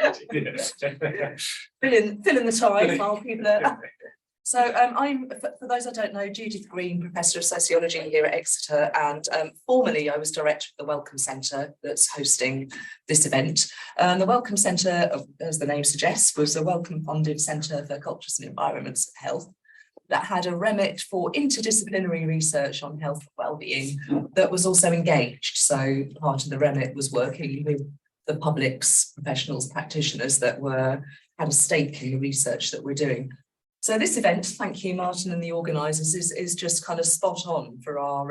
fill in the time while people are. So I'm, for those I don't know, Judith Green, Professor of Sociology here at Exeter, and formerly I was Director of the Wellcome Centre that's hosting this event. The Wellcome Centre, as the name suggests, was a Wellcome-funded centre for cultures and environments of health that had a remit for interdisciplinary research on health and well-being that was also engaged. So part of the remit was working with the public's professionals, practitioners that had a stake in the research that we're doing. So this event, thank you, Martin and the organisers, is just kind of spot on for our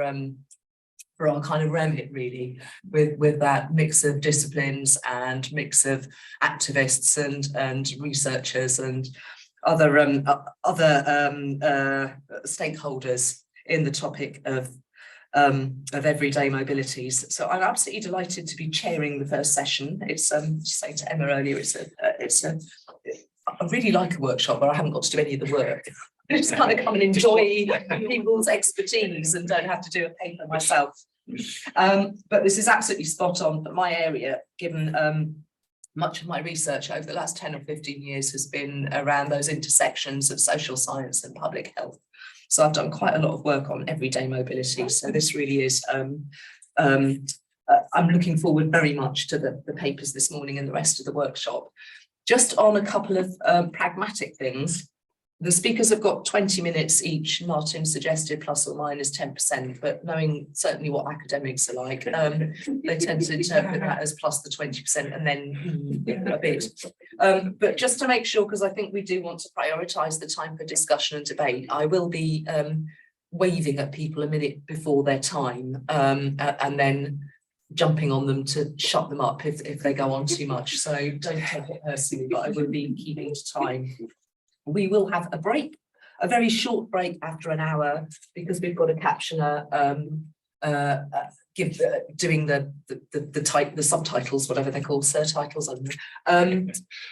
kind of remit, really, with that mix of disciplines and mix of activists and researchers and other stakeholders in the topic of everyday mobilities. So I'm absolutely delighted to be chairing the first session. It's just saying to Emma earlier, I really like a workshop where I haven't got to do any of the work. I just kind of come and enjoy people's expertise and don't have to do a paper myself. But this is absolutely spot on for my area, given much of my research over the last 10 or 15 years has been around those intersections of social science and public health. So I've done quite a lot of work on everyday mobility. So this really is, I'm looking forward very much to the papers this morning and the rest of the workshop. Just on a couple of pragmatic things, the speakers have got 20 minutes each. Martin suggested plus or minus 10%, but knowing certainly what academics are like, they tend to interpret that as plus the 20% and then a bit. But just to make sure, because I think we do want to prioritise the time for discussion and debate, I will be waving at people a minute before their time and then jumping on them to shut them up if they go on too much. So don't take it personally, but I will be keeping to time. We will have a break, a very short break after an hour, because we've got a captioner doing the subtitles, whatever they're called, surtitles.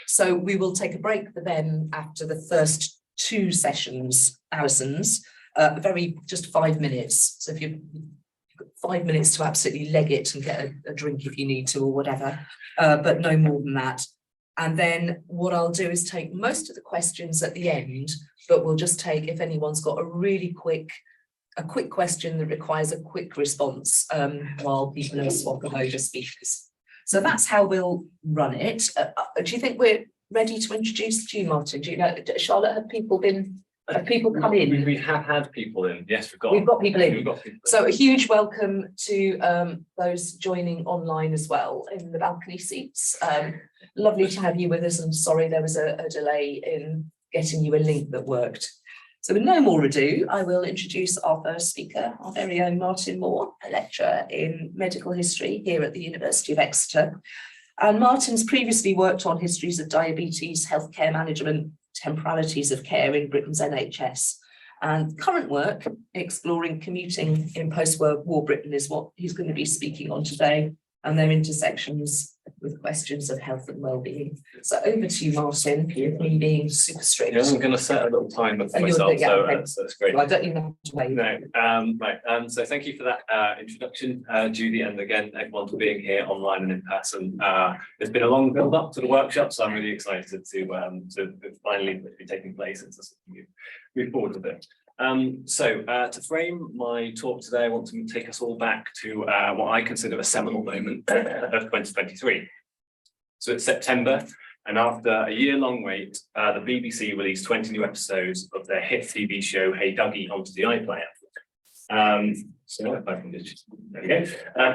So we will take a break for them after the first two sessions, Alison's, just 5 minutes. So if you've got 5 minutes to absolutely leg it and get a drink if you need to or whatever, but no more than that. And then what I'll do is take most of the questions at the end, but we'll just take, if anyone's got a quick question that requires a quick response while people are swapping over speakers. So that's how we'll run it. Do you think we're ready to introduce you, Martin? Do you know, Charlotte, have people come in? We have had people in. Yes, we've got people in. So a huge welcome to those joining online as well in the balcony seats. Lovely to have you with us, and sorry there was a delay in getting you a link that worked. So with no more ado, I will introduce our first speaker, our very own Martin Moore, a lecturer in medical history here at the University of Exeter. And Martin's previously worked on histories of diabetes, healthcare management, temporalities of care in Britain's NHS. And current work exploring commuting in post-World War Britain is what he's going to be speaking on today, and their intersections with questions of health and well-being. So over to you, Martin, with me being super strict. Yeah, I'm going to set a little timer for myself, so that's great. Well, I don't even have to wait. No, right. So thank you for that introduction, Judy, and again, everyone for being here online and in person. It's been a long build-up to the workshop, so I'm really excited to finally be taking place and to move forward with it. So to frame my talk today, I want to take us all back to what I consider a seminal moment of 2023. So it's September, and after a year-long wait, the BBC released 20 new episodes of their hit TV show Hey Dougie onto the iPlayer. So if I can just, there we go.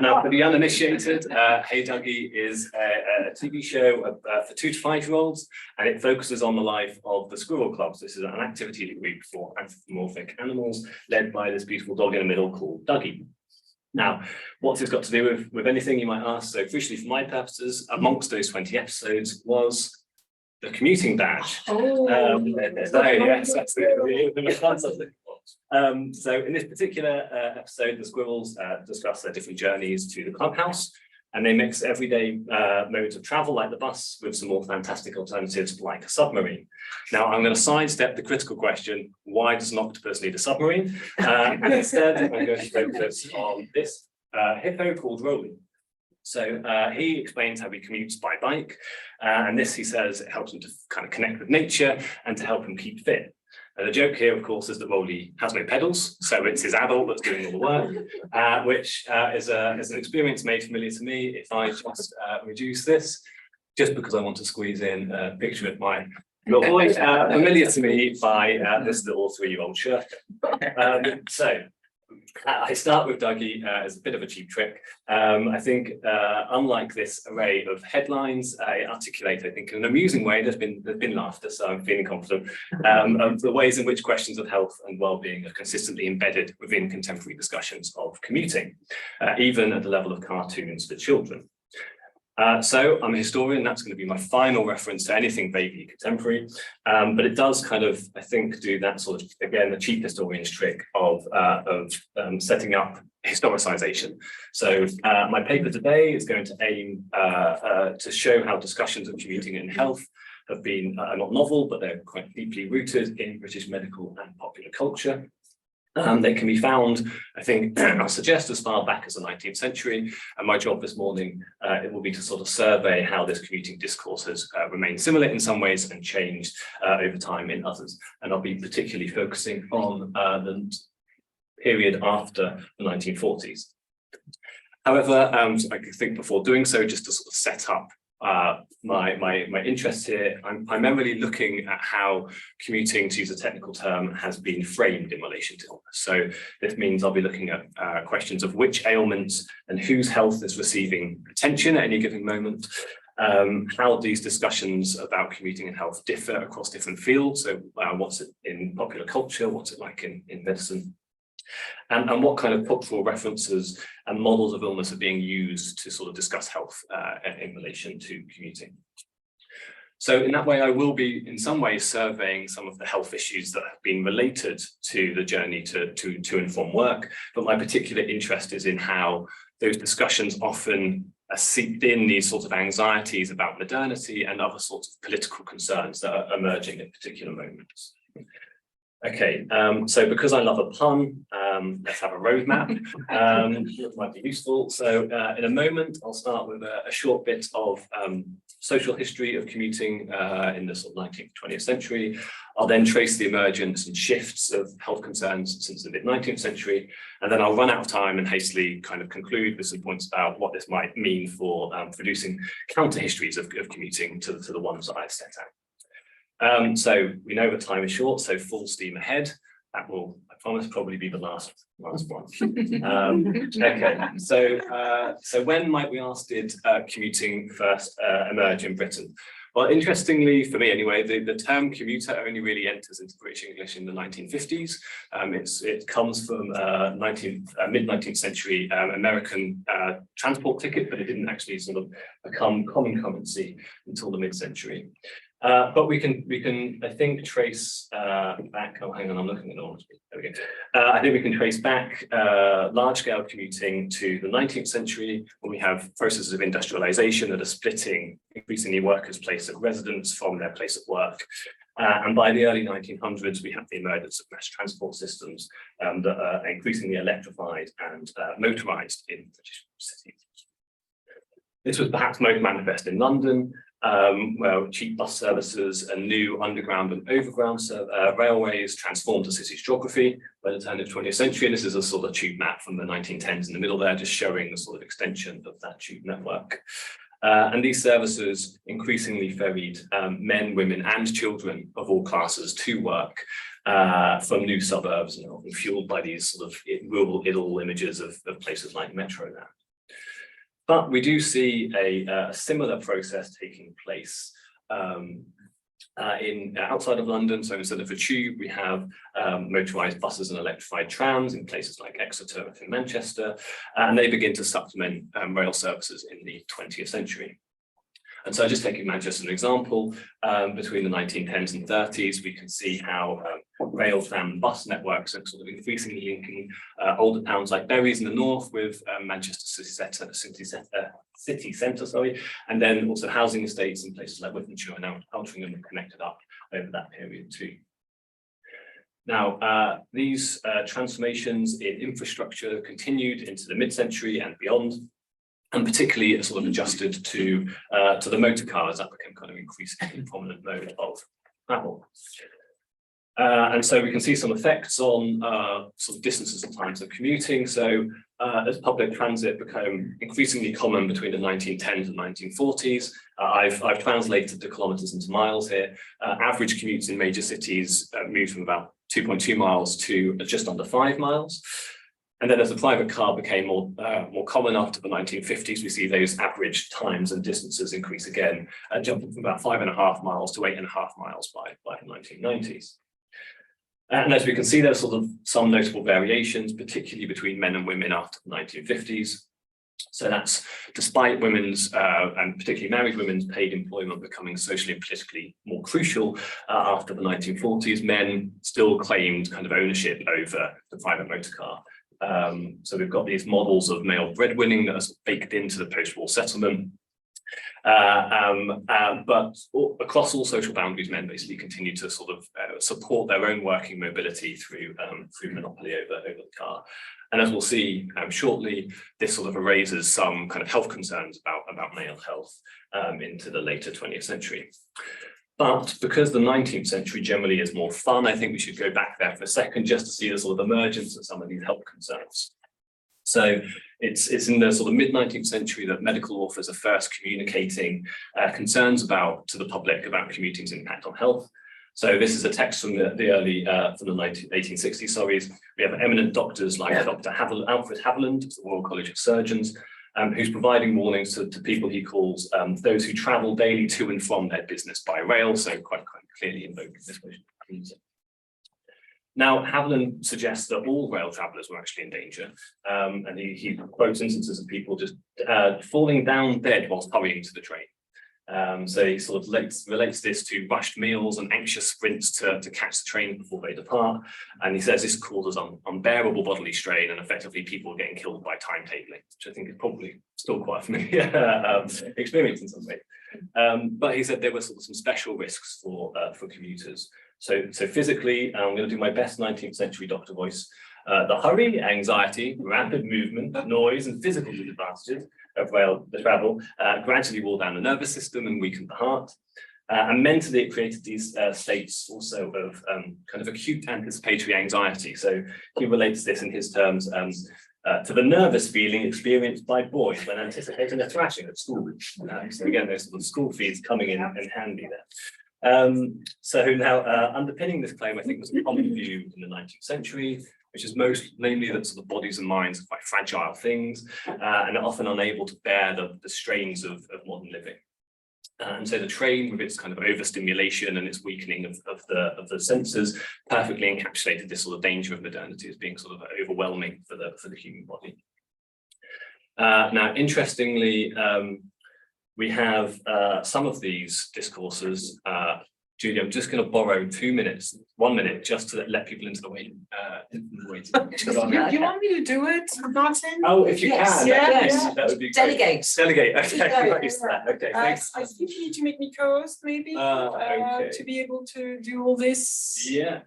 Now, for the uninitiated, Hey Dougie is a TV show for 2 to 5-year-olds, and it focuses on the life of the squirrel clubs. This is an activity group for anthropomorphic animals led by this beautiful dog in the middle called Dougie. Now, what's this got to do with anything, you might ask? So crucially for my purposes, amongst those 20 episodes was the commuting badge. Yes, that's it. So in this particular episode, the squirrels discuss their different journeys to the clubhouse, and they mix everyday modes of travel like the bus with some more fantastic alternatives like a submarine. Now I'm going to sidestep the critical question, why does an octopus need a submarine? And instead I'm going to focus on this hippo called Rolly. So he explains how he commutes by bike, and this, he says, it helps him to kind of connect with nature and to help him keep fit. And the joke here, of course, is that Molly has no pedals, so it's his adult that's doing all the work, which is an experience made familiar to me if I just reduce this, just because I want to squeeze in a picture of my little boy, familiar to me by this little 3-year-old Shirker. So I start with Dougie as a bit of a cheap trick. I think, unlike this array of headlines, I articulate, I think, in an amusing way. There's been laughter, so I'm feeling confident of the ways in which questions of health and well-being are consistently embedded within contemporary discussions of commuting, even at the level of cartoons for children. So I'm a historian, that's going to be my final reference to anything vaguely contemporary, but it does kind of, I think, do that sort of, again, the cheap historian's trick of setting up historicization. So my paper today is going to aim to show how discussions of commuting and health have been not novel, but they're quite deeply rooted in British medical and popular culture. They can be found, I think, I'll suggest, as far back as the 19th century. And my job this morning, it will be to sort of survey how this commuting discourse has remained similar in some ways and changed over time in others. And I'll be particularly focusing on the period after the 1940s. However, I think before doing so, just to sort of set up my interest here, I'm primarily looking at how commuting, to use a technical term, has been framed in relation to illness. So this means I'll be looking at questions of which ailments and whose health is receiving attention at any given moment, how these discussions about commuting and health differ across different fields. So what's it in popular culture, what's it like in medicine, and what kind of cultural references and models of illness are being used to sort of discuss health in relation to commuting. So in that way, I will be in some ways surveying some of the health issues that have been related to the journey to inform work, but my particular interest is in how those discussions often seep in these sorts of anxieties about modernity and other sorts of political concerns that are emerging at particular moments. Okay, so because I love a pun, let's have a roadmap. It might be useful. So in a moment, I'll start with a short bit of social history of commuting in the sort of 19th, 20th century. I'll then trace the emergence and shifts of health concerns since the mid-19th century. And then I'll run out of time and hastily kind of conclude with some points about what this might mean for producing counter histories of commuting to the ones that I've set out. So we know that time is short, so full steam ahead. That will, I promise, probably be the last one. Okay, so when might we ask did commuting first emerge in Britain? Well, interestingly, for me anyway, the term commuter only really enters into British English in the 1950s. It comes from mid-19th century American transport ticket, but it didn't actually sort of become common currency until the mid-century. But we can, I think, trace back. Oh, hang on, I'm looking at all. There we go. I think we can trace back large-scale commuting to the 19th century, when we have processes of industrialization that are splitting increasingly workers' place of residence from their place of work. And by the early 1900s, we have the emergence of mass transport systems that are increasingly electrified and motorized in British cities. This was perhaps most manifest in London, where cheap bus services and new underground and overground railways transformed the city's geography by the turn of the 20th century. And this is a sort of tube map from the 1910s in the middle there, just showing the sort of extension of that tube network. And these services increasingly ferried men, women, and children of all classes to work from new suburbs, and often fueled by these sort of rural idyll images of places like Metroland. But we do see a similar process taking place outside of London. So instead of a tube, we have motorised buses and electrified trams in places like Exeter and Manchester, and they begin to supplement rail services in the 20th century. And so just taking Manchester as an example, between the 1910s and 30s, we can see how rail, tram, and bus networks are sort of increasingly linking older towns like Bury in the north with Manchester city centre, and then also housing estates in places like Wythenshawe and Altrincham connected up over that period too. Now, these transformations in infrastructure continued into the mid-century and beyond. and particularly sort of adjusted to the motor car as that became kind of increasingly prominent mode of travel. And so we can see some effects on sort of distances and times of commuting. So as public transit became increasingly common between the 1910s and 1940s, I've translated the kilometres into miles here. Average commutes in major cities moved from about 2.2 miles to just under 5 miles. And then as the private car became more common after the 1950s, we see those average times and distances increase again, jumping from about 5.5 miles to 8.5 miles by the 1990s. And as we can see, there's sort of some notable variations, particularly between men and women after the 1950s. So that's despite women's, and particularly married women's, paid employment becoming socially and politically more crucial after the 1940s, men still claimed kind of ownership over the private motor car. So we've got these models of male breadwinning that are baked into the post-war settlement. But across all social boundaries, men basically continue to sort of support their own working mobility through monopoly over the car. And as we'll see shortly, this sort of raises some kind of health concerns about male health into the later 20th century. But because the 19th century generally is more fun, I think we should go back there for a second just to see the sort of emergence of some of these health concerns. So it's in the sort of mid-19th century that medical authors are first communicating concerns to the public about commuting's impact on health. So this is a text from the early, from the 1860s, sorry. We have eminent doctors like Dr. Alfred Haviland of the Royal College of Surgeons, who's providing warnings to people he calls those who travel daily to and from their business by rail, so quite clearly invoking this vision. Now, Haviland suggests that all rail travellers were actually in danger, and he quotes instances of people just falling down dead whilst hurrying to the train. So he sort of relates this to rushed meals and anxious sprints to catch the train before they depart. And he says this causes unbearable bodily strain, and effectively people getting killed by timetabling, which I think is probably still quite a familiar experience in some way. But he said there were sort of some special risks for commuters. So physically, I'm going to do my best 19th century doctor voice. The hurry, anxiety, rapid movement, noise, and physical disadvantages of the travel gradually wore down the nervous system and weakened the heart. And mentally, it created these states also of kind of acute anticipatory anxiety. So he relates this in his terms to the nervous feeling experienced by boys when anticipating a thrashing at school. So again, those sort of school fees coming in handy there. So now, underpinning this claim, I think, was a common view in the 19th century, which is namely that sort of bodies and minds are quite fragile things, and are often unable to bear the strains of modern living. And so the train, with its kind of overstimulation and its weakening of the senses, perfectly encapsulated this sort of danger of modernity as being sort of overwhelming for the human body. Now, interestingly, we have some of these discourses. Julie, I'm just going to borrow 1 minute, just to let people into the waiting. You want me to do it, Martin? Oh, if you can, that would be great. Delegate. Okay, right, used to that. Okay, thanks. I think you need to make me co-host, maybe, okay. to be able to do all this. Yeah.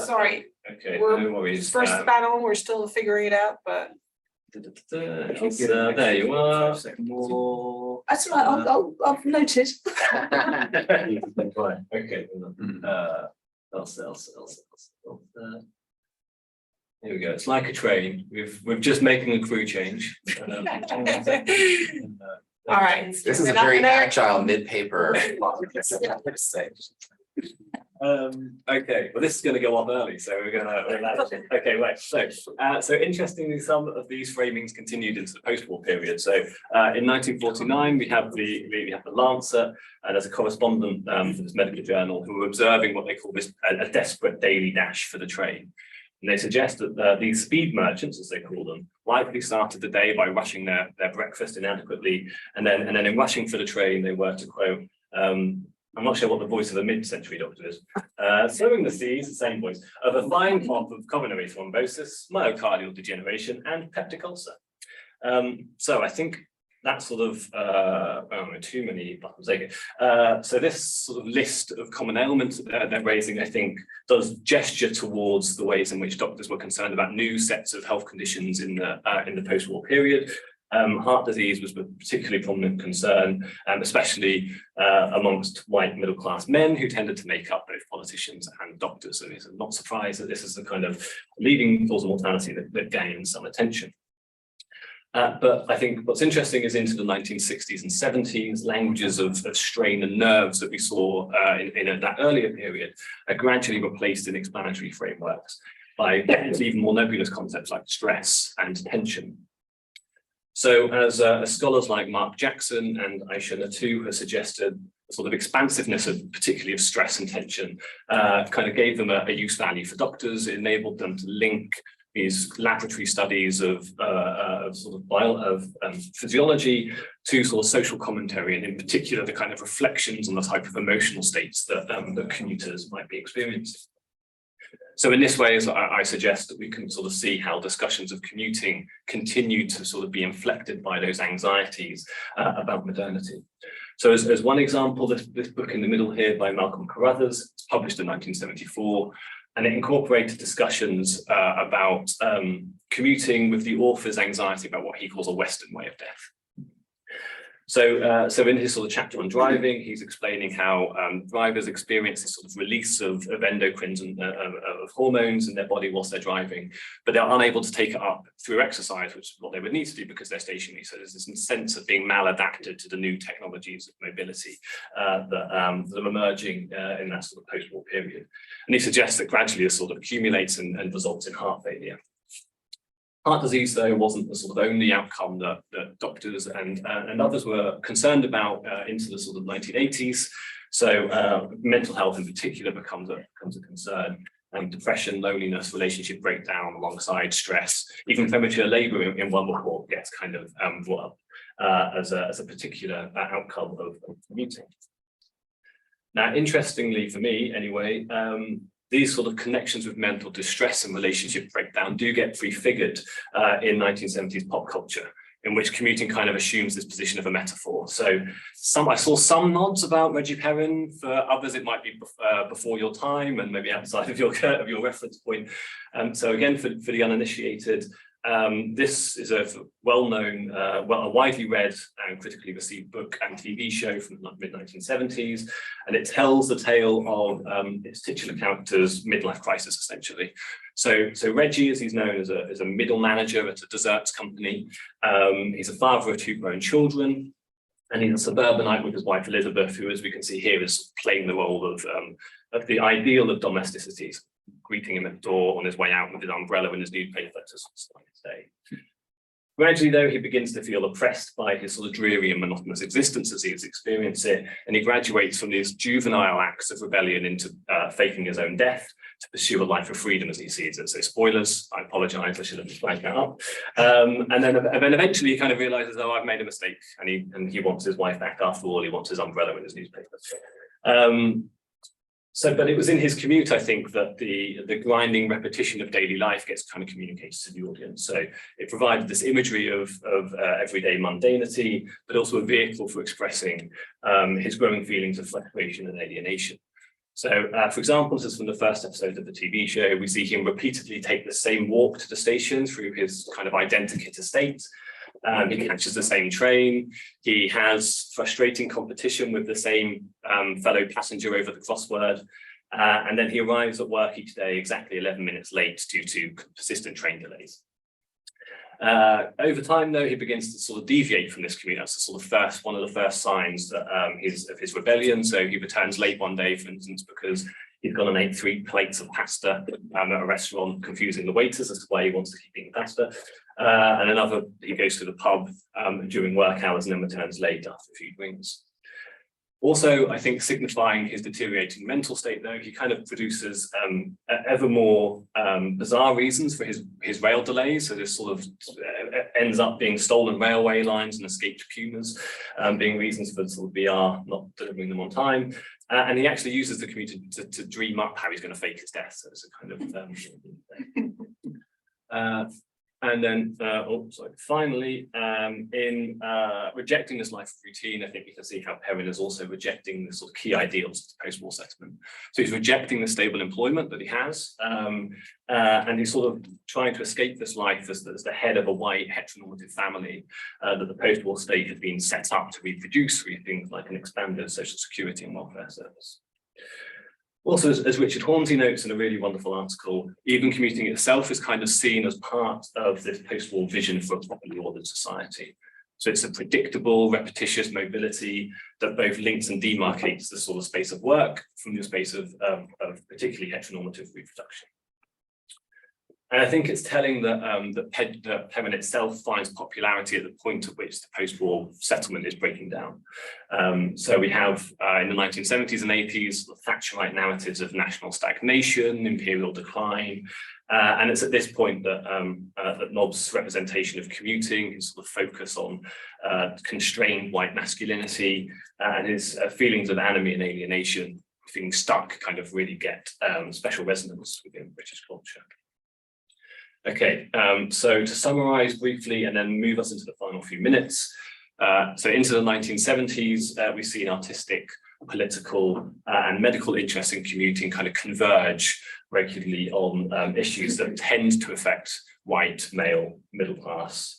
Sorry. Okay, We're no worries. First panel, we're still figuring it out, but. There you are. More. That's right. I've noted. Right. Okay. Here we go. It's like a train. We've just making a crew change. All right. This is a very agile mid-paper. Okay, well, this is going to go off early, so we're going to. Okay, right. So interestingly, some of these framings continued into the post-war period. So in 1949, we have the Lancer, and as a correspondent for this medical journal, who were observing what they call a desperate daily dash for the train. And they suggest that these speed merchants, as they call them, likely started the day by rushing their breakfast inadequately, and then in rushing for the train, they were, to quote, I'm not sure what the voice of a mid-century doctor is. Sowing the seeds, the same voice, of a fine crop of coronary thrombosis, myocardial degeneration, and peptic ulcer. So I think that sort of, too many buttons. Okay. So this sort of list of common ailments they're raising, I think, does gesture towards the ways in which doctors were concerned about new sets of health conditions in the post-war period. heart disease was a particularly prominent concern, especially amongst white middle-class men who tended to make up both politicians and doctors. So it's not surprised that this is the kind of leading cause of mortality that gains some attention. But I think what's interesting is into the 1960s and 70s, languages of strain and nerves that we saw in that earlier period are gradually replaced in explanatory frameworks by even more nebulous concepts like stress and tension. So as scholars like Mark Jackson and Aisha Natu have suggested, the sort of expansiveness of particularly of stress and tension kind of gave them a use value for doctors. It enabled them to link these laboratory studies of physiology to sort of social commentary, and in particular the kind of reflections on the type of emotional states that commuters might be experiencing. So in this way, as I suggest, that we can sort of see how discussions of commuting continue to sort of be inflected by those anxieties about modernity. So as one example, this book in the middle here by Malcolm Carruthers, it's published in 1974, and it incorporated discussions about commuting with the author's anxiety about what he calls a Western way of death. So in his sort of chapter on driving, he's explaining how drivers experience this sort of release of endocrines and of hormones in their body whilst they're driving, but they're unable to take it up through exercise, which is what they would need to do because they're stationary. So there's this sense of being maladapted to the new technologies of mobility that are emerging in that sort of post-war period. And he suggests that gradually this sort of accumulates and results in heart failure. Heart disease, though, wasn't the sort of only outcome that doctors and others were concerned about into the sort of 1980s. So mental health in particular becomes a concern. Depression, loneliness, relationship breakdown alongside stress, even premature labour in one report gets kind of brought up as a particular outcome of commuting. Now, interestingly for me anyway, these sort of connections with mental distress and relationship breakdown do get prefigured in 1970s pop culture, in which commuting kind of assumes this position of a metaphor. So I saw some nods about Reggie Perrin. For others, it might be before your time and maybe outside of your reference point. So again, for the uninitiated, this is a well-known, a widely read and critically received book and TV show from the mid-1970s, and it tells the tale of its titular character's midlife crisis, essentially. So Reggie, as he's known, is a middle manager at a desserts company. He's a father of 2 grown children, and he's a suburbanite with his wife Elizabeth, who, as we can see here, is playing the role of the ideal of domesticity, greeting him at the door on his way out with his umbrella and his newspaper to start his day. Gradually, though, he begins to feel oppressed by his sort of dreary and monotonous existence as he has experienced it, and he graduates from these juvenile acts of rebellion into faking his own death to pursue a life of freedom as he sees it. So spoilers, I apologise, I should have flagged that up. And then eventually he kind of realises, oh, I've made a mistake, and he wants his wife back after all, he wants his umbrella and his newspaper. But it was in his commute, I think, that the grinding repetition of daily life gets kind of communicated to the audience. So it provided this imagery of everyday mundanity, but also a vehicle for expressing his growing feelings of frustration and alienation. So, for example, this is from the first episode of the TV show. We see him repeatedly take the same walk to the station through his kind of identikit estate. He catches the same train. He has frustrating competition with the same fellow passenger over the crossword. And then he arrives at work each day exactly 11 minutes late due to persistent train delays. Over time, though, he begins to sort of deviate from this commute. That's the sort of one of the first signs that of his rebellion. So he returns late one day, for instance, because he's gone and ate 3 plates of pasta at a restaurant, confusing the waiters as to why he wants to keep eating pasta. And another, he goes to the pub during work hours and then returns late after a few drinks. Also, I think signifying his deteriorating mental state, though, he kind of produces ever more bizarre reasons for his rail delays. So this sort of ends up being stolen railway lines and escaped pumas, being reasons for sort of VR not delivering them on time. And he actually uses the commuter to dream up how he's going to fake his death. So it's a kind of And then, finally, in rejecting this life of routine, I think you can see how Perrin is also rejecting the sort of key ideals of the post-war settlement. So he's rejecting the stable employment that he has, and he's sort of trying to escape this life as the head of a white heteronormative family that the post-war state had been set up to reproduce through things like an expanded social security and welfare service. Also, as Richard Hornsey notes in a really wonderful article, even commuting itself is kind of seen as part of this post-war vision for a properly ordered society. So it's a predictable, repetitious mobility that both links and demarcates the sort of space of work from the space of particularly heteronormative reproduction. And I think it's telling that that Perrin itself finds popularity at the point at which the post-war settlement is breaking down. So we have in the 1970s and 80s, the Thatcherite narratives of national stagnation, imperial decline, and it's at this point that that Nobb's representation of commuting, his sort of focus on constrained white masculinity, and his feelings of enemy and alienation, feeling stuck, kind of really get special resonance within British culture. Okay, so to summarize briefly and then move us into the final few minutes. So into the 1970s, we see an artistic, political and medical interest in commuting kind of converge regularly on issues that tend to affect white, male, middle class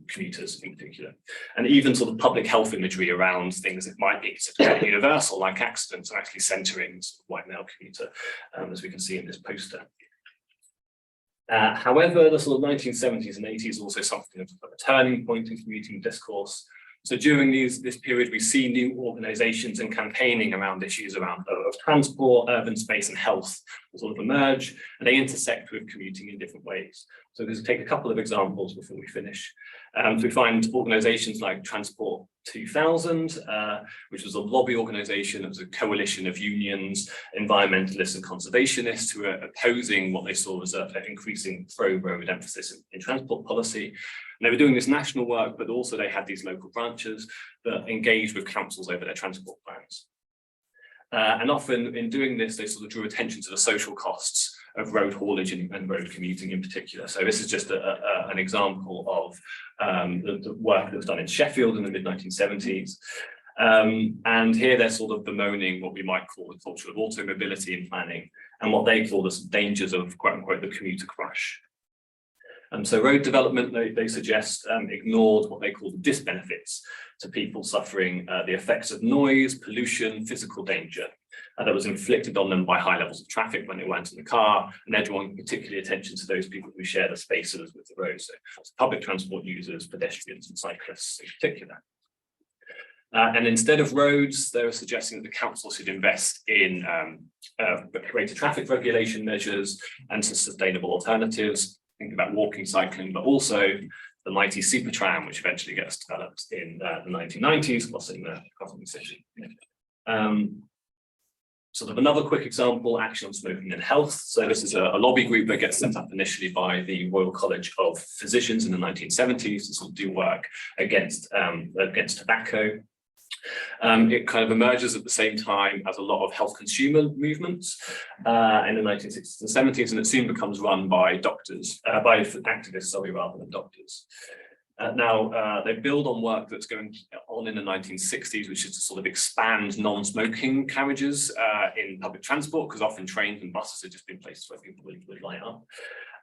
commuters in particular. And even sort of public health imagery around things that might be universal, like accidents, are actually centering sort of white male commuter, as we can see in this poster. However, the sort of 1970s and 80s also something of a turning point in commuting discourse. So during this period, we see new organizations and campaigning around issues of transport, urban space and health sort of emerge, and they intersect with commuting in different ways. So let's take a couple of examples before we finish. So we find organizations like Transport 2000, which was a lobby organization. It was a coalition of unions, environmentalists and conservationists who were opposing what they saw as an increasing pro-road emphasis in transport policy. And they were doing this national work, but also they had these local branches that engaged with councils over their transport plans. And often in doing this, they sort of drew attention to the social costs of road haulage and road commuting in particular. So this is just an example of the work that was done in Sheffield in the mid-1970s. And here they're sort of bemoaning what we might call the culture of automobility in planning and what they call the dangers of, quote unquote, the commuter crush. So road development, they suggest, ignored what they call the disbenefits to people suffering the effects of noise, pollution, physical danger that was inflicted on them by high levels of traffic when they went in the car, and they're drawing particularly attention to those people who share the spaces with the road, so public transport users, pedestrians and cyclists in particular. And instead of roads, they were suggesting that the council should invest in greater traffic regulation measures and to sustainable alternatives. Think about walking, cycling, but also the mighty Supertram, which eventually gets developed in the 1990s, crossing the city. Sort of another quick example, Action on Smoking and Health. So this is a lobby group that gets set up initially by the Royal College of Physicians in the 1970s to sort of do work against tobacco. It kind of emerges at the same time as a lot of health consumer movements in the 1960s and 70s, and it soon becomes run by activists, rather than doctors. Now, they build on work that's going on in the 1960s, which is to sort of expand non-smoking carriages in public transport, because often trains and buses have just been places where people would line up.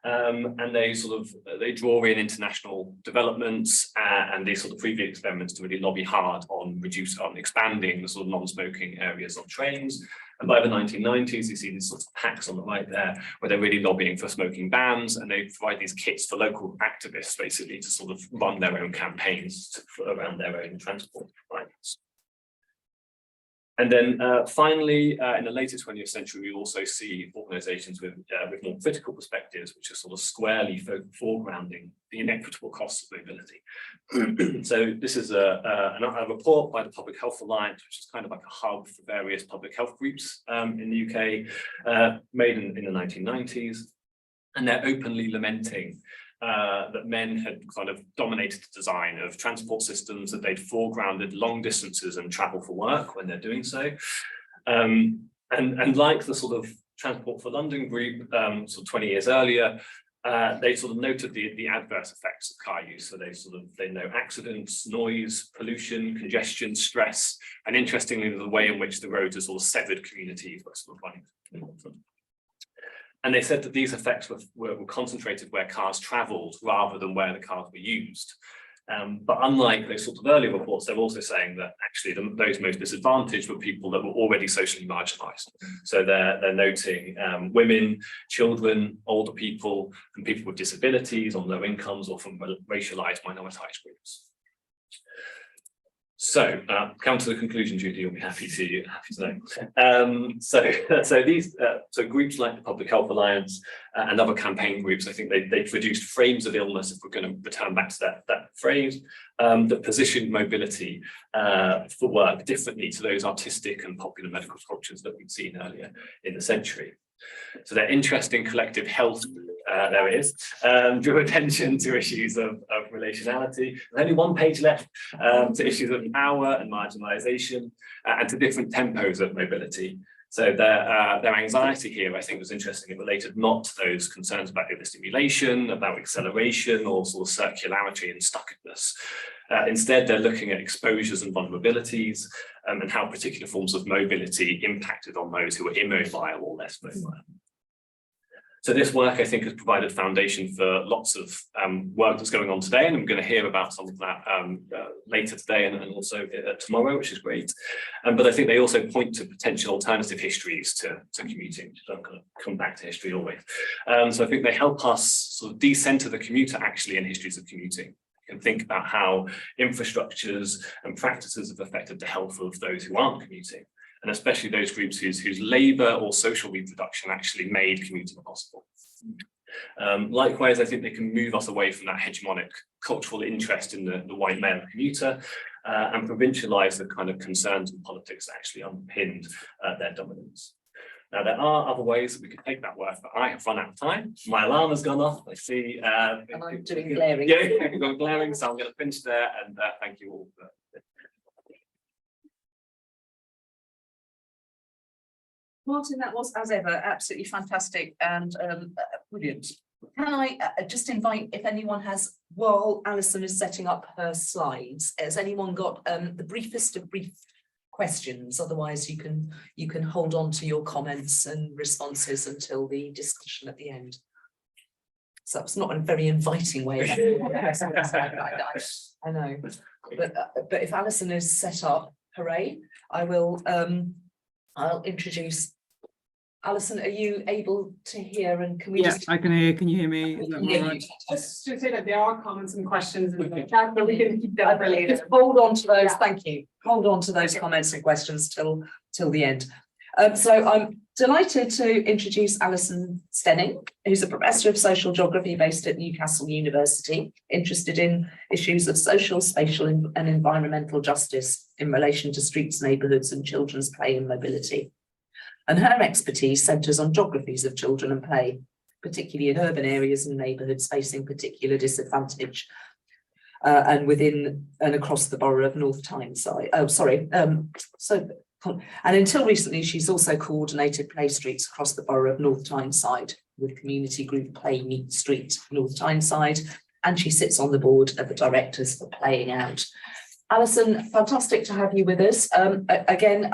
And they draw in international developments and these sort of previous experiments to really lobby hard on expanding the sort of non-smoking areas on trains. And by the 1990s, you see these sorts of packs on the right there, where they're really lobbying for smoking bans, and they provide these kits for local activists, basically, to sort of run their own campaigns around their own transport rights. And then finally, in the later 20th century, we also see organizations with more critical perspectives, which are sort of squarely foregrounding the inequitable costs of mobility. So this is a report by the Public Health Alliance, which is kind of like a hub for various public health groups in the UK, made in the 1990s. And they're openly lamenting that men had kind of dominated the design of transport systems, that they'd foregrounded long distances and travel for work when they're doing so. And like the sort of Transport for London group, sort of 20 years earlier, they sort of noted the adverse effects of car use. So they know accidents, noise, pollution, congestion, stress, and interestingly, the way in which the roads are sort of severed communities were sort of running. And they said that these effects were concentrated where cars travelled rather than where the cars were used. But unlike those sort of earlier reports, they're also saying that actually those most disadvantaged were people that were already socially marginalised. So they're noting women, children, older people, and people with disabilities on low incomes or from racialised minoritized groups. So, come to the conclusion, Judy. You'll be happy to know. So groups like the Public Health Alliance and other campaign groups, I think they've produced frames of illness, if we're going to return back to that phrase, that position mobility for work differently to those artistic and popular medical cultures that we've seen earlier in the century. So their interest in collective health, there it is, drew attention to issues of relationality. There's only one page left, to issues of power and marginalisation, and to different tempos of mobility. So their anxiety here, I think, was interesting. It related not to those concerns about overstimulation, about acceleration, or sort of circularity and stuckedness. Instead, they're looking at exposures and vulnerabilities, and how particular forms of mobility impacted on those who were immobile or less mobile. So this work, I think, has provided foundation for lots of work that's going on today, and I'm going to hear about some of that later today and also tomorrow, which is great. But I think they also point to potential alternative histories to commuting. So I'm going to come back to history always. So I think they help us sort of decenter the commuter actually in histories of commuting. And think about how infrastructures and practices have affected the health of those who aren't commuting, and especially those groups whose labour or social reproduction actually made commuting possible. Likewise, I think they can move us away from that hegemonic cultural interest in the white male commuter and provincialise the kind of concerns and politics that actually underpinned their dominance. Now, there are other ways that we could take that work, but I have run out of time. My alarm has gone off. I see. And I'm doing glaring. Yeah, I'm going glaring, so I'm going to finish there. And thank you all for. Martin, that was, as ever, absolutely fantastic and brilliant. Can I just invite, if anyone has, while Alison is setting up her slides, has anyone got the briefest of brief questions? Otherwise, you can hold on to your comments and responses until the discussion at the end. So it's not a very inviting way. I know, but if Alison is set up, hooray! I will. I'll introduce. Alison, are you able to hear? And can we? Yes, I can hear. Can you hear me? Is that all right? Just to say that there are comments and questions in the chat, but we can keep that for later. Just hold on to those. Yeah. Thank you. Hold on to those comments and questions till the end. So I'm delighted to introduce Alison Stenning, who's a professor of social geography based at Newcastle University, interested in issues of social, spatial, and environmental justice in relation to streets, neighbourhoods, and children's play and mobility. And her expertise centres on geographies of children and play, particularly in urban areas and neighbourhoods facing particular disadvantage, and within and across the borough of North Tyneside. And until recently, she's also coordinated play streets across the borough of North Tyneside with community group Play Meet Street North Tyneside, and she sits on the board of the directors for Playing Out. Alison, fantastic to have you with us. Again,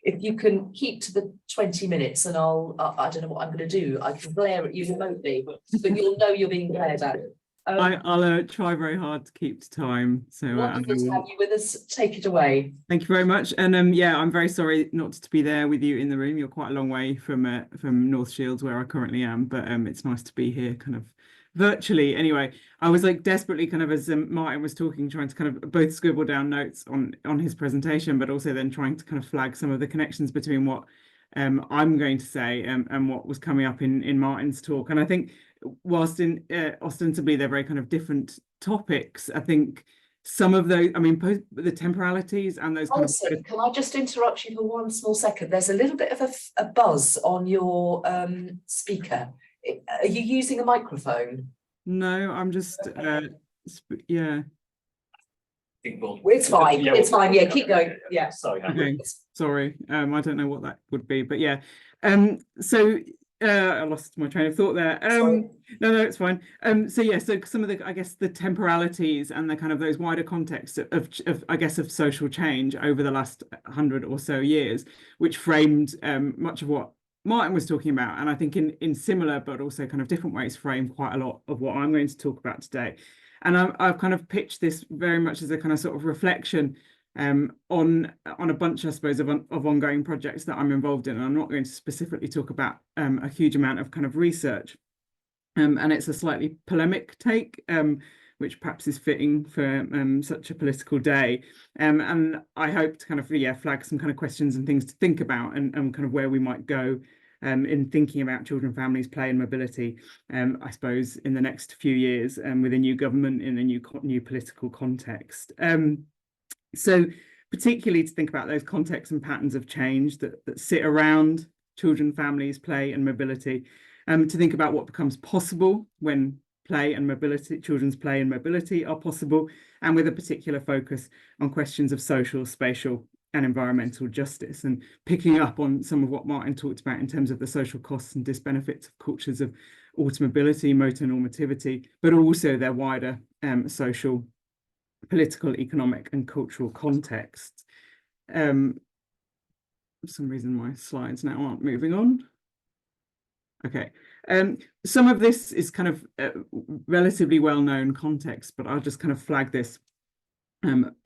if you can keep to the 20 minutes, and I don't know what I'm going to do. I can glare at you remotely, but you'll know you're being glared at. I'll try very hard to keep to time. So wonderful to have you with us. Take it away. Thank you very much. And yeah, I'm very sorry not to be there with you in the room. You're quite a long way from North Shields, where I currently am, but it's nice to be here, kind of virtually. Anyway, I was like desperately kind of, as Martin was talking, trying to kind of both scribble down notes on his presentation, but also then trying to kind of flag some of the connections between what I'm going to say and what was coming up in Martin's talk. And I think whilst ostensibly they're very kind of different topics, I think some of those, I mean, the temporalities and those kind of... Can I just interrupt you for one small second? There's a little bit of a buzz on your speaker. Are you using a microphone? No, I'm just, yeah. It's fine. It's fine. Yeah, keep going. Yeah. Sorry. Okay. Sorry. I don't know what that would be, but yeah. So I lost my train of thought there. Sorry. No, it's fine. So yeah, so some of the, I guess, the temporalities and the kind of those wider contexts of I guess, of social change over the last 100 or so years, which framed much of what Martin was talking about, and I think in similar but also kind of different ways framed quite a lot of what I'm going to talk about today. And I've kind of pitched this very much as a kind of sort of reflection on a bunch, I suppose, of ongoing projects that I'm involved in. And I'm not going to specifically talk about a huge amount of kind of research. And it's a slightly polemic take, which perhaps is fitting for such a political day. And I hope to kind of, flag some kind of questions and things to think about, and kind of where we might go in thinking about children, families, play and mobility, I suppose, in the next few years, with a new government in a new political context. So particularly to think about those contexts and patterns of change that sit around children, families, play and mobility, to think about what becomes possible when play and mobility, children's play and mobility are possible, and with a particular focus on questions of social, spatial and environmental justice, and picking up on some of what Martin talked about in terms of the social costs and disbenefits of cultures of automobility, motor normativity, but also their wider social, political, economic and cultural context. For some reason my slides now aren't moving on. Okay, some of this is kind of relatively well-known context, but I'll just kind of flag this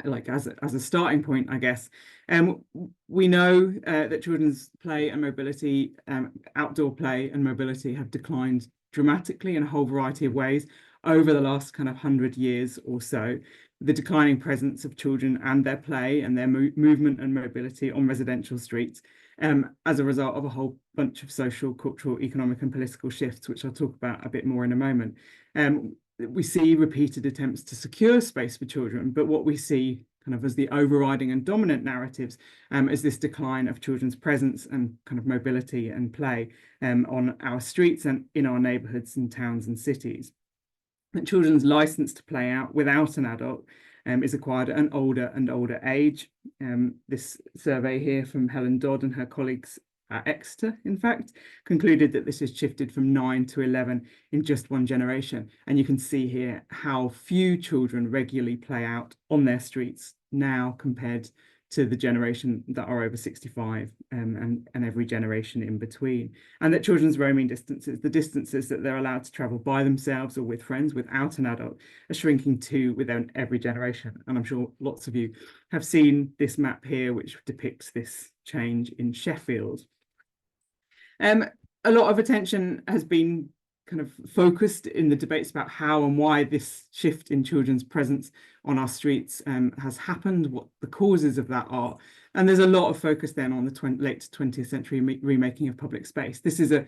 like as a starting point, I guess. We know that children's play and mobility, outdoor play and mobility have declined dramatically in a whole variety of ways over the last kind of 100 years or so. The declining presence of children and their play and their movement and mobility on residential streets, as a result of a whole bunch of social, cultural, economic and political shifts, which I'll talk about a bit more in a moment. We see repeated attempts to secure space for children, but what we see kind of as the overriding and dominant narratives is this decline of children's presence and kind of mobility and play on our streets and in our neighbourhoods and towns and cities. That children's license to play out without an adult is acquired at an older and older age. This survey here from Helen Dodd and her colleagues at Exeter, in fact, concluded that this has shifted from 9 to 11 in just one generation. And you can see here how few children regularly play out on their streets now compared to the generation that are over 65 and every generation in between. And that children's roaming distances, the distances that they're allowed to travel by themselves or with friends without an adult, are shrinking too with every generation. And I'm sure lots of you have seen this map here, which depicts this change in Sheffield. A lot of attention has been kind of focused in the debates about how and why this shift in children's presence on our streets has happened, what the causes of that are. And there's a lot of focus then on the late 20th century remaking of public space. This is a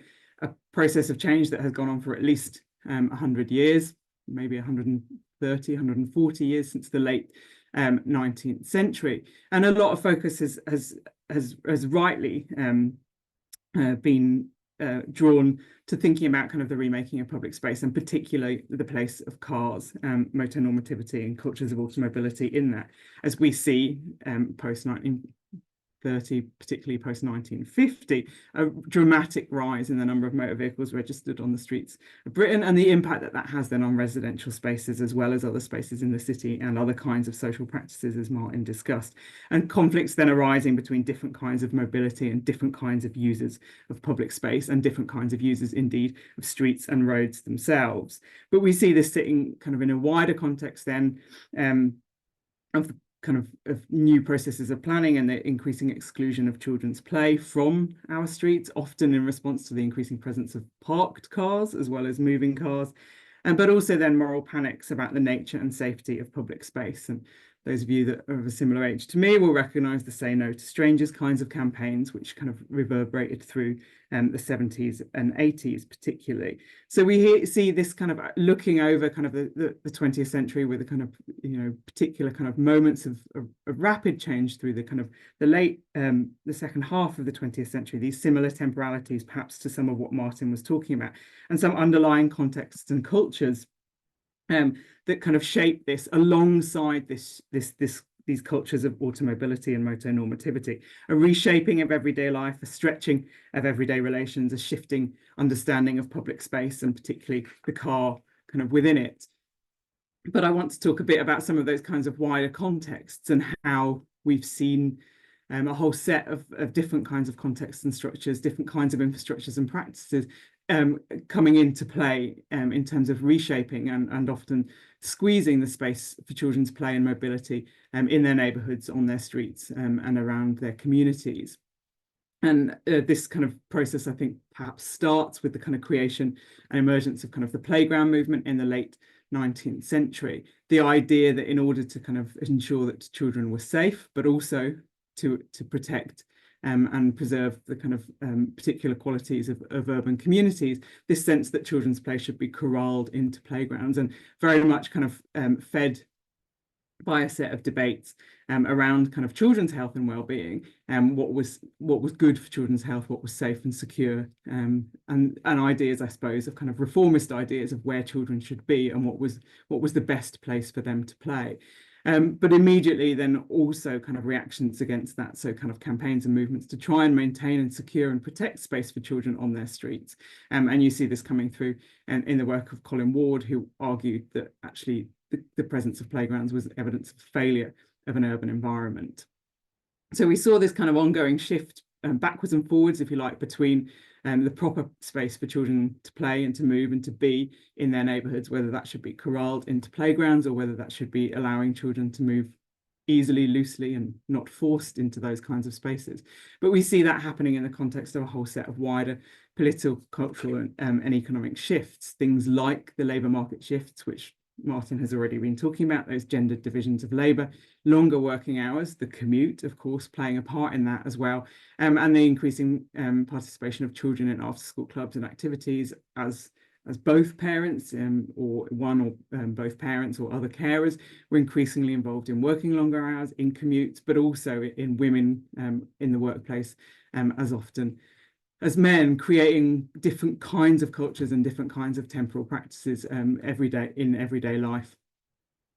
process of change that has gone on for at least 100 years, maybe 130, 140 years since the late 19th century. And a lot of focus has rightly been drawn to thinking about kind of the remaking of public space, and particularly the place of cars, motor normativity and cultures of automobility in that, as we see post-1930, particularly post-1950, a dramatic rise in the number of motor vehicles registered on the streets of Britain, and the impact that that has then on residential spaces as well as other spaces in the city and other kinds of social practices, as Martin discussed, and conflicts then arising between different kinds of mobility and different kinds of users of public space and different kinds of users indeed of streets and roads themselves. But we see this sitting kind of in a wider context then of new processes of planning and the increasing exclusion of children's play from our streets, often in response to the increasing presence of parked cars as well as moving cars, but also then moral panics about the nature and safety of public space. And those of you that are of a similar age to me will recognise the Say No to Strangers kinds of campaigns, which kind of reverberated through the 70s and 80s particularly. So we see this kind of looking over kind of the 20th century with a kind of, particular kind of moments of rapid change through the kind of the second half of the 20th century, these similar temporalities perhaps to some of what Martin was talking about, and some underlying contexts and cultures that kind of shape this alongside this these cultures of automobility and motor normativity, a reshaping of everyday life, a stretching of everyday relations, a shifting understanding of public space, and particularly the car kind of within it. But I want to talk a bit about some of those kinds of wider contexts and how we've seen a whole set of different kinds of contexts and structures, different kinds of infrastructures and practices coming into play in terms of reshaping and often squeezing the space for children's play and mobility in their neighbourhoods, on their streets and around their communities. And this kind of process, I think, perhaps starts with the kind of creation and emergence of kind of the playground movement in the late 19th century. The idea that in order to kind of ensure that children were safe, but also to protect and preserve the kind of particular qualities of urban communities, this sense that children's play should be corralled into playgrounds, and very much kind of fed by a set of debates around kind of children's health and well-being, what was good for children's health, what was safe and secure, and ideas, I suppose, of kind of reformist ideas of where children should be and what was the best place for them to play. But immediately then also kind of reactions against that, so kind of campaigns and movements to try and maintain and secure and protect space for children on their streets. And you see this coming through in the work of Colin Ward, who argued that actually the presence of playgrounds was evidence of failure of an urban environment. So we saw this kind of ongoing shift backwards and forwards, if you like, between the proper space for children to play and to move and to be in their neighbourhoods, whether that should be corralled into playgrounds or whether that should be allowing children to move easily, loosely, and not forced into those kinds of spaces. But we see that happening in the context of a whole set of wider political, cultural, and economic shifts, things like the labour market shifts, which Martin has already been talking about, those gendered divisions of labour, longer working hours, the commute, of course, playing a part in that as well, and the increasing participation of children in after-school clubs and activities as both parents or one or both parents or other carers were increasingly involved in working longer hours, in commutes, but also in women in the workplace as often as men, creating different kinds of cultures and different kinds of temporal practices in everyday life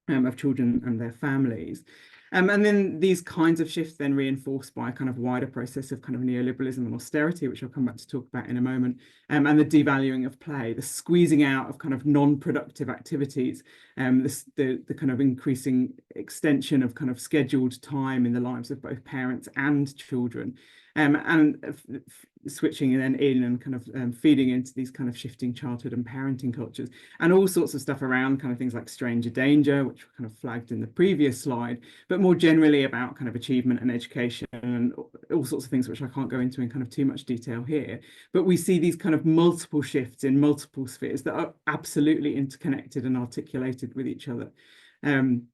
of children and their families. And then these kinds of shifts then reinforced by a kind of wider process of kind of neoliberalism and austerity, which I'll come back to talk about in a moment, and the devaluing of play, the squeezing out of kind of non-productive activities, the kind of increasing extension of kind of scheduled time in the lives of both parents and children, and switching then in and kind of feeding into these kind of shifting childhood and parenting cultures, and all sorts of stuff around kind of things like stranger danger, which were kind of flagged in the previous slide, but more generally about kind of achievement and education and all sorts of things which I can't go into in kind of too much detail here. But we see these kind of multiple shifts in multiple spheres that are absolutely interconnected and articulated with each other. And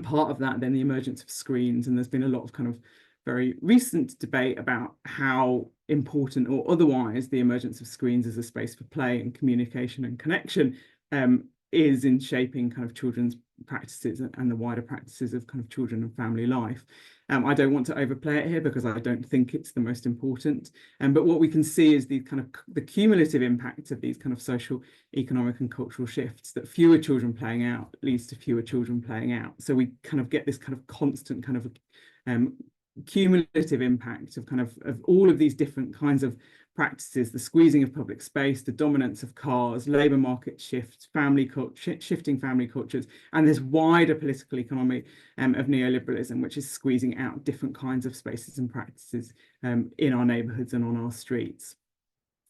part of that then the emergence of screens, and there's been a lot of kind of very recent debate about how important or otherwise the emergence of screens as a space for play and communication and connection is in shaping kind of children's practices and the wider practices of kind of children and family life. I don't want to overplay it here because I don't think it's the most important. But what we can see is the kind of the cumulative impact of these kind of social, economic and cultural shifts, that fewer children playing out leads to fewer children playing out. So we kind of get this kind of constant kind of cumulative impact of kind of all of these different kinds of practices, the squeezing of public space, the dominance of cars, labour market shifts, shifting family cultures, and this wider political economy of neoliberalism, which is squeezing out different kinds of spaces and practices in our neighbourhoods and on our streets.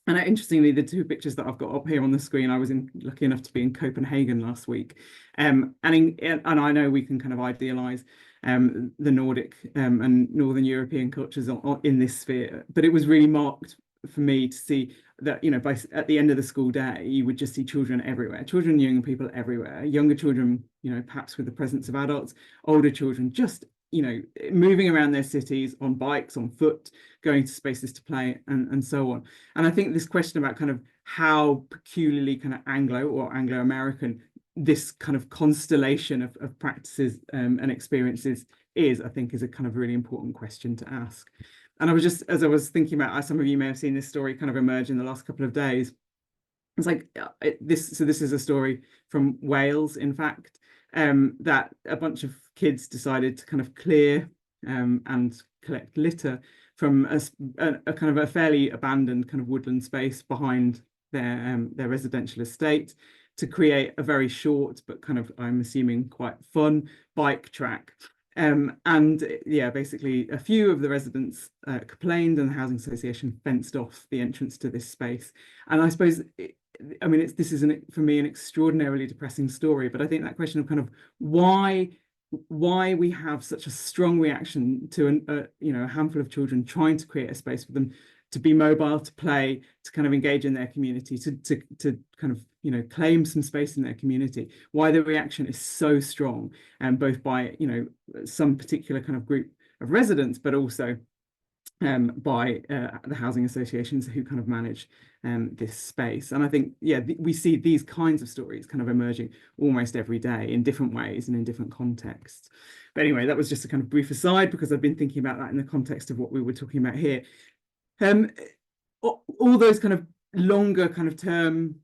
And interestingly, the two pictures that I've got up here on the screen, I was lucky enough to be in Copenhagen last week, and I know we can kind of idealise the Nordic and Northern European cultures in this sphere, but it was really marked for me to see that, you know, at the end of the school day, you would just see children everywhere, children and young people everywhere, younger children, you know, perhaps with the presence of adults, older children, just, you know, moving around their cities on bikes, on foot, going to spaces to play and so on. And I think this question about kind of how peculiarly kind of Anglo or Anglo-American this kind of constellation of practices and experiences is, I think, is a kind of really important question to ask. And I was just, as I was thinking about, some of you may have seen this story kind of emerge in the last couple of days. It's like this is a story from Wales, in fact, that a bunch of kids decided to kind of clear and collect litter from a kind of a fairly abandoned kind of woodland space behind their residential estate to create a very short but kind of, I'm assuming, quite fun bike track. And yeah, basically a few of the residents complained, and the housing association fenced off the entrance to this space. And I suppose, I mean, this is for me an extraordinarily depressing story, but I think that question of kind of why we have such a strong reaction to a handful of children trying to create a space for them to be mobile, to play, to kind of engage in their community, to kind of, you know, claim some space in their community, why the reaction is so strong, and both by, you know, some particular kind of group of residents, but also by the housing associations who kind of manage this space. And I think, yeah, we see these kinds of stories kind of emerging almost every day in different ways and in different contexts. But anyway, that was just a kind of brief aside, because I've been thinking about that in the context of what we were talking about here. All those kind of longer kind of term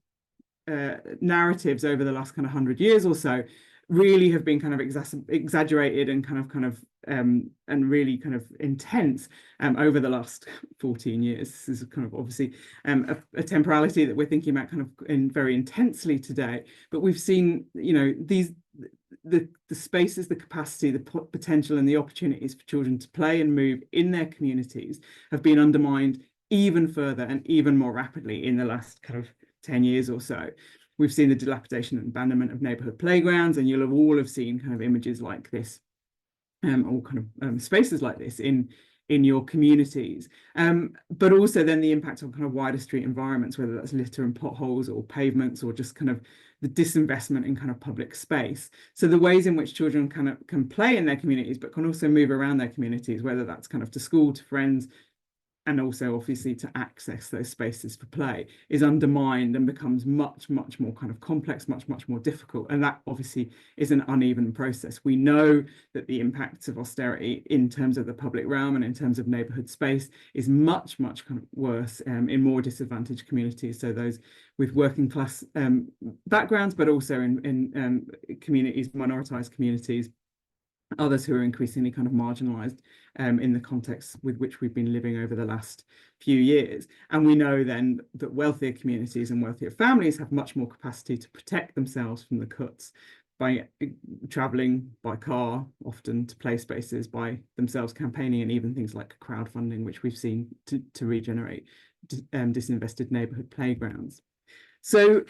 narratives over the last kind of 100 years or so really have been kind of exaggerated and kind of and really kind of intense over the last 14 years. This is kind of obviously a temporality that we're thinking about kind of very intensely today. But we've seen, you know, the spaces, the capacity, the potential and the opportunities for children to play and move in their communities have been undermined even further and even more rapidly in the last kind of 10 years or so. We've seen the dilapidation and abandonment of neighbourhood playgrounds, and you'll have all seen kind of images like this, or kind of spaces like this in your communities. But also then the impact on kind of wider street environments, whether that's litter and potholes or pavements, or just kind of the disinvestment in kind of public space. So the ways in which children can play in their communities, but can also move around their communities, whether that's kind of to school, to friends, and also obviously to access those spaces for play, is undermined and becomes much more kind of complex, much more difficult. And that obviously is an uneven process. We know that the impacts of austerity in terms of the public realm and in terms of neighbourhood space is much kind of worse in more disadvantaged communities. So those with working class backgrounds, but also in communities, minoritized communities, others who are increasingly kind of marginalized in the context with which we've been living over the last few years. And we know then that wealthier communities and wealthier families have much more capacity to protect themselves from the cuts by travelling by car, often to play spaces, by themselves campaigning, and even things like crowdfunding, which we've seen to regenerate disinvested neighbourhood playgrounds. So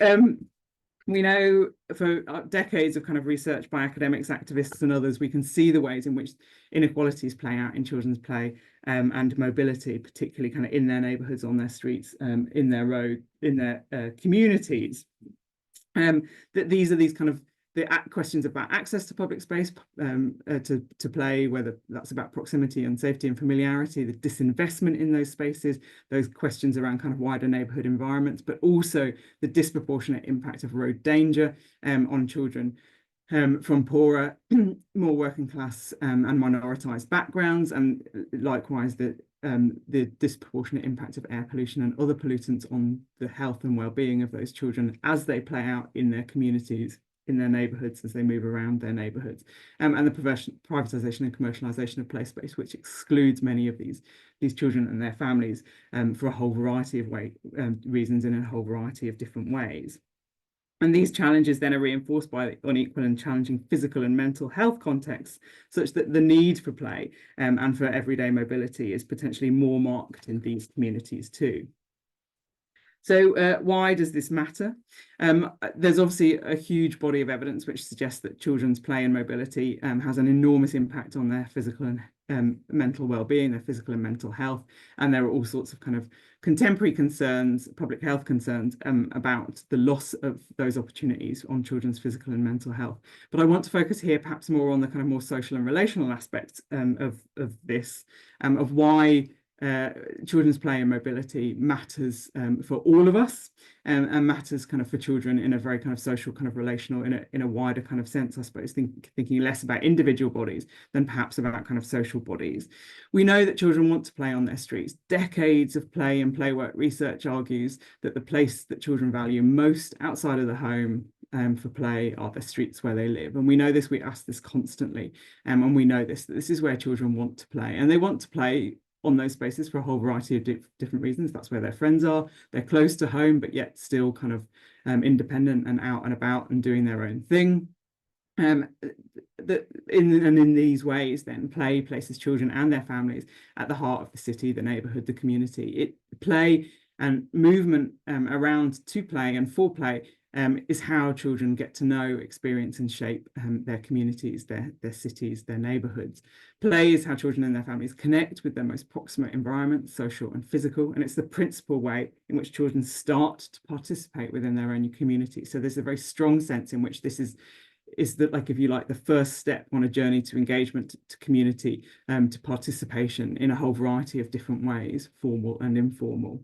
we know for decades of kind of research by academics, activists and others, we can see the ways in which inequalities play out in children's play and mobility, particularly kind of in their neighbourhoods, on their streets, in their road, in their communities. That these are these kind of the questions about access to public space, to play, whether that's about proximity and safety and familiarity, the disinvestment in those spaces, those questions around kind of wider neighbourhood environments, but also the disproportionate impact of road danger on children from poorer, more working class and minoritized backgrounds, and likewise the disproportionate impact of air pollution and other pollutants on the health and well-being of those children as they play out in their communities, in their neighbourhoods, as they move around their neighbourhoods, and the privatisation and commercialisation of play space, which excludes many of these children and their families for a whole variety of reasons in a whole variety of different ways. And these challenges then are reinforced by unequal and challenging physical and mental health contexts, such that the need for play and for everyday mobility is potentially more marked in these communities too. So why does this matter? There's obviously a huge body of evidence which suggests that children's play and mobility has an enormous impact on their physical and mental well-being, their physical and mental health. And there are all sorts of kind of contemporary concerns, public health concerns about the loss of those opportunities on children's physical and mental health. But I want to focus here perhaps more on the kind of more social and relational aspects of this, of why children's play and mobility matters for all of us, and matters kind of for children in a very kind of social, kind of relational, in a wider kind of sense, I suppose, thinking less about individual bodies than perhaps about kind of social bodies. We know that children want to play on their streets. Decades of play and play work research argues that the place that children value most outside of the home for play are the streets where they live. And we know this, we ask this constantly, and we know this, that this is where children want to play, and they want to play on those spaces for a whole variety of different reasons. That's where their friends are, they're close to home, but yet still kind of independent and out and about and doing their own thing. In these ways, then play places children and their families at the heart of the city, the neighbourhood, the community. Play and movement around to play and for play is how children get to know, experience and shape their communities, their cities, their neighbourhoods. Play is how children and their families connect with their most proximate environment, social and physical, and it's the principal way in which children start to participate within their own community. So there's a very strong sense in which this is that, like, if you like, the first step on a journey to engagement, to community, to participation in a whole variety of different ways, formal and informal.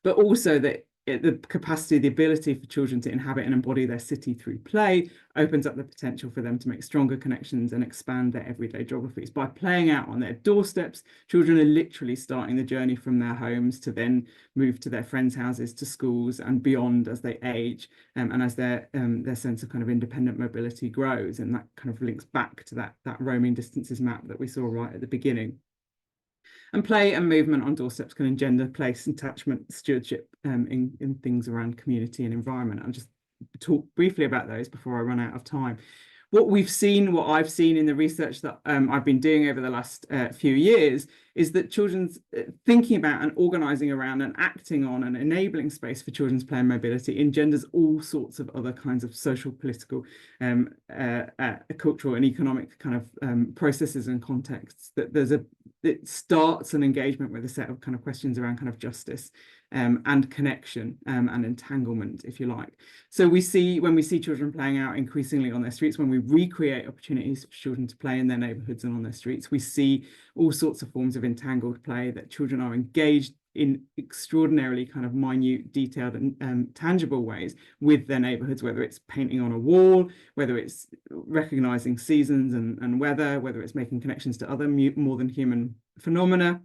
But also that the capacity, the ability for children to inhabit and embody their city through play opens up the potential for them to make stronger connections and expand their everyday geographies. By playing out on their doorsteps, children are literally starting the journey from their homes to then move to their friends' houses, to schools and beyond as they age, and as their sense of kind of independent mobility grows. And that kind of links back to that roaming distances map that we saw right at the beginning. And play and movement on doorsteps can engender place, attachment, stewardship in things around community and environment. I'll just talk briefly about those before I run out of time. What I've seen in the research that I've been doing over the last few years is that children's thinking about and organising around and acting on an enabling space for children's play and mobility engenders all sorts of other kinds of social, political, cultural and economic kind of processes and contexts. That it starts an engagement with a set of kind of questions around kind of justice and connection and entanglement, if you like. So when we see children playing out increasingly on their streets, when we recreate opportunities for children to play in their neighbourhoods and on their streets, we see all sorts of forms of entangled play, that children are engaged in extraordinarily kind of minute, detailed and tangible ways with their neighbourhoods, whether it's painting on a wall, whether it's recognising seasons and weather, whether it's making connections to other more than human phenomena,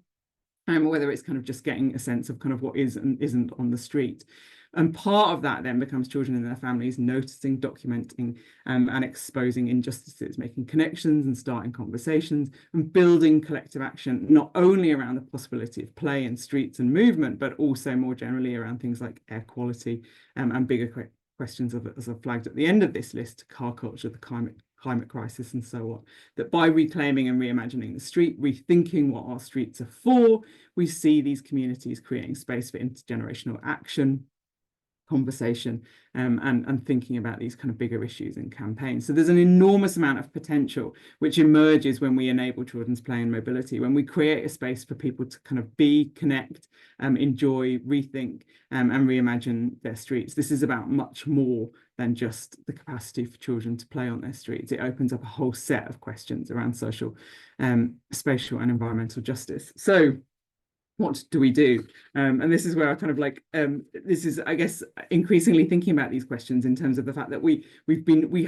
or whether it's kind of just getting a sense of kind of what is and isn't on the street. And part of that then becomes children and their families noticing, documenting and exposing injustices, making connections and starting conversations and building collective action, not only around the possibility of play in streets and movement, but also more generally around things like air quality and bigger questions of, as I've flagged at the end of this list, car culture, the climate crisis and so on. That by reclaiming and reimagining the street, rethinking what our streets are for, we see these communities creating space for intergenerational action, conversation and thinking about these kind of bigger issues and campaigns. So there's an enormous amount of potential which emerges when we enable children's play and mobility, when we create a space for people to kind of be, connect, enjoy, rethink and reimagine their streets. This is about much more than just the capacity for children to play on their streets. It opens up a whole set of questions around social, spatial and environmental justice. So what do we do? And this is where I kind of like, this is, I guess, increasingly thinking about these questions in terms of the fact that we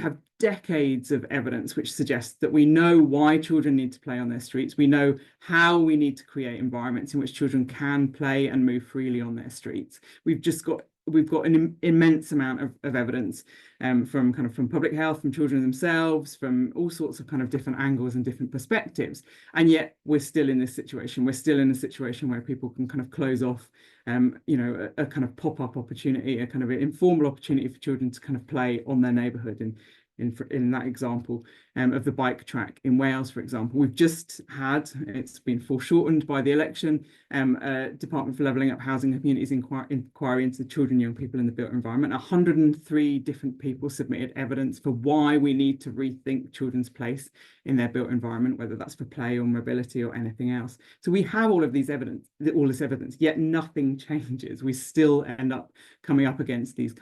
have decades of evidence which suggests that we know why children need to play on their streets. We know how we need to create environments in which children can play and move freely on their streets. We've got an immense amount of evidence from public health, from children themselves, from all sorts of kind of different angles and different perspectives. And yet we're still in this situation. We're still in a situation where people can kind of close off, a kind of pop-up opportunity, a kind of an informal opportunity for children to kind of play on their neighbourhood. In that example of the bike track in Wales, for example, we've just had, it's been foreshortened by the election, Department for Levelling Up Housing and Communities inquiry into children, young people in the built environment. 103 different people submitted evidence for why we need to rethink children's place in their built environment, whether that's for play or mobility or anything else. So we have all this evidence, yet nothing changes. We still end up coming up against these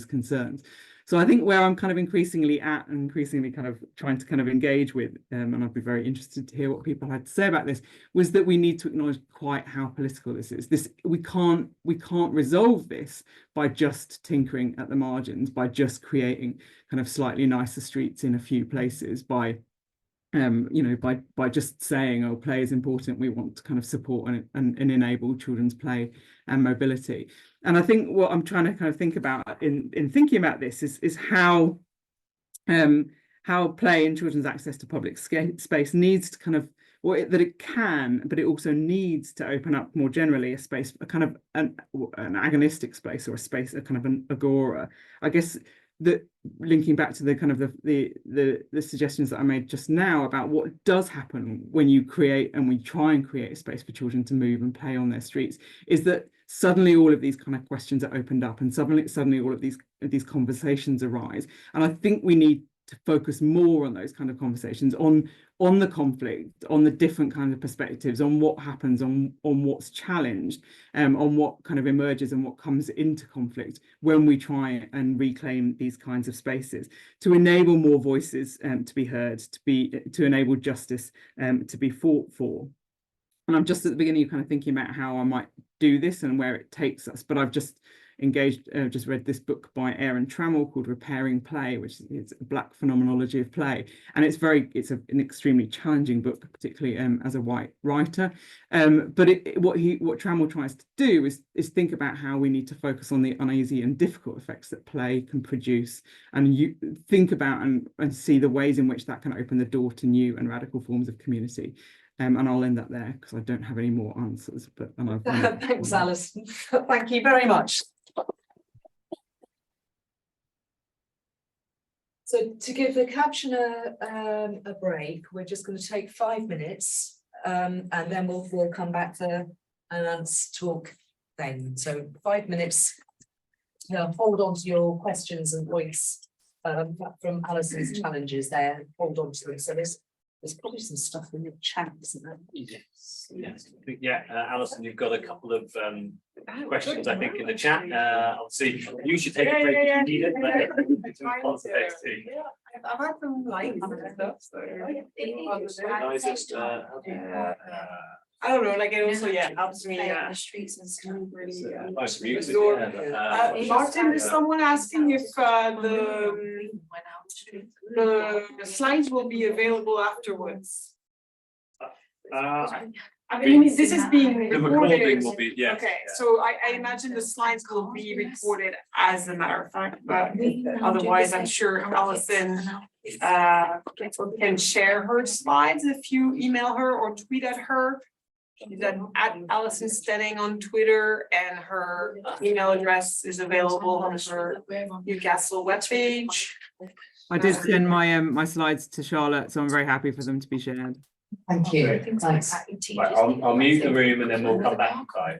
concerns. So I think where I'm kind of increasingly kind of trying to kind of engage with, and I'd be very interested to hear what people had to say about this, was that we need to acknowledge quite how political this is. We can't resolve this by just tinkering at the margins, by just creating kind of slightly nicer streets in a few places, by you know, by just saying, oh, play is important, we want to kind of support and enable children's play and mobility. And I think what I'm trying to kind of think about in thinking about this is how play and children's access to public space needs to kind of, that it can, but it also needs to open up more generally a space, a kind of an agonistic space, or a space, a kind of an agora. I guess that linking back to the kind of the suggestions that I made just now about what does happen when you create and we try and create a space for children to move and play on their streets, is that suddenly all of these kind of questions are opened up, and suddenly all of these conversations arise. And I think we need to focus more on those kind of conversations, on the conflict, on the different kinds of perspectives, on what happens, on what's challenged, on what kind of emerges and what comes into conflict when we try and reclaim these kinds of spaces, to enable more voices to be heard, to enable justice to be fought for. And I'm just at the beginning of kind of thinking about how I might do this and where it takes us. But I've just just read this book by Aaron Trammell called Repairing Play, which is a Black phenomenology of play. And it's an extremely challenging book, particularly as a white writer. But what Trammell tries to do is think about how we need to focus on the uneasy and difficult effects that play can produce, and you think about and see the ways in which that can open the door to new and radical forms of community. And I'll end that there because I don't have any more answers. But thanks, Alison. Thank you very much. So to give the captioner a break, we're just going to take 5 minutes, and then we'll come back to Anand's talk then. So 5 minutes. Hold on to your questions and points from Alison's challenges there. Hold on to them. So there's probably some stuff in the chat, isn't there? Yes. Yeah, Alison, you've got a couple of questions, I think, in the chat. Obviously, you should take a break if you need it. I've had some like stuff, so I don't know, like it also helps me the streets and stuff. really Nice music. Martin, is someone asking if the slides will be available afterwards? I mean, this is being The recorded. recording will be, yeah. Okay, so I imagine the slides will be recorded as a matter of fact, but otherwise I'm sure Alison can share her slides if you email her or tweet at her. She's at Alison Stenning on Twitter, and her email address is available on her Newcastle webpage. I did send my slides to Charlotte, so I'm very happy for them to be shared. Thank you. Thanks. Right, I'll mute the room and then we'll come back inside.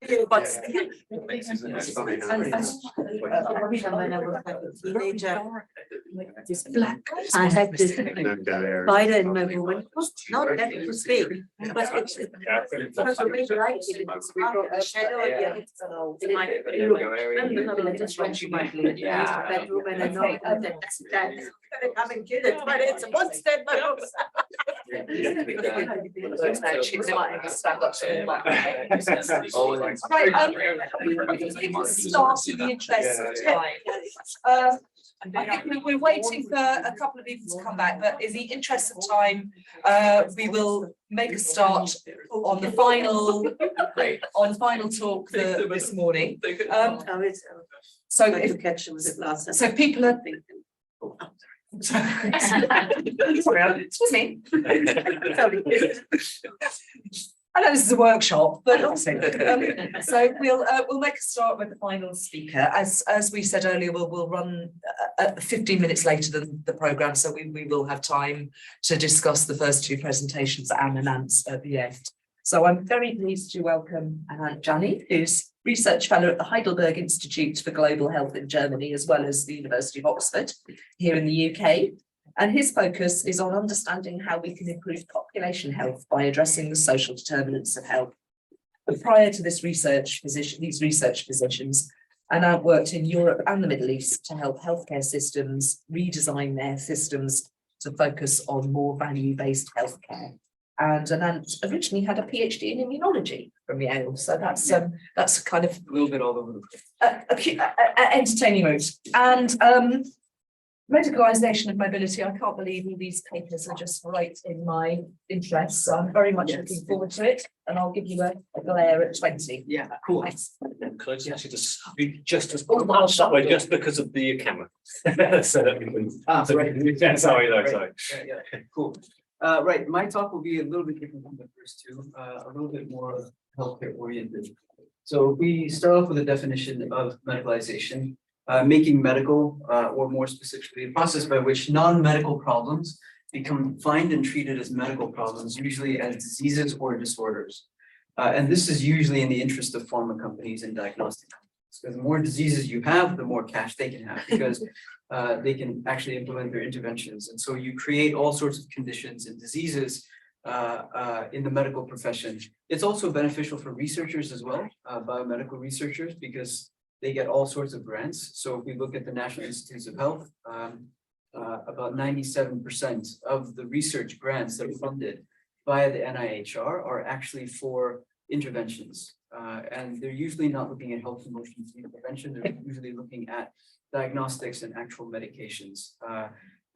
But When I was like a teenager, this black, I had this spider in my room, not that it was big, but it's because I really liked it, it's a shadow, yeah, it's you might live in the bedroom and I know that I haven't killed it, but it's a monster in my house. Right, we can start in the interest of time. I think we're waiting for a couple of people to come back, but in the interest of time, we will make a start on the final talk this morning. So if catch it was it last. so people are sorry, excuse me. I know this is a workshop, but also, so we'll make a start with the final speaker. As we said earlier, we'll run 15 minutes later than the programme, so we will have time to discuss the first two presentations and announce at the end. So I'm very pleased to welcome Anand Jani, who's Research Fellow at the Heidelberg Institute for Global Health in Germany, as well as the University of Oxford here in the UK. And his focus is on understanding how we can improve population health by addressing the social determinants of health. But prior to these research positions, Anand worked in Europe and the Middle East to help healthcare systems redesign their systems to focus on more value-based healthcare. And Anand originally had a PhD in immunology from Yale, so that's kind of A little bit all over the place. entertaining route. And medicalisation of mobility, I can't believe all these papers are just right in my interest, so I'm very much looking forward to it, and I'll give you a glare at 20. Yeah, cool. Thanks. Could I actually just be just as much that way, just because of the camera? So that we can. Right. Yeah, sorry, Right. sorry. Yeah, cool. Right, my talk will be a little bit different from the first two, a little bit more healthcare oriented. So we start off with a definition of medicalization. Making medical, or more specifically, a process by which non-medical problems become defined and treated as medical problems, usually as diseases or disorders. And this is usually in the interest of pharma companies and diagnostic companies. So the more diseases you have, the more cash they can have, because they can actually implement their interventions. And so you create all sorts of conditions and diseases in the medical profession. It's also beneficial for researchers as well, biomedical researchers, because they get all sorts of grants. So if we look at the National Institutes of Health, about 97% of the research grants that are funded via the NIHR are actually for interventions. And they're usually not looking at health promotion intervention, they're usually looking at diagnostics and actual medications.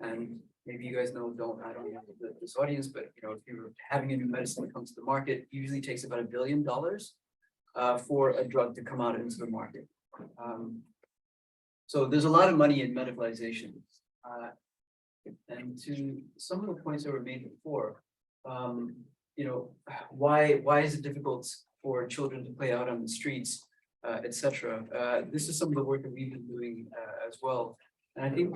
And maybe you guys know, I don't have this audience, but you know, if you're having a new medicine that comes to the market, it usually takes about $1 billion for a drug to come out into the market. So there's a lot of money in medicalization. And to some of the points that were made before, you know, why is it difficult for children to play out on the streets, etc. This is some of the work that we've been doing as well. And I think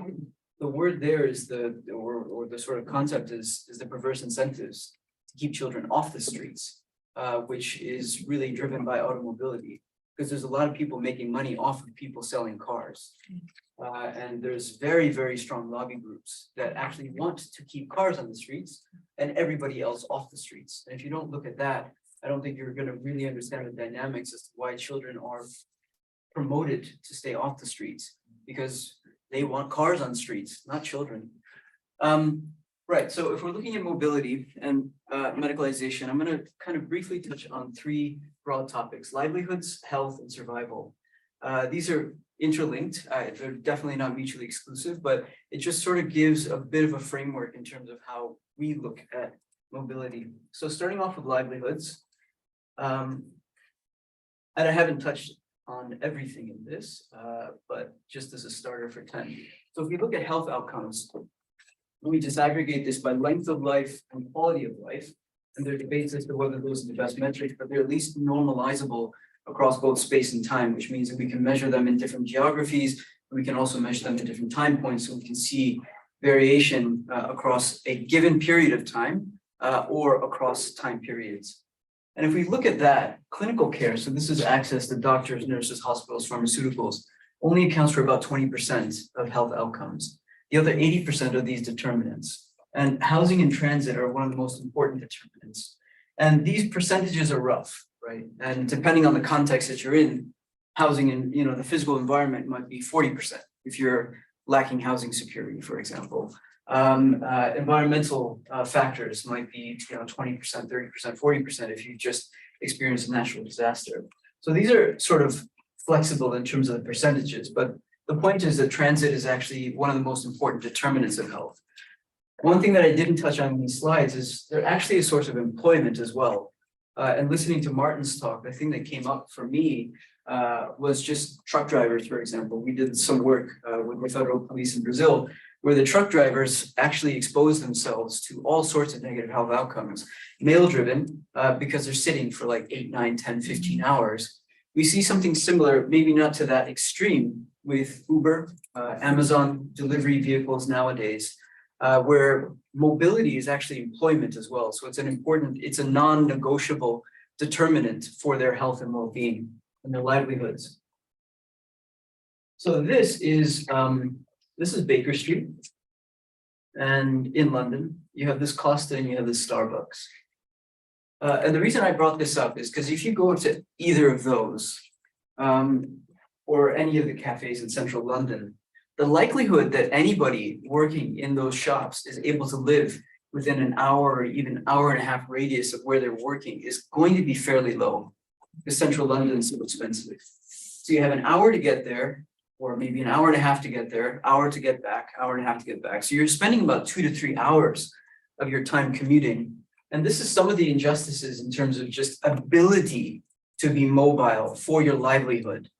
the word there is or the sort of concept is the perverse incentives to keep children off the streets, which is really driven by automobility. Because there's a lot of people making money off of people selling cars. And there's very, very strong lobby groups that actually want to keep cars on the streets and everybody else off the streets. And if you don't look at that, I don't think you're going to really understand the dynamics as to why children are promoted to stay off the streets, because they want cars on streets, not children. Right, so if we're looking at mobility and medicalization, I'm going to kind of briefly touch on three broad topics: livelihoods, health, and survival. These are interlinked. They're definitely not mutually exclusive, but it just sort of gives a bit of a framework in terms of how we look at mobility. So starting off with livelihoods, and I haven't touched on everything in this, but just as a starter for 10. So if we look at health outcomes, we disaggregate this by length of life and quality of life. And there are debates as to whether those are the best metrics, but they're at least normalizable across both space and time, which means that we can measure them in different geographies. We can also measure them at different time points, so we can see variation across a given period of time or across time periods. And if we look at that, clinical care, so this is access to doctors, nurses, hospitals, pharmaceuticals, only accounts for about 20% of health outcomes. The other 80% are these determinants. And housing and transit are one of the most important determinants. And these percentages are rough, right? And depending on the context that you're in, housing and the physical environment might be 40% if you're lacking housing security, for example. Environmental factors might be 20%, 30%, 40% if you just experience a natural disaster. So these are sort of flexible in terms of the percentages, but the point is that transit is actually one of the most important determinants of health. One thing that I didn't touch on in these slides is they're actually a source of employment as well. And listening to Martin's talk, the thing that came up for me was just truck drivers, for example. We did some work with the federal police in Brazil, where the truck drivers actually expose themselves to all sorts of negative health outcomes, male driven, because they're sitting for like 8, 9, 10, 15 hours. We see something similar, maybe not to that extreme, with Uber, Amazon delivery vehicles nowadays, where mobility is actually employment as well. So it's a non-negotiable determinant for their health and well-being and their livelihoods. So this is Baker Street. And in London, you have this Costa and you have this Starbucks. And the reason I brought this up is because if you go to either of those, or any of the cafes in central London, the likelihood that anybody working in those shops is able to live within an hour or even hour and a half radius of where they're working is going to be fairly low, because central London is so expensive. So you have an hour to get there, or maybe an hour and a half to get there, hour to get back, hour and a half to get back. So you're spending about 2 to 3 hours of your time commuting. And this is some of the injustices in terms of just ability to be mobile for your livelihood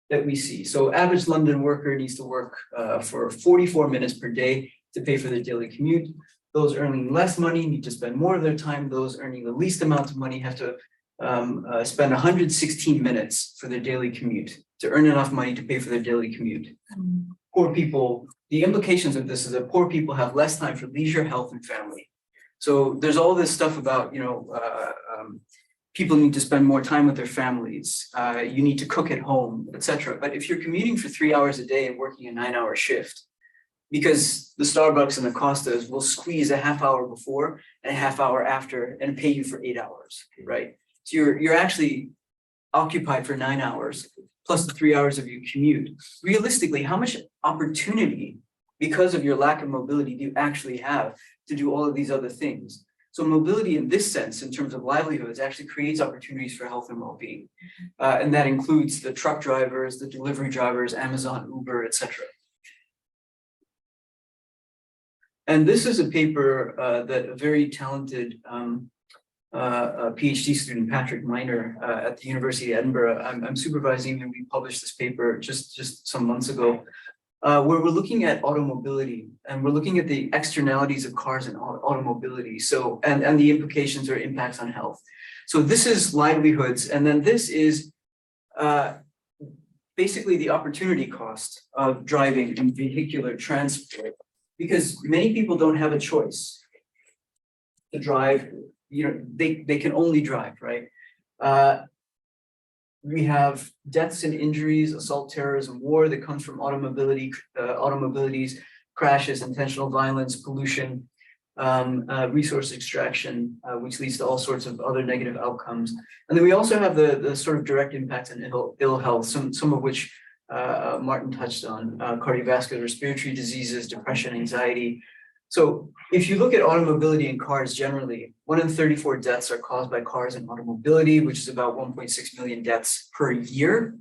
that we see. So average London worker needs to work for 44 minutes per day to pay for their daily commute. Those earning less money need to spend more of their time. Those earning the least amount of money have to spend 116 minutes for their daily commute to earn enough money to pay for their daily commute. Poor people, the implications of this is that poor people have less time for leisure, health, and family. So there's all this stuff about, people need to spend more time with their families. You need to cook at home, etc. But if you're commuting for 3 hours a day and working a 9-hour shift, because the Starbucks and the Costas will squeeze a half hour before and a half hour after and pay you for 8 hours, right? So you're actually occupied for 9 hours plus the 3 hours of your commute. Realistically, how much opportunity, because of your lack of mobility, do you actually have to do all of these other things? So mobility in this sense, in terms of livelihoods, actually creates opportunities for health and well-being. And that includes the truck drivers, the delivery drivers, Amazon, Uber, etc. And this is a paper that a very talented PhD student, Patrick Miner, at the University of Edinburgh, I'm supervising, and we published this paper just some months ago, where we're looking at automobility, and we're looking at the externalities of cars and automobility. So, and the implications or impacts on health. So this is livelihoods, and then this is basically the opportunity cost of driving in vehicular transport, because many people don't have a choice to drive. They can only drive, right? We have deaths and injuries, assault, terrorism, war that comes from automobilities, crashes, intentional violence, pollution, resource extraction, which leads to all sorts of other negative outcomes. And then we also have the sort of direct impacts on ill health, some of which Martin touched on, cardiovascular, respiratory diseases, depression, anxiety. So if you look at automobility and cars generally, 1 in 34 deaths are caused by cars and automobility, which is about 1.6 million deaths per year.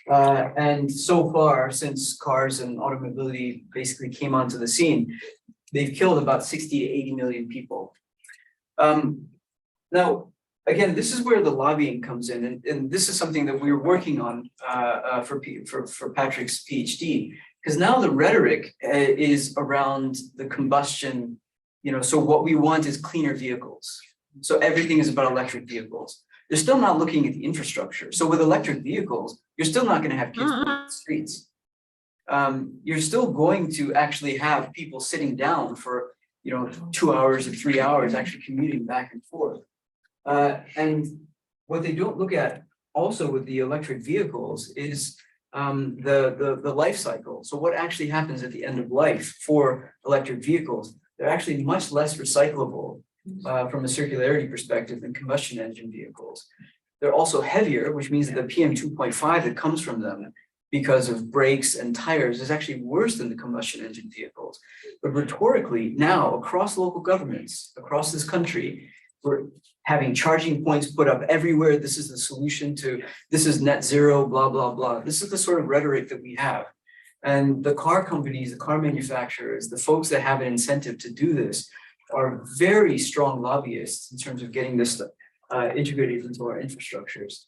And so far, since cars and automobility basically came onto the scene, they've killed about 60 to 80 million people. Now, again, this is where the lobbying comes in, and this is something that we're working on for Patrick's PhD. Because now the rhetoric is around the combustion, so what we want is cleaner vehicles. So everything is about electric vehicles. They're still not looking at the infrastructure. So with electric vehicles, you're still not going to have kids on the streets. You're still going to actually have people sitting down for, 2 hours or 3 hours actually commuting back and forth. And what they don't look at also with the electric vehicles is the life cycle. So what actually happens at the end of life for electric vehicles? They're actually much less recyclable from a circularity perspective than combustion engine vehicles. They're also heavier, which means that the PM 2.5 that comes from them because of brakes and tires is actually worse than the combustion engine vehicles. But rhetorically, now across local governments, across this country, we're having charging points put up everywhere. This is the solution to, this is net zero, blah, blah, blah. This is the sort of rhetoric that we have. And the car companies, the car manufacturers, the folks that have an incentive to do this are very strong lobbyists in terms of getting this integrated into our infrastructures.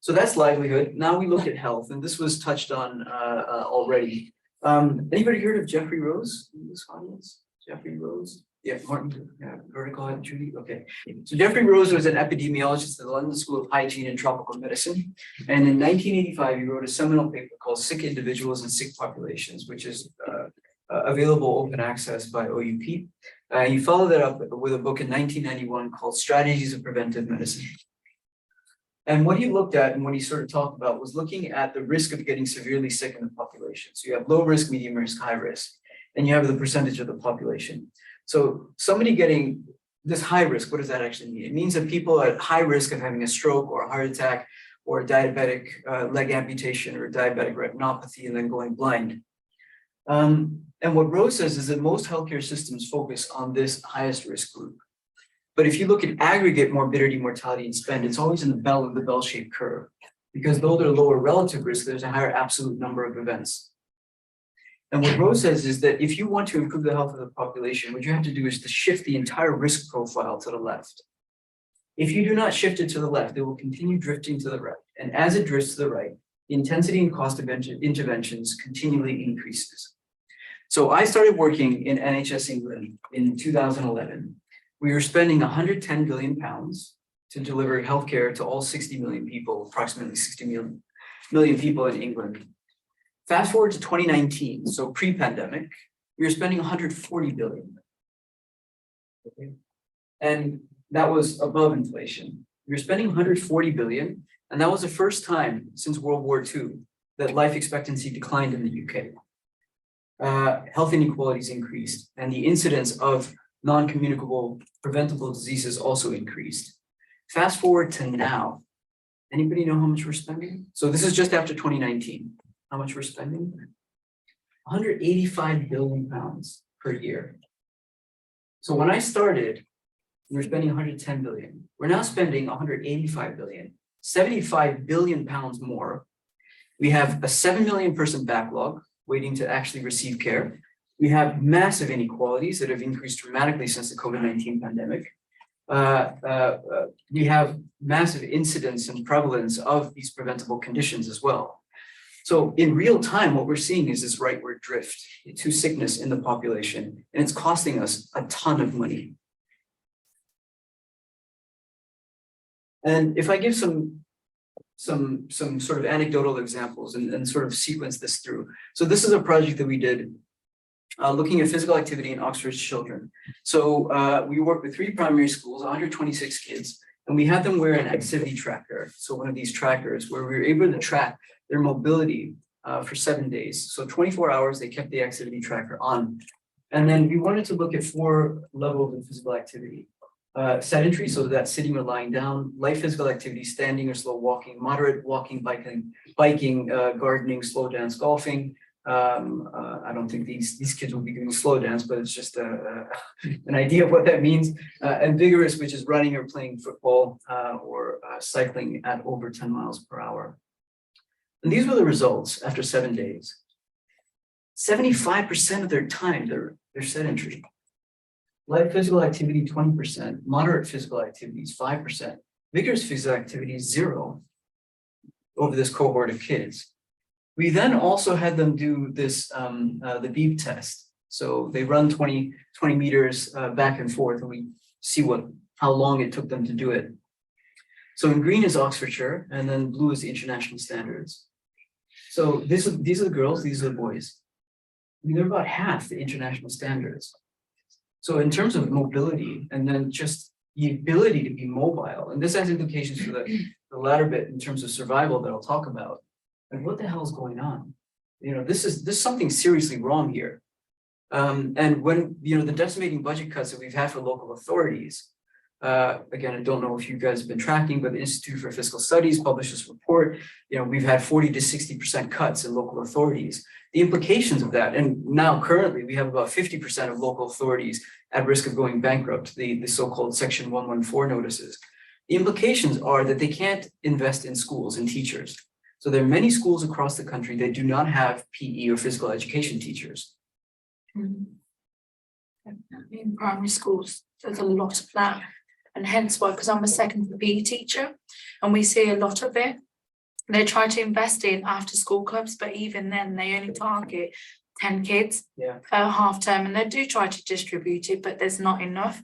So that's livelihood. Now we look at health, and this was touched on already. Anybody heard of Jeffrey Rose in this audience? Jeffrey Rose? Yeah, Martin, yeah, vertical and Judy. Okay. So Jeffrey Rose was an epidemiologist at the London School of Hygiene and Tropical Medicine. And in 1985, he wrote a seminal paper called Sick Individuals and Sick Populations, which is available open access by OUP. He followed that up with a book in 1991 called Strategies of Preventive Medicine. And what he looked at and what he sort of talked about was looking at the risk of getting severely sick in the population. So you have low risk, medium risk, high risk, and you have the percentage of the population. So somebody getting this high risk, what does that actually mean? It means that people at high risk of having a stroke or a heart attack or a diabetic leg amputation or diabetic retinopathy and then going blind. And what Rose says is that most healthcare systems focus on this highest risk group. But if you look at aggregate morbidity, mortality, and spend, it's always in the bell of the bell-shaped curve, because though they're lower relative risk, there's a higher absolute number of events. And what Rose says is that if you want to improve the health of the population, what you have to do is to shift the entire risk profile to the left. If you do not shift it to the left, it will continue drifting to the right. And as it drifts to the right, the intensity and cost of interventions continually increases. So I started working in NHS England in 2011. We were spending 110 billion pounds to deliver healthcare to all 60 million people, approximately 60 million people in England. Fast forward to 2019, so pre-pandemic, we were spending 140 billion. Okay. And that was above inflation. We were spending 140 billion, and that was the first time since World War II that life expectancy declined in the UK. Health inequalities increased, and the incidence of non-communicable preventable diseases also increased. Fast forward to now. Anybody know how much we're spending? So this is just after 2019. How much we're spending? 185 billion pounds per year. So when I started, we were spending 110 billion. We're now spending 185 billion, 75 billion pounds more. We have a 7 million person backlog waiting to actually receive care. We have massive inequalities that have increased dramatically since the COVID-19 pandemic. We have massive incidence and prevalence of these preventable conditions as well. So in real time, what we're seeing is this rightward drift to sickness in the population, and it's costing us a ton of money. And if I give some sort of anecdotal examples and sort of sequence this through. So this is a project that we did looking at physical activity in Oxford's children. So we worked with 3 primary schools, 126 kids, and we had them wear an activity tracker. So one of these trackers where we were able to track their mobility for 7 days. So 24 hours, they kept the activity tracker on. And then we wanted to look at 4 levels of physical activity. Sedentary, so that's sitting or lying down, light physical activity, standing or slow walking, moderate walking, biking, gardening, slow dance, golfing. I don't think these kids will be doing slow dance, but it's just an idea of what that means. And vigorous, which is running or playing football or cycling at over 10 miles per hour. And these were the results after 7 days. 75% of their time, they're sedentary. Light physical activity, 20%. Moderate physical activities, 5%. Vigorous physical activity, 0 over this cohort of kids. We then also had them do this, the beep test. So they run 20 meters back and forth, and we see how long it took them to do it. So in green is Oxfordshire, and then blue is the international standards. So these are the girls, these are the boys. I mean, they're about half the international standards. So in terms of mobility, and then just the ability to be mobile, and this has implications for the latter bit in terms of survival that I'll talk about. And what the hell is going on? You know, this is something seriously wrong here. And when, you know, the decimating budget cuts that we've had for local authorities, again, I don't know if you guys have been tracking, but the Institute for Fiscal Studies published this report. You know, we've had 40 to 60% cuts in local authorities. The implications of that, and now currently we have about 50% of local authorities at risk of going bankrupt, the so-called Section 114 notices. The implications are that they can't invest in schools and teachers. So there are many schools across the country that do not have PE or physical education teachers. In primary schools, there's a lot of that. And hence why, because I'm a secondary PE teacher and we see a lot of it. They try to invest in after school clubs, but even then they only target 10 kids per half term, and they do try to distribute it, but there's not enough.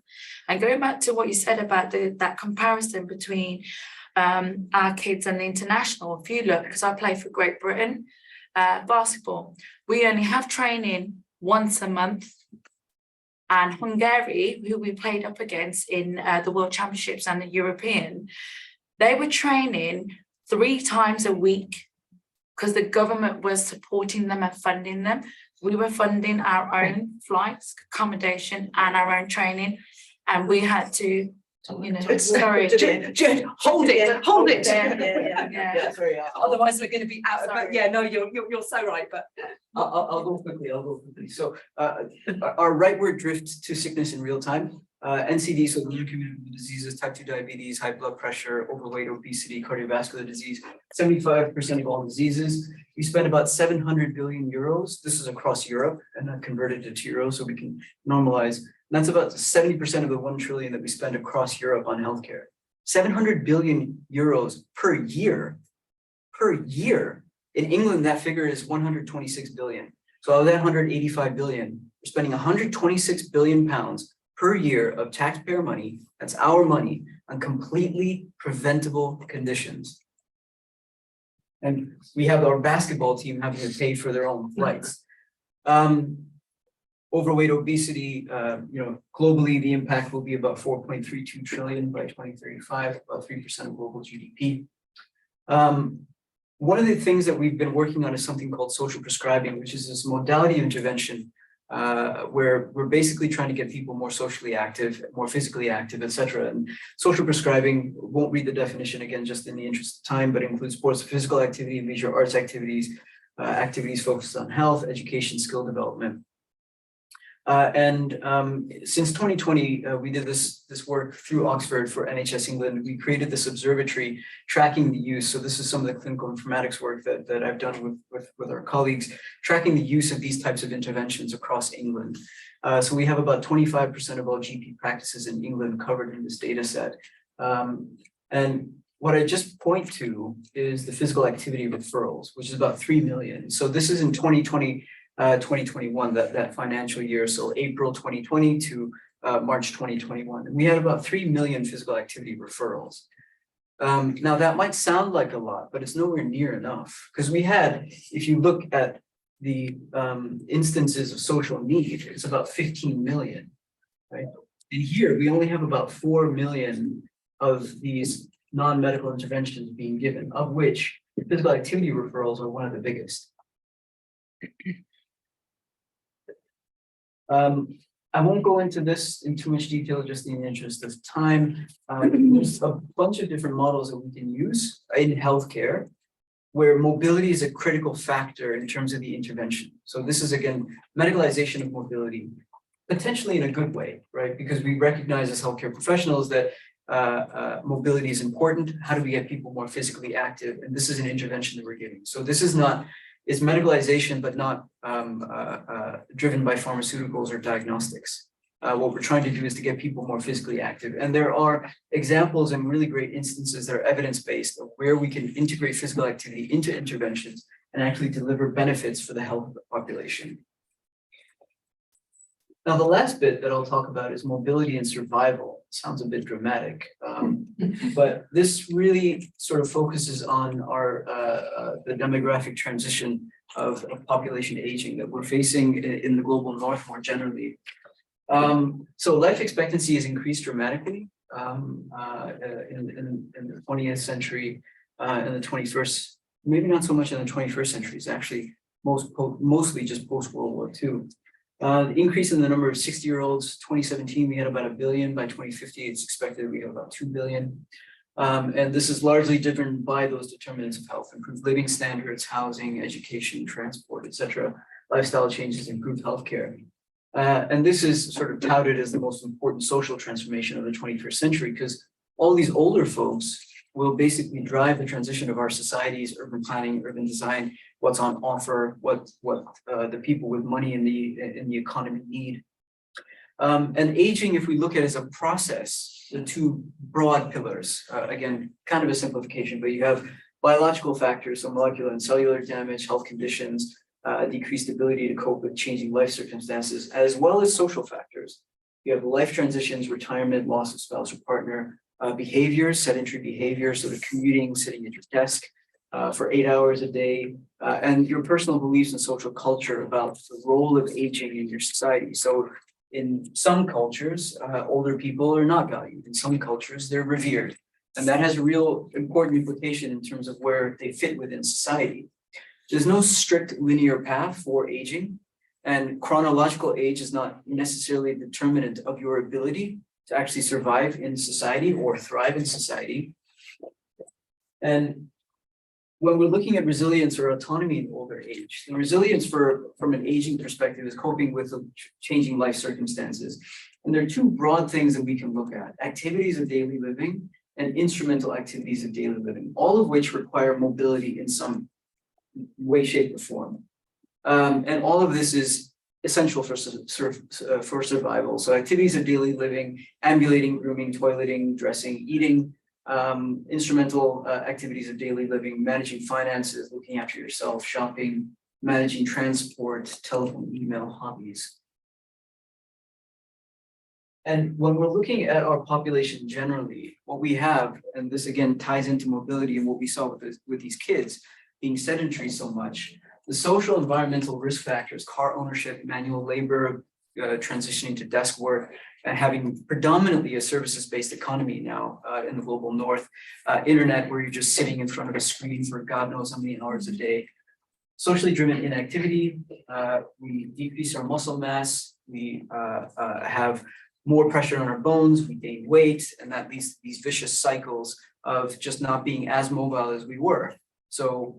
And going back to what you said about that comparison between our kids and the international, if you look, because I play for Great Britain basketball, we only have training once a month. And Hungary, who we played up against in the World Championships and the European, they were training 3 times a week because the government was supporting them and funding them. We were funding our own flights, accommodation, and our own training, and we had to, you know, sorry, Jen, hold it. Yeah. Sorry, Otherwise, we're going to be out of. Sorry. But yeah, no, you're so right. But I'll go quickly. So our rightward drift to sickness in real time. NCD, so non-communicable diseases, type 2 diabetes, high blood pressure, overweight, obesity, cardiovascular disease, 75% of all diseases. We spend about 700 billion euros. This is across Europe and not converted to euros, so we can normalize. And that's about 70% of the 1 trillion that we spend across Europe on healthcare. 700 billion euros per year. In England, that figure is 126 billion. So out of that 185 billion, we're spending 126 billion pounds per year of taxpayer money, that's our money, on completely preventable conditions. And we have our basketball team having to pay for their own flights. Overweight, obesity, you know, globally, the impact will be about 4.32 trillion by 2035, about 3% of global GDP. One of the things that we've been working on is something called social prescribing, which is this modality of intervention where we're basically trying to get people more socially active, more physically active, etc. And social prescribing, won't read the definition again, just in the interest of time, but includes sports, physical activity, leisure arts activities, activities focused on health, education, skill development. Since 2020, we did this work through Oxford for NHS England. We created this observatory tracking the use. So this is some of the clinical informatics work that I've done with our colleagues, tracking the use of these types of interventions across England. So we have about 25% of all GP practices in England covered in this data set. And what I just point to is the physical activity referrals, which is about 3 million. So this is in 2021, that financial year, so April 2020 to March 2021. And we had about 3 million physical activity referrals. Now that might sound like a lot, but it's nowhere near enough, because we had, if you look at the instances of social need, it's about 15 million, right? And here we only have about 4 million of these non-medical interventions being given, of which physical activity referrals are one of the biggest. I won't go into this in too much detail, just in the interest of time. There's a bunch of different models that we can use in healthcare, where mobility is a critical factor in terms of the intervention. So this is, again, medicalization of mobility, potentially in a good way, right? Because we recognize as healthcare professionals that mobility is important. How do we get people more physically active? And this is an intervention that we're giving. So this is not, it's medicalization, but not driven by pharmaceuticals or diagnostics. What we're trying to do is to get people more physically active. And there are examples and really great instances that are evidence-based of where we can integrate physical activity into interventions and actually deliver benefits for the health of the population. Now, the last bit that I'll talk about is mobility and survival. Sounds a bit dramatic, but this really sort of focuses on the demographic transition of population aging that we're facing in the global north more generally. So life expectancy has increased dramatically. in the 20th century, in the 21st, maybe not so much in the 21st century. It's actually mostly just post-World War II. The increase in the number of 60-year-olds, 2017, we had about 1 billion. By 2050, it's expected we have about 2 billion. And this is largely driven by those determinants of health: improved living standards, housing, education, transport, etc., lifestyle changes, improved healthcare. And this is sort of touted as the most important social transformation of the 21st century, because all these older folks will basically drive the transition of our societies, urban planning, urban design, what's on offer, what the people with money in the economy need. And aging, if we look at it as a process, the two broad pillars, again, kind of a simplification, but you have biological factors, so molecular and cellular damage, health conditions, decreased ability to cope with changing life circumstances, as well as social factors. You have life transitions, retirement, loss of spouse or partner, behaviors, sedentary behavior, sort of commuting, sitting at your desk for 8 hours a day, and your personal beliefs and social culture about the role of aging in your society. So in some cultures, older people are not valued. In some cultures, they're revered. And that has a real important implication in terms of where they fit within society. There's no strict linear path for aging, and chronological age is not necessarily a determinant of your ability to actually survive in society or thrive in society. And when we're looking at resilience or autonomy in older age, the resilience from an aging perspective is coping with the changing life circumstances. And there are two broad things that we can look at: activities of daily living and instrumental activities of daily living, all of which require mobility in some way, shape, or form. And all of this is essential for survival. So activities of daily living: ambulating, grooming, toileting, dressing, eating, instrumental activities of daily living: managing finances, looking after yourself, shopping, managing transport, telephone, email, hobbies. And when we're looking at our population generally, what we have, and this again ties into mobility and what we saw with these kids being sedentary so much, the social environmental risk factors, car ownership, manual labor, transitioning to desk work, and having predominantly a services-based economy now in the global north, internet where you're just sitting in front of a screen for God knows how many hours a day, socially driven inactivity, we decrease our muscle mass, we have more pressure on our bones, we gain weight, and that leads to these vicious cycles of just not being as mobile as we were. So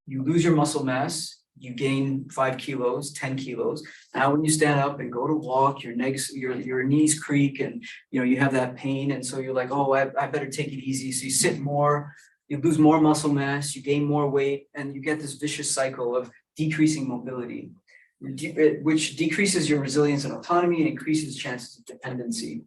you lose your muscle mass, you gain 5 kilos, 10 kilos. Now, when you stand up and go to walk, your knees creak, and you have that pain, and so you're like, oh, I better take it easy. So you sit more, you lose more muscle mass, you gain more weight, and you get this vicious cycle of decreasing mobility, which decreases your resilience and autonomy and increases chances of dependency.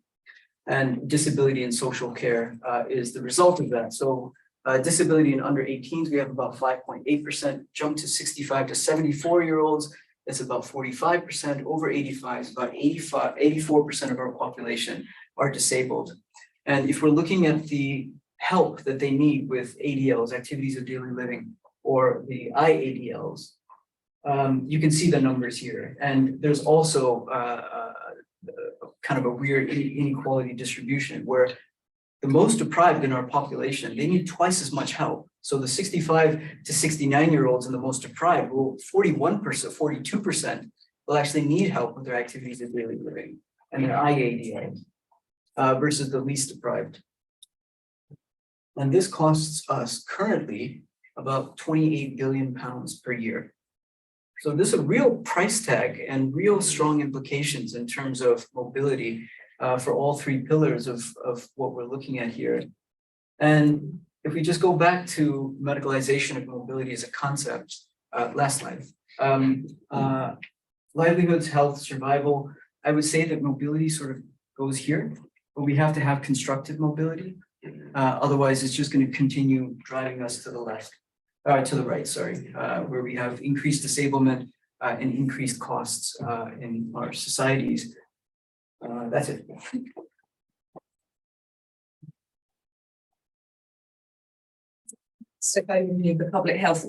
And disability and social care is the result of that. So disability in under 18s, we have about 5.8%, jump to 65 to 74-year-olds, it's about 45%, over 85 is about 84% of our population are disabled. And if we're looking at the help that they need with ADLs, activities of daily living, or the IADLs, you can see the numbers here. And there's also kind of a weird inequality distribution where the most deprived in our population, they need twice as much help. So the 65 to 69-year-olds and the most deprived will 41%, 42% will actually need help with their activities of daily living and their IADL versus the least deprived. And this costs us currently about 28 billion pounds per year. So there's a real price tag and real strong implications in terms of mobility for all three pillars of what we're looking at here. And if we just go back to medicalization of mobility as a concept, last slide, livelihoods, health, survival, I would say that mobility sort of goes here, but we have to have constructive mobility. Otherwise, it's just going to continue driving us to the left, to the right, sorry, where we have increased disablement and increased costs in our societies. That's it. So overview of the public health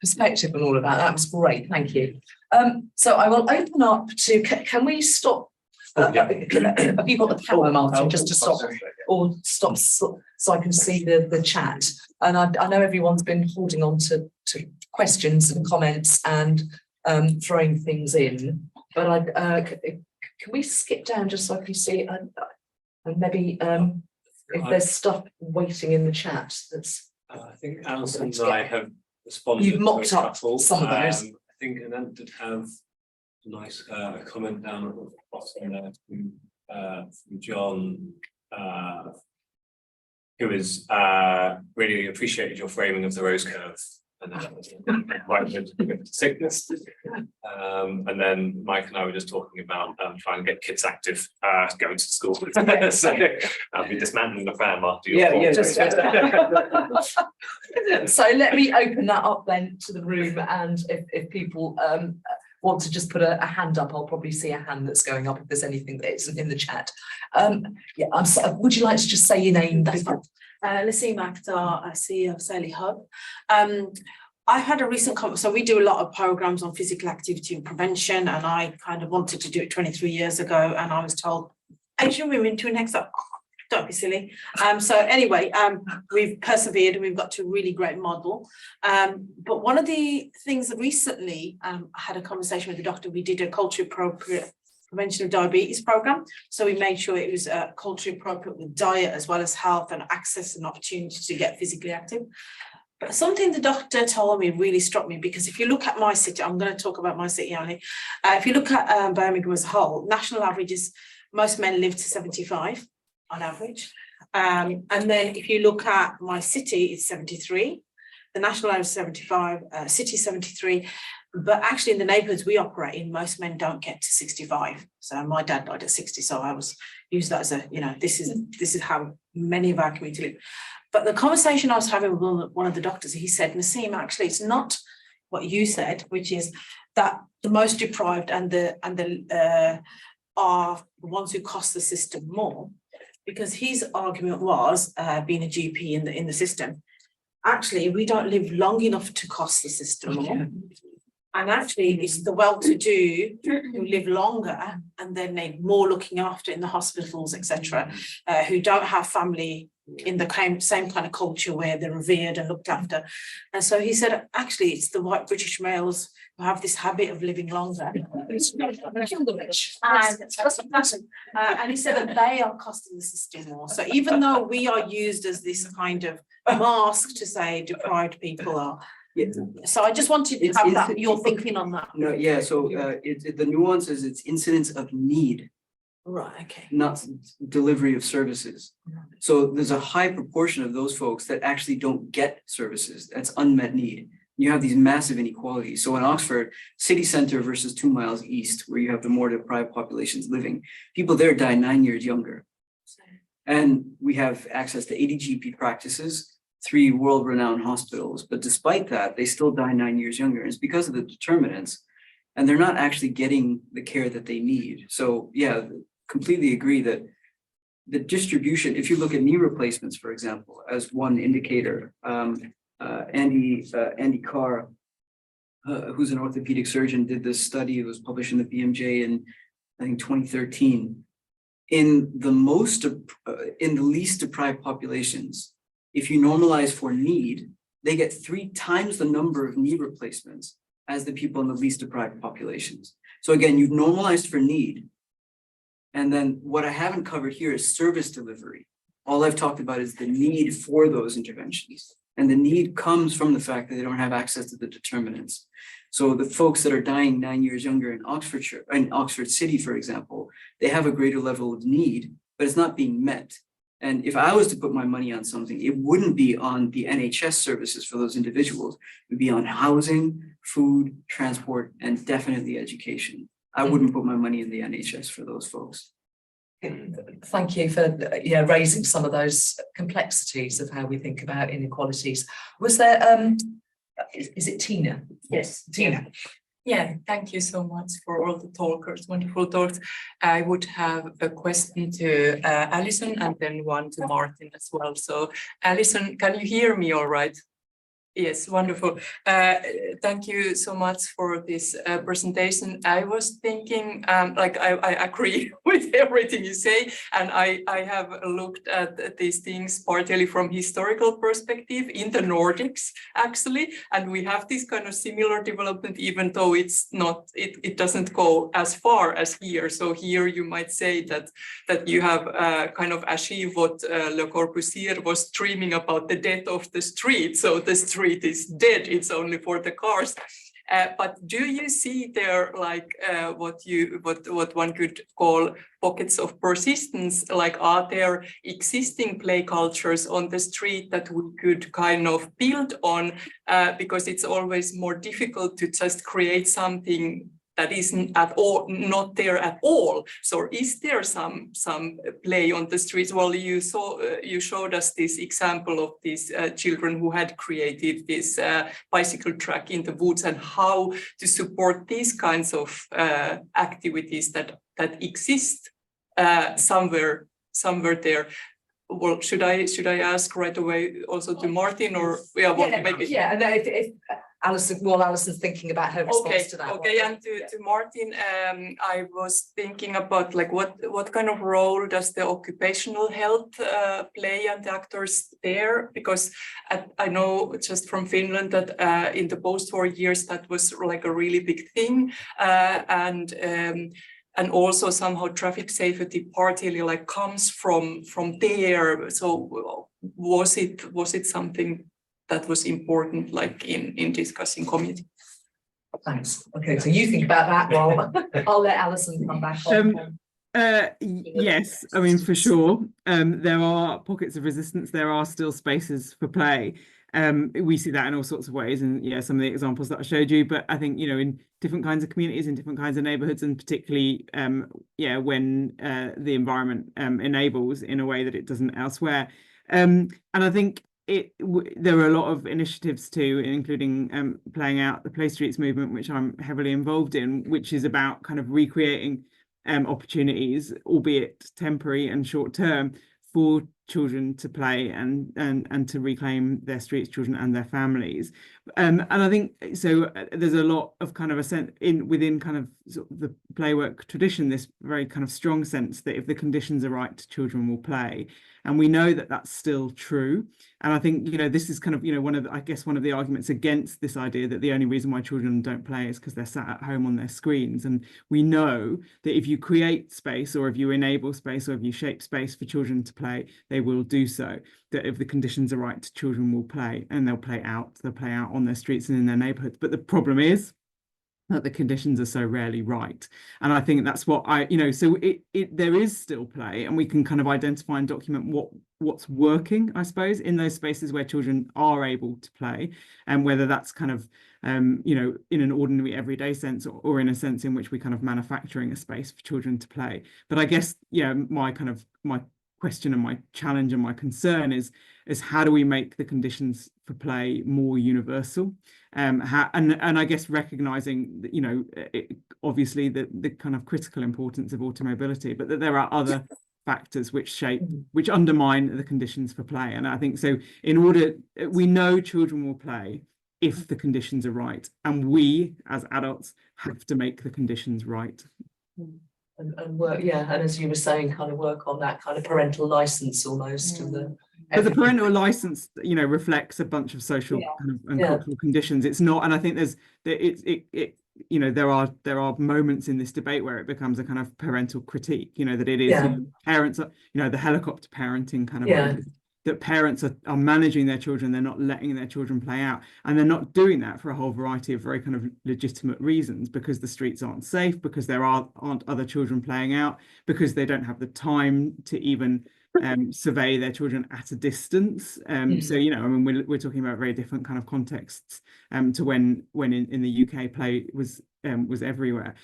perspective and all of that. That was great. Thank you. So I will open up to, can we stop Have you got the power, Martin, just to stop, or stop so I can see the chat? And I know everyone's been holding on to questions and comments and throwing things in, but can we skip down just so I can see and maybe if there's stuff waiting in the chat that's. I think Alison and I have responded. You've mocked to a up couple. some of those. I think Anant did have a nice comment down at the bottom there from John, who is really appreciated your framing of the rose curve. And that was quite good sickness. And then Mike and I were just talking about trying to get kids active going to school. So I'll be dismantling the fram after your So let me open that up then to the room, and if people want to just put a hand up, I'll probably see a hand that's going up if there's anything that isn't in the chat. Yeah, I'm sorry, would you like to just say your name? Naseem Akhtar, CEO of Sally Hub. I had a recent so we do a lot of programs on physical activity and prevention, and I kind of wanted to do it 23 years ago, and I was told Asian women to an extent, don't be silly. So anyway, we've persevered and we've got to a really great model. But one of the things that recently I had a conversation with the doctor. We did a culturally appropriate prevention of diabetes program. So we made sure it was culturally appropriate with diet as well as health and access and opportunity to get physically active. But something the doctor told me really struck me, because if you look at my city, I'm going to talk about my city only. If you look at Birmingham as a whole, national average is most men live to 75 on average. And then if you look at my city, it's 73. The national average is 75, city 73. But actually in the neighbourhoods we operate in, most men don't get to 65. So my dad died at 60. So I was used that as a, this is how many of our community live. But the conversation I was having with one of the doctors, he said, Naseem, actually it's not what you said, which is that the most deprived and the are the ones who cost the system more. Because his argument was, being a GP in the system, actually we don't live long enough to cost the system more. And actually it's the well-to-do who live longer and then need more looking after in the hospitals, etc., who don't have family in the same kind of culture where they're revered and looked after. And so he said, actually, it's the white British males who have this habit of living longer. And he said that they are costing the system more. So even though we are used as this kind of mask to say deprived people are. Yeah. So I just wanted to have your thinking on that. No, yeah, so the nuance is it's incidence of need. Right, okay. Not delivery of services. So there's a high proportion of those folks that actually don't get services. That's unmet need. You have these massive inequalities. So in Oxford, city centre versus 2 miles east, where you have the more deprived populations living, people there die 9 years younger. And we have access to 80 GP practices, 3 world-renowned hospitals. But despite that, they still die 9 years younger. It's because of the determinants. And they're not actually getting the care that they need. So yeah, completely agree that the distribution, if you look at knee replacements, for example, as one indicator, Andy Carr, who's an orthopedic surgeon, did this study. It was published in the BMJ in, I think, 2013. In the least deprived populations, if you normalize for need, they get 3 times the number of knee replacements as the people in the least deprived populations. So again, you've normalized for need. And then what I haven't covered here is service delivery. All I've talked about is the need for those interventions. And the need comes from the fact that they don't have access to the determinants. So the folks that are dying 9 years younger in Oxford City, for example, they have a greater level of need, but it's not being met. And if I was to put my money on something, it wouldn't be on the NHS services for those individuals. It would be on housing, food, transport, and definitely education. I wouldn't put my money in the NHS for those folks. Thank you for raising some of those complexities of how we think about inequalities. Was there is it Tina? Yes, Tina. Yeah, thank you so much for all the talkers, wonderful talks. I would have a question to Alison and then one to Martin as well. So Alison, can you hear me all right? Yes, wonderful. Thank you so much for this presentation. I was thinking, like I agree with everything you say, and I have looked at these things partly from historical perspective in the Nordics, actually, and we have this kind of similar development, even though it's not, it doesn't go as far as here. So here you might say that you have kind of achieved what Le Corbusier was dreaming about, the death of the street. So the street is dead, it's only for the cars. But do you see there like what one could call pockets of persistence? Like, are there existing play cultures on the street that we could kind of build on? Because it's always more difficult to just create something that isn't at all, not there at all. So is there some play on the streets? Well, you showed us this example of these children who had created this bicycle track in the woods, and how to support these kinds of activities that exist somewhere there. Well, should I ask right away also to Martin, or maybe? Yeah, and if Alison, while Alison's thinking about her response to that. Okay, and to Martin, I was thinking about like what kind of role does the occupational health play and the actors there? Because I know just from Finland that in the post-war years that was like a really big thing, and also somehow traffic safety partly like comes from there. So was it something that was important, like in discussing community? Thanks. Okay, so you think about that while I'll let Alison come back on. Yes, I mean, for sure. There are pockets of resistance. There are still spaces for play. We see that in all sorts of ways, and yeah, some of the examples that I showed you. But I think, you know, in different kinds of communities, in different kinds of neighborhoods, and particularly, when the environment enables in a way that it doesn't elsewhere. And I think there are a lot of initiatives too, including playing out the Play Streets movement, which I'm heavily involved in, which is about kind of recreating opportunities, albeit temporary and short term, for children to play and to reclaim their streets, children and their families. And I think so there's a lot of kind of a sense within kind of, sort of the playwork tradition, this very kind of strong sense that if the conditions are right, children will play. And we know that that's still true. And I think, you know, this is kind of, you know, one of the arguments against this idea that the only reason why children don't play is because they're sat at home on their screens. And we know that if you create space, or if you enable space, or if you shape space for children to play, they will do so. That if the conditions are right, children will play, and they'll play out on their streets and in their neighborhoods. But the problem is that the conditions are so rarely right. And I think that's what so there is still play, and we can kind of identify and document what's working, I suppose, in those spaces where children are able to play, and whether that's kind of in an ordinary everyday sense, or in a sense in which we kind of manufacturing a space for children to play. But I guess, my question and my challenge and my concern is how do we make the conditions for play more universal, and I guess recognizing that, obviously the kind of critical importance of automobility, but that there are other factors which undermine the conditions for play. And I think so we know children will play if the conditions are right, and we as adults have to make the conditions right. And work, and as you were saying, kind of work on that kind of parental license almost. But the parental license, reflects a bunch of social and cultural conditions. It's not, and I think there are moments in this debate where it becomes a kind of parental critique. That it is parents, the helicopter parenting kind of idea, that parents are managing their children, they're not letting their children play out, and they're not doing that for a whole variety of very kind of legitimate reasons, because the streets aren't safe, because there aren't other children playing out, because they don't have the time to even survey their children at a distance. So we're talking about very different kind of contexts to when in the UK play was everywhere.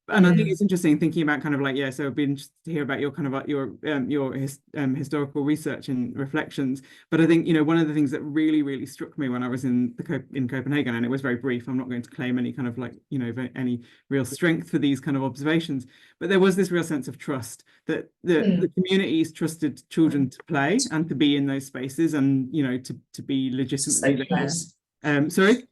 And I think it's interesting thinking about kind of like, so I've been interested to hear about your kind of your historical research and reflections. But I think, one of the things that really, really struck me when I was in Copenhagen, and it was very brief, I'm not going to claim any kind of like, any real strength for these kind of observations, but there was this real sense of trust that the communities trusted children to play and to be in those spaces, and, to be legitimately there. Sorry?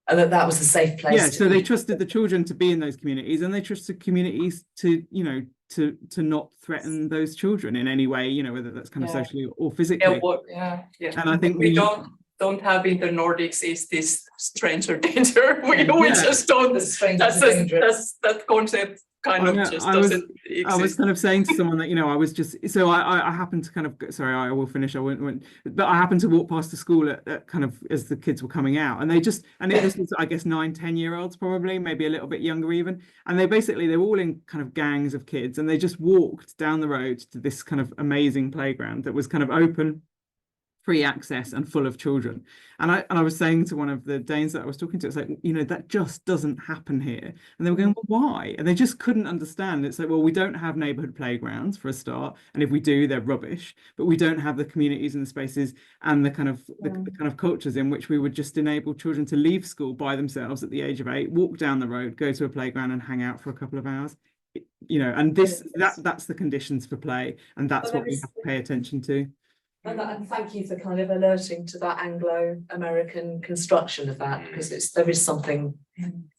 And that was a safe place. Yeah, so they trusted the children to be in those communities, and they trusted communities to, you know, to not threaten those children in any way, you know, whether that's kind of socially or physically. Yeah. And I think we don't have in the Nordics is this stranger danger. We just don't. That concept kind of just doesn't exist. I was kind of saying to someone that, you know, I was just, so I happened to kind of, sorry, I will finish, I won't, but I happened to walk past the school at kind of as the kids were coming out, and they just, and it was, I guess, 9-10-year-olds probably, maybe a little bit younger even, and they were all in kind of gangs of kids, and they just walked down the road to this kind of amazing playground that was kind of open, free access and full of children. And I was saying to one of the Danes that I was talking to, it's like, you know, that just doesn't happen here. And they were going, well, why? And they just couldn't understand. It's like, well, we don't have neighborhood playgrounds for a start, and if we do, they're rubbish. But we don't have the communities and the spaces and the kind of cultures in which we would just enable children to leave school by themselves at the age of 8, walk down the road, go to a playground and hang out for a couple of hours. You know, and that's the conditions for play, and that's what we have to pay attention to. And thank you for kind of alerting to that Anglo-American construction of that, because there is something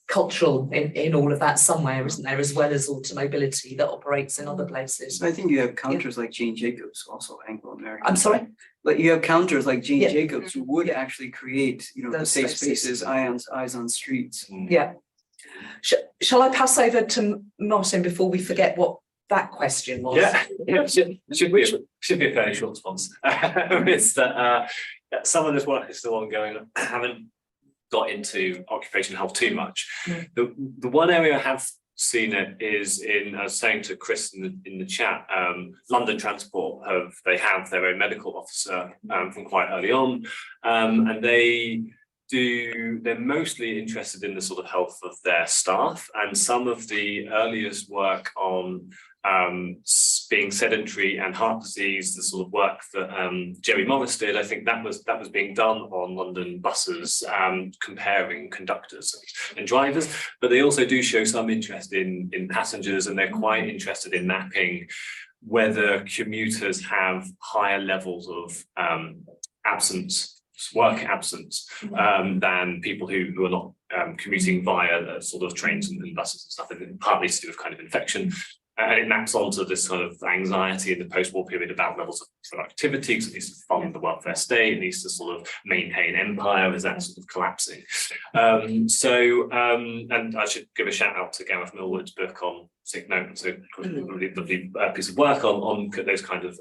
cultural in all of that somewhere, isn't there, as well as automobility that operates in other places. I think you have counters like Jane Jacobs, also Anglo-American. I'm sorry? But you have counters like Jane Jacobs who would actually create, you know, the safe spaces, eyes on streets. Yeah. Shall I pass over to Martin before we forget what that question was? Yeah, should be a fairly short response. It's that some of this work is still ongoing. I haven't got into occupational health too much. The one area I have seen it is in, I was saying to Chris in the chat, London Transport have their own medical officer from quite early on, and they're mostly interested in the sort of health of their staff, and some of the earliest work on being sedentary and heart disease, the sort of work that Jerry Morris did, I think that was being done on London buses, comparing conductors and drivers, but they also do show some interest in passengers, and they're quite interested in mapping whether commuters have higher levels of work absence than people who are not commuting via the sort of trains and buses and stuff, and partly to do with kind of infection. And it maps onto this kind of anxiety in the post-war period about levels of productivity, because it needs to fund the welfare state, it needs to sort of maintain empire as that's sort of collapsing. And I should give a shout out to Gareth Millwood's book on sick note, so lovely piece of work on those kinds of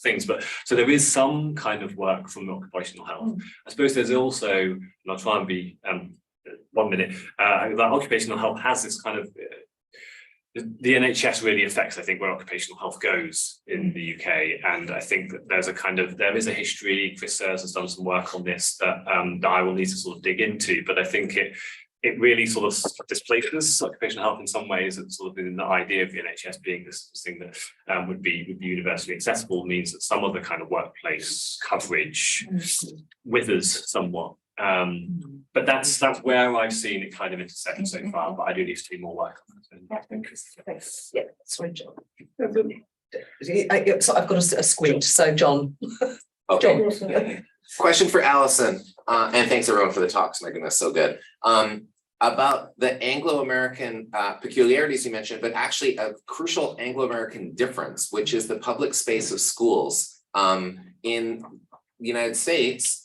things. But so there is some kind of work from occupational health. I suppose there's also, and I'll try and be 1 minute, that occupational health has this kind of the NHS really affects, I think, where occupational health goes in the UK, and I think that there is a history. Chris Sears has done some work on this that I will need to sort of dig into, but I think it really sort of displaces occupational health in some ways. It's sort of in the idea of the NHS being this thing that would be universally accessible means that some of the kind of workplace coverage withers somewhat. But that's where I've seen it kind of intersect so far, but I do need to do more work on that. Yeah, sorry, John. So I've got a squint, so John. Okay. John. Question for Alison, and thanks everyone for the talks, my goodness, so good. About the Anglo-American peculiarities you mentioned, but actually a crucial Anglo-American difference, which is the public space of schools. In the United States,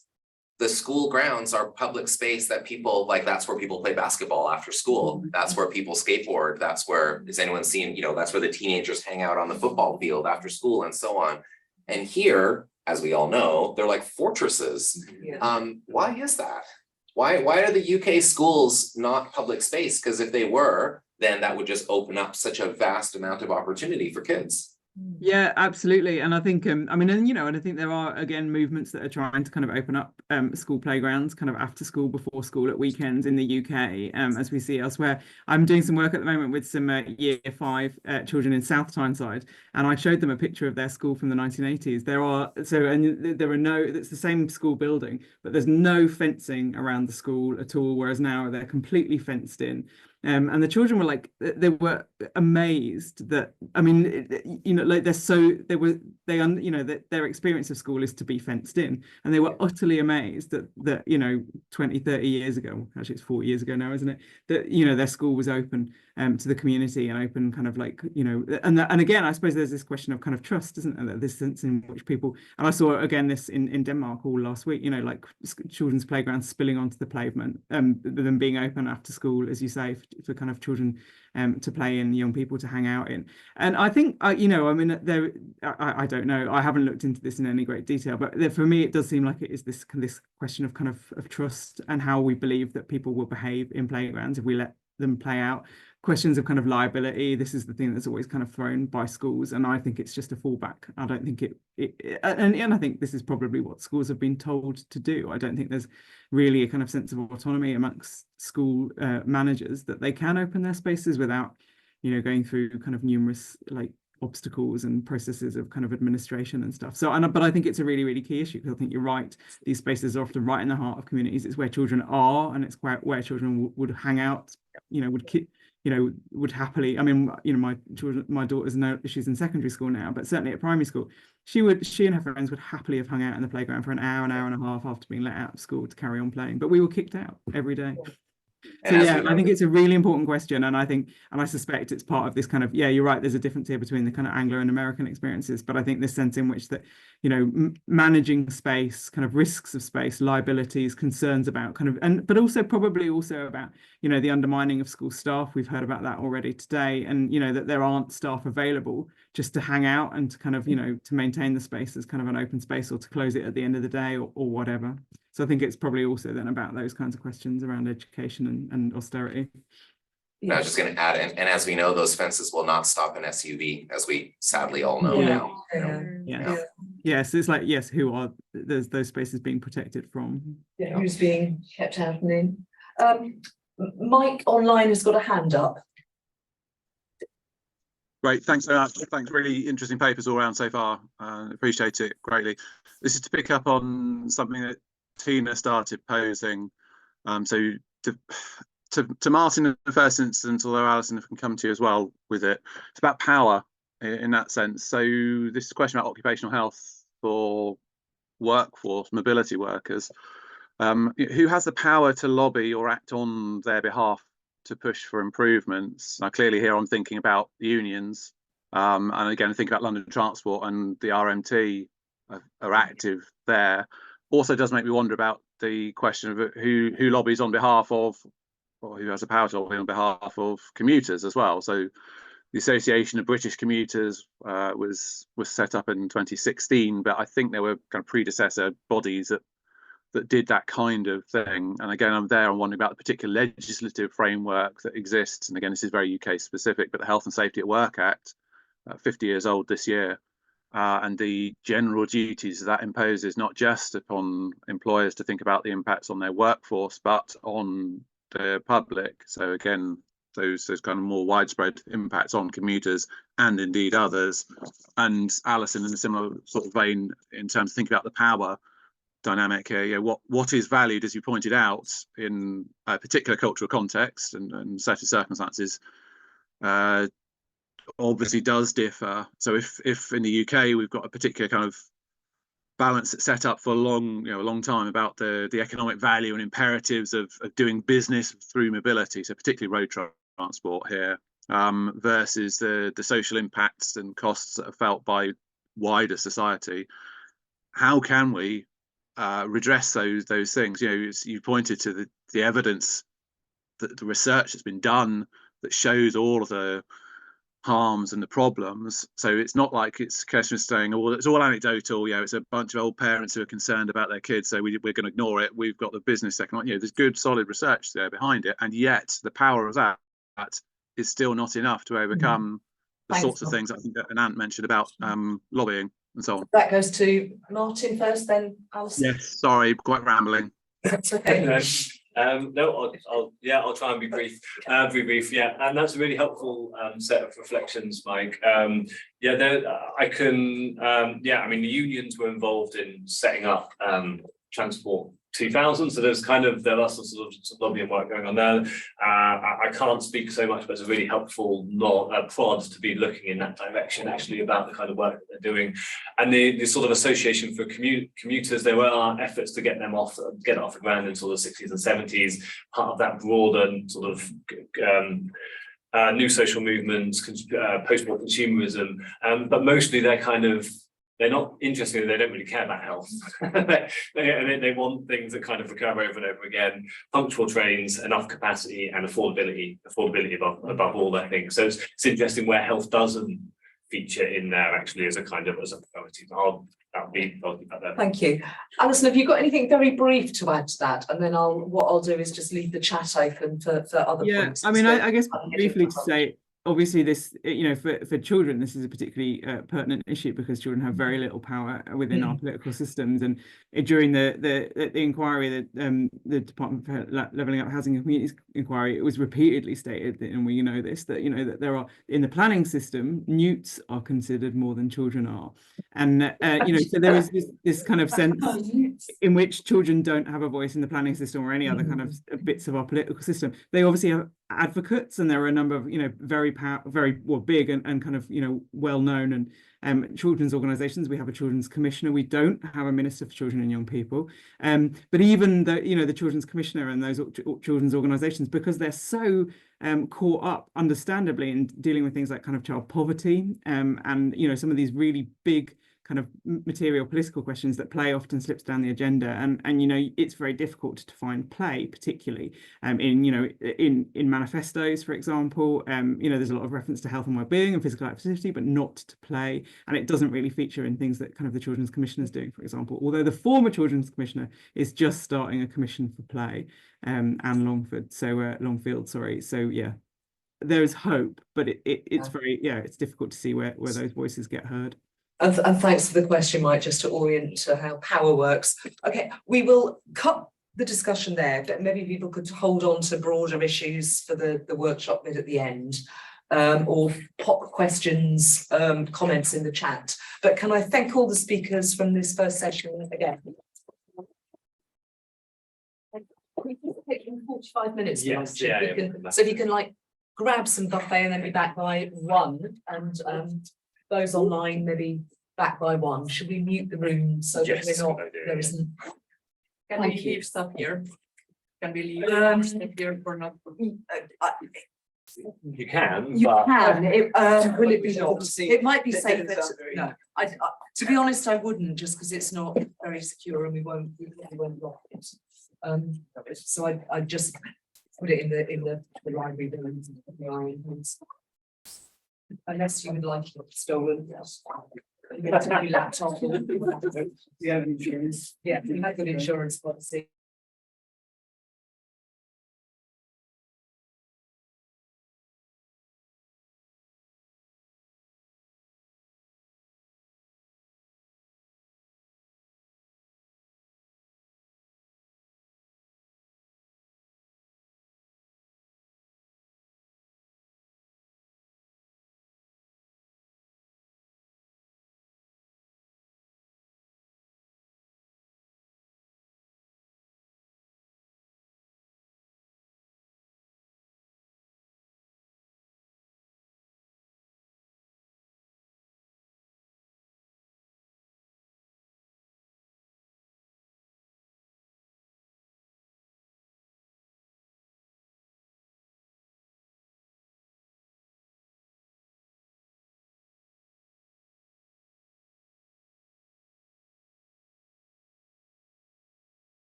the school grounds are public space that people, like, that's where people play basketball after school. That's where people skateboard. That's where, has anyone seen, that's where the teenagers hang out on the football field after school and so on. And here, as we all know, they're like fortresses. Why is that? Why are the UK schools not public space? Because if they were, then that would just open up such a vast amount of opportunity for kids. Yeah, absolutely. And I think and I think there are again movements that are trying to kind of open up school playgrounds kind of after school, before school, at weekends in the UK, as we see elsewhere. I'm doing some work at the moment with some year 5 children in South Tyneside, and I showed them a picture of their school from the 1980s. It's the same school building, but there's no fencing around the school at all, whereas now they're completely fenced in. And the children were like, they were amazed that, I mean, you know, like their experience of school is to be fenced in, and they were utterly amazed that you know, 20, 30 years ago, actually it's 40 years ago now, isn't it, that, you know, their school was open to the community and open kind of like, you know, and again, I suppose there's this question of kind of trust, isn't there, this sense in which people, and I saw again this in Denmark all last week, you know, like children's playgrounds spilling onto the pavement, them being open after school, as you say, for kind of children to play in, young people to hang out in. And I think, you know, I mean, I don't know, I haven't looked into this in any great detail, but for me, it does seem like it is this question of kind of trust and how we believe that people will behave in playgrounds if we let them play out. Questions of kind of liability, this is the thing that's always kind of thrown by schools, and I think it's just a fallback. I don't think and I think this is probably what schools have been told to do. I don't think there's really a kind of sense of autonomy amongst school managers that they can open their spaces without, you know, going through kind of numerous like obstacles and processes of kind of administration and stuff. So, but I think it's a really, really key issue, because I think you're right. These spaces are often right in the heart of communities. It's where children are, and it's where children would hang out, you know, would happily, I mean, you know, my daughter's now, she's in secondary school now, but certainly at primary school, she and her friends would happily have hung out in the playground for an hour and a half after being let out of school to carry on playing, but we were kicked out every day. So yeah, I think it's a really important question, and I suspect it's part of this kind of, yeah, you're right, there's a difference here between the kind of Anglo and American experiences, but I think this sense in which that, you know, managing space, kind of risks of space, liabilities, concerns about kind of, but also probably also about, you know, the undermining of school staff. We've heard about that already today, and, you know, that there aren't staff available just to hang out and to kind of, you know, to maintain the space as kind of an open space, or to close it at the end of the day, or whatever. So I think it's probably also then about those kinds of questions around education and austerity. I was just going to add, and as we know, those fences will not stop an SUV, as we sadly all know now. Yes, it's like, yes, who are those spaces being protected from? Yeah, who's being kept out and in? Mike online has got a hand up. Great, thanks so much. Thanks, really interesting papers all around so far. Appreciate it greatly. This is to pick up on something that Tina started posing. So to Martin in the first instance, although Alison can come to you as well with it, it's about power in that sense. So this question about occupational health for workforce, mobility workers, who has the power to lobby or act on their behalf to push for improvements? Now, clearly here I'm thinking about the unions, and again, think about London Transport and the RMT are active there. Also does make me wonder about the question of who lobbies on behalf of, or who has the power to lobby on behalf of commuters as well. So the Association of British Commuters was set up in 2016, but I think there were kind of predecessor bodies that did that kind of thing. And again, I'm wondering about the particular legislative framework that exists. And again, this is very UK specific, but the Health and Safety at Work Act, 50 years old this year, and the general duties that imposes, not just upon employers to think about the impacts on their workforce, but on the public. So again, those kind of more widespread impacts on commuters and indeed others. And Alison, in a similar sort of vein, in terms of thinking about the power dynamic here, you know, what is valued, as you pointed out, in a particular cultural context and set of circumstances, obviously does differ. So if in the UK we've got a particular kind of balance that's set up for a long time about the economic value and imperatives of doing business through mobility, so particularly road transport here, versus the social impacts and costs that are felt by wider society, how can we redress those things? You know, you pointed to the evidence, that the research that's been done that shows all of the harms and the problems. So it's not like it's a question of saying, oh, it's all anecdotal. You know, it's a bunch of old parents who are concerned about their kids, so we're going to ignore it. We've got the business economic. You know, there's good, solid research there behind it, and yet the power of that is still not enough to overcome the sorts of things I think that Anant mentioned about lobbying and so on. That goes to Martin first, then Alison. Yes, sorry, quite rambling. That's okay. No, I'll try and be brief. Yeah, and that's a really helpful set of reflections, Mike. I mean, the unions were involved in setting up transport 2000, so there are some sort of lobbying work going on there. I can't speak so much, but it's a really helpful prod to be looking in that direction, actually, about the kind of work that they're doing. And the sort of association for commuters, there were efforts to get it off the ground in sort of the 60s and 70s, part of that broader sort of new social movements, post-war consumerism, but mostly they're not interested, they don't really care about health. they want things that kind of recur over and over again, punctual trains, enough capacity, and affordability above all, I think. So it's interesting where health doesn't feature in there actually as a priority. I'll keep that there. Thank you. Alison, have you got anything very brief to add to that? And then what I'll do is just leave the chat open for other points. I mean, I guess briefly to say, obviously this, for children, this is a particularly pertinent issue because children have very little power within our political systems. And during the inquiry, the Department for Levelling Up Housing and Communities inquiry, it was repeatedly stated, and we know this, that that there are, in the planning system, newts are considered more than children are. And so there is this kind of sense in which children don't have a voice in the planning system or any other kind of bits of our political system. They obviously have advocates, and there are a number of very big and kind of well known and children's organisations. We have a children's commissioner. We don't have a minister for children and young people, but even the children's commissioner and those children's organisations, because they're so caught up, understandably, in dealing with things like kind of child poverty and some of these really big kind of material political questions that play often slips down the agenda, and it's very difficult to find play, particularly in manifestos, for example. There's a lot of reference to health and well-being and physical activity, but not to play, and it doesn't really feature in things that kind of the Children's Commissioner is doing, for example, although the former Children's Commissioner is just starting a commission for play, and Longfield, sorry. So yeah, there is hope, but it's very it's difficult to see where those voices get heard. And thanks for the question, Mike, just to orient to how power works. Okay, we will cut the discussion there, but maybe people could hold on to broader issues for the workshop bit at the end, or pop questions, comments in the chat. But can I thank all the speakers from this first session again? We can take 45 minutes. Yes, so if you can grab some buffet and then be back by 1, and those online maybe back by 1. Should we mute the room so that there isn't? Can we leave stuff here? Can we leave stuff here or not? You can. You but can. Will it be not? It might be safe. No, to be honest, I wouldn't, just because it's not very secure and we won't lock it. So I just put it in the library buildings and the irons. Unless you would like it stolen. You have to have your laptop. Yeah, insurance. Yeah, we have good insurance policy.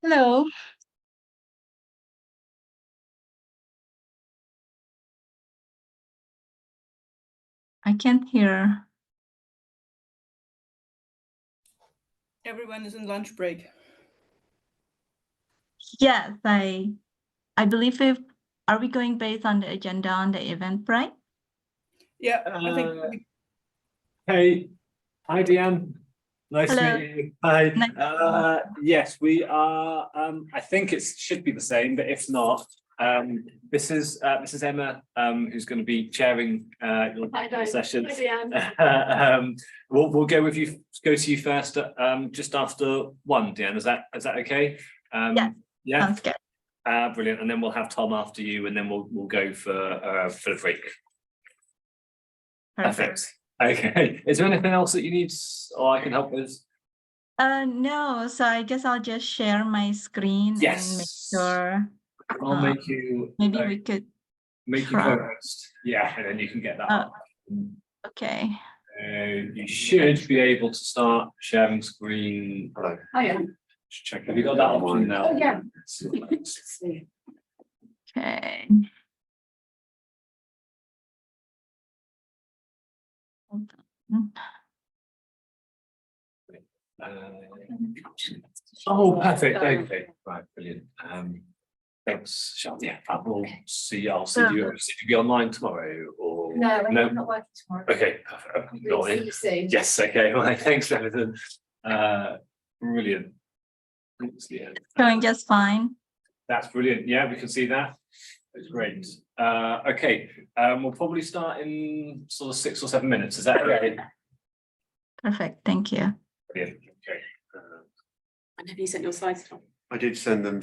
Hello. I can't hear. Everyone is in lunch break. Yes, I believe if are we going based on the agenda on the Eventbrite? Yeah, I think Hey, hi Deanne. Nice to Hello. meet you. Hi. Nice Yes, we are. I think it should be the same, but if not, this is Emma, who's going to be chairing your session. We'll go to you first, just after 1, Deanne. Is that okay? Yeah. Yeah. Sounds good. Brilliant. And then we'll have Tom after you, and then we'll go for the break. Perfect. Okay. Is there anything else that you need or I can help with? No, so I guess I'll just share my screen and make Yes. sure. I'll make you. Maybe we could make you try. co-host. Yeah, and then you can get that. Oh, okay. You should be able to start sharing screen. Hello. Oh, yeah. Just check. Have you got that option now? Oh, yeah. Okay. Hold on. Oh, perfect. Okay, right, brilliant. Thanks, Sean. Yeah, I'll see you be online tomorrow or No, I'm not working tomorrow. Okay, perfect. We'll see you soon. Yes, okay. Well, thanks, everything. Brilliant. Thanks, Leanne. Going just fine. That's brilliant. Yeah, we can see that. It's great. Okay, we'll probably start in sort of 6 or 7 minutes. Is that okay? Perfect. Thank you. Brilliant. Okay. And have you sent your slides, Tom? I did send them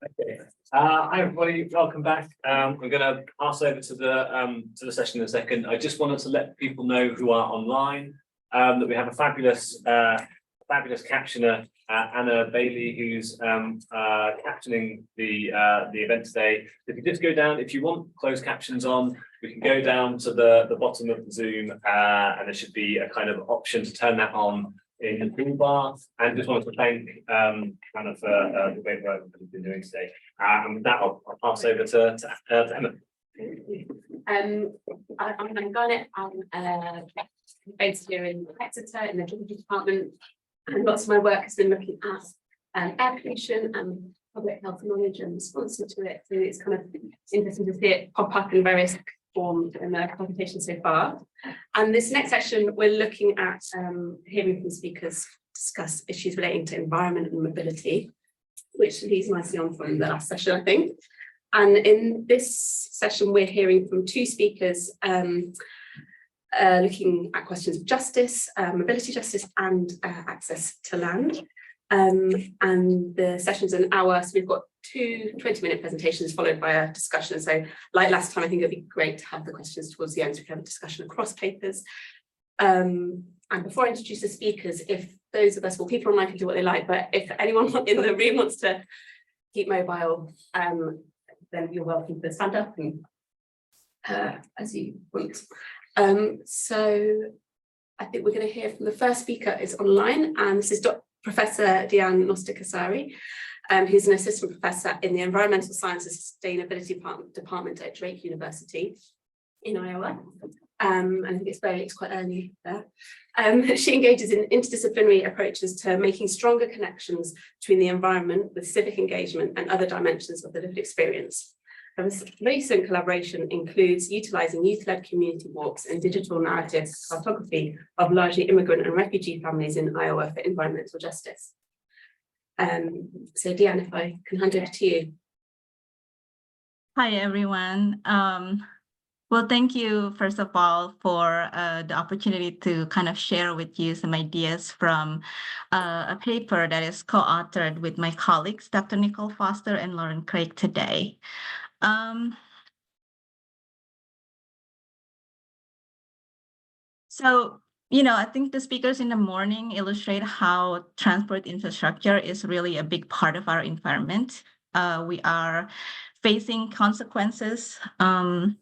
Okay. Hi everybody, welcome back. We're going to pass over to the session in a second. I just wanted to let people know who are online that we have a fabulous captioner, Anna Bailey, who's captioning the event today. If you just go down, if you want closed captions on, we can go down to the bottom of the Zoom, and there should be a kind of option to turn that on in the toolbar. And just wanted to thank Anna for the great work that you've been doing today. And with that, I'll pass over to Emma. I'm Garnet. I'm based here in Exeter in the geography department, and lots of my work has been looking at air pollution and public health knowledge and response to it. So it's kind of interesting to see it pop up in various forms in the presentation so far. And this next section, we're looking at hearing from speakers discuss issues relating to environment and mobility, which leads nicely on from the last session, I think. And in this session, we're hearing from two speakers looking at questions of justice, mobility justice, and access to land. And the session's an hour, so we've got two 20-minute presentations followed by a discussion. So like last time, I think it'd be great to have the questions towards the end, so we can have a discussion across papers. And before I introduce the speakers, if those of us, well, people online can do what they like, but if anyone in the room wants to keep mobile, then you're welcome to stand up and as you want. So I think we're going to hear from the first speaker is online, and this is Professor Dian Nostikasari, who's an assistant professor in the Environmental Science and Sustainability Department at Drake University in Iowa. And I think it's quite early there. She engages in interdisciplinary approaches to making stronger connections between the environment with civic engagement and other dimensions of the lived experience. Her recent collaboration includes utilising youth-led community walks and digital narrative cartography of largely immigrant and refugee families in Iowa for environmental justice. So Diane, if I can hand over to you. Hi, everyone. Well, thank you, first of all, for the opportunity to kind of share with you some ideas from a paper that is co-authored with my colleagues, Dr. Nicole Foster and Lauren Craig today. So, I think the speakers in the morning illustrate how transport infrastructure is really a big part of our environment. We are facing consequences of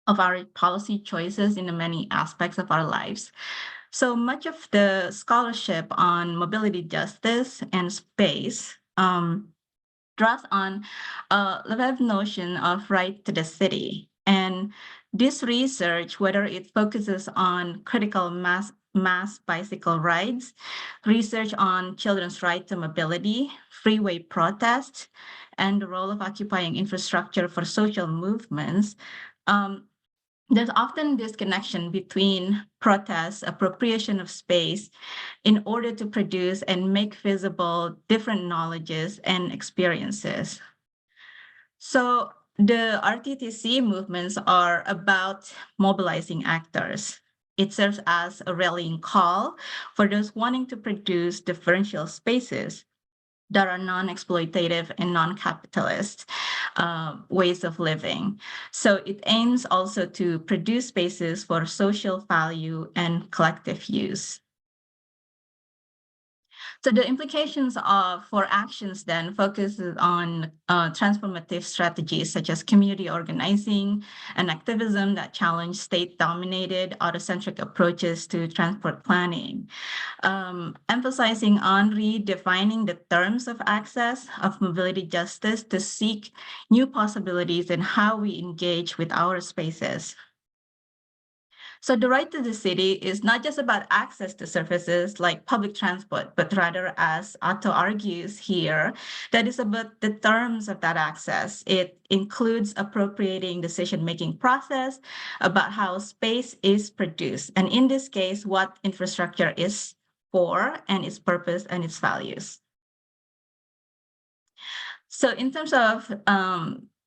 our policy choices in the many aspects of our lives. So much of the scholarship on mobility justice and space draws on the notion of right to the city. And this research, whether it focuses on critical mass bicycle rides, research on children's right to mobility, freeway protests, and the role of occupying infrastructure for social movements, there's often this connection between protests, appropriation of space, in order to produce and make visible different knowledges and experiences. So the RTTC movements are about mobilizing actors. It serves as a rallying call for those wanting to produce differential spaces that are non-exploitative and non-capitalist ways of living. So it aims also to produce spaces for social value and collective use. So the implications for actions then focuses on transformative strategies such as community organizing and activism that challenge state-dominated autocentric approaches to transport planning, emphasizing on redefining the terms of access of mobility justice to seek new possibilities in how we engage with our spaces. So the right to the city is not just about access to services like public transport, but rather, as Otto argues here, that is about the terms of that access. It includes appropriating decision-making process about how space is produced, and in this case, what infrastructure is for and its purpose and its values. So in terms of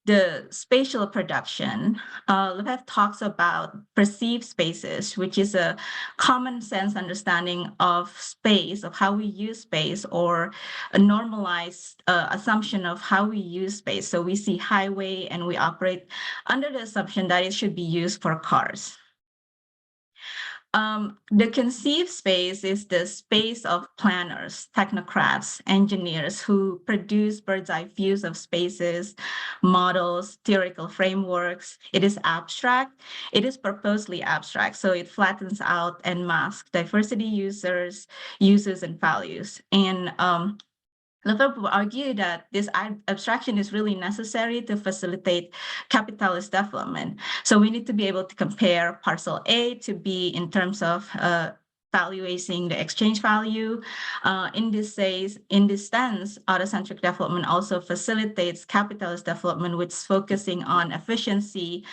the spatial production, Lefebvre talks about perceived spaces, which is a common sense understanding of space, of how we use space, or a normalized assumption of how we use space. So we see highway and we operate under the assumption that it should be used for cars. The conceived space is the space of planners, technocrats, engineers who produce bird's eye views of spaces, models, theoretical frameworks. It is abstract. It is purposely abstract. So it flattens out and masks diversity uses and values. And Lefebvre argued that this abstraction is really necessary to facilitate capitalist development. So we need to be able to compare parcel A to B in terms of valuating the exchange value. In this sense, autocentric development also facilitates capitalist development, which is focusing on efficiency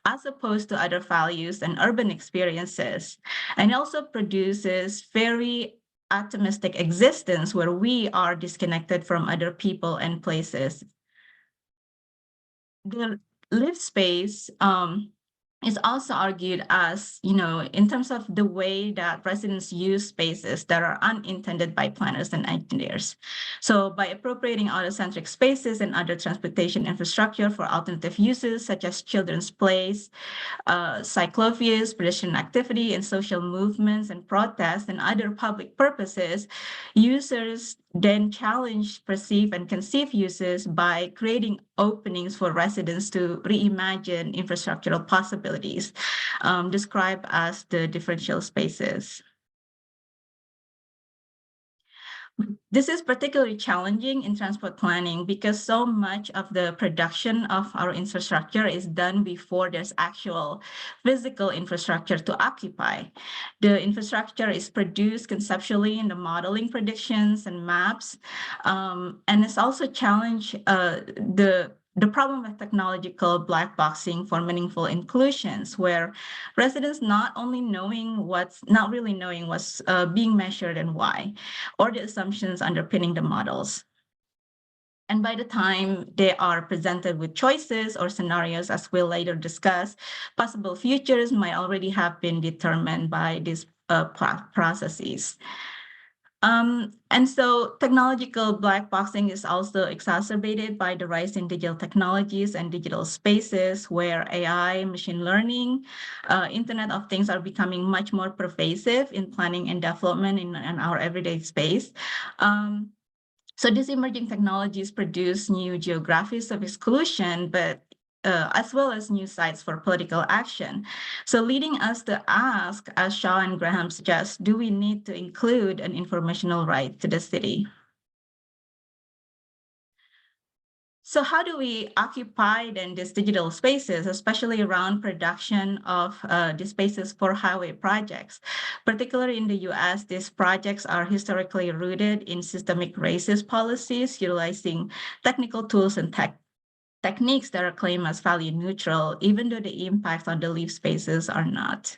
as opposed to other values and urban experiences. And also produces very atomistic existence where we are disconnected from other people and places. The lived space is also argued as, in terms of the way that residents use spaces that are unintended by planners and engineers. So by appropriating autocentric spaces and other transportation infrastructure for alternative uses, such as children's plays, cyclovias, pedestrian activity, and social movements and protests and other public purposes, users then challenge, perceive, and conceive uses by creating openings for residents to reimagine infrastructural possibilities, described as the differential spaces. This is particularly challenging in transport planning because so much of the production of our infrastructure is done before there's actual physical infrastructure to occupy. The infrastructure is produced conceptually in the modeling predictions and maps, and it's also challenged the problem of technological black boxing for meaningful inclusions, where residents not really knowing what's being measured and why, or the assumptions underpinning the models. And by the time they are presented with choices or scenarios, as we'll later discuss, possible futures might already have been determined by these processes. And so technological black boxing is also exacerbated by the rise in digital technologies and digital spaces where AI, machine learning, Internet of Things are becoming much more pervasive in planning and development in our everyday space. So these emerging technologies produce new geographies of exclusion, but as well as new sites for political action. So leading us to ask, as Shaw and Graham suggest, do we need to include an informational right to the city? So how do we occupy then these digital spaces, especially around production of the spaces for highway projects? Particularly in the US, these projects are historically rooted in systemic racist policies, utilizing technical tools and techniques that are claimed as value neutral, even though the impact on the lived spaces are not.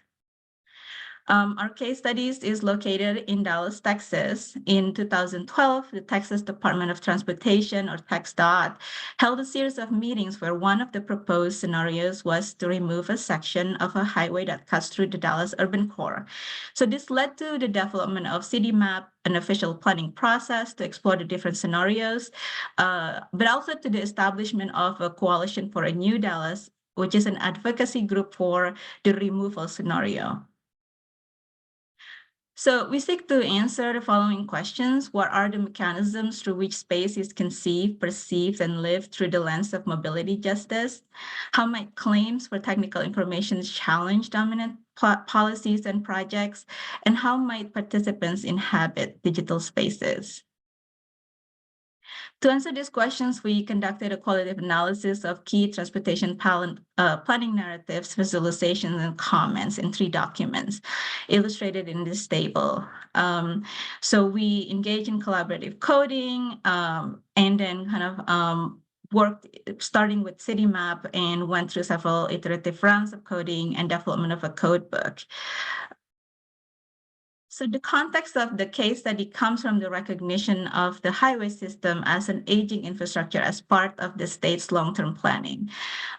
Our case studies is located in Dallas, Texas. In 2012, the Texas Department of Transportation, or TxDOT, held a series of meetings where one of the proposed scenarios was to remove a section of a highway that cuts through the Dallas urban core. So this led to the development of city map, an official planning process to explore the different scenarios, but also to the establishment of a coalition for a new Dallas, which is an advocacy group for the removal scenario. So we seek to answer the following questions. What are the mechanisms through which space is conceived, perceived, and lived through the lens of mobility justice? How might claims for technical information challenge dominant policies and projects? And how might participants inhabit digital spaces? To answer these questions, we conducted a qualitative analysis of key transportation planning narratives, visualizations, and comments in 3 documents illustrated in this table. So we engaged in collaborative coding and then kind of worked starting with city map and went through several iterative rounds of coding and development of a code book. So the context of the case study comes from the recognition of the highway system as an aging infrastructure as part of the state's long-term planning.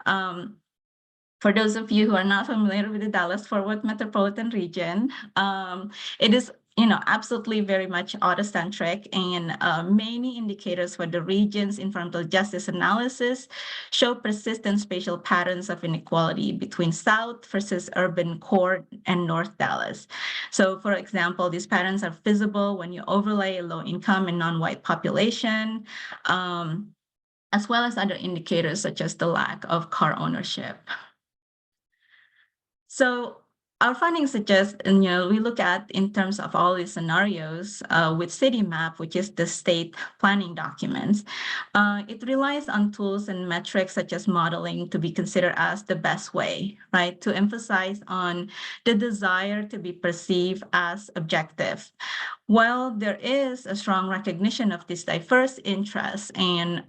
For those of you who are not familiar with the Dallas-Fort Worth metropolitan region, it is absolutely very much autocentric, and many indicators for the region's environmental justice analysis show persistent spatial patterns of inequality between South versus urban core and North Dallas. So for example, these patterns are visible when you overlay a low-income and non-white population, as well as other indicators such as the lack of car ownership. So our findings suggest, and we look at in terms of all these scenarios with City Map, which is the state planning documents, it relies on tools and metrics such as modeling to be considered as the best way, right? To emphasize on the desire to be perceived as objective. While there is a strong recognition of these diverse interests and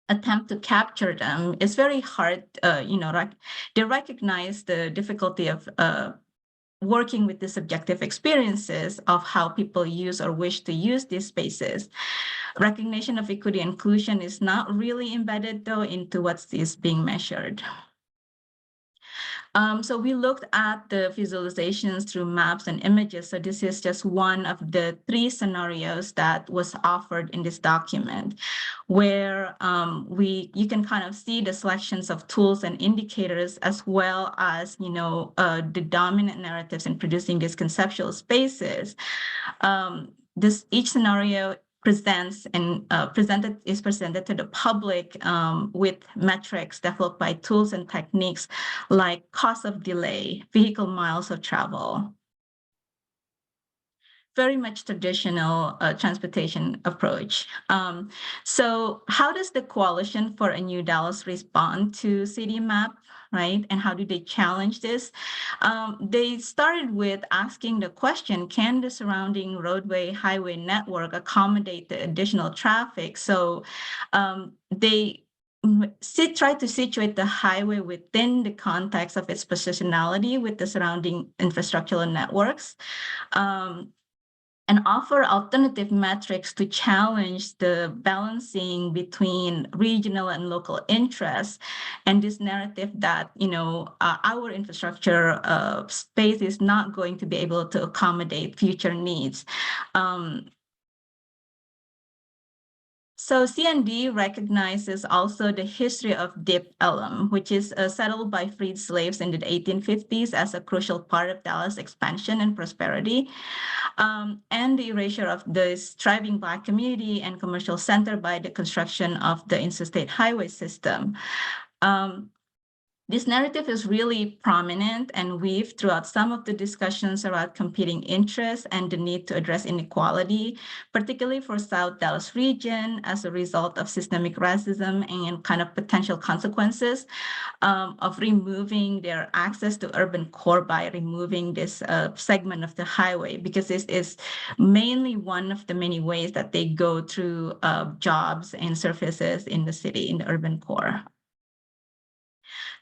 attempt to capture them, it's very hard, they recognize the difficulty of working with the subjective experiences of how people use or wish to use these spaces. Recognition of equity and inclusion is not really embedded though into what is being measured. So we looked at the visualizations through maps and images. So this is just one of the 3 scenarios that was offered in this document, where you can kind of see the selections of tools and indicators, as well as the dominant narratives in producing these conceptual spaces. Each scenario is presented to the public with metrics developed by tools and techniques like cost of delay, vehicle miles of travel. Very much traditional transportation approach. So how does the Coalition for a New Dallas respond to City Map, right? And how do they challenge this? They started with asking the question, can the surrounding roadway highway network accommodate the additional traffic? So they try to situate the highway within the context of its positionality with the surrounding infrastructural networks. And offer alternative metrics to challenge the balancing between regional and local interests, and this narrative that our infrastructure space is not going to be able to accommodate future needs. So CND recognizes also the history of Deep Ellum, which is settled by freed slaves in the 1850s as a crucial part of Dallas' expansion and prosperity, and the erasure of this thriving Black community and commercial center by the construction of the interstate highway system. This narrative is really prominent and weaved throughout some of the discussions around competing interests and the need to address inequality, particularly for South Dallas region as a result of systemic racism and kind of potential consequences of removing their access to urban core by removing this segment of the highway, because this is mainly one of the many ways that they go through jobs and services in the city, in the urban core.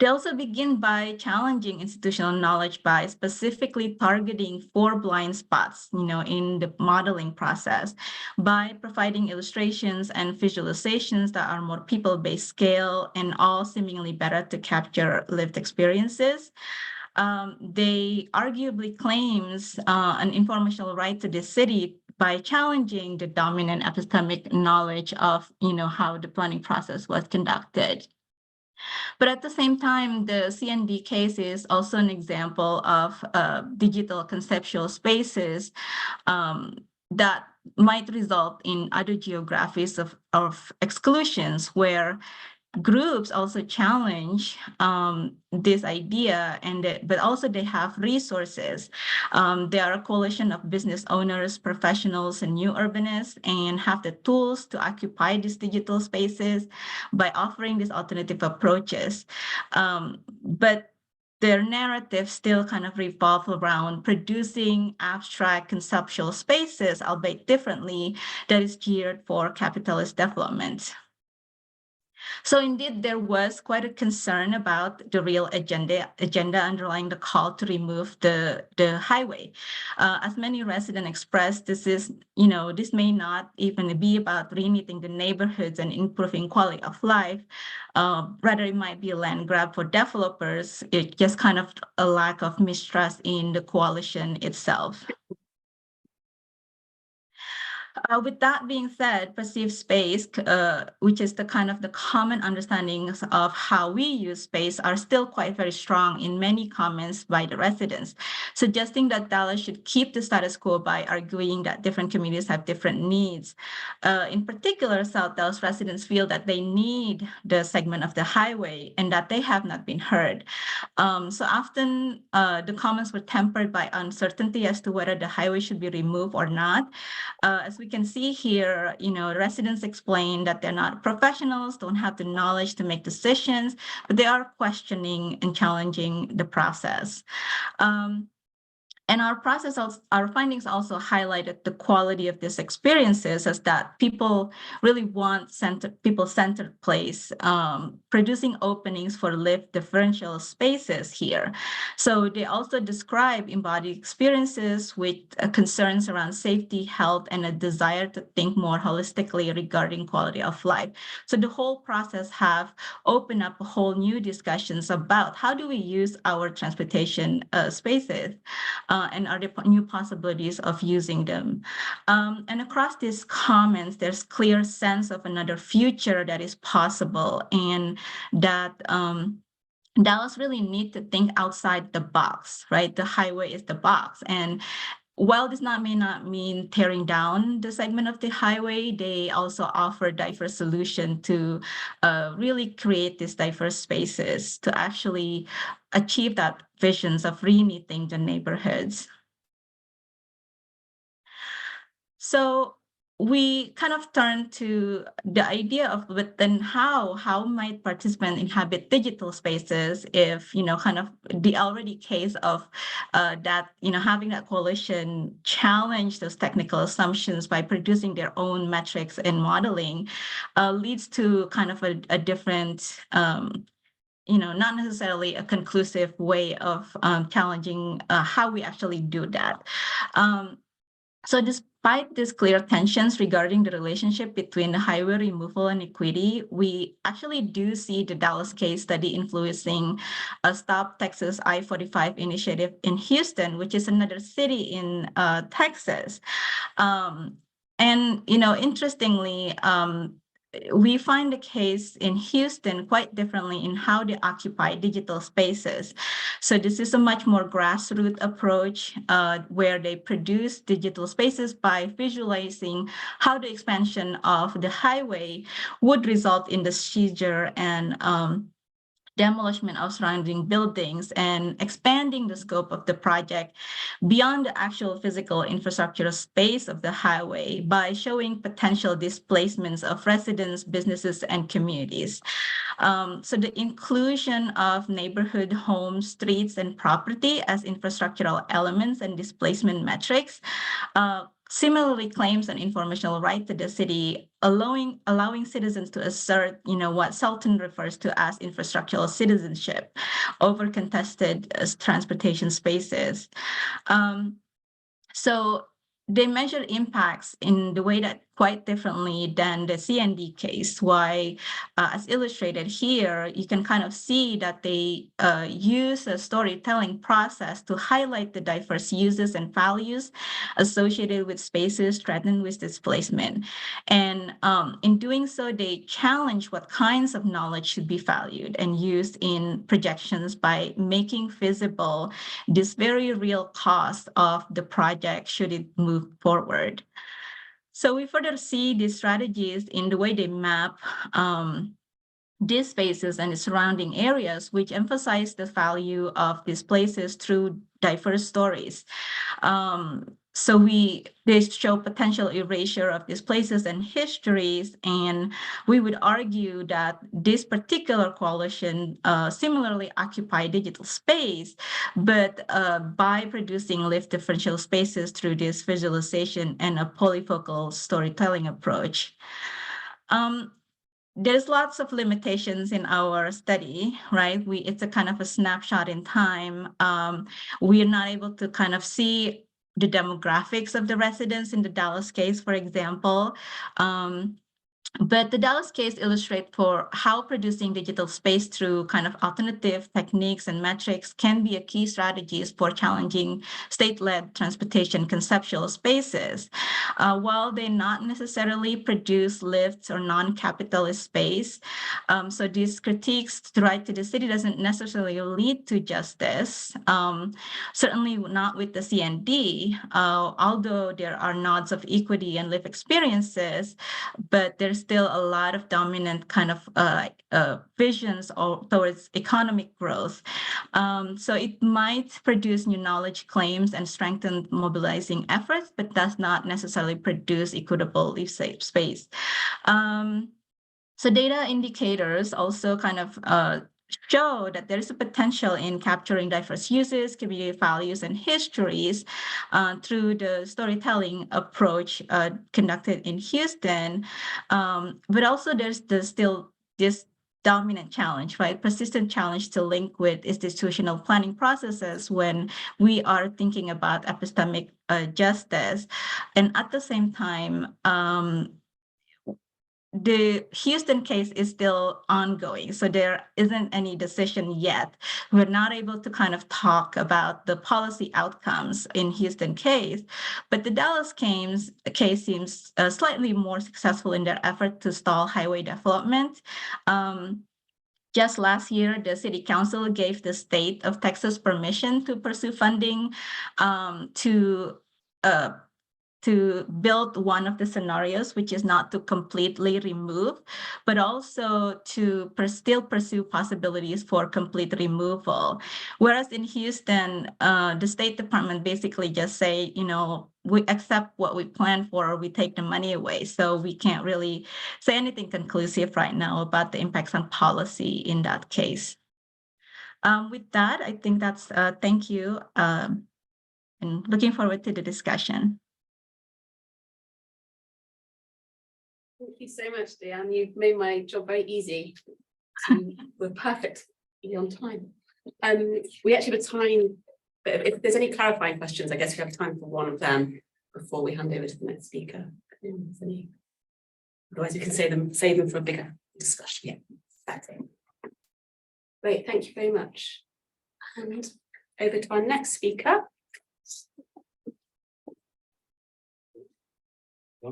They also begin by challenging institutional knowledge by specifically targeting 4 blind spots, in the modeling process, by providing illustrations and visualizations that are more people-based scale and all seemingly better to capture lived experiences. They arguably claims an informational right to the city by challenging the dominant epistemic knowledge of, how the planning process was conducted. But at the same time, the CND case is also an example of digital conceptual spaces that might result in other geographies of exclusions, where groups also challenge this idea, but also they have resources. They are a coalition of business owners, professionals, and new urbanists, and have the tools to occupy these digital spaces by offering these alternative approaches. But their narrative still kind of revolve around producing abstract conceptual spaces, albeit differently, that is geared for capitalist development. So indeed, there was quite a concern about the real agenda underlying the call to remove the highway. As many residents expressed, this may not even be about reknitting the neighborhoods and improving quality of life. Rather, it might be a land grab for developers. It's just kind of a lack of mistrust in the coalition itself. With that being said, perceived space, which is the kind of the common understandings of how we use space, are still quite very strong in many comments by the residents, suggesting that Dallas should keep the status quo by arguing that different communities have different needs. In particular, South Dallas residents feel that they need the segment of the highway and that they have not been heard. So often the comments were tempered by uncertainty as to whether the highway should be removed or not. As we can see here, residents explain that they're not professionals, don't have the knowledge to make decisions, but they are questioning and challenging the process. And our findings also highlighted the quality of these experiences as that people really want people-centered place, producing openings for lived differential spaces here. So they also describe embodied experiences with concerns around safety, health, and a desire to think more holistically regarding quality of life. So the whole process have opened up a whole new discussions about how do we use our transportation spaces. And are there new possibilities of using them? And across these comments, there's clear sense of another future that is possible, and that Dallas really need to think outside the box, right? The highway is the box. And while this may not mean tearing down the segment of the highway, they also offer diverse solution to really create these diverse spaces to actually achieve that visions of reknitting the neighborhoods. So we kind of turn to the idea of, but then how might participants inhabit digital spaces if, kind of the already case of that, having that coalition challenge those technical assumptions by producing their own metrics and modeling leads to kind of a different, not necessarily a conclusive way of challenging how we actually do that. So despite these clear tensions regarding the relationship between the highway removal and equity, we actually do see the Dallas case study influencing a Stop Texas I-45 initiative in Houston, which is another city in Texas. And, interestingly, we find the case in Houston quite differently in how they occupy digital spaces. So this is a much more grassroots approach where they produce digital spaces by visualizing how the expansion of the highway would result in the seizure and demolition of surrounding buildings and expanding the scope of the project beyond the actual physical infrastructure space of the highway by showing potential displacements of residents, businesses, and communities. So the inclusion of neighborhood homes, streets, and property as infrastructural elements and displacement metrics similarly claims an informational right to the city, allowing citizens to assert, what Selton refers to as infrastructural citizenship over contested transportation spaces. So they measure impacts in the way that quite differently than the CND case. Why, as illustrated here, you can kind of see that they use a storytelling process to highlight the diverse uses and values associated with spaces threatened with displacement. And in doing so, they challenge what kinds of knowledge should be valued and used in projections by making visible this very real cost of the project should it move forward. So we further see these strategies in the way they map these spaces and the surrounding areas, which emphasize the value of these places through diverse stories. So they show potential erasure of these places and histories, and we would argue that this particular coalition similarly occupy digital space, but by producing lived differential spaces through this visualization and a polyfocal storytelling approach. there's lots of limitations in our study, right? It's a kind of a snapshot in time. We are not able to kind of see the demographics of the residents in the Dallas case, for example. But the Dallas case illustrates for how producing digital space through kind of alternative techniques and metrics can be a key strategies for challenging state-led transportation conceptual spaces. While they not necessarily produce lived or non-capitalist space, so these critiques to right to the city doesn't necessarily lead to justice. Certainly not with the CND, although there are nods of equity and lived experiences, but there's still a lot of dominant kind of visions towards economic growth. So it might produce new knowledge claims and strengthen mobilizing efforts, but does not necessarily produce equitable live safe space. So data indicators also kind of show that there is a potential in capturing diverse uses, community values, and histories through the storytelling approach conducted in Houston. But also there's still this dominant challenge, right? Persistent challenge to link with institutional planning processes when we are thinking about epistemic justice. And at the same time, the Houston case is still ongoing, so there isn't any decision yet. We're not able to kind of talk about the policy outcomes in Houston case, but the Dallas case seems slightly more successful in their effort to stall highway development. Just last year, the city council gave the state of Texas permission to pursue funding to build one of the scenarios, which is not to completely remove, but also to still pursue possibilities for complete removal. Whereas in Houston, the State Department basically just say, you know, we accept what we plan for, or we take the money away. So we can't really say anything conclusive right now about the impacts on policy in that case. With that, I think that's thank you, and looking forward to the discussion. Thank you so much, Deanne. You've made my job very easy. We're perfect, on time. We actually have time, but if there's any clarifying questions, I guess we have time for one of them before we hand over to the next speaker. Otherwise, we can save them for a bigger discussion. Yeah, that's it. Great, thank you very much. And over to our next speaker. So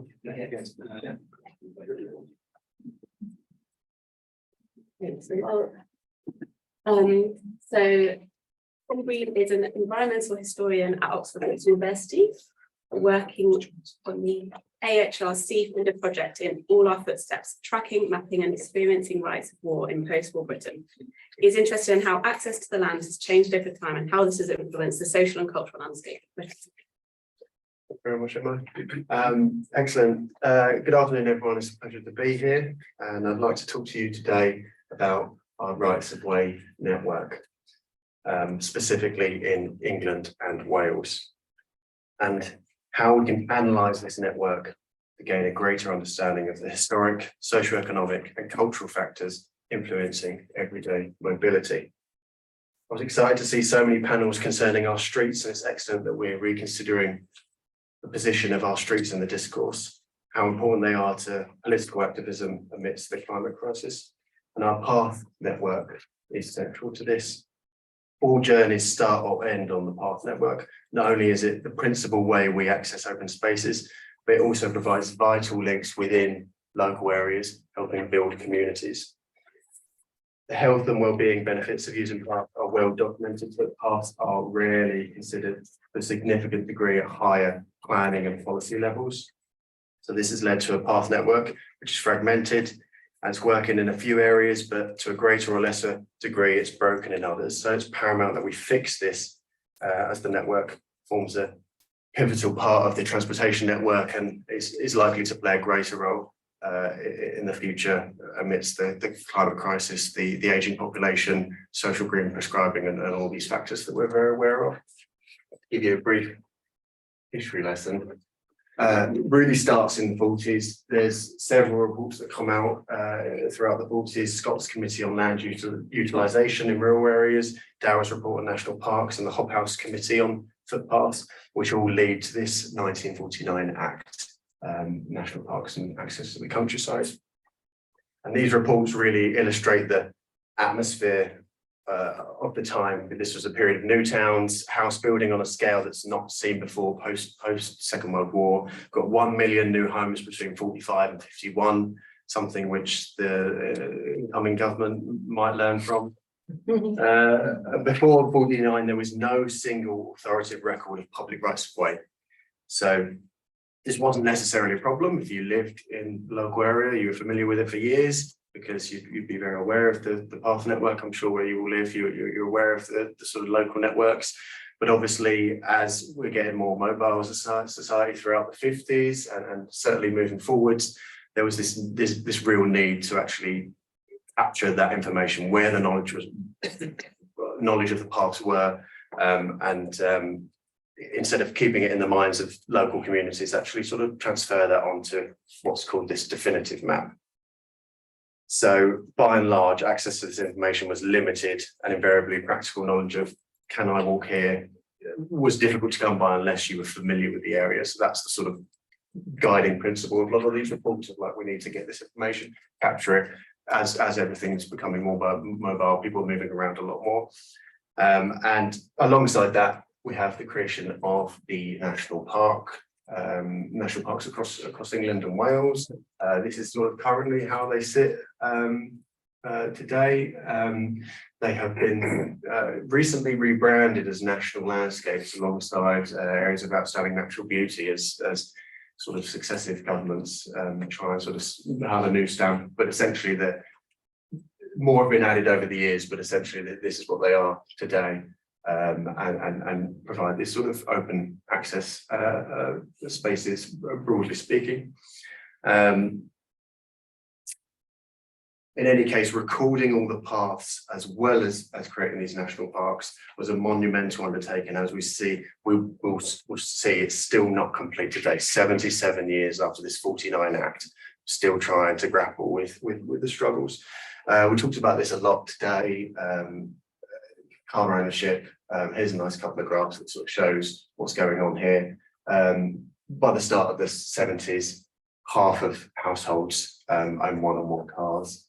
Paul Breed is an environmental historian at Oxford University, working on the AHRC funded project in All Our Footsteps, tracking, mapping, and experiencing rights of war in post-war Britain. He's interested in how access to the land has changed over time and how this has influenced the social and cultural landscape of Britain. Thank you very much, Emma. Excellent. Good afternoon, everyone. It's a pleasure to be here, and I'd like to talk to you today about our rights of way network, specifically in England and Wales, and how we can analyse this network to gain a greater understanding of the historic, socioeconomic, and cultural factors influencing everyday mobility. I was excited to see so many panels concerning our streets, and it's excellent that we're reconsidering the position of our streets in the discourse, how important they are to political activism amidst the climate crisis. And our path network is central to this. All journeys start or end on the path network. Not only is it the principal way we access open spaces, but it also provides vital links within local areas, helping build communities. The health and well-being benefits of using paths are well documented, but paths are rarely considered to a significant degree at higher planning and policy levels. So this has led to a path network which is fragmented, and it's working in a few areas, but to a greater or lesser degree, it's broken in others. So it's paramount that we fix this as the network forms a pivotal part of the transportation network and is likely to play a greater role in the future amidst the climate crisis, the aging population, social green prescribing, and all these factors that we're very aware of. I'll give you a brief history lesson. really starts in the 40s. There's several reports that come out throughout the 40s. Scott's Committee on Land Utilisation in Rural Areas, Dow's Report on National Parks, and the Hobhouse Committee on Footpaths, which all lead to this 1949 Act, National Parks and Access to the Countryside. And these reports really illustrate the atmosphere of the time. This was a period of new towns, house building on a scale that's not seen before post Second World War. Got 1 million new homes between 45 and 51, something which the incoming government might learn from. Before 49, there was no single authoritative record of public rights of way. So this wasn't necessarily a problem. If you lived in the local area, you were familiar with it for years, because you'd be very aware of the path network. I'm sure where you all live, you're aware of the sort of local networks. But obviously, as we're getting more mobile as a society throughout the 50s and certainly moving forwards, there was this real need to actually capture that information, where the knowledge of the paths were, and instead of keeping it in the minds of local communities, actually sort of transfer that onto what's called this definitive map. So by and large, access to this information was limited, and invariably practical knowledge of can I walk here was difficult to come by unless you were familiar with the area. So that's the sort of guiding principle of a lot of these reports, of like, we need to get this information, capture it. As everything's becoming more mobile, people are moving around a lot more. And alongside that, we have the creation of the national national parks across England and Wales. This is sort of currently how they sit today. They have been recently rebranded as national landscapes alongside areas of outstanding natural beauty as sort of successive governments try and sort of have a new stamp, but essentially more have been added over the years, but essentially this is what they are today. And provide this sort of open access spaces, broadly speaking. In any case, recording all the paths as well as creating these national parks was a monumental undertaking. As we see, we'll see it's still not complete today. 77 years after this 49 Act, still trying to grapple with the struggles. We talked about this a lot today. Car ownership. Here's a nice couple of graphs that sort of shows what's going on here. By the start of the 70s, half of households own one or more cars.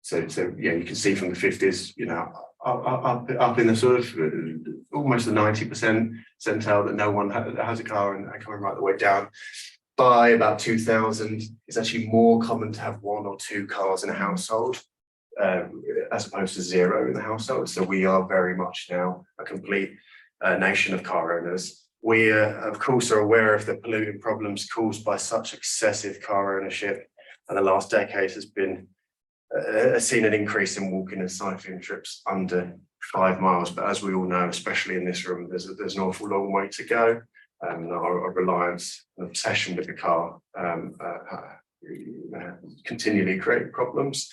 So yeah, you can see from the 50s, you know, up in the sort of almost the 90% percentile that no one has a car, and coming right the way down. By about 2000, it's actually more common to have one or two cars in a household, as opposed to zero in the household. So we are very much now a complete nation of car owners. We, of course, are aware of the polluting problems caused by such excessive car ownership, and the last decade has been seen an increase in walking and cycling trips under 5 miles. But as we all know, especially in this room, there's an awful long way to go. Our reliance and obsession with the car continually create problems.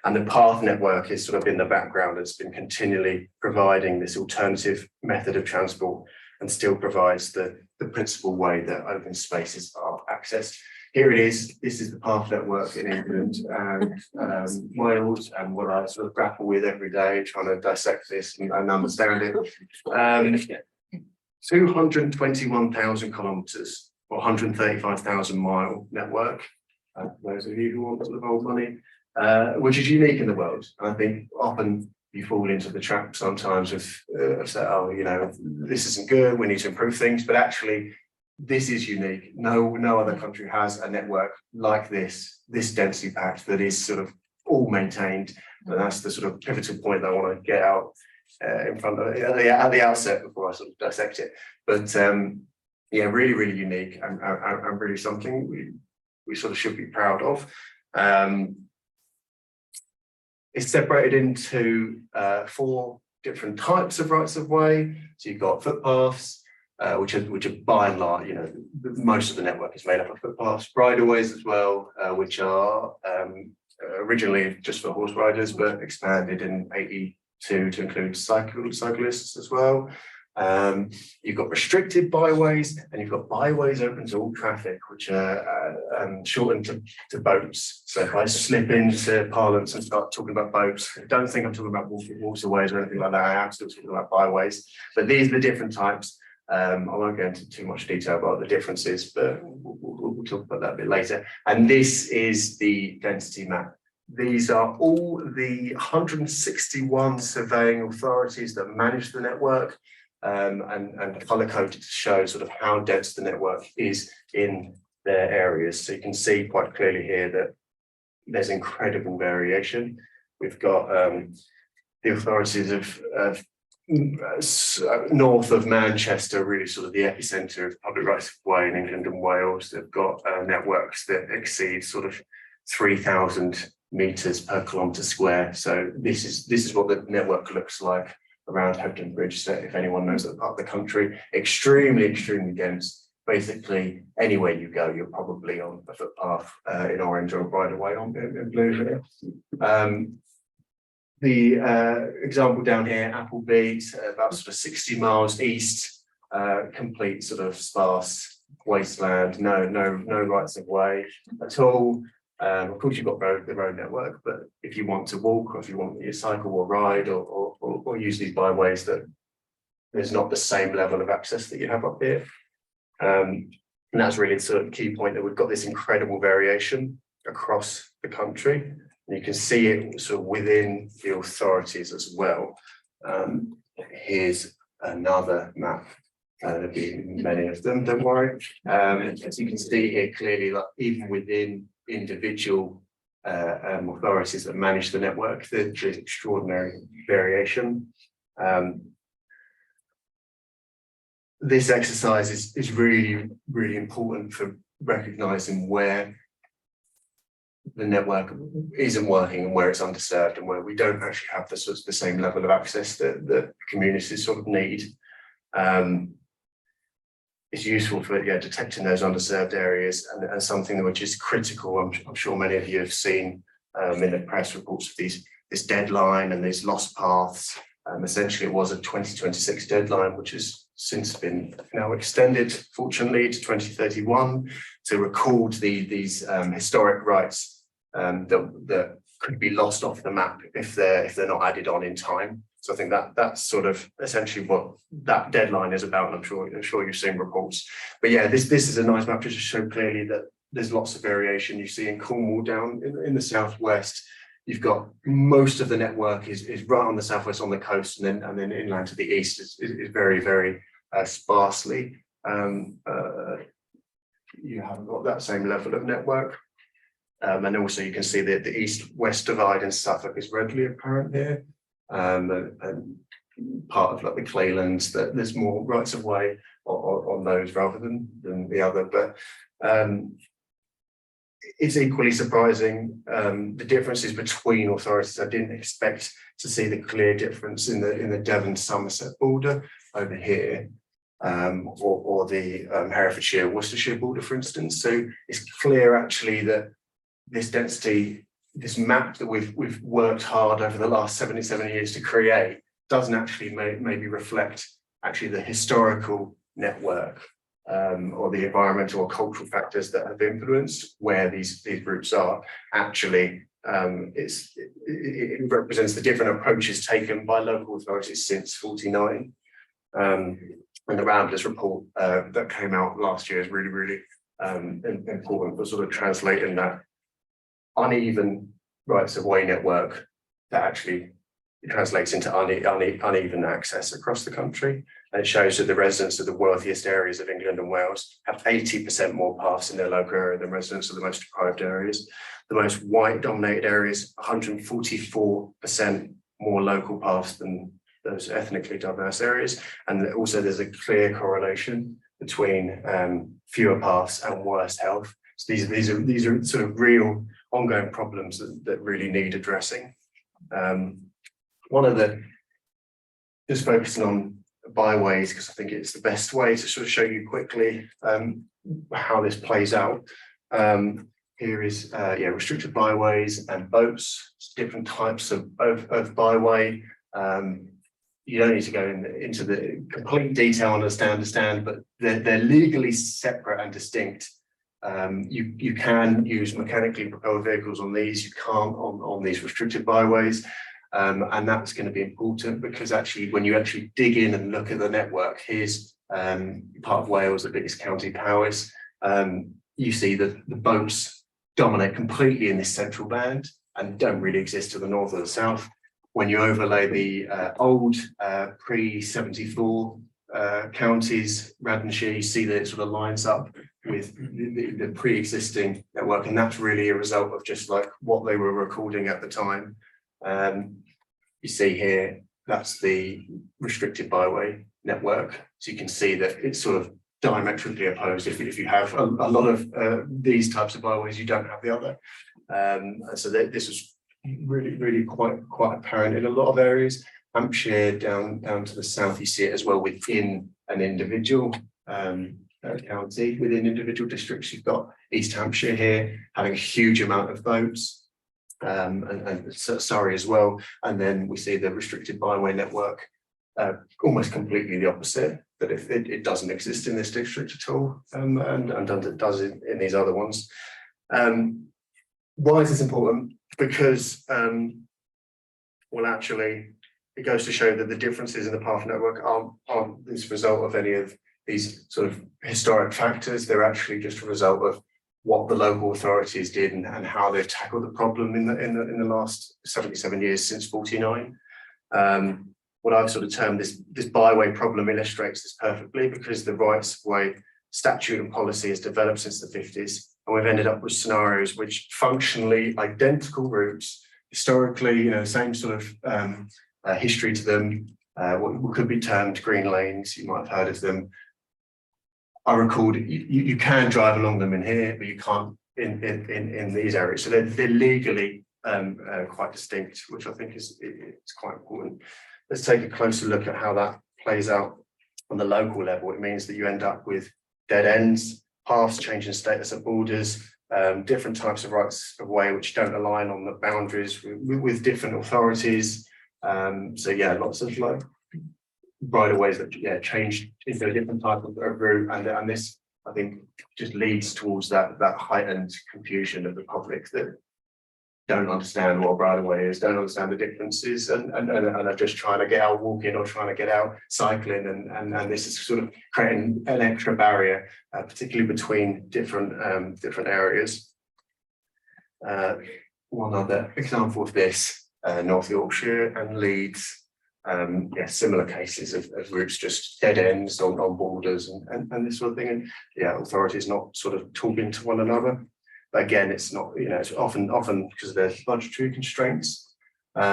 And the path network is sort of in the background. It's been continually providing this alternative method of transport, and still provides the principal way that open spaces are accessed. Here it is. This is the path network in England and Wales, and what I sort of grapple with every day, trying to dissect this and understand it. 221,000 kilometres, or 135,000 mile network. For those of you who want sort of old money. Which is unique in the world. And I think often you fall into the trap sometimes of say, oh, you know, this isn't good, we need to improve things. But actually, this is unique. No other country has a network like this densely packed, that is sort of all maintained. And that's the sort of pivotal point that I want to get out in front of at the outset before I sort of dissect it. But yeah, really, really unique, and really something we sort of should be proud of. It's separated into 4 different types of rights of way. So you've got footpaths, which are by and large, you know, most of the network is made up of footpaths. Bridleways as well, which are originally just for horse riders, but expanded in '82 to include cyclists as well. You've got restricted byways, and you've got byways open to all traffic, which are shortened to boats. So if I slip into parlance and start talking about boats, I don't think I'm talking about waterways or anything like that. I am still talking about byways, but these are the different types. I won't go into too much detail about the differences, but we'll talk about that a bit later. And this is the density map. These are all the 161 surveying authorities that manage the network, and colour-coded to show sort of how dense the network is in their areas. So you can see quite clearly here that there's incredible variation. We've got the authorities of north of Manchester, really sort of the epicentre of public rights of way in England and Wales. They've got networks that exceed sort of 3,000 metres per kilometre square. So this is what the network looks like around Hebden Bridge. So if anyone knows that part of the country, extremely dense. Basically, anywhere you go, you're probably on a footpath in orange or right away on in blue here. The example down here, Appleby, about sort of 60 miles east, complete sort of sparse wasteland, no rights of way at all. Of course, you've got the road network, but if you want to walk, or if you want to cycle or ride or use these byways, that there's not the same level of access that you have up here. And that's really sort of the key point, that we've got this incredible variation across the country. And you can see it sort of within the authorities as well. Here's another map. There'll be many of them, don't worry. As you can see here clearly, like even within individual authorities that manage the network, there's extraordinary variation. This exercise is really important for recognizing where the network isn't working and where it's underserved and where we don't actually have the same level of access that communities sort of need. It's useful for detecting those underserved areas, and something which is critical. I'm sure many of you have seen in the press reports of this deadline and these lost paths. Essentially, it was a 2026 deadline, which has since been now extended, fortunately, to 2031 to record these historic rights that could be lost off the map if they're not added on in time. So I think that's sort of essentially what that deadline is about, and I'm sure you've seen reports. But yeah, this is a nice map to just show clearly that there's lots of variation. You see in Cornwall down in the southwest, you've got most of the network is right on the southwest on the coast, and then inland to the east is very sparsely. You haven't got that same level of network. And also you can see that the east-west divide in Suffolk is readily apparent here. And part of like the Claylands, that there's more rights of way on those rather than the other. But it's equally surprising the differences between authorities. I didn't expect to see the clear difference in the Devon-Somerset border over here, or the Herefordshire-Worcestershire border, for instance. So it's clear actually that this density, this map that we've worked hard over the last 77 years to create, doesn't actually maybe reflect actually the historical network or the environmental or cultural factors that have influenced where these routes are. Actually, it represents the different approaches taken by local authorities since '49. And the Ramblers report that came out last year is really important for sort of translating that uneven rights of way network that actually translates into uneven access across the country. And it shows that the residents of the wealthiest areas of England and Wales have 80% more paths in their local area than residents of the most deprived areas. The most white dominated areas, 144% more local paths than those ethnically diverse areas. And also there's a clear correlation between fewer paths and worse health. So these are sort of real ongoing problems that really need addressing. One of the, just focusing on byways, because I think it's the best way to sort of show you quickly how this plays out. Here is restricted byways and boats, different types of byway. you don't need to go into the complete detail on understand, but they're legally separate and distinct. You can use mechanically propelled vehicles on these, you can't on these restricted byways. And that's going to be important because actually when you actually dig in and look at the network, here's part of Wales, the biggest county, Powys, you see that the boats dominate completely in this central band and don't really exist to the north or the south. When you overlay the old pre-74 counties, Radnor, you see that it sort of lines up with the pre-existing network, and that's really a result of just like what they were recording at the time. You see here, that's the restricted byway network. So you can see that it's sort of diametrically opposed. If you have a lot of these types of byways, you don't have the other. So this was really quite apparent in a lot of areas. Hampshire down to the south, you see it as well within an individual county, within individual districts. You've got East Hampshire here having a huge amount of votes, and Surrey as well. And then we see the restricted byway network almost completely the opposite, that if it doesn't exist in this district at all, and it does in these other ones. Why is this important? Because well, actually it goes to show that the differences in the path network aren't this result of any of these sort of historic factors. They're actually just a result of what the local authorities did and how they've tackled the problem in the last 77 years since 49. What I've sort of termed this byway problem illustrates this perfectly, because the rights of way statute and policy has developed since the 50s, and we've ended up with scenarios which functionally identical routes, historically, same sort of history to them, what could be termed green lanes, you might have heard of them. I recalled you can drive along them in here, but you can't in these areas. So they're legally quite distinct, which I think is quite important. Let's take a closer look at how that plays out on the local level. It means that you end up with dead ends, paths changing status of borders, different types of rights of way which don't align on the boundaries with different authorities. So yeah, lots of like right of ways that change into a different type of route, and this I think just leads towards that heightened confusion of the public that don't understand what right of way is, don't understand the differences, and are just trying to get out walking or trying to get out cycling, and this is sort of creating an extra barrier, particularly between different areas. One other example of this, North Yorkshire and Leeds. Similar cases of routes just dead ends on borders and this sort of thing, and authorities not sort of talking to one another. But again, it's not, it's often because there's budgetary constraints.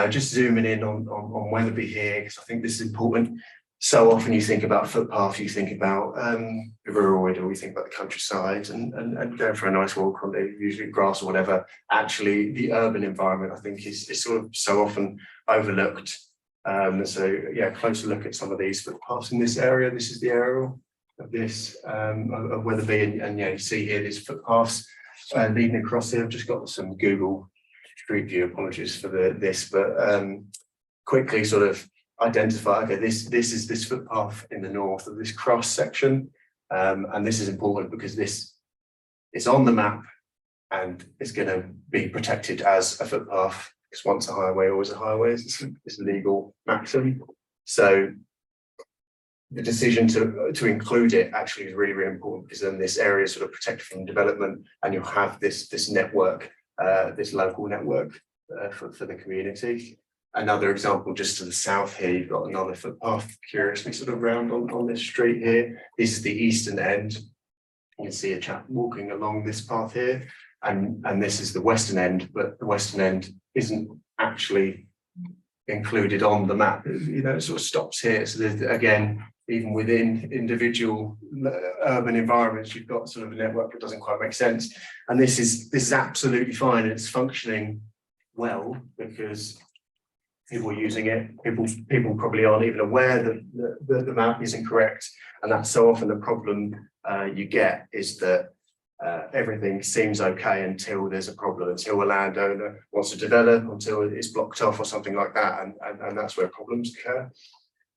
Just zooming in on Wetherby here, because I think this is important. So often you think about footpath, you think about the rural area, or you think about the countryside and going for a nice walk on the usually grass or whatever. Actually, the urban environment, I think, is sort of so often overlooked. Closer look at some of these footpaths in this area. This is the aerial of this of Wetherby, and you see here these footpaths leading across here. I've just got some Google Street View. Apologies for this, but quickly sort of identify. Okay, this is this footpath in the north of this cross section, and this is important because this is on the map and it's going to be protected as a footpath. Because once a highway, always a highway is a legal maxim. So the decision to include it actually is really, really important, because then this area is sort of protected from development, and you'll have this network, this local network for the community. Another example, just to the south here, you've got another footpath curiously sort of round on this street here. This is the eastern end. You can see a chap walking along this path here, and this is the western end, but the western end isn't actually included on the map. It sort of stops here. So there's, again, even within individual urban environments, you've got sort of a network that doesn't quite make sense. And this is absolutely fine. It's functioning well because people are using it. People probably aren't even aware that the map isn't correct. And that's so often the problem you get, is that everything seems okay until there's a problem, until a landowner wants to develop, until it's blocked off or something like that, and that's where problems occur.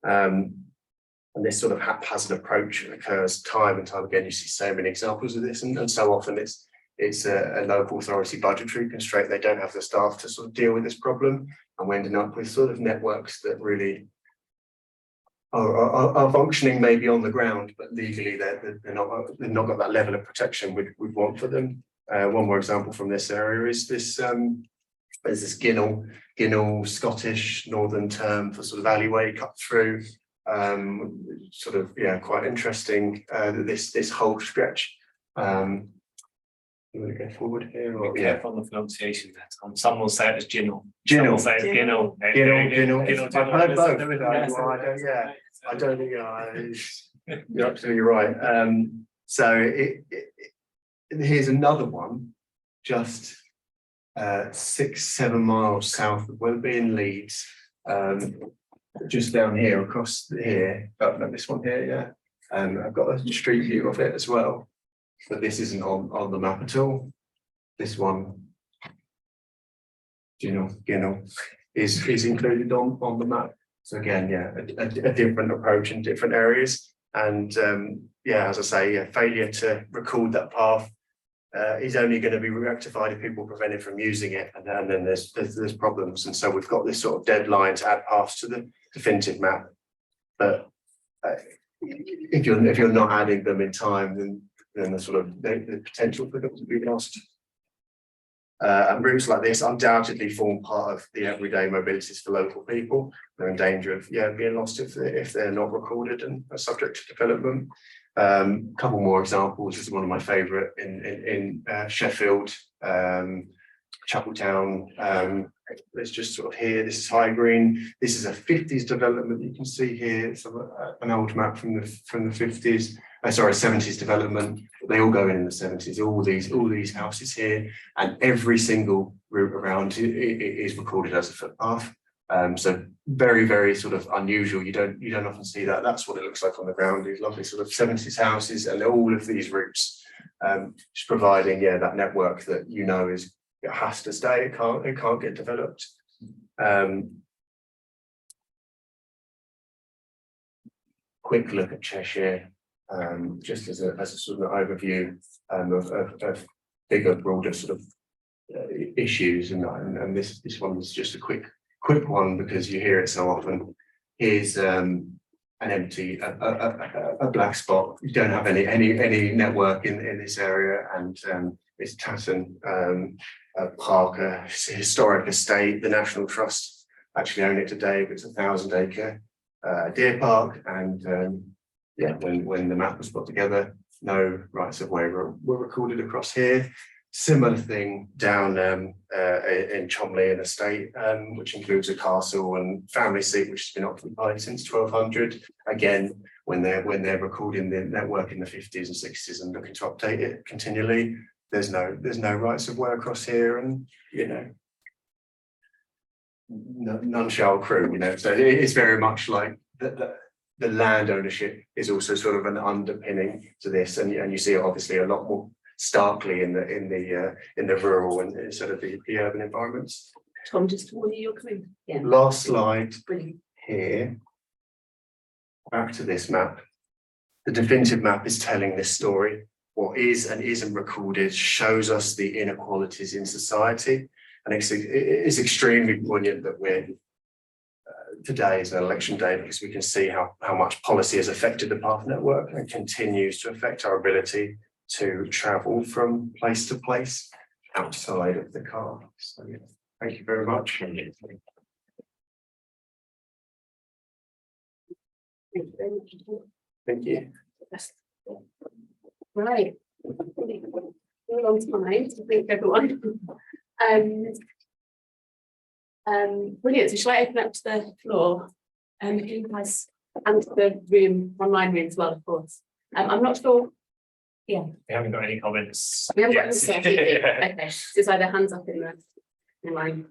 And this sort of haphazard approach occurs time and time again. You see so many examples of this, and so often it's a local authority budgetary constraint. They don't have the staff to sort of deal with this problem, and we're ending up with sort of networks that really are functioning maybe on the ground, but legally they've not got that level of protection we'd want for them. One more example from this area is this there's this Ginnell Scottish northern term for sort of alleyway cut through, sort of, yeah, quite interesting, this whole stretch. You want to go forward here? Or, Be careful on the pronunciation there, Tom. Some will say it as Ginnell. Ginnell. Some will say it's Ginnell. Ginnell. I've heard both. Yeah, I don't think you're absolutely right. So here's another one, just 6-7 miles south of Welby in Leeds, just down here, across here. Oh, no, this one here, yeah. And I've got a street view of it as well, but this isn't on the map at all. This one, Ginnell, is included on the map. So again, yeah, a different approach in different areas. And yeah, as I say, yeah, failure to record that path is only going to be rectified if people prevent it from using it, and then there's problems. And so we've got this sort of deadline to add paths to the definitive map. But if you're not adding them in time, then the sort of the potential for them to be lost. And routes like this undoubtedly form part of the everyday mobilities for local people. They're in danger of being lost if they're not recorded and are subject to development. Couple more examples. This is one of my favourite in Sheffield, Chapeltown. It's just sort of here. This is High Green. This is a 50s development. You can see here. It's an old map from the 50s. Sorry, 70s development. They all go in the 70s. All these houses here, and every single route around is recorded as a footpath. So very, very sort of unusual. You don't often see that. That's what it looks like on the ground. These lovely sort of 70s houses, and all of these routes, just providing that network that it has to stay. It can't get developed. Quick look at Cheshire, just as a sort of overview of bigger, broader sort of issues, and this one is just a quick one because you hear it so often. Here's an empty, a black spot. You don't have any network in this area, and it's Tatton Park, a historic estate. The National Trust actually own it today, but it's a 1,000-acre deer park. And when the map was put together, no rights of way were recorded across here. Similar thing down in Cholmondeley estate, which includes a castle and family seat, which has been occupied since 1200. Again, when they're recording the network in the 50s and 60s and looking to update it continually, there's no rights of way across here, and none shall accrue. So it's very much like the land ownership is also sort of an underpinning to this, and you see it obviously a lot more starkly in the rural and instead of the urban environments. Tom, just warn you, you're coming. Yeah. Last slide. Brilliant. Here, back to this map. The definitive map is telling this story. What is and isn't recorded shows us the inequalities in society, and it's extremely poignant that we're today is an election day, because we can see how much policy has affected the path network and continues to affect our ability to travel from place to place outside of the car. So thank you very much. Thank you. Right. A long time to thank everyone. Brilliant. So shall I open up to the floor? Who has, and the room, online room as well, of course. I'm not sure. Yeah. We haven't got any comments. We haven't got any Yes. comments. Okay. So it's either hands up in the line.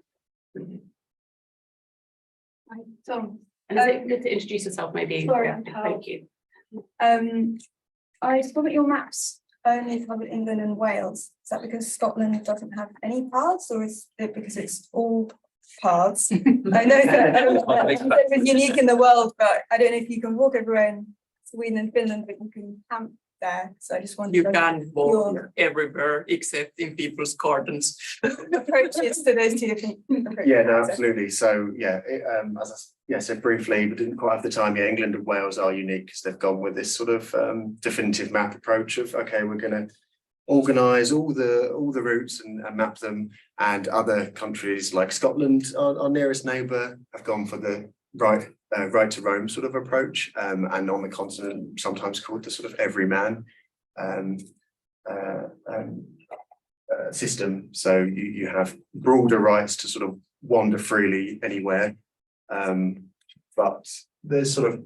So, And is it good to introduce yourself maybe? Sorry, Yeah, thank you. I saw that your maps only cover England and Wales. Is that because Scotland doesn't have any paths, or is it because it's all paths. I know that it was unique in the world, but I don't know if you can walk everywhere in Sweden and Finland, but you can camp there. So I just wanted You to can walk everywhere except in people's gardens. approaches to those two different approaches. Yeah, no, absolutely. So yeah, as I said briefly, but didn't quite have the time. Yeah, England and Wales are unique because they've gone with this sort of definitive map approach of, okay, we're going to organise all the routes and map them. And other countries like Scotland, our nearest neighbour, have gone for the right to roam sort of approach, and on the continent sometimes called the sort of everyman system. So you have broader rights to sort of wander freely anywhere, but there's sort of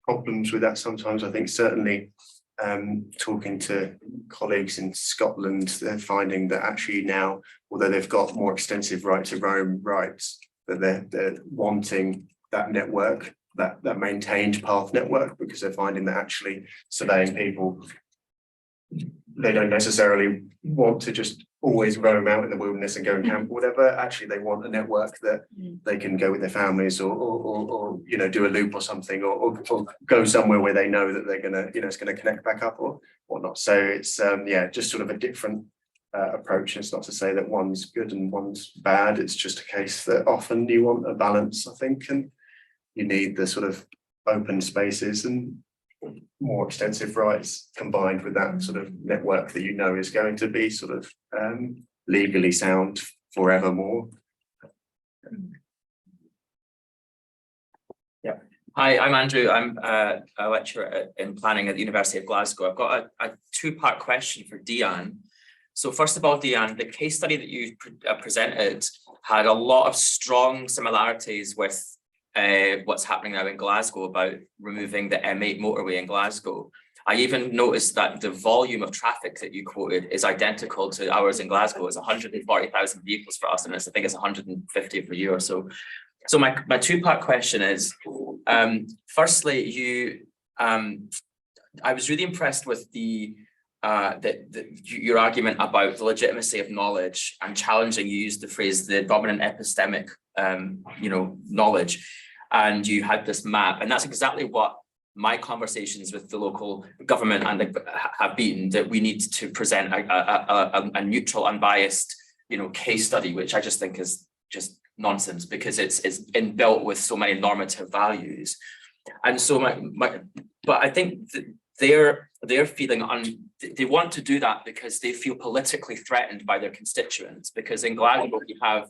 problems with that sometimes. I think certainly talking to colleagues in Scotland, they're finding that actually now, although they've got more extensive right to roam rights, that they're wanting that network, that maintained path network, because they're finding that actually surveying people, they don't necessarily want to just always roam out in the wilderness and go and camp or whatever. Actually, they want a network that they can go with their families or you know, do a loop or something, or go somewhere where they know that they're gonna, you know, it's gonna connect back up or whatnot. So it's yeah, just sort of a different approach. It's not to say that one's good and one's bad. It's just a case that often you want a balance, I think, and you need the sort of open spaces and more extensive rights combined with that sort of network that you know is going to be sort of legally sound forevermore. Yeah. Hi, I'm Andrew. I'm a lecturer in planning at the University of Glasgow. I've got a two-part question for Deanne. So first of all, Deanne, the case study that you presented had a lot of strong similarities with what's happening now in Glasgow about removing the M8 motorway in Glasgow. I even noticed that the volume of traffic that you quoted is identical to ours in Glasgow. It's 140,000 vehicles for us, and I think it's 150 per year or so. So my two-part question is, firstly, I was really impressed with your argument about the legitimacy of knowledge and challenging. You used the phrase the dominant epistemic, knowledge, and you had this map, and that's exactly what my conversations with the local government and have been, that we need to present a neutral, unbiased, case study, which I just think is just nonsense, because it's inbuilt with so many normative values. And so but I think that they're feeling they want to do that because they feel politically threatened by their constituents, because in Glasgow you have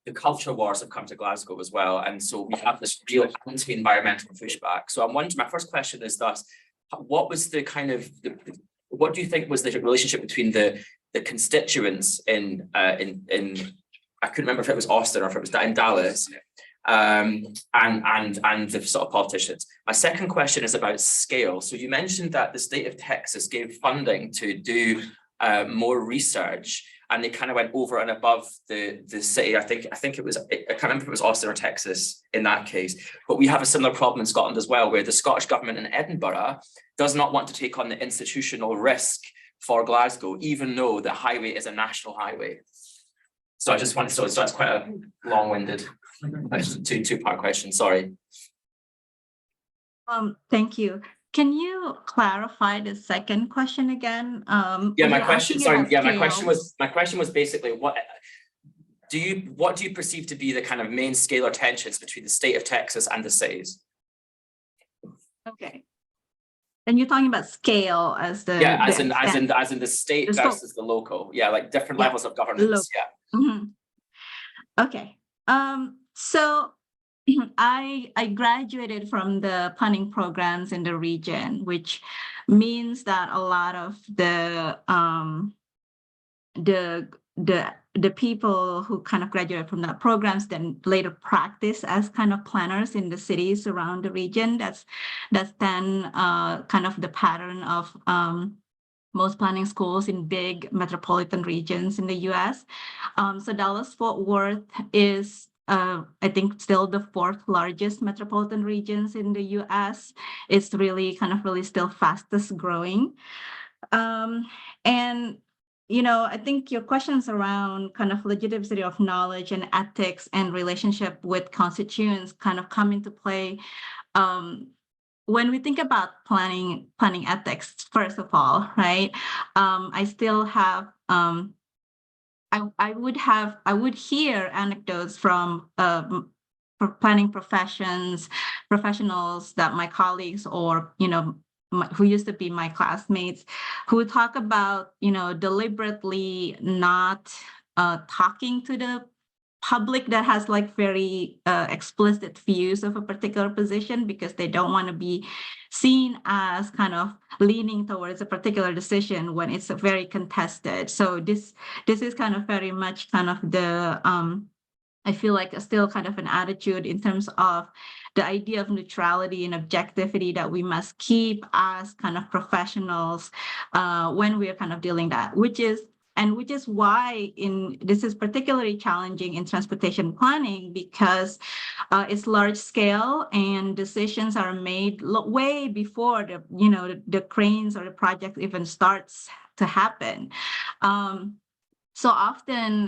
the culture wars have come to Glasgow as well, and so we have this real anti-environmental pushback. So I'm wondering, my first question is thus, what was what do you think was the relationship between the constituents in I couldn't remember if it was Austin or if it was in Dallas, and the sort of politicians. My second question is about scale. So you mentioned that the state of Texas gave funding to do more research, and they kind of went over and above the city. I think it was, I can't remember if it was Austin or Texas in that case, but we have a similar problem in Scotland as well, where the Scottish government in Edinburgh does not want to take on the institutional risk for Glasgow, even though the highway is a national highway. So I just wanted, so that's quite a long-winded question, two-part question, sorry. Thank you. Can you clarify the second question again? My question was basically, what do you perceive to be the kind of main scalar tensions between the state of Texas and the cities? Okay. And you're talking about scale as the as in the state versus the local, like different levels of governance. Okay. So I graduated from the planning programs in the region, which means that a lot of the people who kind of graduated from that programs then later practice as kind of planners in the cities around the region. That's then kind of the pattern of most planning schools in big metropolitan regions in the US. So Dallas-Fort Worth is I think still the fourth largest metropolitan regions in the US. It's really still fastest growing. And I think your questions around kind of legitimacy of knowledge and ethics and relationship with constituents kind of come into play. When we think about planning ethics, first of all, right? I still have I would hear anecdotes from planning professionals that my colleagues or who used to be my classmates who would talk about deliberately not talking to the public that has like very explicit views of a particular position because they don't want to be seen as kind of leaning towards a particular decision when it's very contested. So this is kind of very much kind of the I feel like still kind of an attitude in terms of the idea of neutrality and objectivity that we must keep as kind of professionals when we're kind of dealing that, which is why this is particularly challenging in transportation planning because it's large scale and decisions are made way before the cranes or the project even starts to happen. So often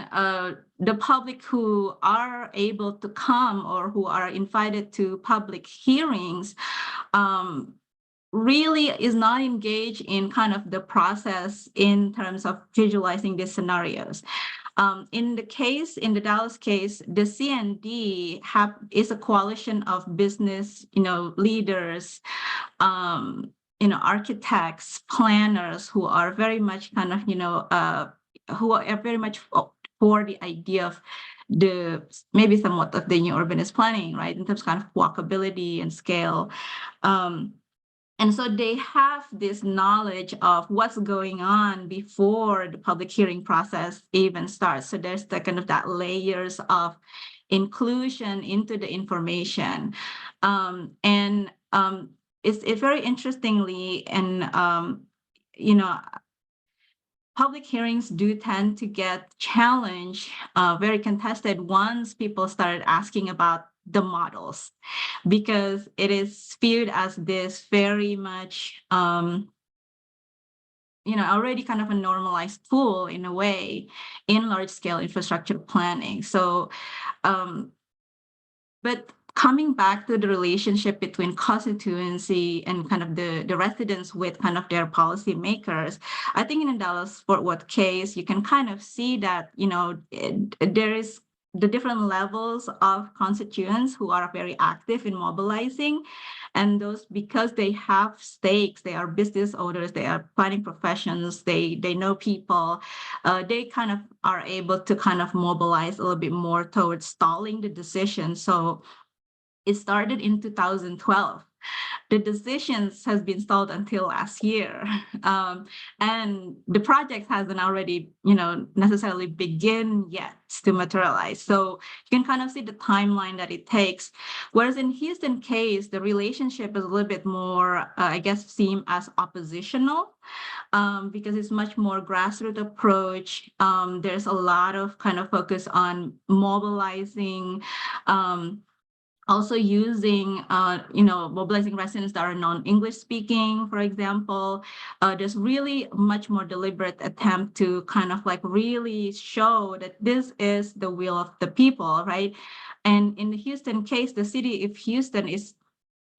the public who are able to come or who are invited to public hearings really is not engaged in kind of the process in terms of visualizing these scenarios. In the Dallas case, the CND is a coalition of business, leaders, architects, planners who are very much kind of, who are very much for the idea of maybe somewhat of the new urbanist planning, right, in terms of kind of walkability and scale. And so they have this knowledge of what's going on before the public hearing process even starts. So there's the kind of that layers of inclusion into the information. It's very interestingly, and public hearings do tend to get challenged, very contested once people started asking about the models, because it is viewed as this very much, already kind of a normalized tool in a way in large scale infrastructure planning. So, but coming back to the relationship between constituency and kind of the residents with kind of their policy makers, I think in the Dallas-Fort Worth case, you can kind of see that, there is the different levels of constituents who are very active in mobilizing. And those, because they have stakes, they are business owners, they are planning professions, they know people, they kind of are able to kind of mobilize a little bit more towards stalling the decision. So it started in 2012. The decisions has been stalled until last year. And the project hasn't already, necessarily begin yet to materialize. So you can kind of see the timeline that it takes. Whereas in Houston case, the relationship is a little bit more, I guess, seen as oppositional. Because it's much more grassroots approach. There's a lot of kind of focus on mobilizing, also using, mobilizing residents that are non-English speaking, for example. There's really much more deliberate attempt to kind of like really show that this is the will of the people, right? And in the Houston case, the city of Houston is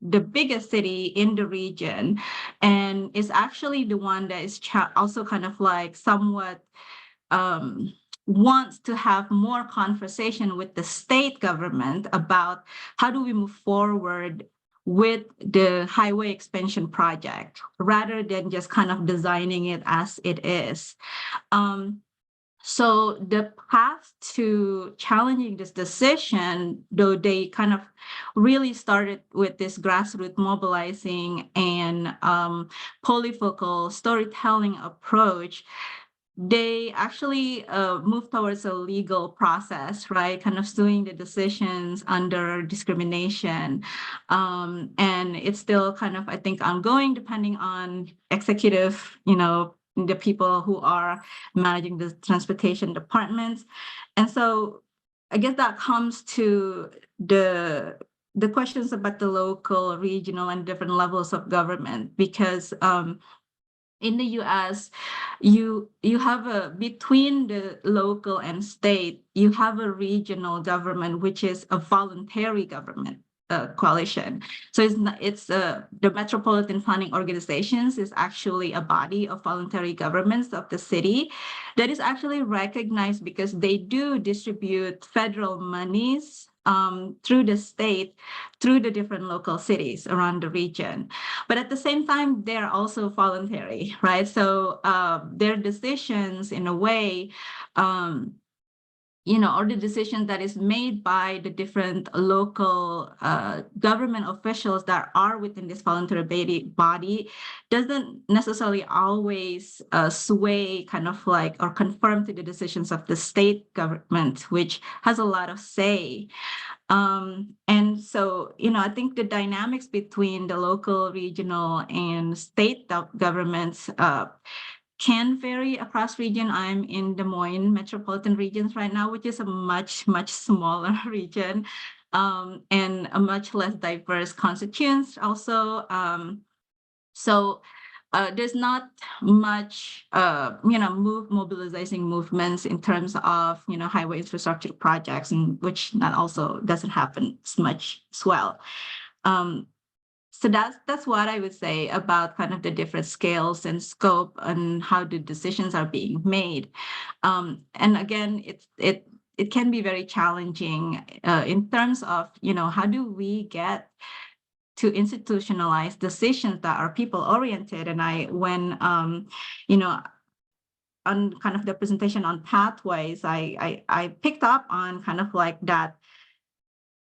the biggest city in the region, and is actually the one that is also kind of like somewhat wants to have more conversation with the state government about how do we move forward with the highway expansion project rather than just kind of designing it as it is. So the path to challenging this decision, though they kind of really started with this grassroots mobilizing and polyfocal storytelling approach, they actually move towards a legal process, right? Kind of suing the decisions under discrimination. And it's still kind of, I think, ongoing depending on executive, the people who are managing the transportation departments. And so I guess that comes to the questions about the local, regional, and different levels of government, because in the US, you have a between the local and state, you have a regional government, which is a voluntary government coalition. So it's the metropolitan planning organizations is actually a body of voluntary governments of the city that is actually recognized because they do distribute federal monies through the state, through the different local cities around the region. But at the same time, they're also voluntary, right? So their decisions in a way, or the decision that is made by the different local government officials that are within this voluntary body doesn't necessarily always sway kind of like or conform to the decisions of the state government, which has a lot of say. And so, I think the dynamics between the local, regional, and state governments can vary across region. I'm in Des Moines metropolitan regions right now, which is a much smaller region and a much less diverse constituents also. So there's not much, mobilizing movements in terms of, highway infrastructure projects, and which that also doesn't happen as much as well. So that's what I would say about kind of the different scales and scope and how the decisions are being made. And again, it can be very challenging in terms of, how do we get to institutionalize decisions that are people oriented. And when on kind of the presentation on pathways, I picked up on kind of like that.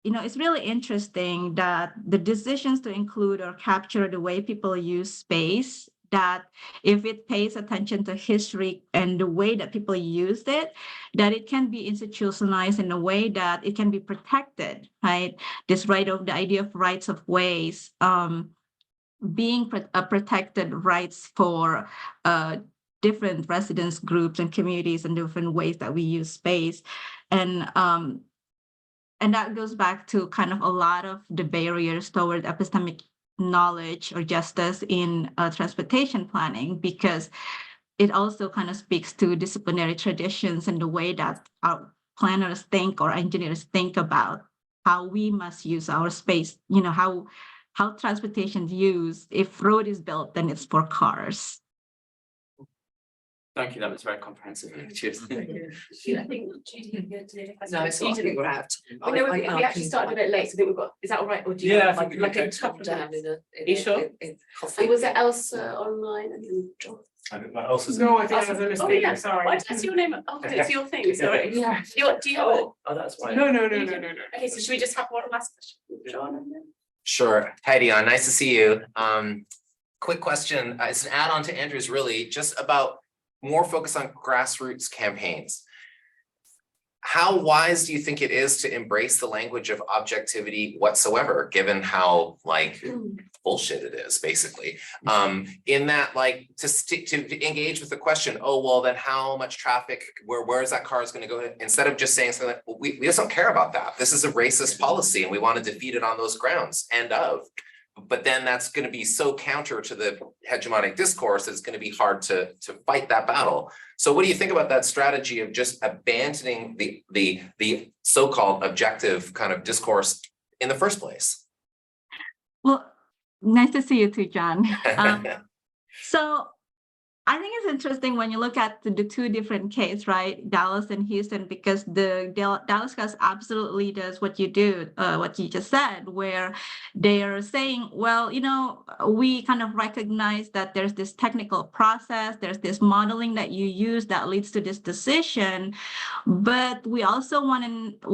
It's really interesting that the decisions to include or capture the way people use space, that if it pays attention to history and the way that people used it, that it can be institutionalized in a way that it can be protected, right? This right of the idea of rights of ways, being protected rights for different residents groups and communities and different ways that we use space. And that goes back to kind of a lot of the barriers toward epistemic knowledge or justice in transportation planning, because it also kind of speaks to disciplinary traditions and the way that our planners think or engineers think about how we must use our space, how transportation is used. If road is built, then it's for cars. Thank you, that was very comprehensive. Cheers. I think Judy, No, it's you didn't grab. we actually started a bit late, so I think we've got, is that all right? Or do you Yeah, have I think like we a can couple Down down? in a. You sure? And was it Elsa online and then John? I think that also. No, I think that was a Oh, mistake, yeah. sorry. Why did I see your name? Oh, it's your thing, sorry. Yeah. Do you have a? Oh, that's why. No. Okay, so should we just have one last question with John and then? Sure. Hi, Dion. Nice to see you. Quick question. It's an add-on to Andrew's, really, just about more focus on grassroots campaigns. How wise do you think it is to embrace the language of objectivity whatsoever, given how bullshit it is, basically? In that, to engage with the question, oh, well, then how much traffic, where is that car is going to go? Instead of just saying something like, well, we just don't care about that. This is a racist policy and we want to defeat it on those grounds, end of. But then that's going to be so counter to the hegemonic discourse that it's going to be hard to fight that battle. So what do you think about that strategy of just abandoning the so-called objective kind of discourse in the first place? Well, nice to see you too, John. So I think it's interesting when you look at the two different cases, right? Dallas and Houston, because the Dallas case absolutely does what you just said, where they are saying, well, we kind of recognize that there's this technical process, there's this modeling that you use that leads to this decision, but we also want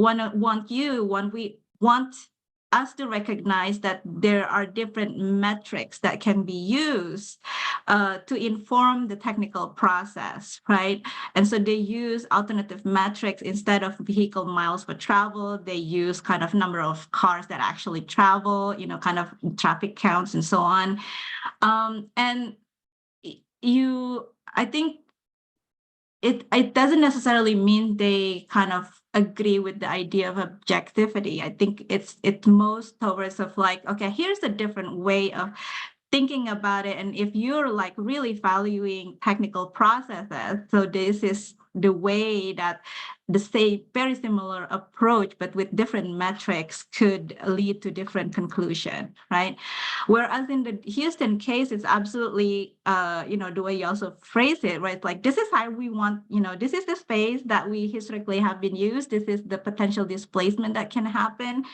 us to recognize that there are different metrics that can be used to inform the technical process, right? And so they use alternative metrics instead of vehicle miles for travel. They use kind of number of cars that actually travel, kind of traffic counts and so on. And I think it doesn't necessarily mean they kind of agree with the idea of objectivity. I think it's most towards of okay, here's a different way of thinking about it, and if you're like really valuing technical processes, so this is the way that the same very similar approach but with different metrics could lead to different conclusion, right? Whereas in the Houston case, it's absolutely the way you also phrase it, right? Like, this is how we want, this is the space that we historically have been used, this is the potential displacement that can happen.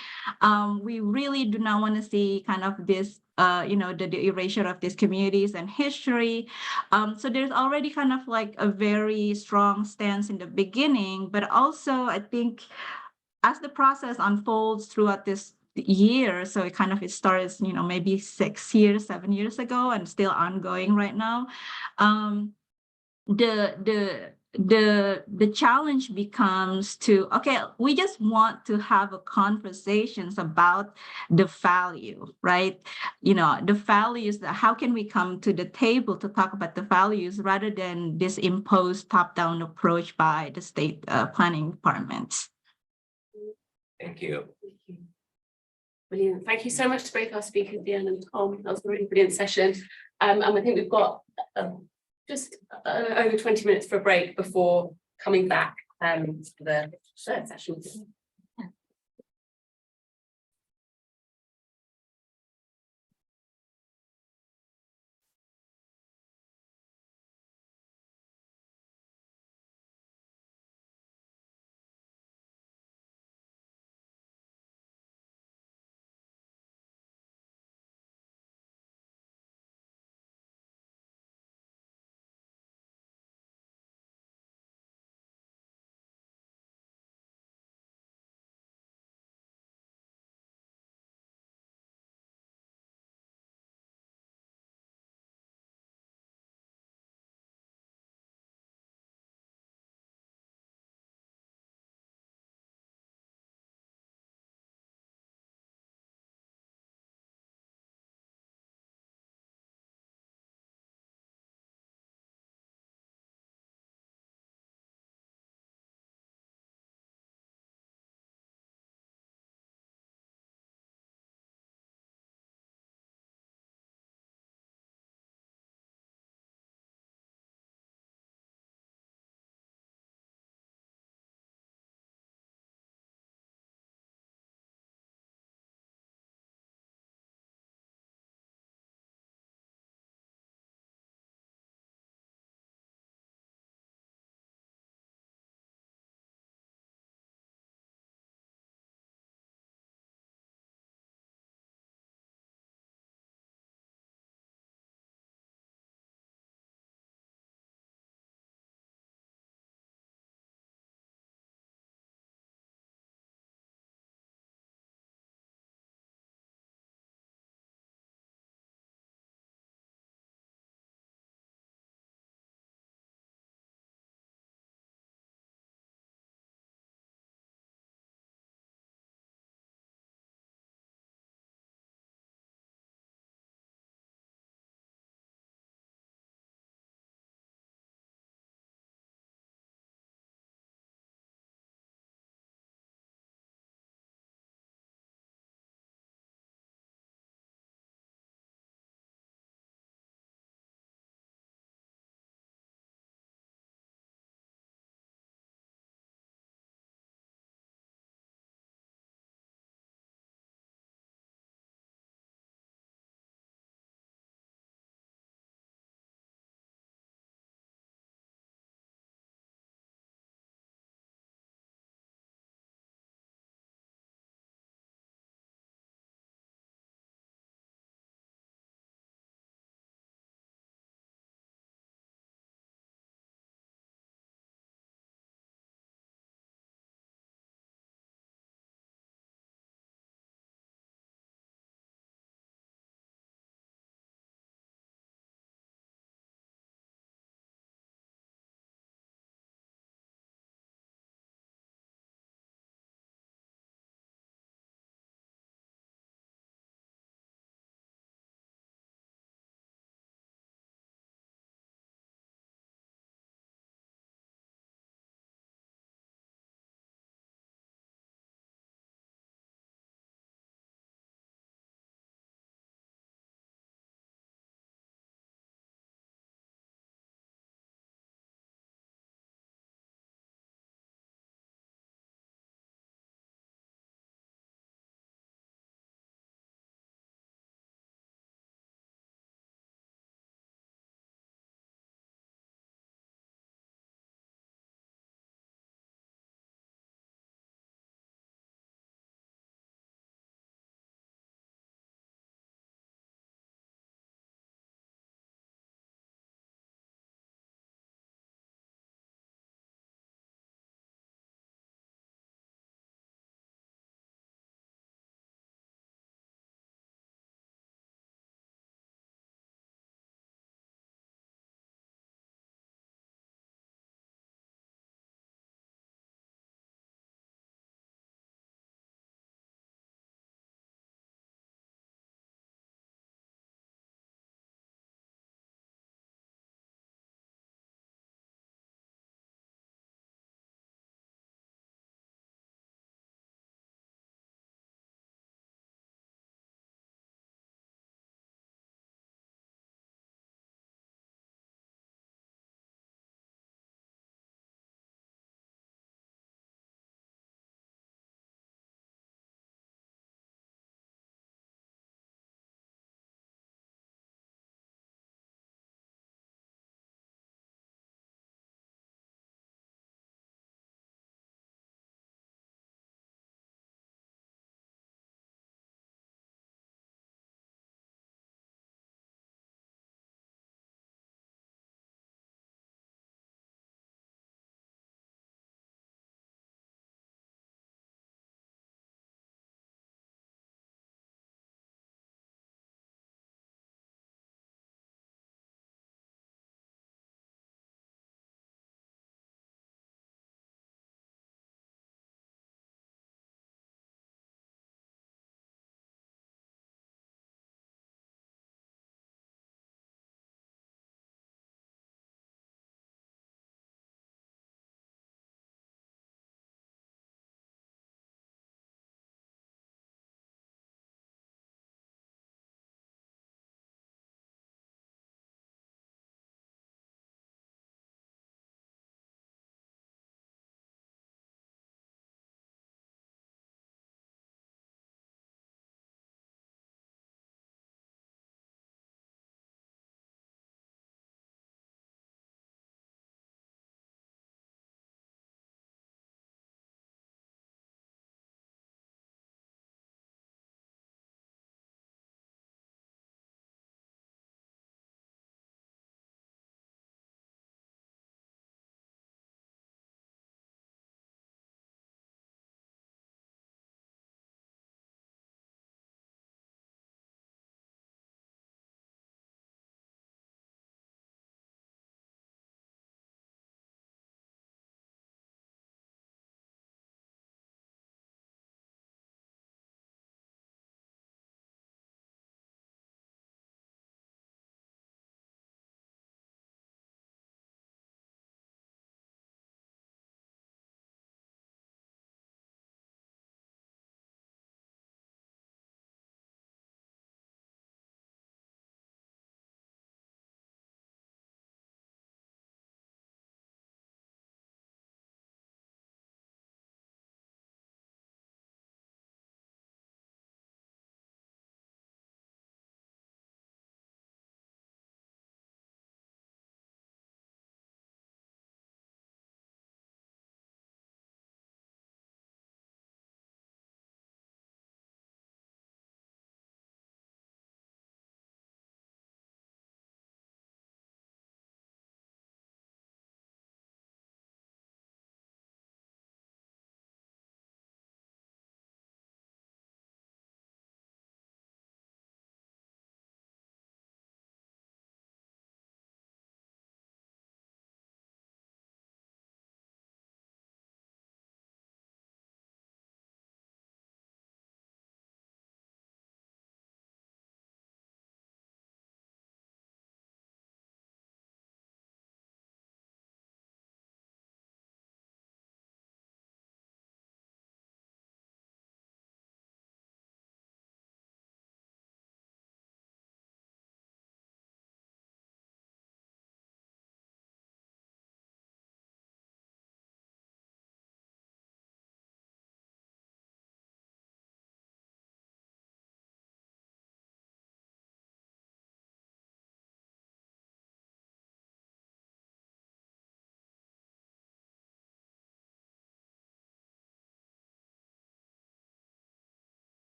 We really do not want to see kind of this the erasure of these communities and history. So there's already kind of like a very strong stance in the beginning, but also I think as the process unfolds throughout this year, so it starts, maybe 6 years, 7 years ago, and still ongoing right now. The challenge becomes to, okay, we just want to have a conversations about the value, right? The values, how can we come to the table to talk about the values rather than this imposed top-down approach by the state planning departments. Thank you. Brilliant. Thank you so much to both our speakers, Diane and Tom. That was a really brilliant session. And I think we've got just over 20 minutes for a break before coming back for the third session.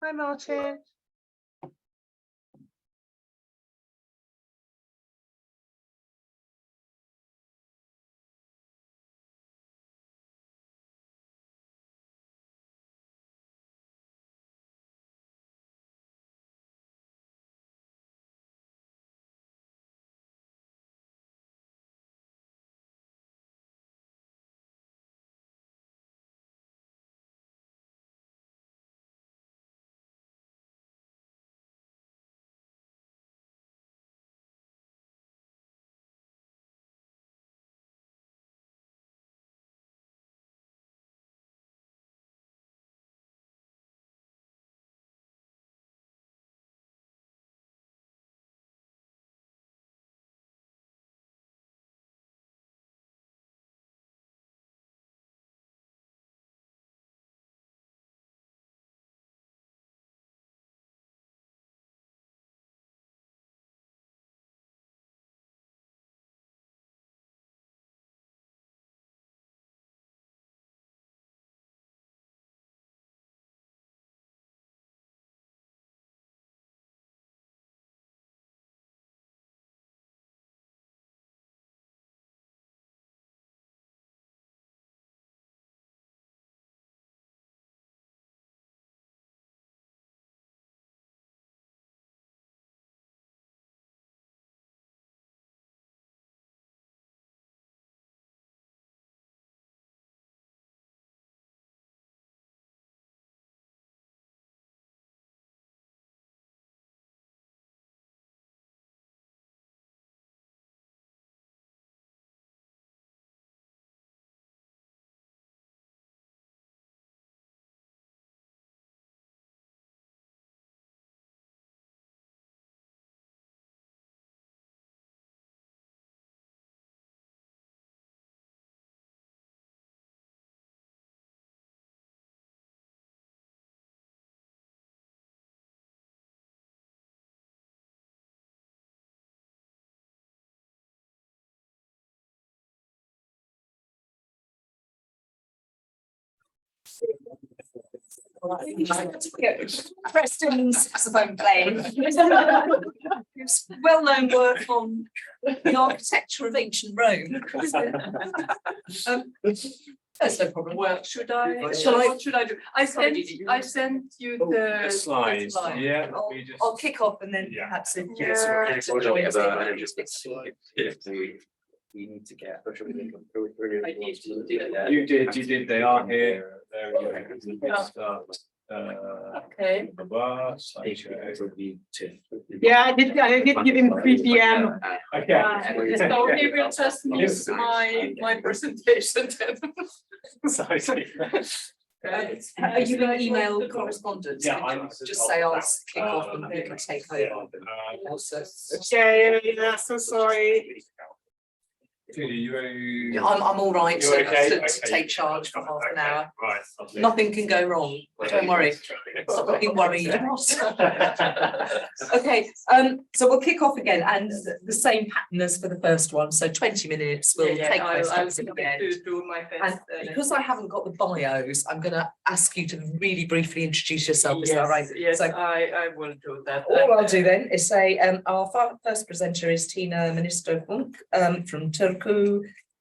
Hi, Martin. Preston's saxophone playing. It's well-known work on the architecture of ancient Rome. That's no problem. Well, should I, Shall what should I do? I sent you the Slides, yeah. I'll kick off and then Yeah. perhaps if Yeah. We need to get. You did, they are here. Okay. Yeah, I did give him 3 PM. Okay. So he will just miss my presentation then. Sorry. are you going to email correspondence? Yeah, I'm Just say I'll kick off and you can take over. Yeah, so sorry. Judy, I'm all right You're okay? to Okay. take charge for half an hour. Right. lovely. Nothing can go wrong. Don't worry. Stop looking worried. Okay, so we'll kick off again and the same pattern as for the first one. So 20 minutes, we'll take I'll questions at the try end. to do my best. And because I haven't got the bios, I'm going to ask you to really briefly introduce yourself. Is that right? Yes, So I will do that. all I'll do then is say our first presenter is Tina Minister-Funk from Turku,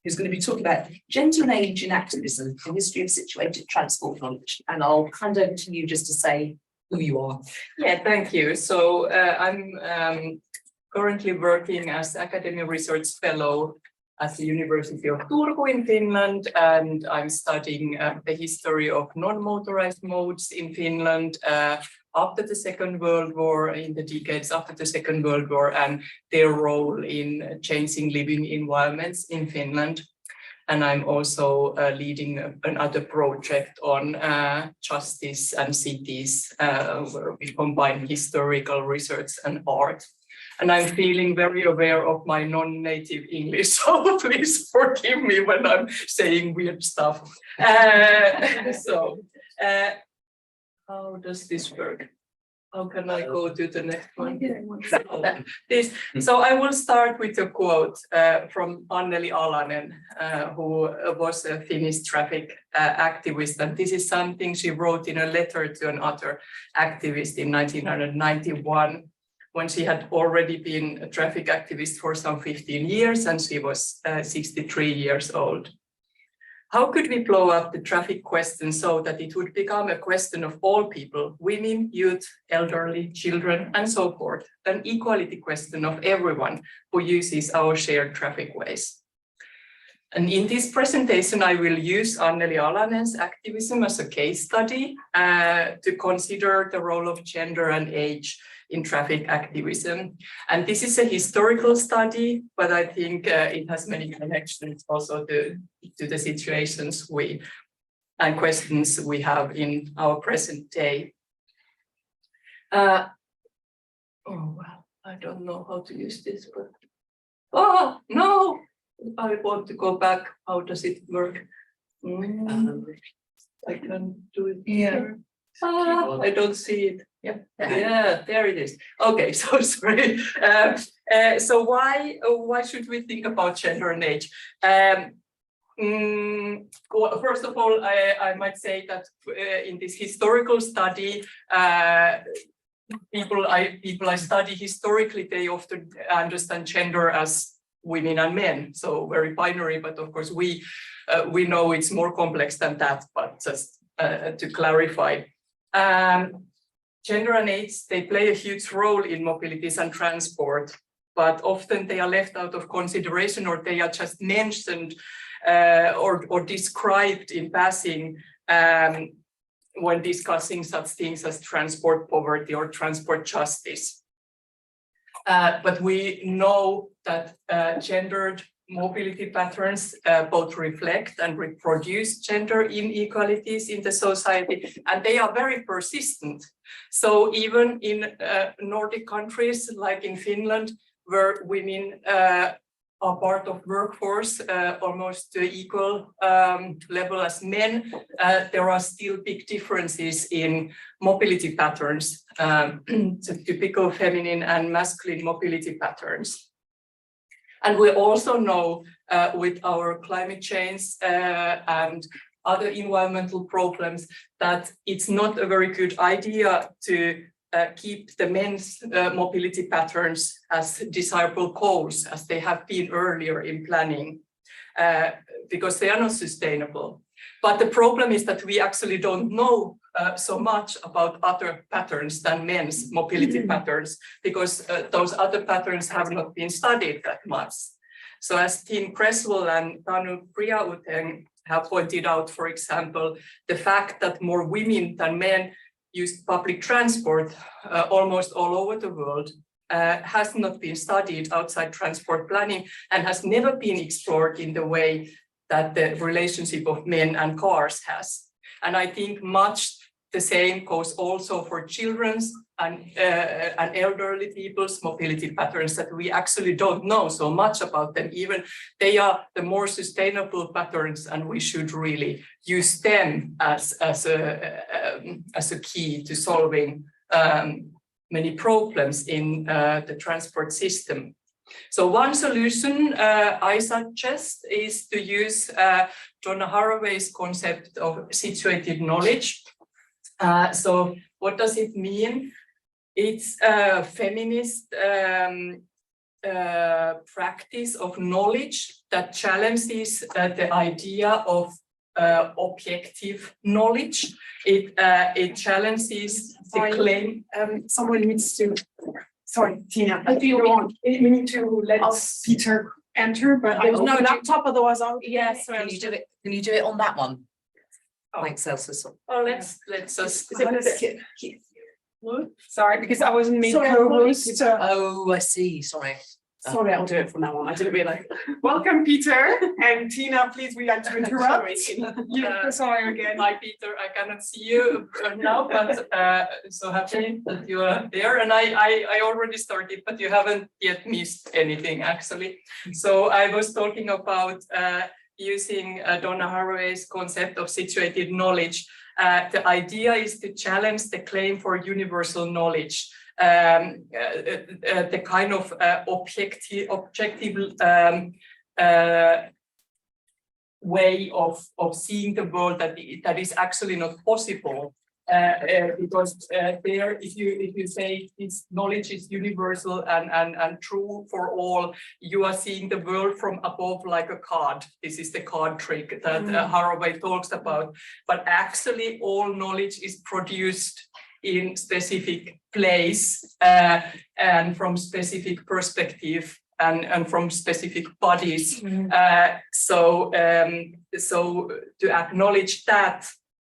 who's going to be talking about gender and age in activism, the history of situated transport knowledge. And I'll hand over to you just to say who you are. Yeah, thank you. So I'm currently working as academic research fellow at the University of Turku in Finland, and I'm studying the history of non-motorized modes in Finland after the Second World War, in the decades after the Second World War, and their role in changing living environments in Finland. And I'm also leading another project on justice and cities, where we combine historical research and art. And I'm feeling very aware of my non-native English, so please forgive me when I'm saying weird stuff. How does this work? how can I go to the next one? So I will start with a quote from Anneli Alanen, who was a Finnish traffic activist. And this is something she wrote in a letter to another activist in 1991, when she had already been a traffic activist for some 15 years and she was 63 years old. How could we blow up the traffic question so that it would become a question of all people, women, youth, elderly, children, and so forth, an equality question of everyone who uses our shared traffic ways? And in this presentation, I will use Anneli Alanen's activism as a case study to consider the role of gender and age in traffic activism. And this is a historical study, but I think it has many connections also to the situations and questions we have in our present day. Oh, well, I don't know how to use this, but, oh, no, I want to go back. How does it work? I can do it here. I don't see it. Yep. Yeah, there it is. Okay, so sorry. So why should we think about gender and age? Well, first of all, I might say that in this historical study, people I study historically, they often understand gender as women and men, so very binary. But of course, we know it's more complex than that. But just to clarify. Gender and age, they play a huge role in mobilities and transport, but often they are left out of consideration, or they are just mentioned or described in passing when discussing such things as transport poverty or transport justice. But we know that gendered mobility patterns both reflect and reproduce gender inequalities in the society, and they are very persistent. So even in Nordic countries like in Finland, where women are part of workforce almost to equal level as men, there are still big differences in mobility patterns, so typical feminine and masculine mobility patterns. And we also know with our climate change and other environmental problems that it's not a very good idea to keep the men's mobility patterns as desirable goals as they have been earlier in planning, because they are not sustainable. But the problem is that we actually don't know so much about other patterns than men's mobility patterns, because those other patterns have not been studied that much. So as Tim Creswell and Tanu Priyauteng have pointed out, for example, the fact that more women than men use public transport almost all over the world has not been studied outside transport planning and has never been explored in the way that the relationship of men and cars has. And I think much the same goes also for children's and elderly people's mobility patterns, that we actually don't know so much about them. Even they are the more sustainable patterns, and we should really use them as a key to solving many problems in the transport system. So one solution I suggest is to use Donna Haraway's concept of situated knowledge. So what does it mean? It's a feminist practice of knowledge that challenges the idea of objective knowledge. It challenges the claim. Someone needs to. Sorry, Tina. Do you want? We need to let Peter enter, but there's no laptop. Otherwise, I'll. Yes. Can you do it? Can you do it on that one? Thanks, Elsa. Oh, let's just. Sorry, because I wasn't made co-host. Oh, I see. Sorry. Sorry, I'll do it from now on. I didn't realize. Welcome, Peter and Tina. Please, we like to interrupt. Sorry again. Hi, Peter. I cannot see you now, but so happy that you are there. And I already started, but you haven't yet missed anything, actually. So I was talking about using Donna Haraway's concept of situated knowledge The idea is to challenge the claim for universal knowledge. The kind of objective way of seeing the world that is actually not possible. Because there, if you say this knowledge is universal and true for all, you are seeing the world from above like a card. This is the card trick that Haraway talks about. But actually, all knowledge is produced in specific place and from specific perspective and from specific bodies. So to acknowledge that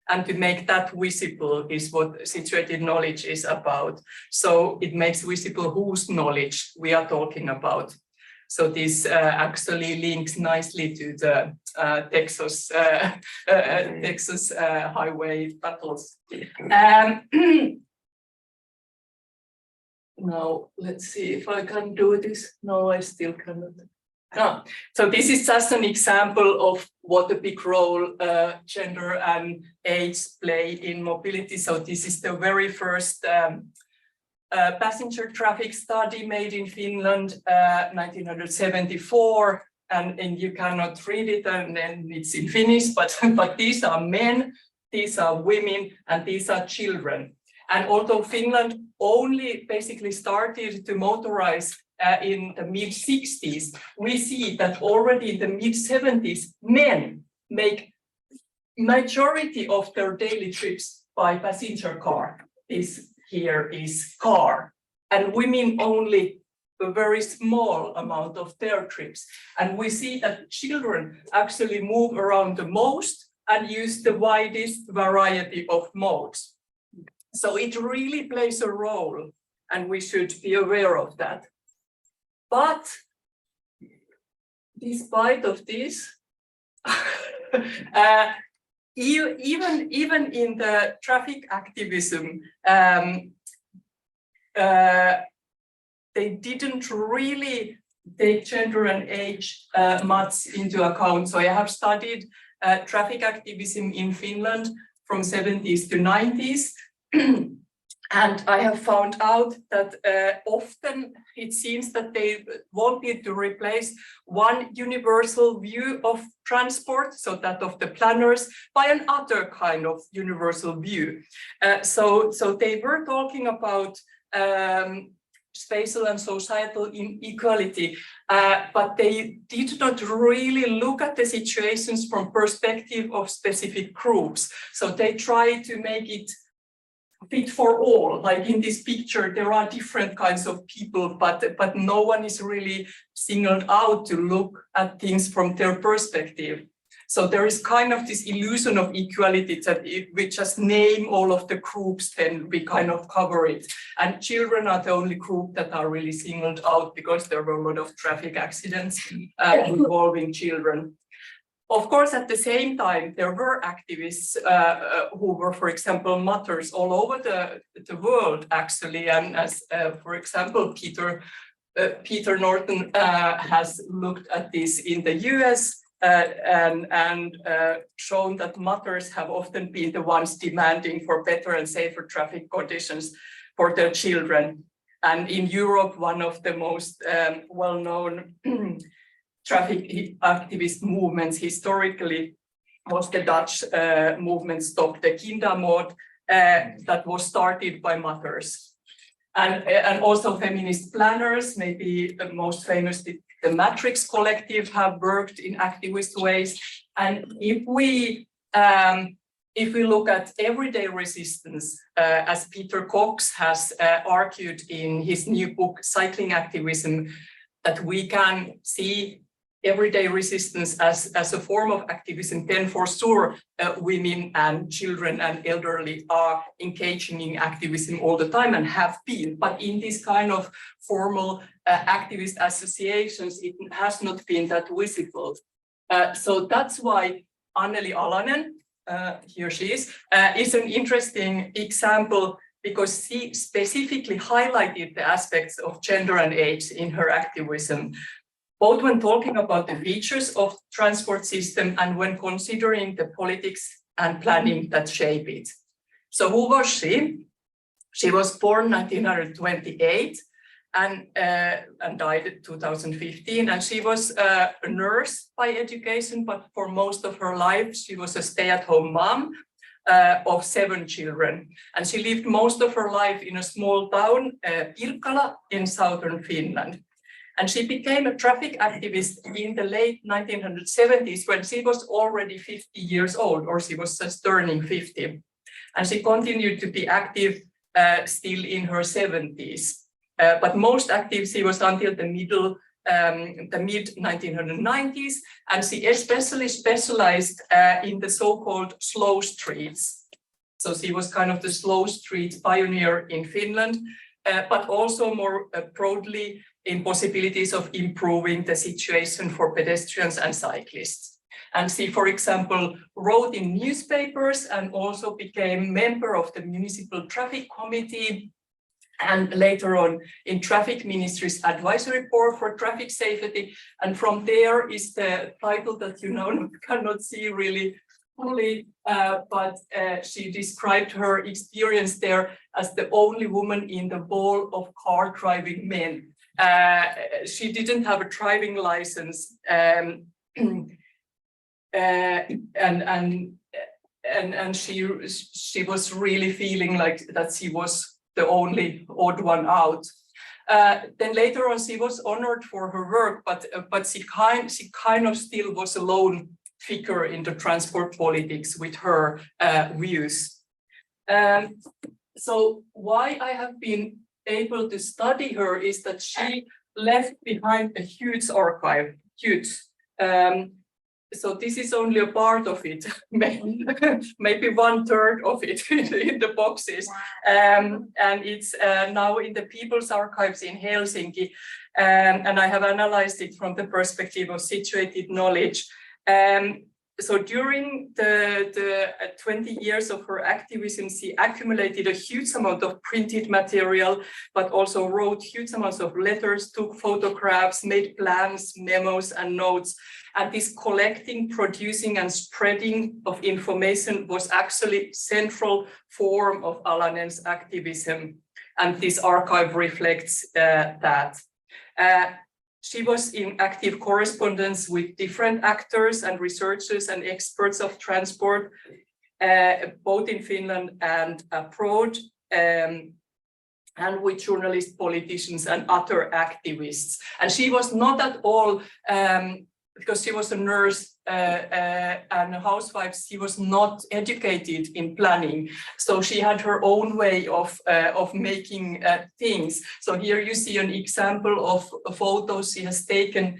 and to make that visible is what situated knowledge is about. So it makes visible whose knowledge we are talking about. So this actually links nicely to the Texas highway battles. Now, let's see if I can do this. No, I still cannot. So this is just an example of what a big role gender and age play in mobility. So this is the very first passenger traffic study made in Finland, 1974, and you cannot read it, and then it's in Finnish, but these are men, these are women, and these are children. And although Finland only basically started to motorize in the mid-60s, we see that already in the mid-70s, men make majority of their daily trips by passenger car. This here is car, and women only a very small amount of their trips. And we see that children actually move around the most and use the widest variety of modes. So it really plays a role, and we should be aware of that. But despite of this, even in the traffic activism, they didn't really take gender and age much into account. So I have studied traffic activism in Finland from 70s to 90s. And I have found out that often it seems that they wanted to replace one universal view of transport, so that of the planners, by another kind of universal view. So they were talking about spatial and societal inequality, but they did not really look at the situations from perspective of specific groups. So they tried to make it fit for all. Like in this picture, there are different kinds of people, but no one is really singled out to look at things from their perspective. So there is kind of this illusion of equality that if we just name all of the groups, then we kind of cover it. And children are the only group that are really singled out because there were a lot of traffic accidents involving children. Of course, at the same time, there were activists who were, for example, mothers all over the world, actually. And as, for example, Peter Norton has looked at this in the US and shown that mothers have often been the ones demanding for better and safer traffic conditions for their children. And in Europe, one of the most well-known traffic activist movements historically was the Dutch movement Stop the Kindermoord that was started by mothers. And also feminist planners, maybe the most famous, the Matrix Collective, have worked in activist ways. And if we look at everyday resistance, as Peter Cox has argued in his new book, Cycling Activism, that we can see everyday resistance as a form of activism, then for sure women and children and elderly are engaging in activism all the time and have been. But in this kind of formal activist associations, it has not been that visible. So that's why Anneli Alanen, here she is an interesting example because she specifically highlighted the aspects of gender and age in her activism, both when talking about the features of transport system and when considering the politics and planning that shape it. So who was she? She was born 1928 and died in 2015. And she was a nurse by education, but for most of her life, she was a stay-at-home mom of 7 children. And she lived most of her life in a small town, Pirkkala, in southern Finland. And she became a traffic activist in the late 1970s when she was already 50 years old, or she was just turning 50. And she continued to be active still in her 70s. But most active she was until the mid-1990s, and she especially specialized in the so-called slow streets. So she was kind of the slow streets pioneer in Finland, but also more broadly in possibilities of improving the situation for pedestrians and cyclists. And she, for example, wrote in newspapers and also became member of the Municipal Traffic Committee, and later on in Traffic Ministry's Advisory Board for Traffic Safety. And from there is the title that you now cannot see really fully, but she described her experience there as the only woman in the wall of car driving men. She didn't have a driving license, and she was really feeling like that she was the only odd one out. Then later on, she was honored for her work, but she kind of still was a lone figure in the transport politics with her views. So why I have been able to study her is that she left behind a huge archive, huge. So this is only a part of it, maybe 1/3 of it in the boxes. And it's now in the People's Archives in Helsinki. And I have analyzed it from the perspective of situated knowledge. So during the 20 years of her activism, she accumulated a huge amount of printed material, but also wrote huge amounts of letters, took photographs, made plans, memos, and notes. And this collecting, producing, and spreading of information was actually central form of Alanen's activism. And this archive reflects that. She was in active correspondence with different actors and researchers and experts of transport, both in Finland and abroad, and with journalists, politicians, and other activists. And she was not at all, because she was a nurse and a housewife, she was not educated in planning. So she had her own way of making things. So here you see an example of photos she has taken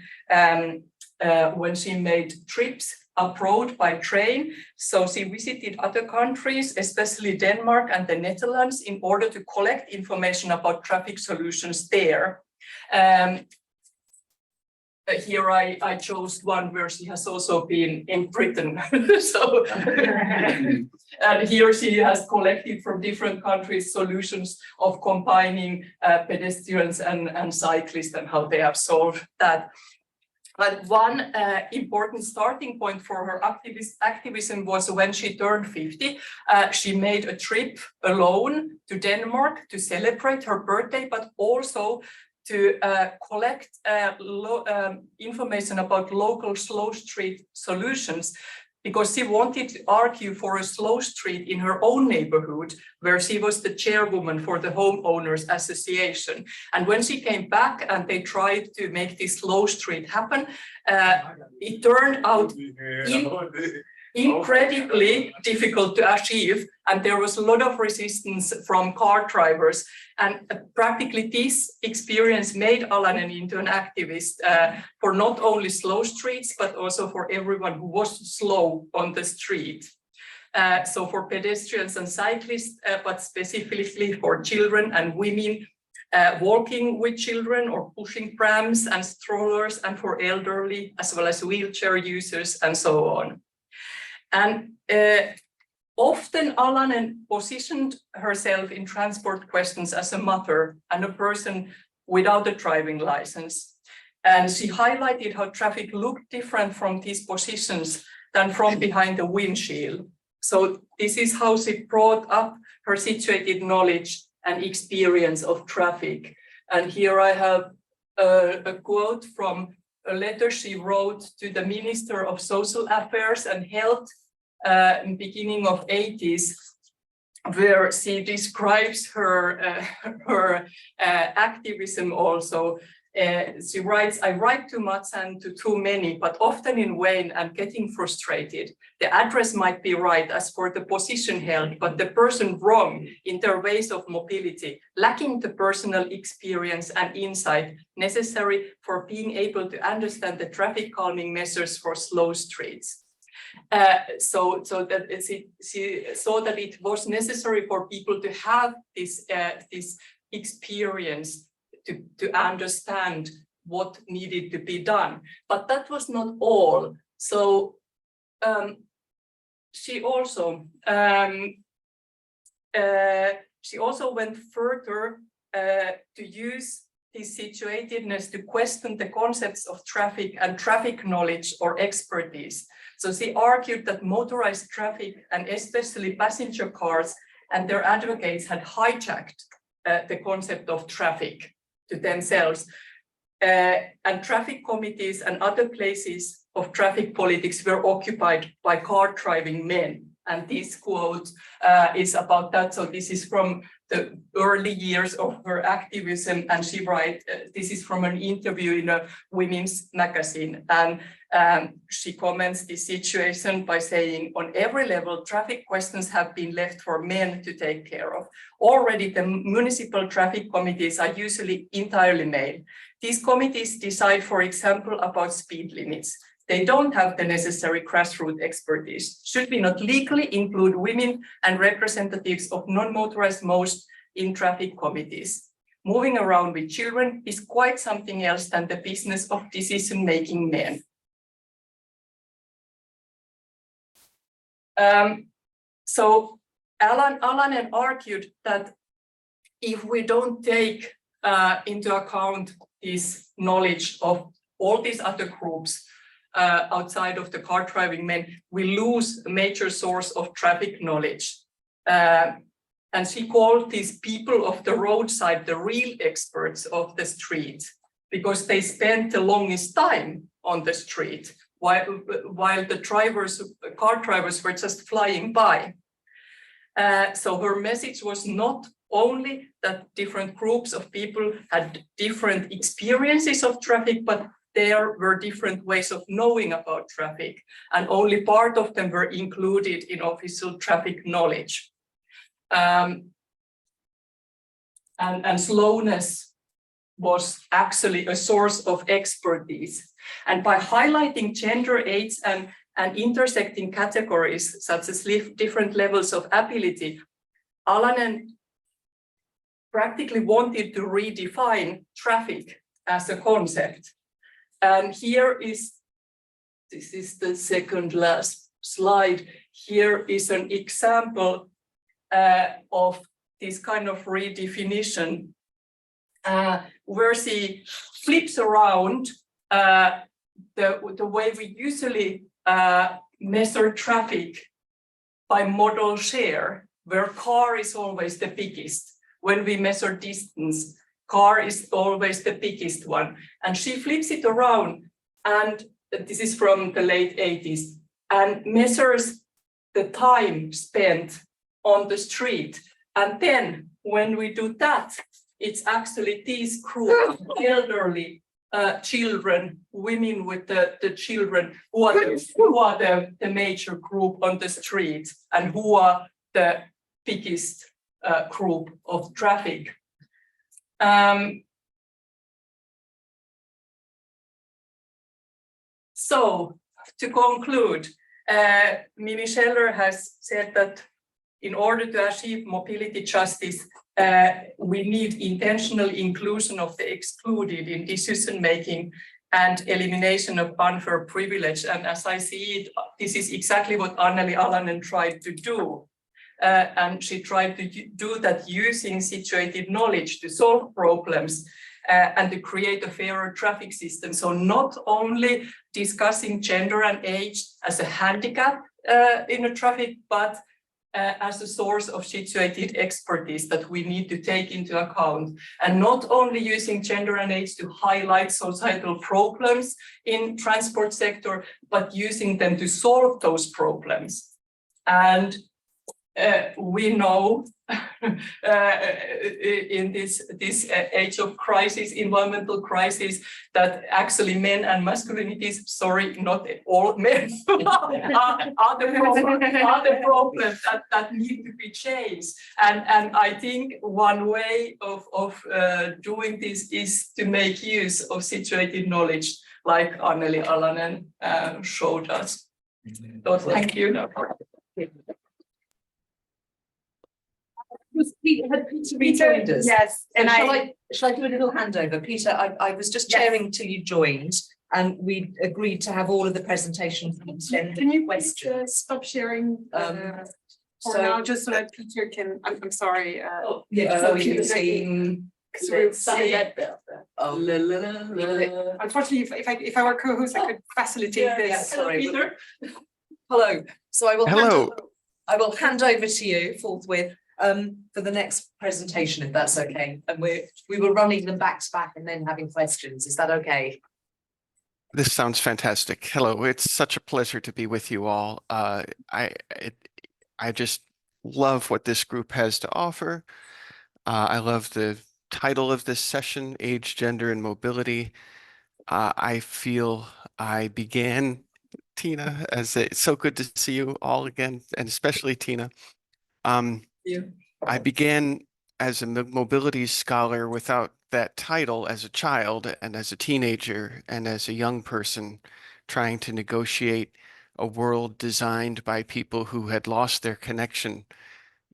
when she made trips abroad by train. So she visited other countries, especially Denmark and the Netherlands, in order to collect information about traffic solutions there. Here I chose one where she has also been in Britain. So, and here she has collected from different countries solutions of combining pedestrians and cyclists and how they have solved that. But one important starting point for her activism was when she turned 50. She made a trip alone to Denmark to celebrate her birthday, but also to collect information about local slow street solutions, because she wanted to argue for a slow street in her own neighborhood, where she was the chairwoman for the homeowners association. And when she came back and they tried to make this slow street happen, it turned out incredibly difficult to achieve, and there was a lot of resistance from car drivers. And practically this experience made Alanen into an activist for not only slow streets, but also for everyone who was slow on the street. So for pedestrians and cyclists, but specifically for children and women, walking with children or pushing prams and strollers, and for elderly, as well as wheelchair users and so on. And often Alanen positioned herself in transport questions as a mother and a person without a driving license. And she highlighted how traffic looked different from these positions than from behind the windshield. So this is how she brought up her situated knowledge and experience of traffic. And here I have a quote from a letter she wrote to the Minister of Social Affairs and Health in the beginning of 80s, where she describes her activism also. She writes, "I write too much and to too many, but often in vain and getting frustrated. The address might be right as for the position held, but the person wrong in their ways of mobility, lacking the personal experience and insight necessary for being able to understand the traffic calming measures for slow streets." So that she saw that it was necessary for people to have this experience to understand what needed to be done. But that was not all. So she also went further to use this situatedness to question the concepts of traffic and traffic knowledge or expertise. So she argued that motorized traffic and especially passenger cars and their advocates had hijacked the concept of traffic to themselves. And traffic committees and other places of traffic politics were occupied by car driving men. And this quote is about that. So this is from the early years of her activism. And she writes, this is from an interview in a women's magazine. And she comments the situation by saying, on every level, traffic questions have been left for men to take care of. Already the municipal traffic committees are usually entirely male. These committees decide, for example, about speed limits. They don't have the necessary grassroots expertise. Should we not legally include women and representatives of non-motorized modes in traffic committees? Moving around with children is quite something else than the business of decision-making men. So Alanen argued that if we don't take into account this knowledge of all these other groups, outside of the car driving men, we lose a major source of traffic knowledge. And she called these people of the roadside the real experts of the street, because they spent the longest time on the street, while the car drivers were just flying by. So her message was not only that different groups of people had different experiences of traffic, but there were different ways of knowing about traffic, and only part of them were included in official traffic knowledge. And slowness was actually a source of expertise. And by highlighting gender, age, and intersecting categories, such as different levels of ability, Alanen practically wanted to redefine traffic as a concept. And this is the second last slide. Here is an example of this kind of redefinition, where she flips around the way we usually measure traffic by modal share, where car is always the biggest. When we measure distance, car is always the biggest one. And she flips it around, and this is from the late 80s, and measures the time spent on the street. And then when we do that, it's actually these groups, elderly children, women with the children, who are the major group on the street, and who are the biggest group of traffic. So to conclude, Mimi Scheller has said that in order to achieve mobility justice, we need intentional inclusion of the excluded in decision-making and elimination of unfair privilege. And as I see it, this is exactly what Anneli Alanen tried to do. And she tried to do that using situated knowledge to solve problems and to create a fairer traffic system. So not only discussing gender and age as a handicap in a traffic, but as a source of situated expertise that we need to take into account, and not only using gender and age to highlight societal problems in transport sector, but using them to solve those problems. And we know in this age of crisis, environmental crisis, that actually men and masculinities, sorry, not all men, are the problems that need to be changed. And I think one way of doing this is to make use of situated knowledge, like Anneli Alanen showed us. So thank you. Had Peter rejoined us? Yes, And and shall I do a little handover? Peter, I was just chairing till you joined, and we agreed to have all of the presentations. Can you please stop sharing? For now, just so that Peter can, I'm sorry. So we can see. Unfortunately, if I were co-host, I could facilitate this. Sorry. Peter. Hello. So I will. Hello. I will hand over to you forthwith for the next presentation, if that's okay. And we were running them back to back and then having questions. Is that okay? This sounds fantastic. Hello, it's such a pleasure to be with you all. I just love what this group has to offer. I love the title of this session, Age, Gender, and Mobility. I feel I began, Tina, it's so good to see you all again, and especially Tina. I began as a mobility scholar without that title as a child and as a teenager and as a young person, trying to negotiate a world designed by people who had lost their connection,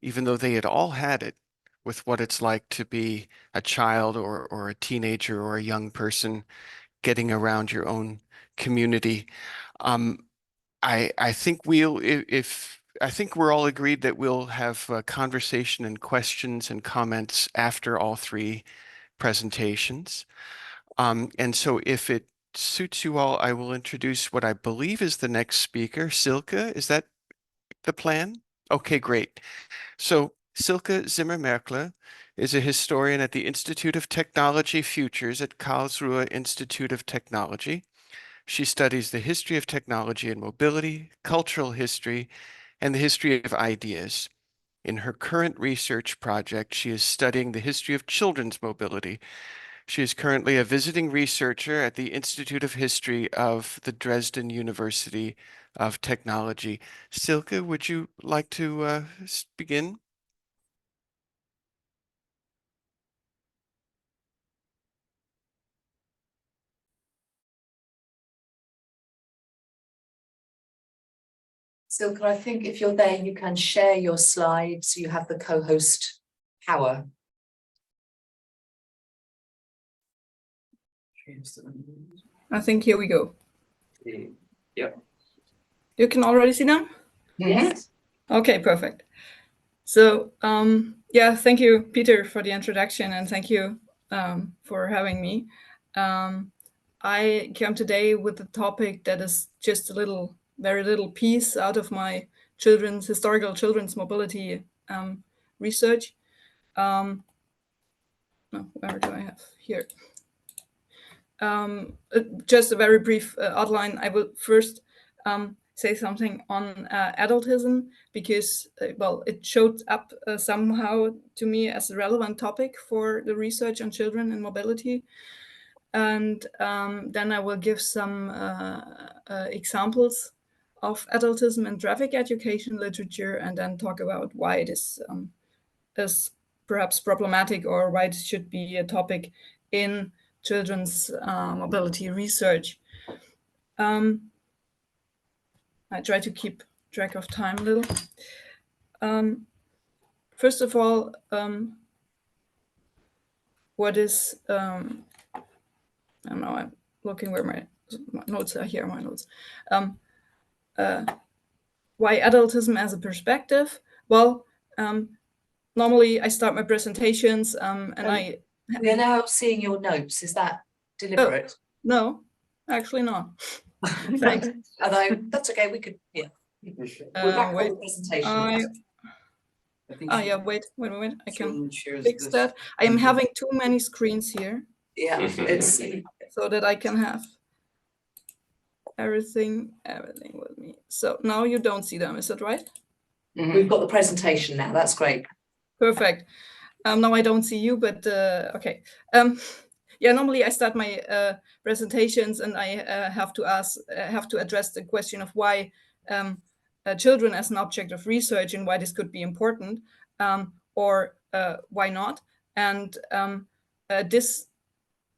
even though they had all had it, with what it's like to be a child or a teenager or a young person getting around your own community. I think I think we're all agreed that we'll have a conversation and questions and comments after all three presentations. And so if it suits you all, I will introduce what I believe is the next speaker. Silke, is that the plan? Okay, great. So Silke Zimmer-Merkle is a historian at the Institute of Technology Futures at Karlsruhe Institute of Technology. She studies the history of technology and mobility, cultural history, and the history of ideas. In her current research project, she is studying the history of children's mobility. She is currently a visiting researcher at the Institute of History of the Dresden University of Technology. Silke, would you like to begin? Silke, I think if you're there, you can share your slides. You have the co-host power. I think here we go. Yeah. You can already see them? Yes. Okay, perfect. So, yeah, thank you, Peter, for the introduction, and thank you for having me. I came today with a topic that is just a very little piece out of my historical children's mobility research. Where do I have here? Just a very brief outline. I will first say something on adultism, because, well, it showed up somehow to me as a relevant topic for the research on children and mobility. And then I will give some examples of adultism in traffic education literature, and then talk about why it is perhaps problematic, or why it should be a topic in children's mobility research. I try to keep track of time a little. First of all, what is, I don't know, I'm looking where my notes are. Here, my notes. Why adultism as a perspective? Well, normally I start my presentations and we are now seeing your notes. Is that deliberate? No, actually not. Thanks. Although that's okay, we could, yeah. We're back Wait, on the presentation. yeah, wait, I can shares fix this. that. I am having too many screens here Yeah, it's so that I can have everything with me. So now you don't see them, is that right? we've got the presentation now. That's great. Perfect. Now I don't see you, but okay. Yeah, normally I start my presentations and I have to address the question of why children as an object of research and why this could be important, or why not. And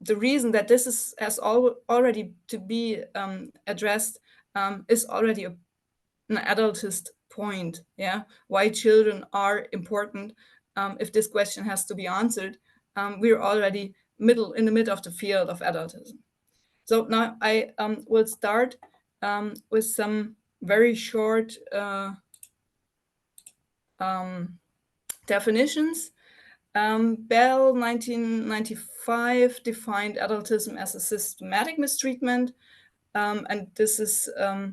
the reason that this has already to be addressed is already an adultist point. Yeah, why children are important. If this question has to be answered, we're already in the middle of the field of adultism. So now I will start with some very short definitions. Bell 1995 defined adultism as a systematic mistreatment, and this is a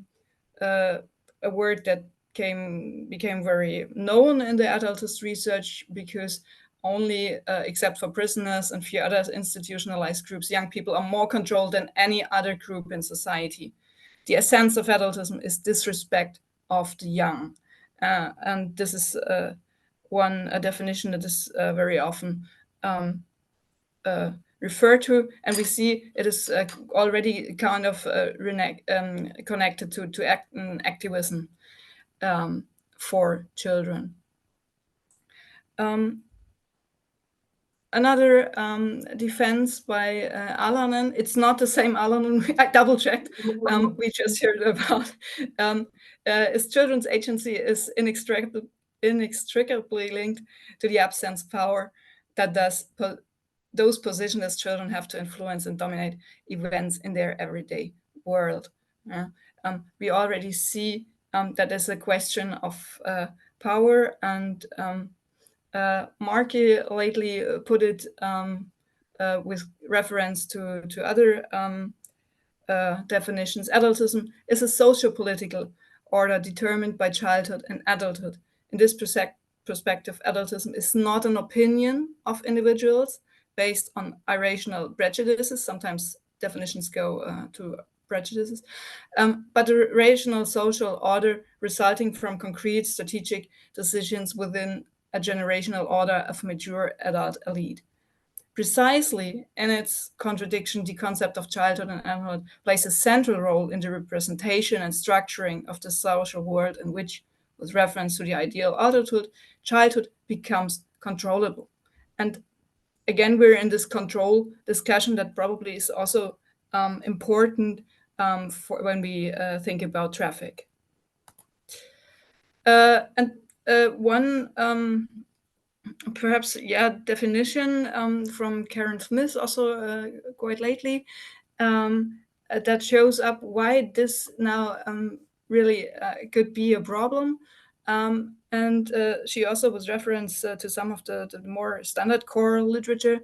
word that became very known in the adultist research because only, except for prisoners and few other institutionalized groups, young people are more controlled than any other group in society. The essence of adultism is disrespect of the young, and this is one definition that is very often referred to, and we see it is already kind of connected to activism for children. Another defense by Alanen, it's not the same Alanen, I double checked, we just heard about, is children's agency is inextricably linked to the absence of power that those positioned as children have to influence and dominate events in their everyday world. We already see that there's a question of power, and Markey lately put it with reference to other definitions. Adultism is a socio-political order determined by childhood and adulthood. In this perspective, adultism is not an opinion of individuals based on irrational prejudices. Sometimes definitions go to prejudices, but a rational social order resulting from concrete strategic decisions within a generational order of mature adult elite. Precisely in its contradiction, the concept of childhood and adulthood plays a central role in the representation and structuring of the social world in which, with reference to the ideal adulthood, childhood becomes controllable. And again, we're in this control discussion that probably is also important for when we think about traffic. And one perhaps, definition from Karen Smith also quite lately that shows up why this now really could be a problem. And she also was referenced to some of the more standard core literature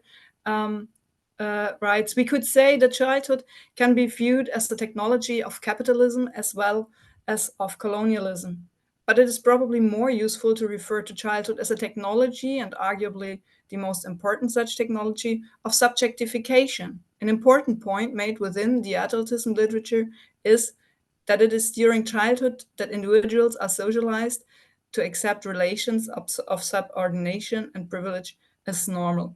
rights. We could say that childhood can be viewed as the technology of capitalism as well as of colonialism. But it is probably more useful to refer to childhood as a technology, and arguably the most important such technology, of subjectification. An important point made within the adultism literature is that it is during childhood that individuals are socialized to accept relations of subordination and privilege as normal.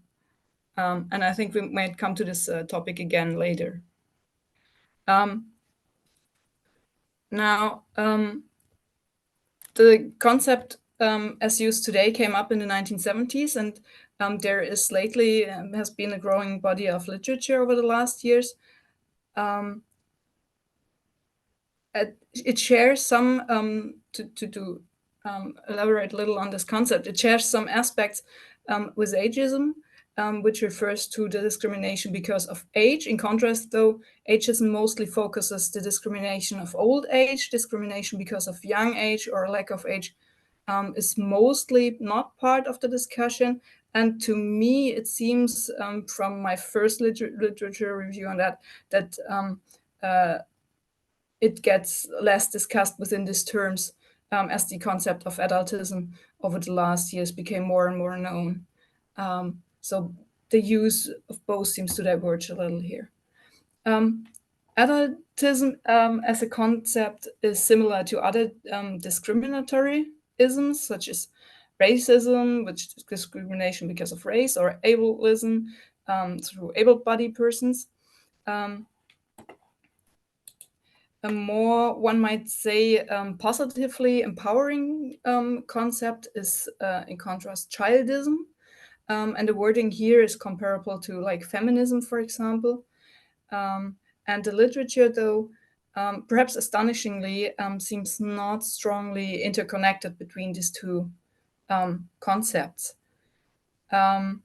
And I think we might come to this topic again later. Now, the concept as used today came up in the 1970s, and there is lately has been a growing body of literature over the last years. It shares some, to elaborate a little on this concept, it shares some aspects with ageism, which refers to the discrimination because of age. In contrast, though, ageism mostly focuses the discrimination of old age. Discrimination because of young age or lack of age is mostly not part of the discussion. And to me, it seems from my first literature review on that it gets less discussed within these terms. as the concept of adultism over the last years became more and more known. So the use of both seems to diverge a little here. Adultism as a concept is similar to other discriminatory isms, such as racism, which is discrimination because of race, or ableism through able-bodied persons. A more, one might say, positively empowering concept is, in contrast, childism. And the wording here is comparable to like feminism, for example. And the literature, though, perhaps astonishingly, seems not strongly interconnected between these two concepts. At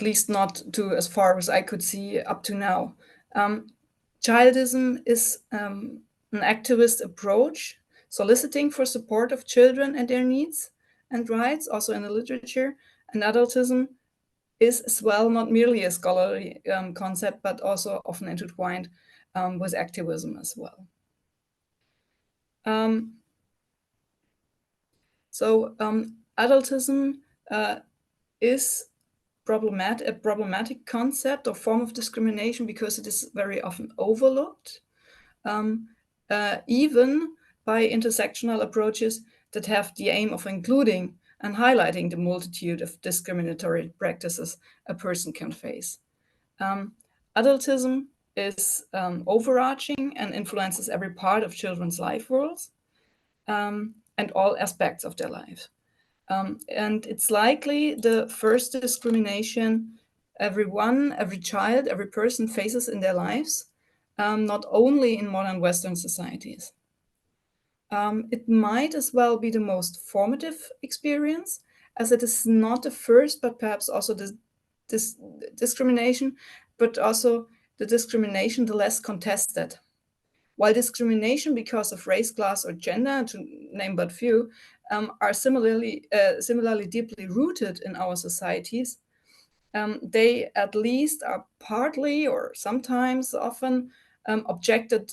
least not to as far as I could see up to now. Childism is an activist approach, soliciting for support of children and their needs and rights, also in the literature. And adultism is as well not merely a scholarly concept, but also often intertwined with activism as well. So adultism is a problematic concept or form of discrimination because it is very often overlooked, even by intersectional approaches that have the aim of including and highlighting the multitude of discriminatory practices a person can face. Adultism is overarching and influences every part of children's life worlds and all aspects of their lives. And it's likely the first discrimination every child, every person faces in their lives, not only in modern Western societies. It might as well be the most formative experience, as it is not the first, but perhaps also this discrimination, but also the discrimination the less contested. While discrimination because of race, class, or gender, to name but few, are similarly deeply rooted in our societies, they at least are partly or sometimes often objected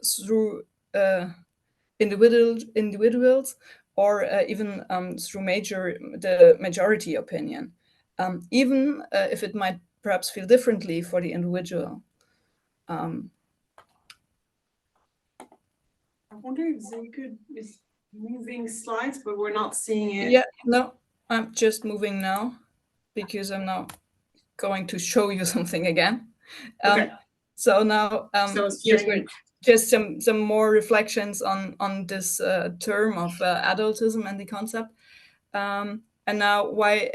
through individuals or even through the majority opinion, even if it might perhaps feel differently for the individual. I wonder if Zeke is moving slides, but we're not seeing it. Yeah, no, I'm just moving now because I'm now going to show you something again. Okay. So now So just some more reflections on this term of adultism and the concept. And now why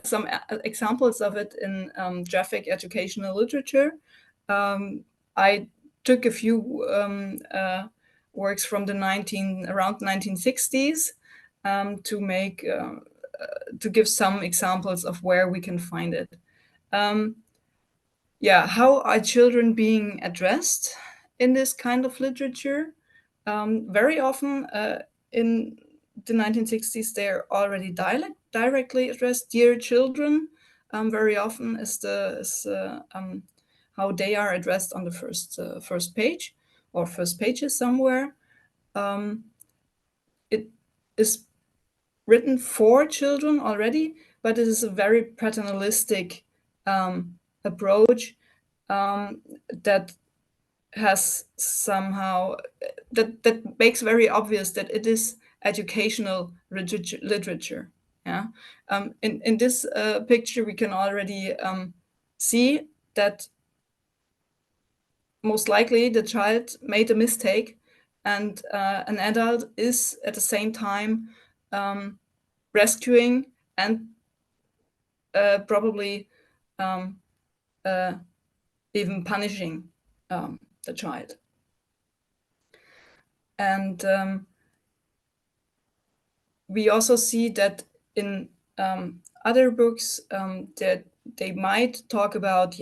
some examples of it in graphic educational literature. I took a few works from the around 1960s to give some examples of where we can find it. How are children being addressed in this kind of literature? Very often in the 1960s, they're already directly addressed. Dear children, very often is how they are addressed on the first page or first pages somewhere. It is written for children already, but it is a very paternalistic approach that has somehow that makes very obvious that it is educational literature. Yeah, in this picture we can already see that most likely the child made a mistake, and an adult is at the same time rescuing and probably even punishing the child. And we also see that in other books that they might talk about,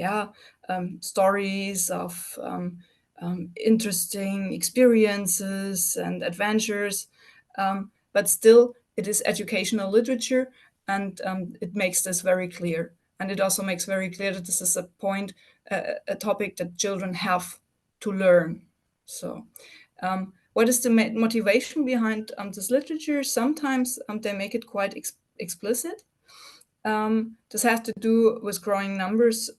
stories of interesting experiences and adventures, but still it is educational literature, and it makes this very clear. And it also makes very clear that this is a topic that children have to learn. So What is the motivation behind this literature? Sometimes they make it quite explicit. This has to do with growing numbers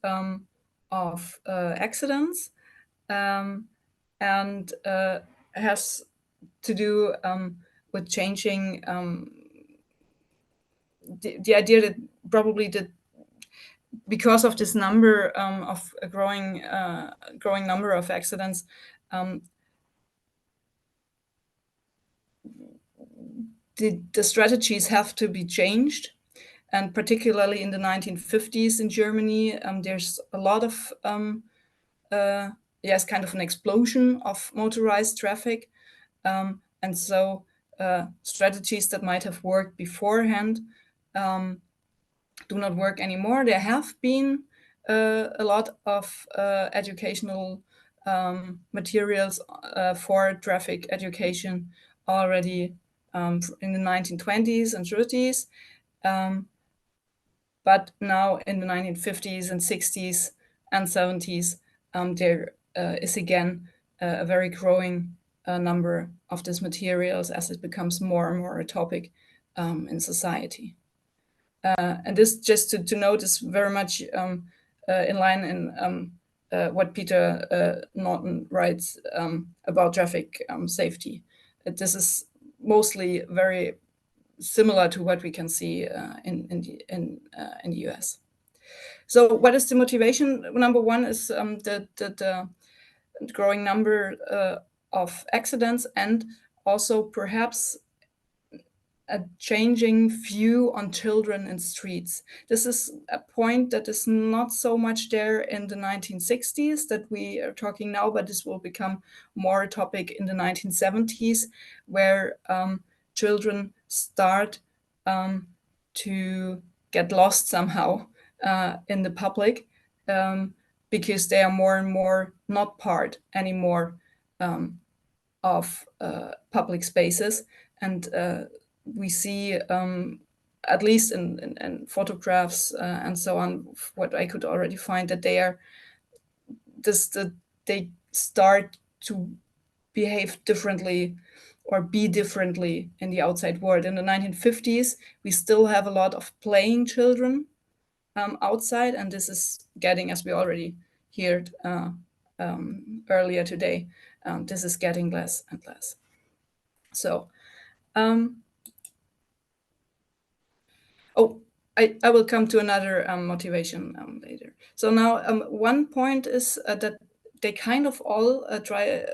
of accidents, and has to do with changing the idea that probably because of this number of a growing number of accidents, the strategies have to be changed. And particularly in the 1950s in Germany, there's a lot of, yes, kind of an explosion of motorized traffic. And so strategies that might have worked beforehand do not work anymore. There have been a lot of educational materials for traffic education already in the 1920s and 30s. But now in the 1950s and 60s and 70s, there is again a very growing number of these materials as it becomes more and more a topic in society. And this, just to note, is very much in line in what Peter Norton writes about traffic safety. This is mostly very similar to what we can see in the US. So what is the motivation? Number one is the growing number of accidents, and also perhaps a changing view on children in streets. This is a point that is not so much there in the 1960s that we are talking now, but this will become more a topic in the 1970s, where children start to get lost somehow in the public, because they are more and more not part anymore of public spaces. And we see, at least in photographs and so on, what I could already find, that they are they start to behave differently or be differently in the outside world. In the 1950s, we still have a lot of playing children outside, and this is getting, as we already heard earlier today, this is getting less and less. So, I will come to another motivation later. So now one point is that they kind of all try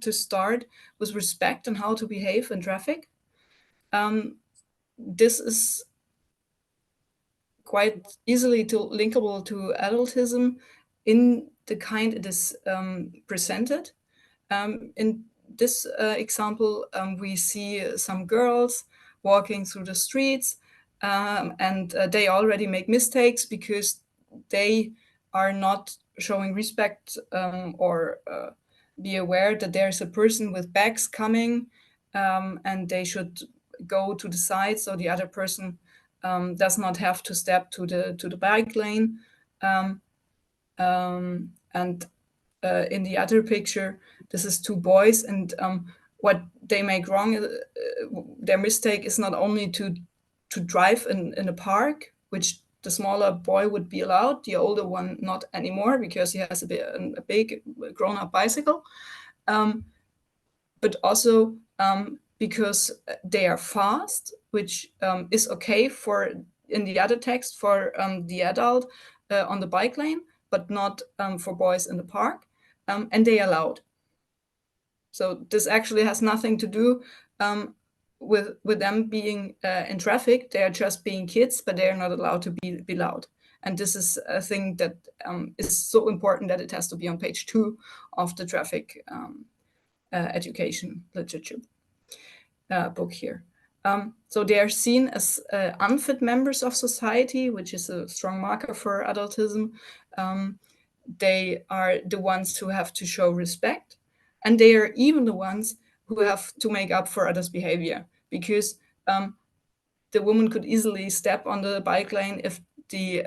to start with respect and how to behave in traffic. This is quite easily linkable to adultism in the kind it is presented. In this example, we see some girls walking through the streets, and they already make mistakes because they are not showing respect or be aware that there's a person with bags coming, and they should go to the side so the other person does not have to step to the bike lane. And in the other picture, this is two boys, and what they make wrong, their mistake is not only to drive in a park, which the smaller boy would be allowed, the older one not anymore, because he has a big grown-up bicycle, but also because they are fast, which is okay for, in the other text, for the adult on the bike lane, but not for boys in the park, and they are loud. So this actually has nothing to do with them being in traffic. They are just being kids, but they are not allowed to be loud. And this is a thing that is so important that it has to be on page 2 of the traffic education literature book here. So they are seen as unfit members of society, which is a strong marker for adultism. They are the ones who have to show respect, and they are even the ones who have to make up for others' behavior, because the woman could easily step on the bike lane if the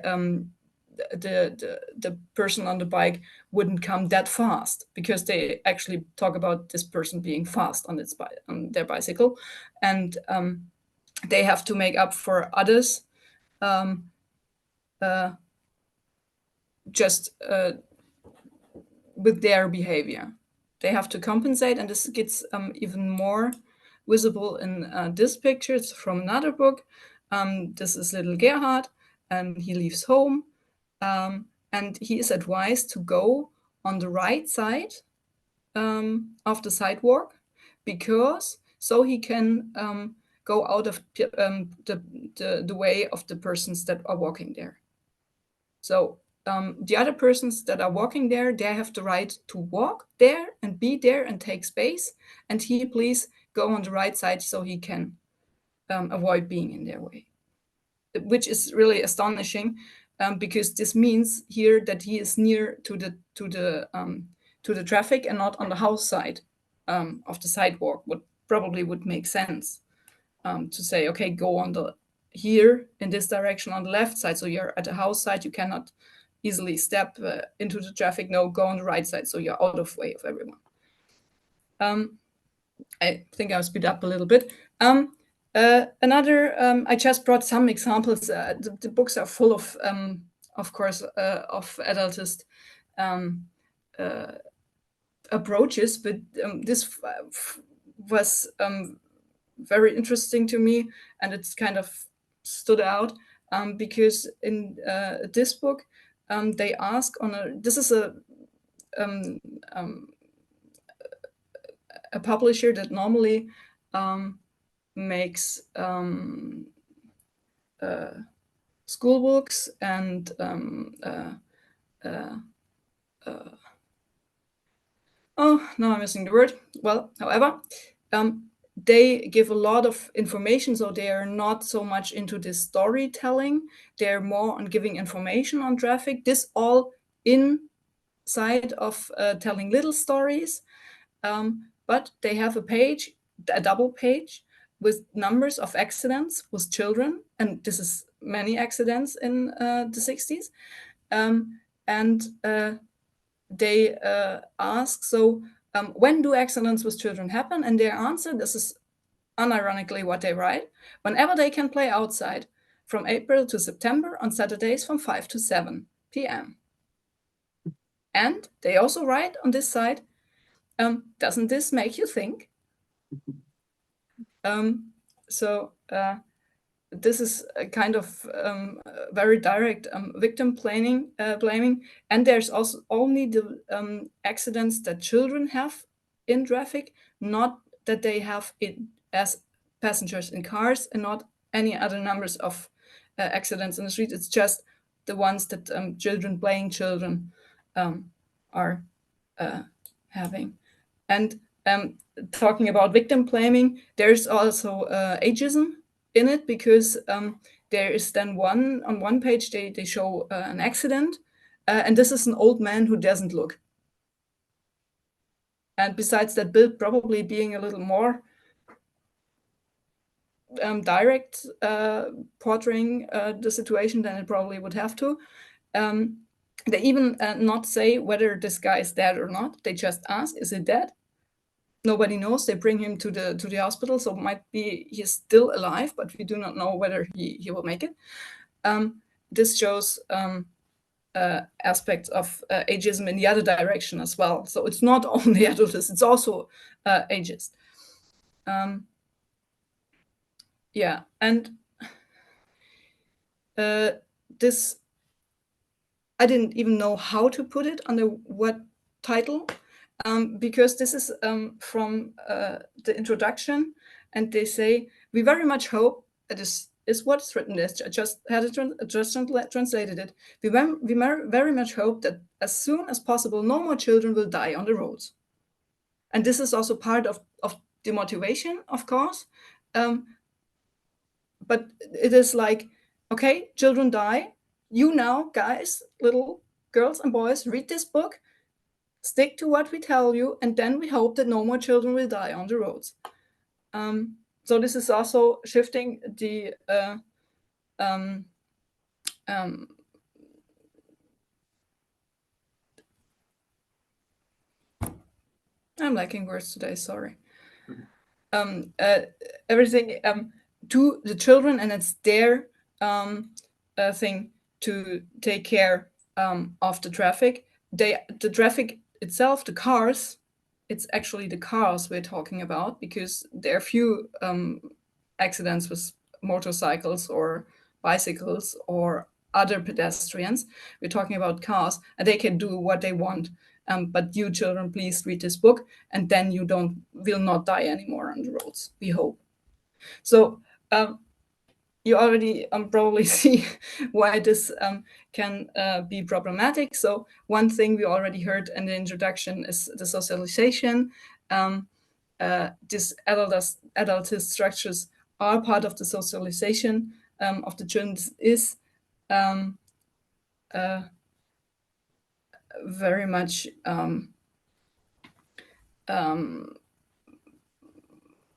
the person on the bike wouldn't come that fast, because they actually talk about this person being fast on their bicycle, and they have to make up for others just with their behavior. They have to compensate, and this gets even more visible in this picture. It's from another book. This is little Gerhard, and he leaves home, and he is advised to go on the right side of the sidewalk, because so he can go out of the way of the persons that are walking there. So the other persons that are walking there, they have the right to walk there and be there and take space, and he please go on the right side so he can avoid being in their way, which is really astonishing, because this means here that he is near to the traffic and not on the house side of the sidewalk. What probably would make sense to say, okay, go on here in this direction on the left side, so you're at the house side, you cannot easily step into the traffic. No, go on the right side, so you're out of way of everyone. I think I'll speed up a little bit. I just brought some examples. The books are full of course, of adultist approaches, but this was very interesting to me, and it's kind of stood out because in this book they ask this is a publisher that normally makes school books and oh, now I'm missing the word. Well, however, they give a lot of information, so they are not so much into this storytelling. They're more on giving information on traffic. This all inside of telling little stories, but they have a page, a double page, with numbers of accidents with children, and this is many accidents in the 60s. They ask, so when do accidents with children happen? And their answer, this is unironically what they write: whenever they can play outside, from April to September, on Saturdays from 5 to 7 p.m. And they also write on this side, doesn't this make you think? This is a kind of very direct victim blaming, and there's also only the accidents that children have in traffic, not that they have it as passengers in cars, and not any other numbers of accidents in the street. It's just the ones that children playing children are having. And talking about victim blaming, there's also ageism in it, because there is then on one page they show an accident, and this is an old man who doesn't look. And besides that bill probably being a little more direct portraying the situation than it probably would have to, they even not say whether this guy is dead or not. They just ask, is he dead? Nobody knows. They bring him to the hospital, so it might be he's still alive, but we do not know whether he will make it. This shows aspects of ageism in the other direction as well. So it's not only adultist, it's also ageist. Yeah, and this, I didn't even know how to put it under what title, because this is from the introduction, and they say, we very much hope, this is what's written there, I just had it translated it, we very much hope that as soon as possible no more children will die on the roads. And this is also part of the motivation, of course, but it is like, okay, children die, you now, guys, little girls and boys, read this book, stick to what we tell you, and then we hope that no more children will die on the roads. So this is also shifting the I'm lacking words today, sorry. Everything to the children, and it's their thing to take care of the traffic. The traffic itself, the cars, it's actually the cars we're talking about, because there are few accidents with motorcycles or bicycles or other pedestrians. We're talking about cars, and they can do what they want. But you children, please read this book, and then you will not die anymore on the roads, we hope. So you already probably see why this can be problematic. So one thing we already heard in the introduction is the socialization. These adultist structures are part of the socialization of the children. Is very much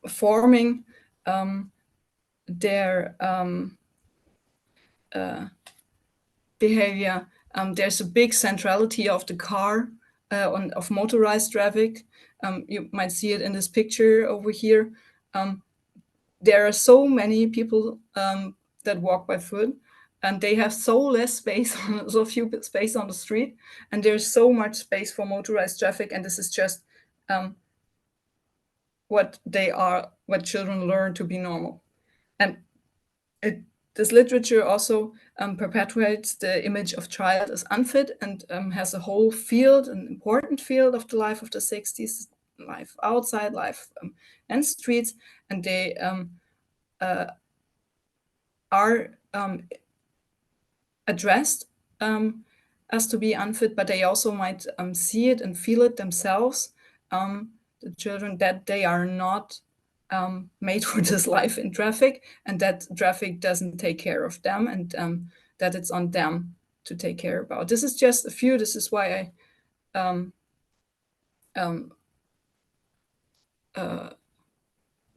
forming their behavior. There's a big centrality of the car, of motorized traffic. You might see it in this picture over here. There are so many people that walk by foot, and they have so less space, so few space on the street, and there's so much space for motorized traffic, and this is just what children learn to be normal. And this literature also perpetuates the image of child as unfit, and has a whole field, an important field of the life of the 60s, life outside, life and streets, and they are addressed as to be unfit, but they also might see it and feel it themselves, the children, that they are not made for this life in traffic, and that traffic doesn't take care of them, and that it's on them to take care about. This is just a few. This is why I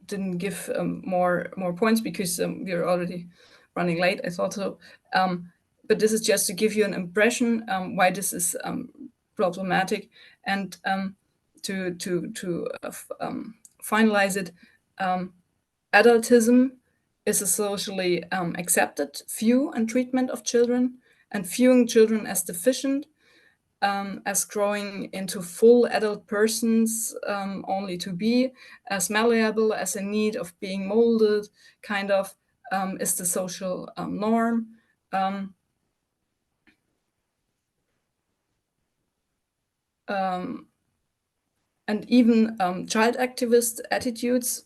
didn't give more points, because we're already running late, I thought so. But this is just to give you an impression why this is problematic, and to finalize it. Adultism is a socially accepted view and treatment of children, and viewing children as deficient, as growing into full adult persons, only to be as malleable, as in need of being molded, kind of, is the social norm. And even child activist attitudes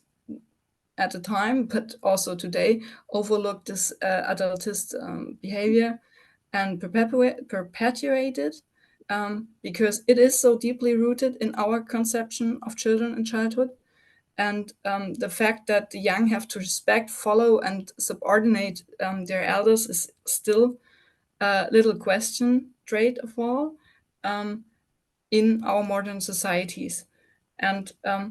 at the time, but also today, overlook this adultist behavior and perpetuate it, because it is so deeply rooted in our conception of children and childhood. And the fact that the young have to respect, follow, and subordinate their elders is still a little question trait of all in our modern societies. And I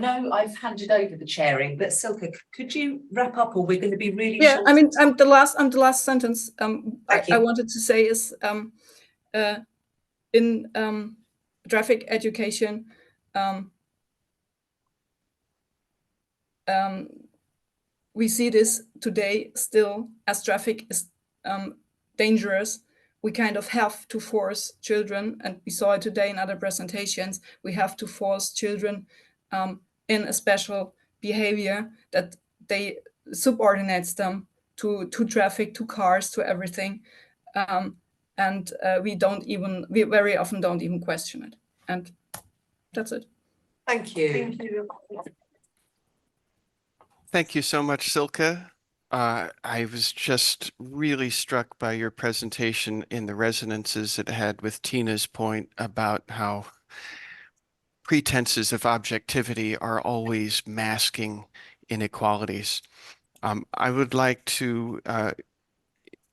know I've handed over the chairing, but Silke, could you wrap up, or we're going to be really yeah, short? I mean, the last sentence I wanted to say is in traffic education, we see this today still, as traffic is dangerous. We kind of have to force children, and we saw it today in other presentations, we have to force children in a special behavior that they subordinates them to traffic, to cars, to everything. And we very often don't even question it. And that's it. Thank you. Thank you. Thank you so much, Silke. I was just really struck by your presentation in the resonances it had with Tina's point about how pretenses of objectivity are always masking inequalities. I would like to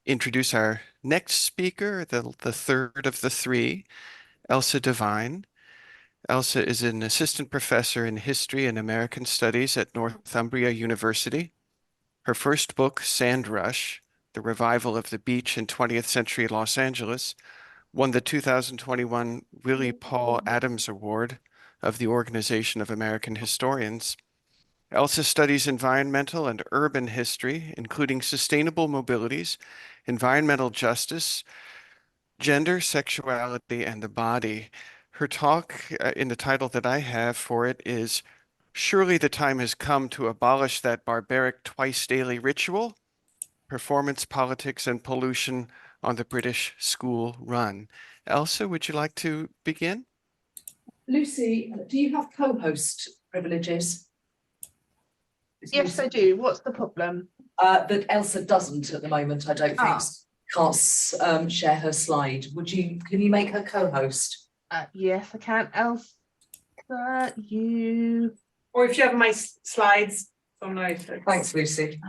introduce our next speaker, the third of the three, Elsa Devine. Elsa is an assistant professor in history and American studies at Northumbria University. Her first book, Sand Rush, The Revival of the Beach in 20th Century Los Angeles, won the 2021 Willie Paul Adams Award, of the Organization of American Historians. Elsa studies environmental and urban history, including sustainable mobilities, environmental justice, gender, sexuality, and the body. Her talk in the title that I have for it is "Surely the Time Has Come to Abolish That Barbaric Twice Daily Ritual, Performance, Politics, and Pollution on the British School Run." Elsa, would you like to begin? Lucy, do you have co-host privileges? Yes, I do. What's the problem? That Elsa doesn't at the moment, I don't think. Can't share her slide. Can you make her co-host? Yes, I can. Elsa, you. Or if you have my slides from later. Thanks, Lucy.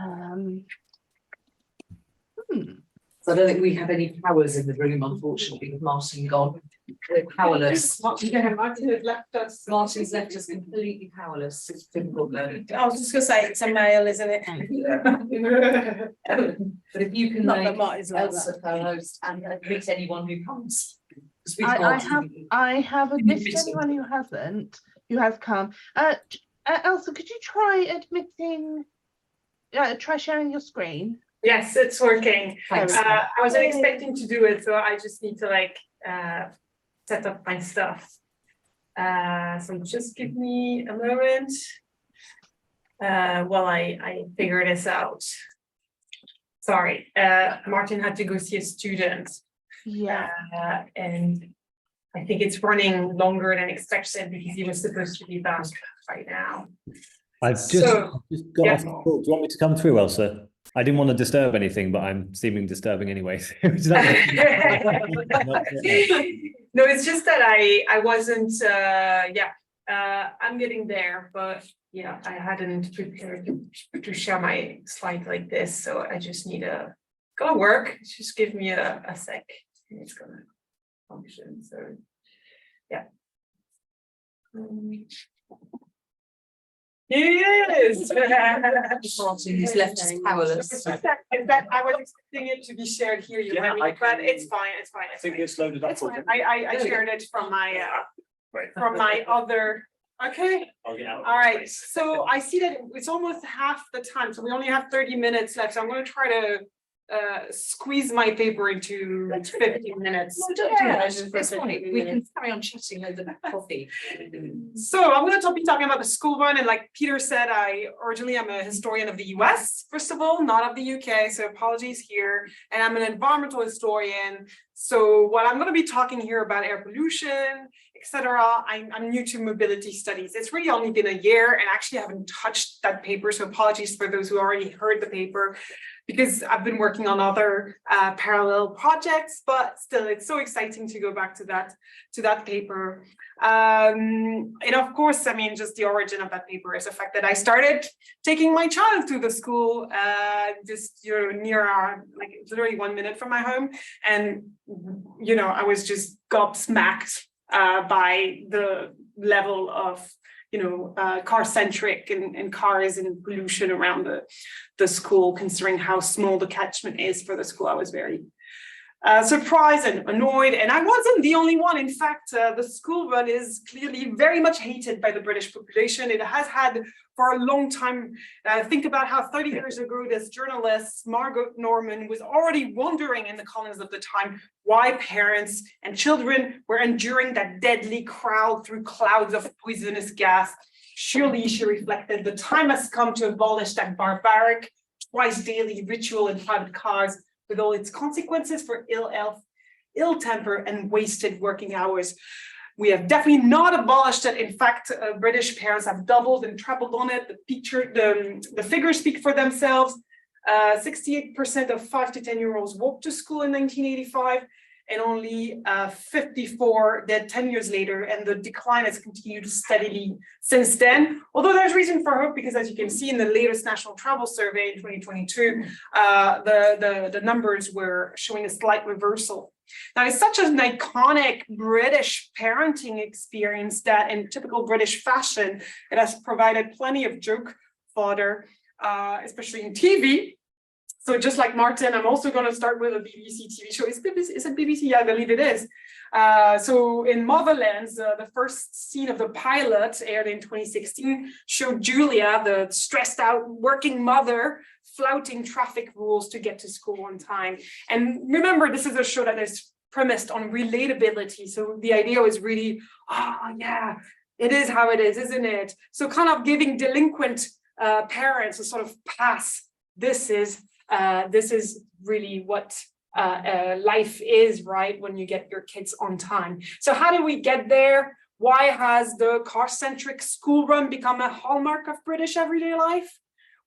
So I don't think we have any powers in the room, unfortunately, with Martin gone. We're powerless. Martin has left us. Martin's left us completely powerless. It's difficult learning. I was just gonna say it's a male, isn't it? But if you can Not that make Martin's like Elsa co-host and admit anyone who comes. 'Cause we I can't. have admitted anyone who has come. Elsa, could you try admitting? Try sharing your screen. Yes, it's working. Thanks. I wasn't expecting to do it, so I just need to like set up my stuff. So just give me a moment while I figure this out. Sorry, Martin had to go see a student. Yeah. And I think it's running longer than expected because he was supposed to be back right now. I've just got off the call. Do you want me to come through, Elsa? I didn't want to disturb anything, but I'm seeming disturbing anyway. No, it's just that I wasn't, I'm getting there, but yeah, I hadn't prepared to share my slide like this, so I just need gonna work. Just give me a sec, and it's gonna function, so yeah. Yes. Martin's left us powerless. In fact, I was expecting it to be shared here, but it's fine. It's fine. I think it's loaded up. It's fine. I shared it from my other. Okay. All right. So I see that it's almost half the time, so we only have 30 minutes left. So I'm going to try to squeeze my paper into 15 minutes. No, don't do that. It's fine. We can carry on chatting over the coffee. So I'm going to be talking about the school run, and like Peter said, I originally am a historian of the US, first of all, not of the UK, so apologies here. And I'm an environmental historian. So what I'm going to be talking here about air pollution, etc. I'm new to mobility studies. It's really only been a year, and actually I haven't touched that paper, so apologies for those who already heard the paper, because I've been working on other parallel projects, but still it's so exciting to go back to that paper. And of course, I mean, just the origin of that paper is the fact that I started taking my child to the school just near like literally 1 minute from my home, and I was just gobsmacked by the level of car-centric and cars and pollution around the school, considering how small the catchment is for the school. I was very surprised and annoyed, and I wasn't the only one. In fact, the school run is clearly very much hated by the British population. It has had for a long time. Think about how 30 years ago, this journalist, Margot Norman, was already wondering in the columns of the time why parents and children were enduring that deadly crowd through clouds of poisonous gas. Surely, she reflected, the time has come to abolish that barbaric, twice daily ritual in private cars, with all its consequences for ill health, ill temper, and wasted working hours. We have definitely not abolished it. In fact, British parents have doubled and trebled on it. The figures speak for themselves. 68% of 5 to 10-year-olds walked to school in 1985, and only 54 did 10 years later, and the decline has continued steadily since then. Although there's reason for hope, because as you can see in the latest National Travel Survey in 2022, the numbers were showing a slight reversal. Now, it's such an iconic British parenting experience that in typical British fashion, it has provided plenty of joke fodder, especially in TV. So just like Martin, I'm also going to start with a BBC TV show. Is it BBC? Yeah, I believe it is. So in Motherlands, the first scene of the pilot aired in 2016 showed Julia, the stressed out working mother, flouting traffic rules to get to school on time. And remember, this is a show that is premised on relatability. So the idea was really, yeah, it is how it is, isn't it? So kind of giving delinquent parents a sort of pass. This is really what life is, right? When you get your kids on time. So how do we get there? Why has the car-centric school run become a hallmark of British everyday life?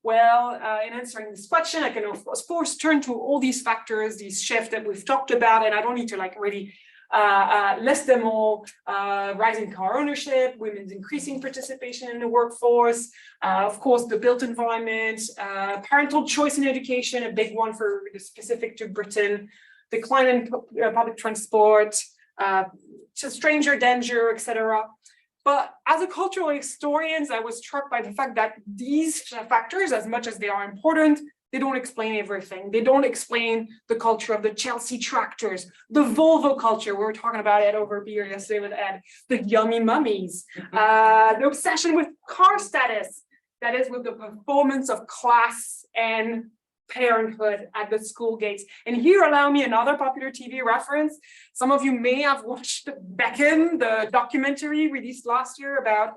Well, in answering this question, I can of course turn to all these factors, these shifts that we've talked about, and I don't need to like really list them all. Rising car ownership, women's increasing participation in the workforce, of course, the built environment, parental choice in education, a big one for specific to Britain, decline in public transport, stranger danger, etc. But as a cultural historian, I was struck by the fact that these factors, as much as they are important, they don't explain everything. They don't explain the culture of the Chelsea tractors, the Volvo culture. We were talking about it over beer yesterday with Ed, the yummy mummies, the obsession with car status, that is with the performance of class and parenthood at the school gates. And here, allow me another popular TV reference. Some of you may have watched Beckham, the documentary released last year about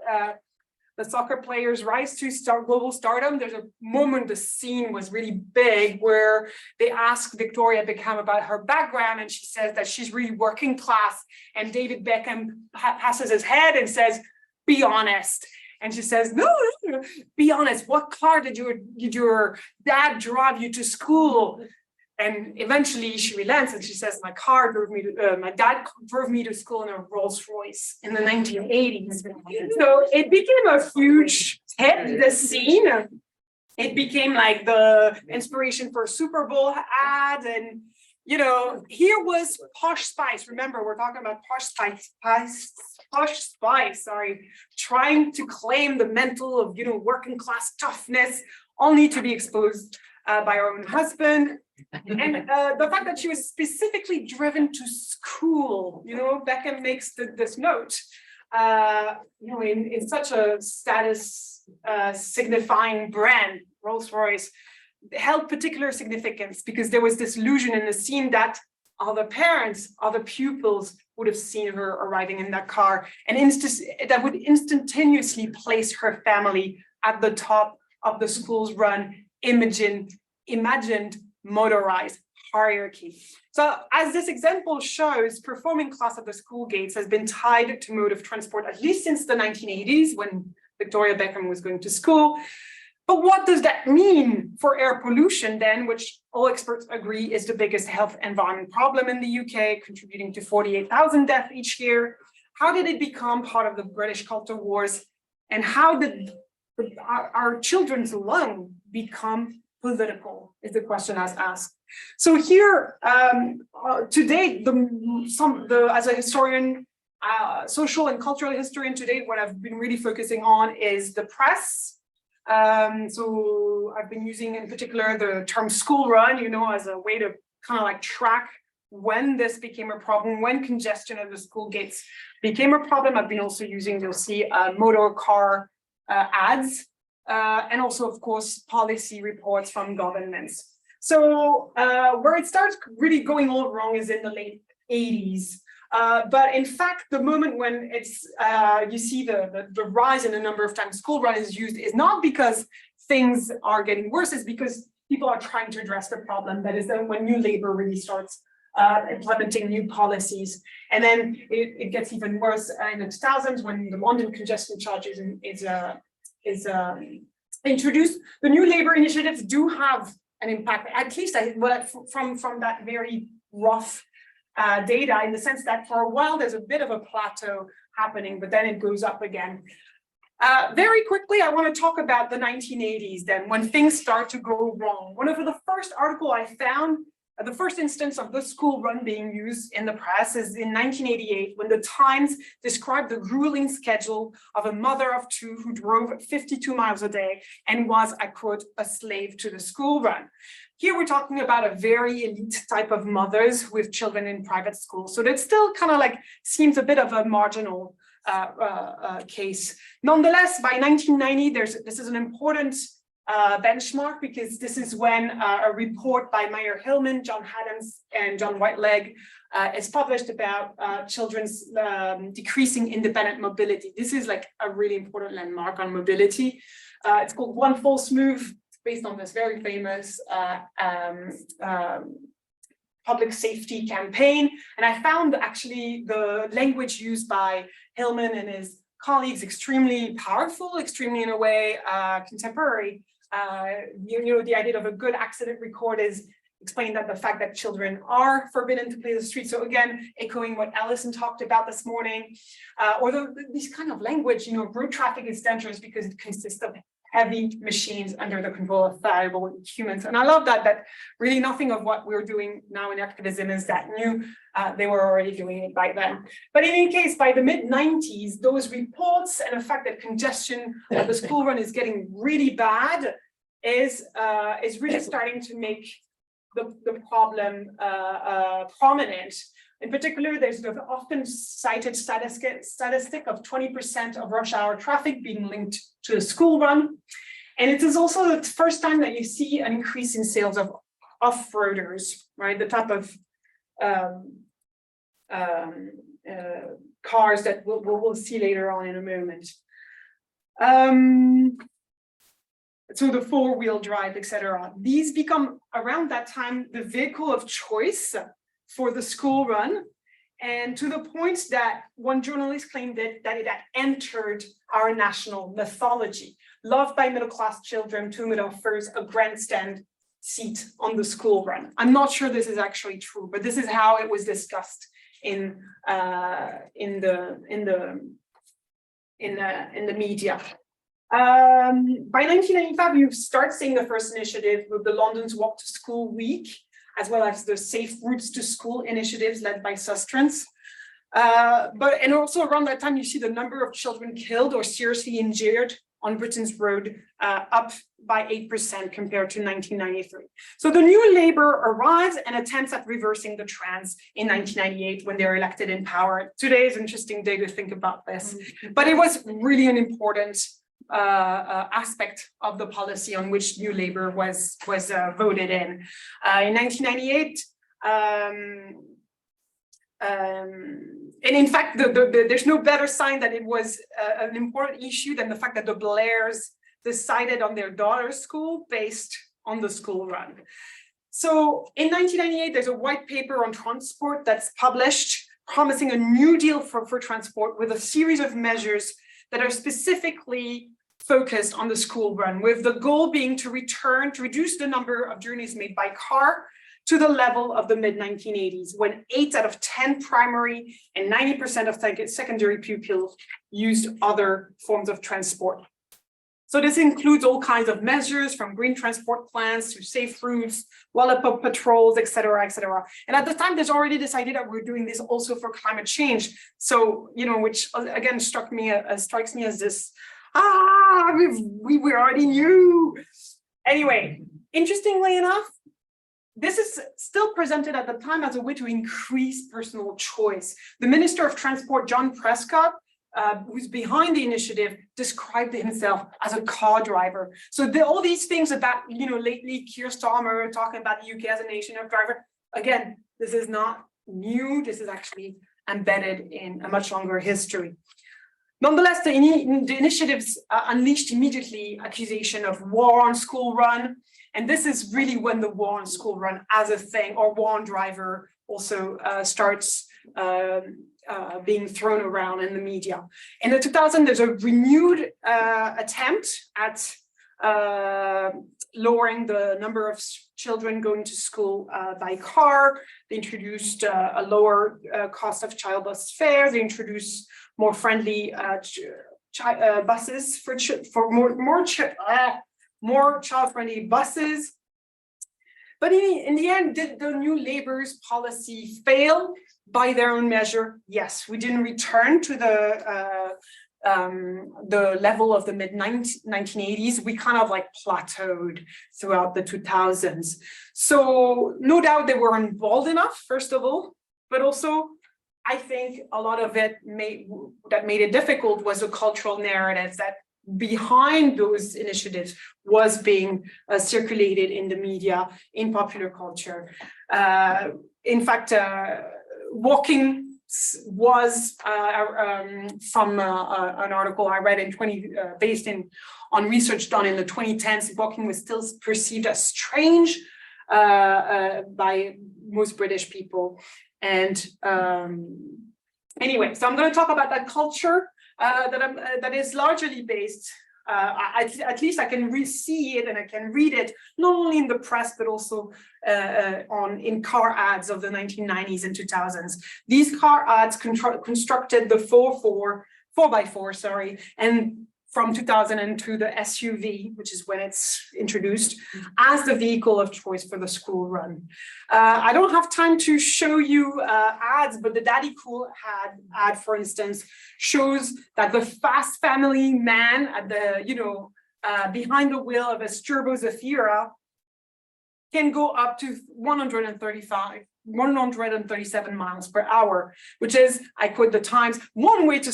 the soccer player's rise to global stardom. There's a moment, the scene was really big, where they ask Victoria Beckham about her background, and she says that she's really working class. And David Beckham passes his head and says, "Be honest." And she says, no, be honest, what car did your dad drive you to school? And eventually she relents and she says, my dad drove me to school in a Rolls Royce in the 1980s. So it became a huge hit, this scene. It became like the inspiration for a Super Bowl ad. And, you know, here was Posh Spice. Remember, we're talking about Posh Spice, trying to claim the mantle of, you know, working class toughness, only to be exposed by her own husband. And the fact that she was specifically driven to school, you know, Beckham makes this note, you know, in such a status signifying brand, Rolls-Royce, held particular significance because there was this illusion in the scene that other parents, other pupils would have seen her arriving in that car, and that would instantaneously place her family at the top of the school's run, imagined motorized hierarchy. So as this example shows, performing class at the school gates has been tied to mode of transport at least since the 1980s when Victoria Beckham was going to school. But what does that mean for air pollution then, which all experts agree is the biggest health environment problem in the UK, contributing to 48,000 deaths each year? How did it become part of the British culture wars? And how did our children's lung become political, is the question I was asked. So here, to date, as a historian, social and cultural historian to date, what I've been really focusing on is the press. So I've been using in particular the term school run, you know, as a way to kind of like track when this became a problem, when congestion at the school gates became a problem. I've been also using, you'll see, motor car ads, and also, of course, policy reports from governments. So where it starts really going all wrong is in the late 80s. But in fact, the moment when it's you see the rise in the number of times school run is used is not because things are getting worse, it's because people are trying to address the problem. That is then when new labor really starts implementing new policies. And then it gets even worse in the 2000s when the London congestion charge is introduced. The new labor initiatives do have an impact, at least from that very rough data, in the sense that for a while there's a bit of a plateau happening, but then it goes up again. Very quickly, I want to talk about the 1980s then, when things start to go wrong. One of the first article I found The first instance of the school run being used in the press is in 1988, when the Times described the grueling schedule of a mother of two who drove 52 miles a day and was, I quote, a slave to the school run. Here we're talking about a very elite type of mothers with children in private schools. So that still kind of like seems a bit of a marginal case. Nonetheless, by 1990, this is an important benchmark, because this is when a report by Meyer Hillman, John Adams, and John Whiteleg is published about children's decreasing independent mobility. This is like a really important landmark on mobility. It's called One False Move, based on this very famous public safety campaign. And I found actually the language used by Hillman and his colleagues extremely powerful, extremely in a way contemporary. The idea of a good accident record is explained that the fact that children are forbidden to play the street. So again, echoing what Alison talked about this morning, or this kind of language, road traffic is dangerous because it consists of heavy machines under the control of fallible humans. And I love that really nothing of what we're doing now in activism is that new. They were already doing it by then. But in any case, by the mid-90s, those reports and the fact that congestion of the school run is getting really bad is really starting to make the problem prominent. In particular, there's the often cited statistic of 20% of rush hour traffic being linked to the school run. And it is also the first time that you see an increase in sales of off-roaders, right? The type of cars that we'll see later on in a moment. So the four-wheel drive, etc. These become around that time the vehicle of choice for the school run, and to the point that one journalist claimed that it had entered our national mythology. Loved by middle-class children, whom it offers a grandstand seat on the school run. I'm not sure this is actually true, but this is how it was discussed in the media. By 1995, you start seeing the first initiative with the London's Walk to School Week, as well as the Safe Routes to School initiatives led by Sustrans. And also around that time, you see the number of children killed or seriously injured on Britain's road up by 8% compared to 1993. So the new Labour arrives and attempts at reversing the trends in 1998 when they're elected in power. Today is an interesting day to think about this, but it was really an important aspect of the policy on which New Labour was voted in. In 1998, and in fact, there's no better sign that it was an important issue than the fact that the Blairs decided on their daughter's school based on the school run. So in 1998, there's a white paper on transport that's published, promising a new deal for transport with a series of measures that are specifically focused on the school run, with the goal being to reduce the number of journeys made by car to the level of the mid-1980s, when 8 out of 10 primary and 90% of secondary pupils used other forms of transport. So this includes all kinds of measures, from green transport plans to safe routes, wallop patrols, et cetera, et cetera. And at the time, there's already this idea that we're doing this also for climate change. So, which again strikes me as this, we already knew. Anyway, interestingly enough, this is still presented at the time as a way to increase personal choice. The Minister of Transport, John Prescott, who's behind the initiative, described himself as a car driver. So all these things about, lately Keir Starmer talking about the UK as a nation of driver, again, this is not new. This is actually embedded in a much longer history. Nonetheless, the initiatives unleashed immediately accusation of war on school run. And this is really when the war on school run as a thing, or war on driver, also starts being thrown around in the media. In the 2000s, there's a renewed attempt at lowering the number of children going to school by car. They introduced a lower cost of child bus fare. They introduced more friendly buses for more child-friendly buses. But in the end, did the new Labour's policy fail by their own measure? Yes, we didn't return to the level of the mid-1980s. We kind of like plateaued throughout the 2000s. So no doubt they weren't bold enough, first of all, but also I think a lot of it made it difficult was a cultural narrative that behind those initiatives was being circulated in the media, in popular culture. In fact, walking was from an article I read in based on research done in the 2010s. Walking was still perceived as strange by most British people. And anyway, so I'm going to talk about that culture that is largely based. At least I can see it and I can read it not only in the press but also in car ads of the 1990s and 2000s. These car ads constructed the 4x4, sorry, and from 2002 the SUV, which is when it's introduced, as the vehicle of choice for the school run. I don't have time to show you ads, but the Daddy Cool ad, for instance, shows that the fast family man at the, behind the wheel of a Turbo Zafira can go up to 137 miles per hour, which is, I quote the Times, one way to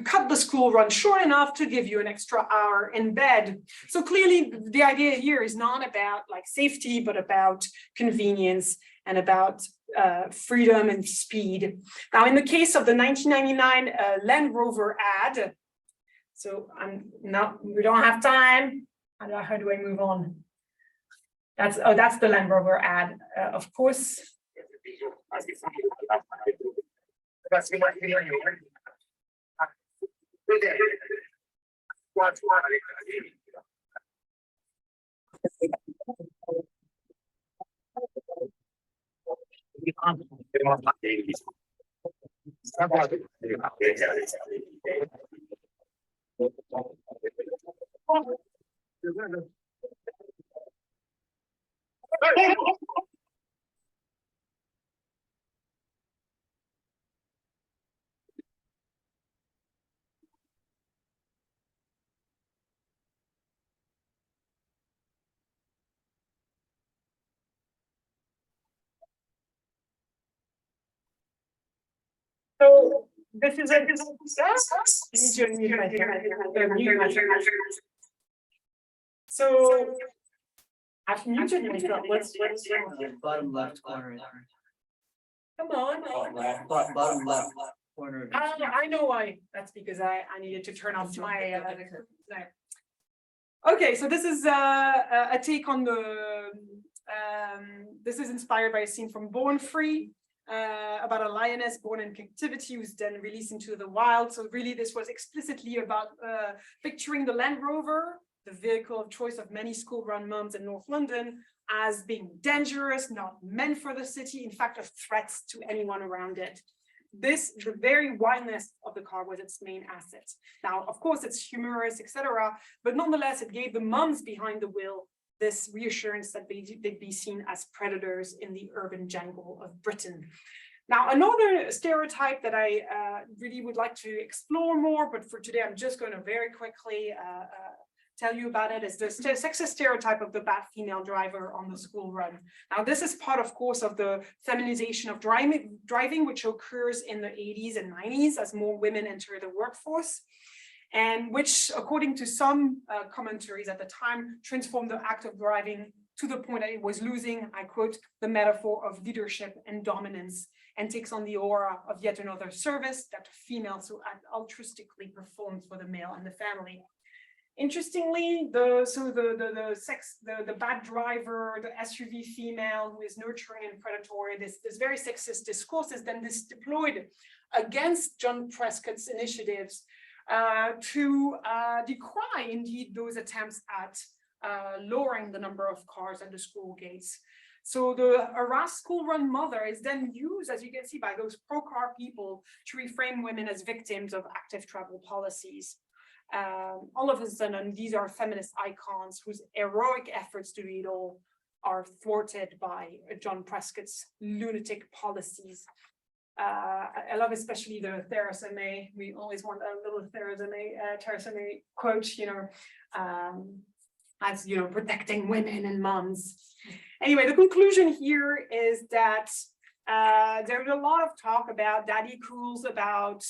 cut the school run short enough to give you an extra hour in bed. So clearly the idea here is not about like safety, but about convenience and about freedom and speed. Now, in the case of the 1999 Land Rover ad, so we don't have time. How do I move on? That's the Land Rover ad, of course. So this is a so I've muted myself. What's bottom left corner? Come on. Bottom left corner. I know why. That's because I needed to turn off my. Okay, so this is a take on the. This is inspired by a scene from Born Free. About a lioness born in captivity who's then released into the wild. So really this was explicitly about picturing the Land Rover, the vehicle of choice of many school-run moms in North London, as being dangerous, not meant for the city, in fact, a threat to anyone around it. The very wildness of the car was its main asset. Now, of course, it's humorous, etc., but nonetheless, it gave the moms behind the wheel this reassurance that they'd be seen as predators in the urban jungle of Britain. Now, another stereotype that I really would like to explore more, but for today, I'm just going to very quickly tell you about it, is the sexist stereotype of the bad female driver on the school run. Now, this is part, of course, of the feminization of driving, which occurs in the 80s and 90s as more women enter the workforce, and which, according to some commentaries at the time, transformed the act of driving to the point that it was losing, I quote, the metaphor of leadership and dominance, and takes on the aura of yet another service that a female so altruistically performs for the male and the family. Interestingly, the bad driver, the SUV female who is nurturing and predatory, this very sexist discourse is then deployed against John Prescott's initiatives to decry indeed those attempts at lowering the number of cars at the school gates. So the harassed school run mother is then used, as you can see, by those pro-car people to reframe women as victims of active travel policies. All of a sudden, these are feminist icons whose heroic efforts to do it all are thwarted by John Prescott's lunatic policies. I love especially the Theresa May. We always want a little Theresa May quote, as protecting women and moms. Anyway, the conclusion here is that there's a lot of talk about daddy cools, about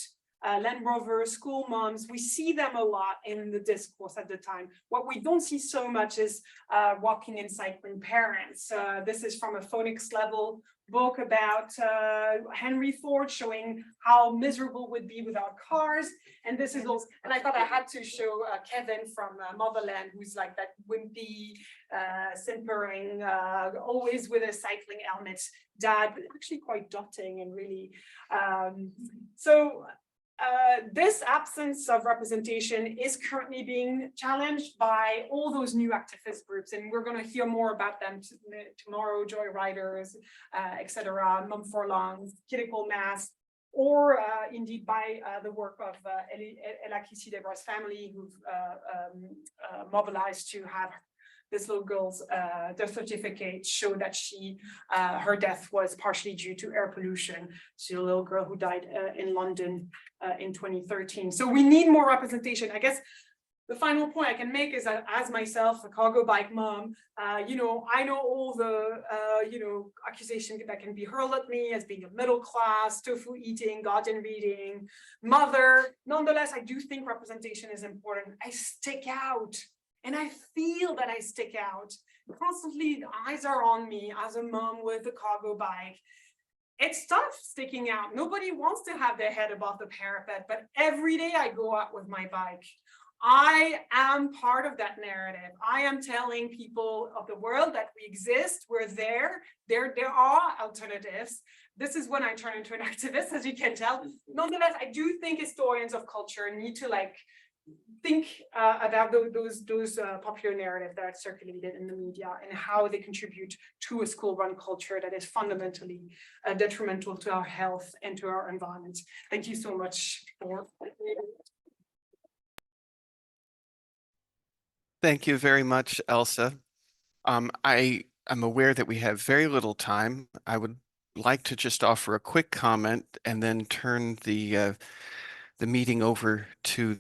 Land Rover, school moms. We see them a lot in the discourse at the time. What we don't see so much is walking and cycling parents. This is from a phonics level book about Henry Ford, showing how miserable would be without cars. And this is also, and I thought I had to show Kevin from Motherland, who's like that wimpy, simpering, always with a cycling helmet dad, but actually quite doting and really. This absence of representation is currently being challenged by all those new activist groups, and we're going to hear more about them tomorrow. Joy Riders, etc., Mum for Long, Critical Mass, or indeed by the work of Ella Kissi-Debrah's family, who've mobilized to have this little girl's death certificate show that her death was partially due to air pollution. She's a little girl who died in London in 2013. So we need more representation. I guess the final point I can make is that as myself, a cargo bike mom, I know all the accusations that can be hurled at me as being a middle class, tofu eating, garden reading mother. Nonetheless, I do think representation is important. I stick out. And I feel that I stick out. Constantly, the eyes are on me as a mom with a cargo bike. It's tough sticking out. Nobody wants to have their head above the parapet, but every day I go out with my bike. I am part of that narrative. I am telling people of the world that we exist, we're there. There are alternatives. This is when I turn into an activist, as you can tell. Nonetheless, I do think historians of culture need to think about those popular narratives that are circulated in the media and how they contribute to a school-run culture that is fundamentally detrimental to our health and to our environment. Thank you so much for. Thank you very much, Elsa. I am aware that we have very little time. I would like to just offer a quick comment and then turn the meeting over to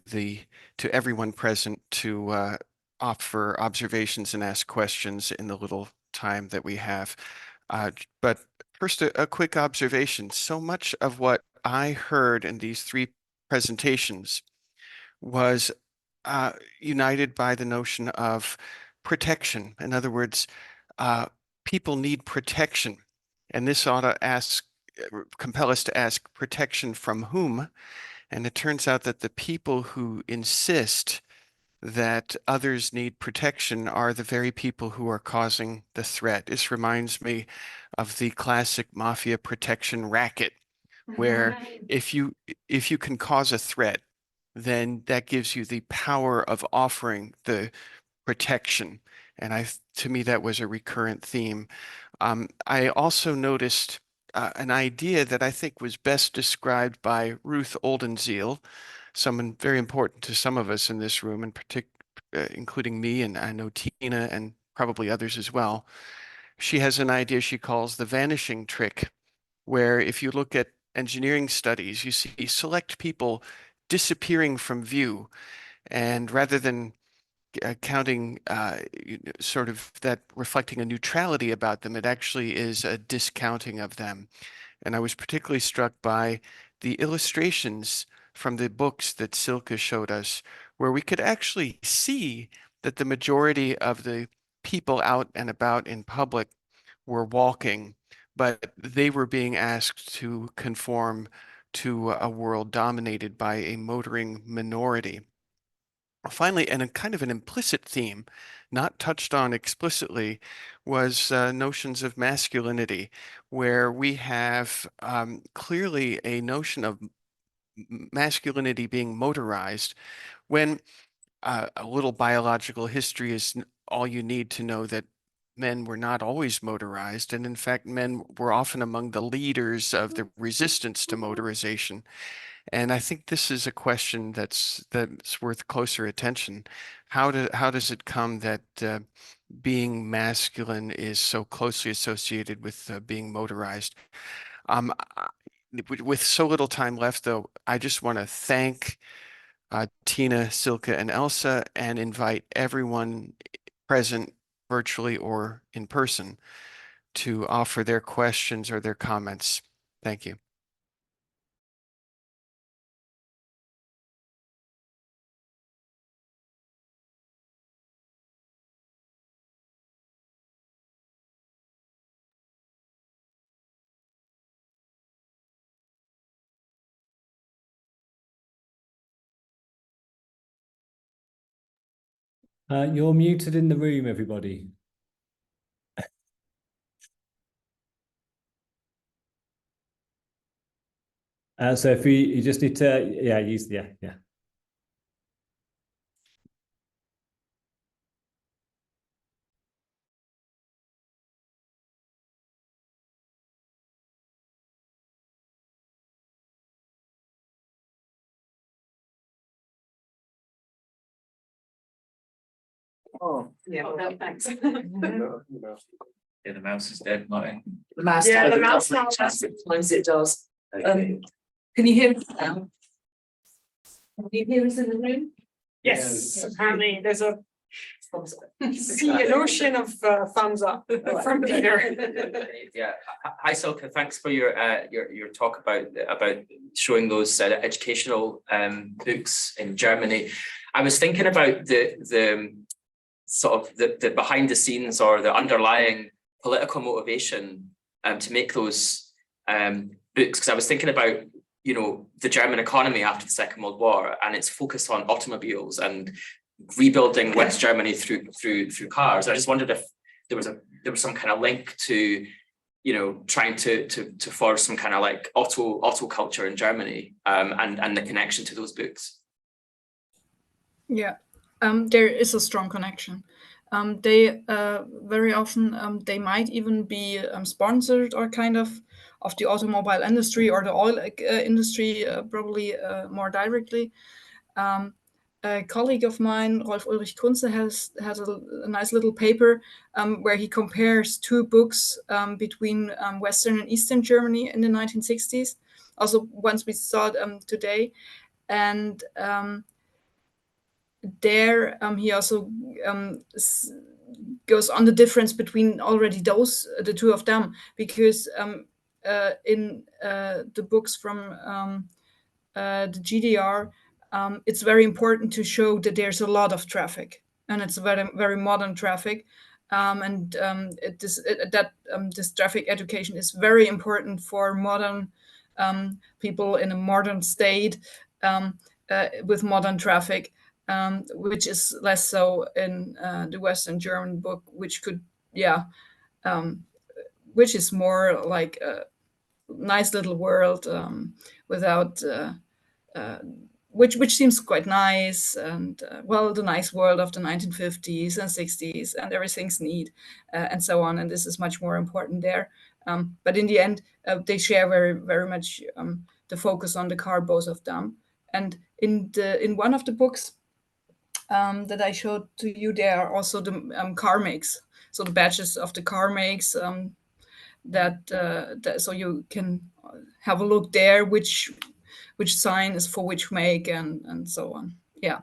everyone present to offer observations and ask questions in the little time that we have. But first, a quick observation. So much of what I heard in these three presentations was united by the notion of protection. In other words, people need protection, and this ought to compel us to ask, protection from whom? And it turns out that the people who insist that others need protection are the very people who are causing the threat. This reminds me of the classic mafia protection racket, where if you can cause a threat, then that gives you the power of offering the protection. And to me, that was a recurrent theme. I also noticed an idea that I think was best described by Ruth Oldenziel, someone very important to some of us in this room, in particular, including me, and I know Tina and probably others as well. She has an idea she calls the vanishing trick, where if you look at engineering studies, you see select people disappearing from view, and rather than counting sort of that reflecting a neutrality about them, it actually is a discounting of them. And I was particularly struck by the illustrations from the books that Silke showed us, where we could actually see that the majority of the people out and about in public were walking, but they were being asked to conform to a world dominated by a motoring minority. Finally, and a kind of an implicit theme, not touched on explicitly, was notions of masculinity, where we have clearly a notion of masculinity being motorized, when a little biological history is all you need to know that men were not always motorized, and in fact, men were often among the leaders of the resistance to motorization. And I think this is a question that's worth closer attention. How does it come that being masculine is so closely associated with being motorized? With so little time left, though, I just want to thank Tina, Silke, and Elsa, and invite everyone present virtually or in person to offer their questions or their comments. Thank you. You're muted in the room, everybody. So if you just need to, use yeah. Oh, yeah, well, thanks. Yeah, the mouse is dead, Martin. The mouse. Yeah, the it mouse does, now. sometimes it does. Can you hear us now? Can you hear us in the room? Yes, apparently there's a see an ocean of thumbs up from Peter. Yeah, hi Silke, thanks for your talk about showing those educational books in Germany. I was thinking about the sort of the behind the scenes or the underlying political motivation to make those books, because I was thinking about, you know, the German economy after the Second World War and its focus on automobiles and rebuilding West Germany through cars. I just wondered if there was some kind of link to, you know, trying to forge some kind of like auto culture in Germany, and the connection to those books. Yeah, there is a strong connection. They very often they might even be sponsored or kind of the automobile industry or the oil industry, probably more directly. A colleague of mine, Rolf Ulrich Kunze, has a nice little paper where he compares two books between Western and Eastern Germany in the 1960s. Also, once we saw it today, and there he also goes on the difference between already the two of them, because in the books from the GDR, it's very important to show that there's a lot of traffic, and it's very, very modern traffic, this traffic education is very important for modern people in a modern state with modern traffic, which is less so in the Western German book, which could, which is more like a nice little world without. Which seems quite nice, and well, the nice world of the 1950s and 60s, and everything's neat, and so on. And this is much more important there. But in the end, they share very, very much the focus on the car, both of them. And in one of the books that I showed to you, there are also the car makes, so the badges of the car makes. That so you can have a look there, which sign is for which make, and so on. Yeah,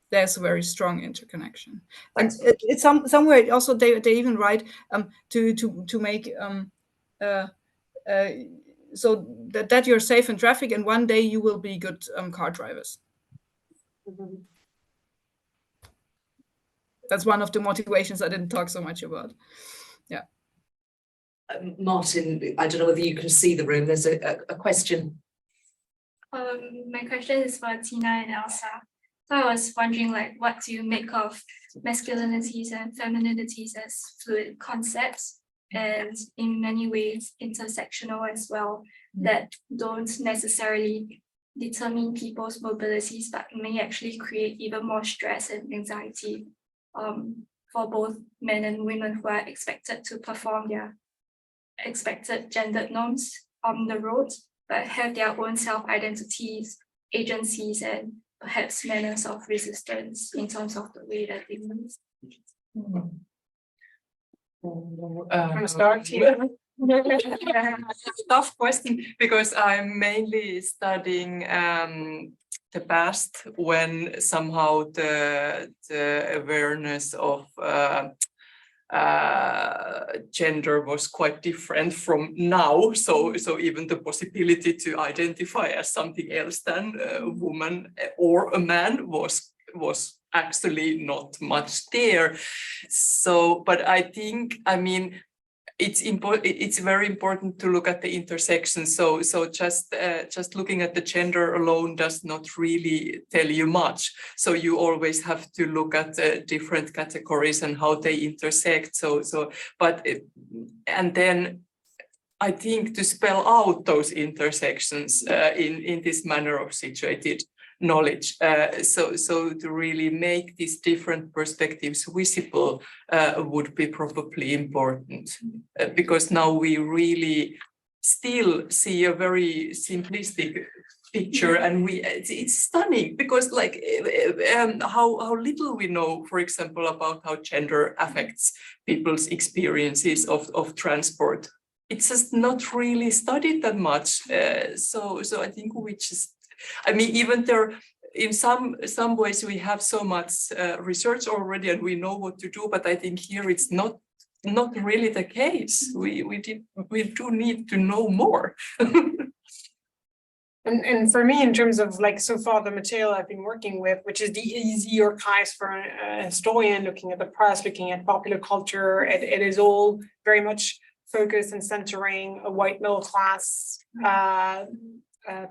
there's a very strong interconnection. And it's somewhere also they even write to make so that you're safe in traffic, and one day you will be good car drivers. That's one of the motivations I didn't talk so much about. Yeah. Martin, I don't know whether you can see the room. There's a question. My question is for Tina and Elsa. So I was wondering, like, what do you make of masculinities and femininities as fluid concepts, and in many ways intersectional as well, that don't necessarily determine people's mobilities, but may actually create even more stress and anxiety for both men and women who are expected to perform their expected gendered norms on the road, but have their own self-identities, agencies, and perhaps manners of resistance in terms of the way that they move. Tough question, because I'm mainly studying the past, when somehow the awareness of gender was quite different from now. So even the possibility to identify as something else than a woman or a man was actually not much there. So, but I think, I mean, it's very important to look at the intersection. So just looking at the gender alone does not really tell you much. So you always have to look at the different categories and how they intersect. And then I think to spell out those intersections in this manner of situated knowledge, so to really make these different perspectives visible would be probably important, because now we really still see a very simplistic picture, and it's stunning, because like how little we know, for example, about how gender affects people's experiences of transport. It's just not really studied that much. So I think we just, I mean, even there, in some ways we have so much research already and we know what to do, but I think here it's not really the case. We do need to know more. And for me, in terms of like so far the material I've been working with, which is the easy archives for a historian, looking at the press, looking at popular culture, it is all very much focused and centering a white middle class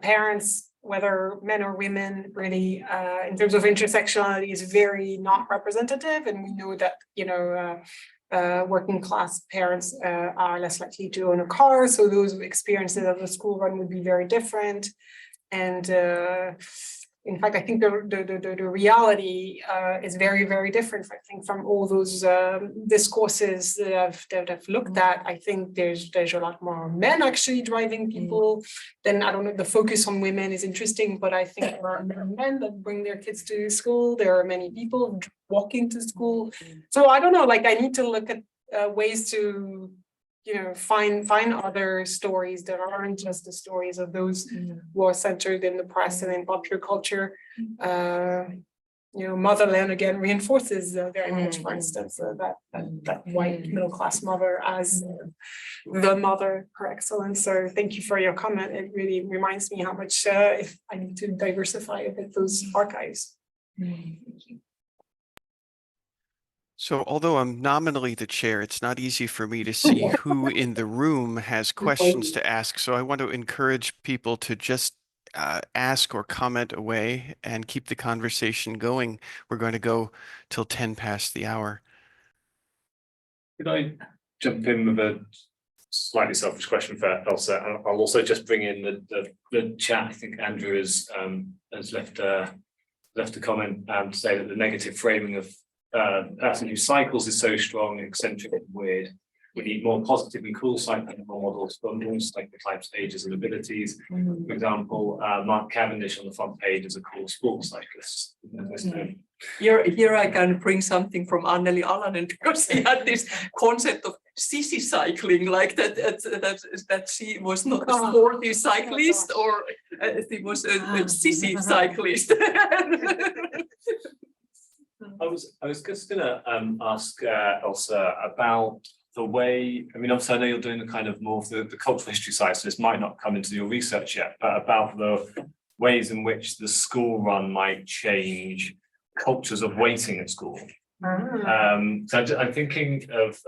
parents, whether men or women, really, in terms of intersectionality, is very not representative. And we know that, you know, working class parents are less likely to own a car. So those experiences of the school run would be very different. And in fact, I think the reality is very, very different. I think from all those discourses that I've looked at, I think there's a lot more men actually driving people. Then I don't know, the focus on women is interesting, but I think there are many men that bring their kids to school. There are many people walking to school. So I don't know, like I need to look at ways to, you know, find other stories that aren't just the stories of those who are centered in the press and in popular culture. You know, motherland again reinforces very much, for instance, that white middle class mother as the mother per excellence. So thank you for your comment. It really reminds me how much if I need to diversify a bit those archives. So although I'm nominally the chair, it's not easy for me to see who in the room has questions to ask. So I want to encourage people to just ask or comment away and keep the conversation going. We're going to go till 10 past the hour. Could I jump in with a slightly selfish question for Elsa? And I'll also just bring in the chat. I think Andrew has left a comment to say that the negative framing of person who cycles is so strong, eccentric and weird. We need more positive and cool cycling models for like the types, ages and abilities. For example, Mark Cavendish on the front page is a cool sports cyclist. Here I can bring something from Anneli Alanen, because he had this concept of sissy cycling, like that she was not a sporty cyclist, or she was a sissy cyclist. I was just gonna ask Elsa about the way, I mean, obviously I know you're doing the kind of more of the cultural history side, so this might not come into your research yet, but about the ways in which the school run might change cultures of waiting at school. So I'm thinking of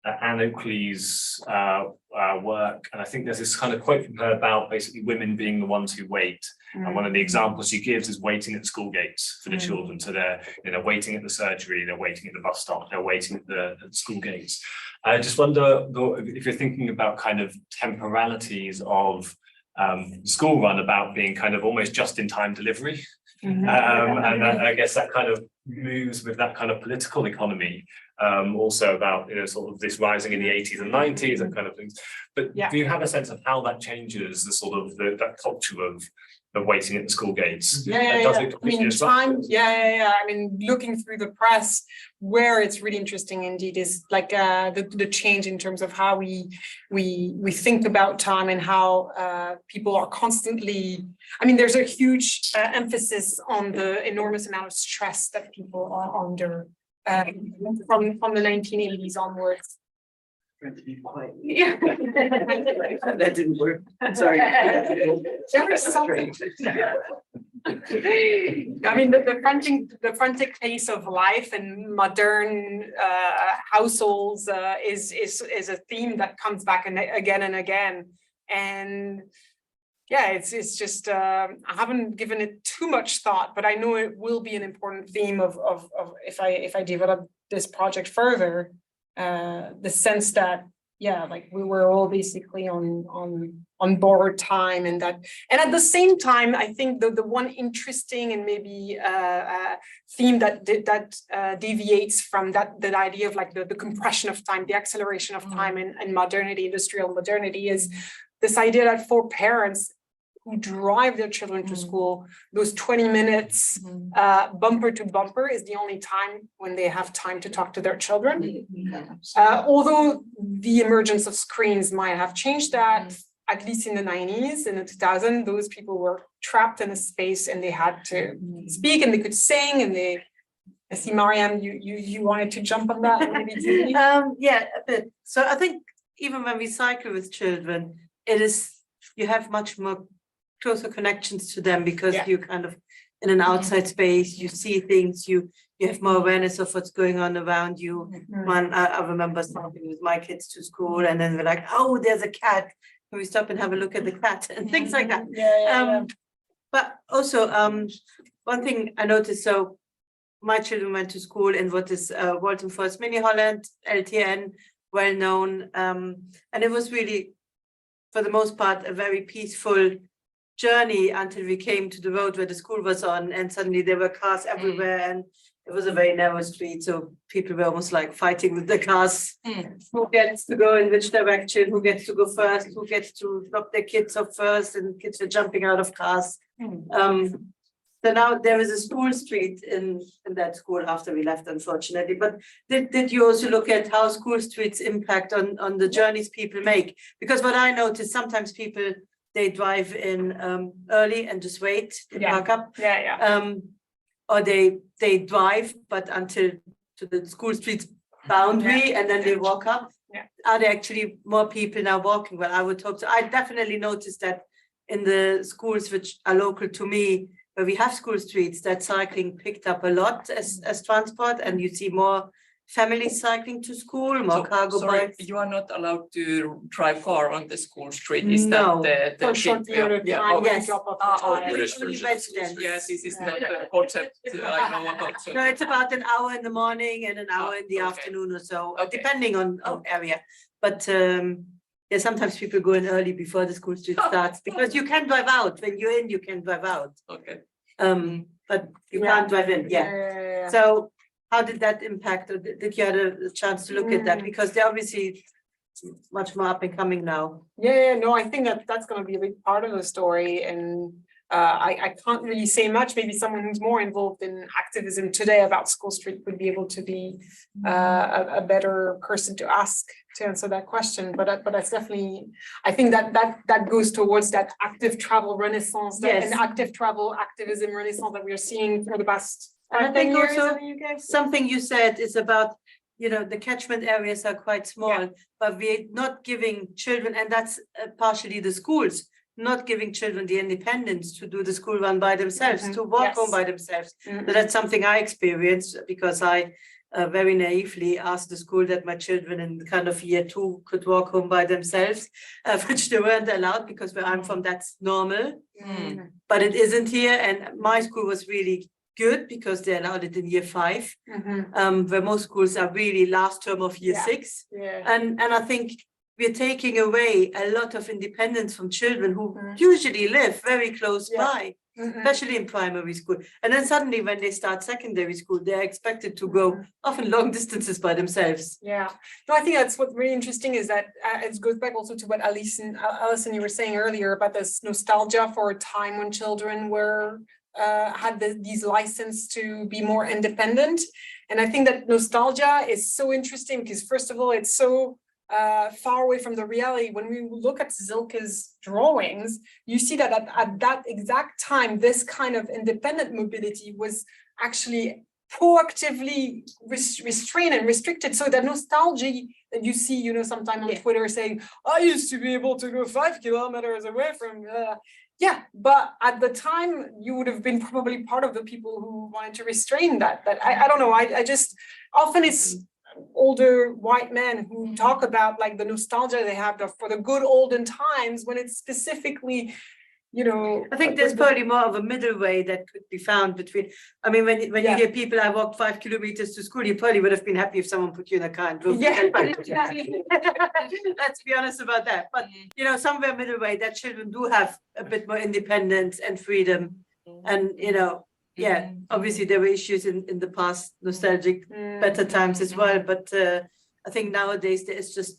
Anne Oakley's work, and I think there's this kind of quote from her about basically women being the ones who wait. And one of the examples she gives is waiting at school gates for the children. So they're waiting at the surgery, they're waiting at the bus stop, they're waiting at the school gates. I just wonder if you're thinking about kind of temporalities of school run, about being kind of almost just in time delivery. And I guess that kind of moves with that kind of political economy, also about, you know, sort of this rising in the 80s and 90s and kind of things. But do you have a sense of how that changes the sort of that culture of waiting at the school gates? Does it I mean, I mean, looking through the press, where it's really interesting indeed is like the change in terms of how we think about time and how people are constantly. I mean, there's a huge emphasis on the enormous amount of stress that people are under from the 1980s onwards. Yeah. That didn't work. Sorry. There was something. I mean, the frantic pace of life and modern households is a theme that comes back again and again. And yeah, it's just I haven't given it too much thought, but I know it will be an important theme of if I develop this project further. The sense that like we were all basically on borrowed time, and at the same time I think the one interesting and maybe theme that deviates from that idea of like the compression of time, the acceleration of time and modernity, industrial modernity, is this idea that for parents who drive their children to school, those 20 minutes bumper to bumper is the only time when they have time to talk to their children. Although the emergence of screens might have changed that, at least in the 90s, in the 2000s, those people were trapped in a space and they had to speak and they could sing and I see Mariam, you wanted to jump on that? Maybe yeah, a bit. So I think even when we cycle with children, you have much more closer connections to them because you kind of in an outside space, you see things, you have more awareness of what's going on around you. I remember starting with my kids to school and then we're like, oh, there's a cat. Can we stop and have a look at the cat and things like that. But also one thing I noticed, so my children went to school in what is Waltham Forest Mini Holland, LTN, well known. And it was really, for the most part, a very peaceful journey until we came to the road where the school was on, and suddenly there were cars everywhere and it was a very narrow street, so people were almost like fighting with the cars. Who gets to go in which direction, who gets to go first, who gets to drop their kids off first, and kids were jumping out of cars. So now there is a school street in that school after we left, unfortunately. But did you also look at how school streets impact on the journeys people make? Because what I noticed, sometimes people, they drive in early and just wait to park up. Or they drive, but until to the school street's boundary, and then they walk up. Are there actually more people now walking? Well, I would hope so. I definitely noticed that in the schools which are local to me, where we have school streets, that cycling picked up a lot as transport, and you see more families cycling to school, more cargo bikes. You are not allowed to drive car on the school street. Is that the for short period of time, yes. Yes, this is not the concept I know about. No, it's about an hour in the morning and an hour in the afternoon or so, depending on area. But yeah, sometimes people go in early before the school street starts, because you can drive out. When you're in, you can drive out. But you can't drive in. So how did that impact, or did you have a chance to look at that? Because they're obviously much more up and coming now. No, I think that's going to be a big part of the story, and I can't really say much. Maybe someone who's more involved in activism today about School Street would be able to be a better person to ask to answer that question. But that's definitely, I think that goes towards that active travel renaissance, and active travel activism renaissance that we are seeing for the past. And I think also something you said is about, the catchment areas are quite small, but we're not giving children, and that's partially the schools, not giving children the independence to do the school run by themselves, to walk home by themselves. So that's something I experienced, because I very naively asked the school that my children in kind of year 2 could walk home by themselves, which they weren't allowed, because where I'm from, that's normal. But it isn't here, and my school was really good because they allowed it in year 5, where most schools are really last term of year 6. And I think we're taking away a lot of independence from children who usually live very close by, especially in primary school. And then suddenly when they start secondary school, they're expected to go often long distances by themselves. Yeah, no, I think that's what's really interesting is that it goes back also to what Alison, you were saying earlier about this nostalgia for a time when children were had these license to be more independent. And I think that nostalgia is so interesting because first of all, it's so far away from the reality. When we look at Zilke's drawings, you see that at that exact time, this kind of independent mobility was actually proactively restrained and restricted. So that nostalgia that you see, you know, sometime on Twitter saying, I used to be able to go 5 kilometers away from, yeah, but at the time you would have been probably part of the people who wanted to restrain that. But I don't know, I just, often it's older white men who talk about like the nostalgia they have for the good olden times when it's specifically, you know. I think there's probably more of a middle way that could be found between, I mean, when you hear people, I walked 5 kilometers to school, you probably would have been happy if someone put you in a car and drove you back. Let's be honest about that. But, you know, somewhere middle way that children do have a bit more independence and freedom. And, you know, yeah, obviously there were issues in the past, nostalgic, better times as well. But I think nowadays there is just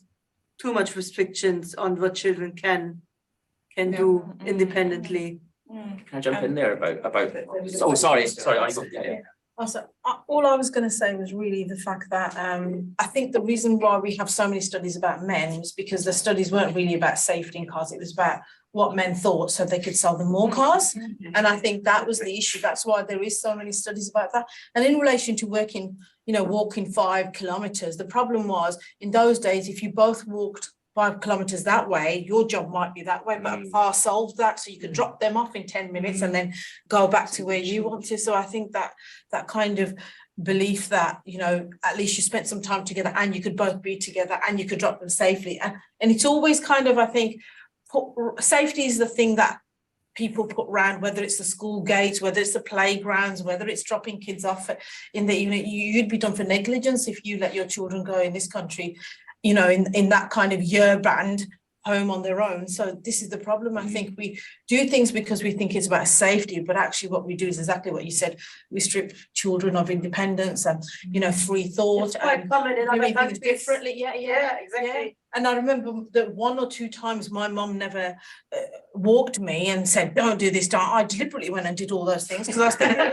too much restrictions on what children can do independently. Can I jump in there about oh, sorry. Also, all I was going to say was really the fact that I think the reason why we have so many studies about men is because the studies weren't really about safety in cars. It was about what men thought so they could sell them more cars. And I think that was the issue. That's why there is so many studies about that. And in relation to walking 5 kilometers, the problem was in those days, if you both walked 5 kilometers that way, your job might be that way, but a car solved that, so you could drop them off in 10 minutes and then go back to where you want to. So I think that kind of belief that, you know, at least you spent some time together and you could both be together and you could drop them safely. And it's always kind of, I think, safety is the thing that people put around, whether it's the school gates, whether it's the playgrounds, whether it's dropping kids off in the evening. You'd be done for negligence if you let your children go in this country, you know, in that kind of year band home on their own. So this is the problem. I think we do things because we think it's about safety, but actually what we do is exactly what you said. We strip children of independence and, you know, free thought. It's quite common in other countries. Differently, yeah, exactly. Yeah. And I remember that 1 or 2 times my mum never walked me and said, don't do this. I deliberately went and did all those things because I was thinking,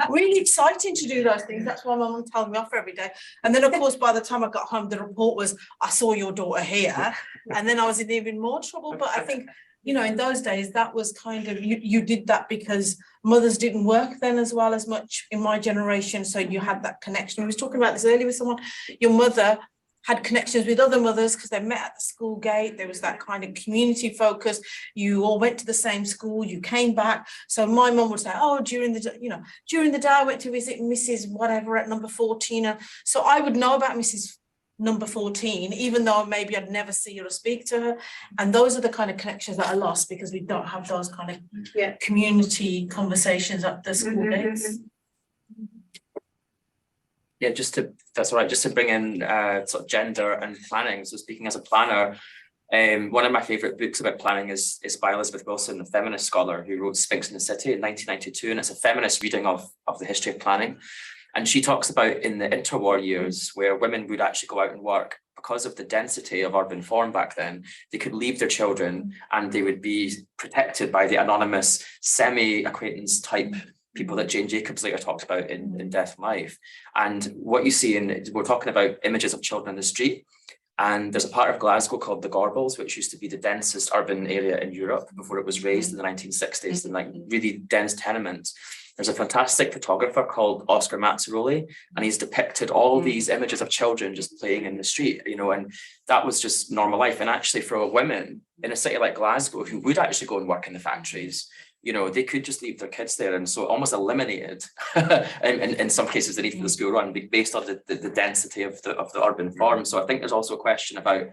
really exciting to do those things. That's why my mum told me off every day. And then, of course, by the time I got home, the report was, I saw your daughter here. And then I was in even more trouble. But I think, you know, in those days, that was kind of, you did that because mothers didn't work then as well as much in my generation. So you had that connection. I was talking about this earlier with someone. Your mother had connections with other mothers because they met at the school gate. There was that kind of community focus. You all went to the same school, you came back. So my mum would say, oh, during the day I went to visit Mrs. whatever at number 14. So I would know about Mrs. number 14, even though maybe I'd never see her or speak to her. And those are the kind of connections that are lost because we don't have those kind of community conversations at the school gates. Yeah, that's right, just to bring in sort of gender and planning. So speaking as a planner, one of my favorite books about planning is by Elizabeth Wilson, a feminist scholar who wrote Sphinx in the City in 1992. And it's a feminist reading of the history of planning. And she talks about in the interwar years where women would actually go out and work because of the density of urban form back then. They could leave their children and they would be protected by the anonymous semi-acquaintance type people that Jane Jacobs later talked about in Death and Life. And what you see we're talking about images of children in the street. And there's a part of Glasgow called the Gorbals, which used to be the densest urban area in Europe before it was raised in the 1960s, and like really dense tenements. There's a fantastic photographer called Oscar Mazzaroli, and he's depicted all these images of children just playing in the street, you know, and that was just normal life. And actually for women in a city like Glasgow, who would actually go and work in the factories, you know, they could just leave their kids there, and so almost eliminated in some cases the need for the school run based on the density of the urban form. So I think there's also a question about,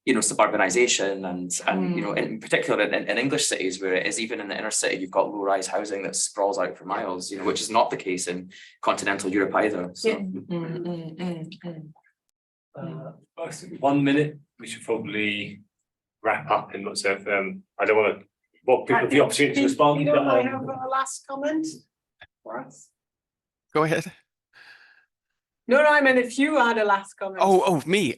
you know, suburbanization and you know, in particular in English cities where it is even in the inner city, you've got low-rise housing that sprawls out for miles, you know, which is not the case in continental Europe either. So. I think 1 minute, we should probably wrap up in lots of, I don't want to, well, people have the opportunity to respond. You don't but, mind have a last comment for us? Go ahead. No, I meant if you had a last comment. Oh, me.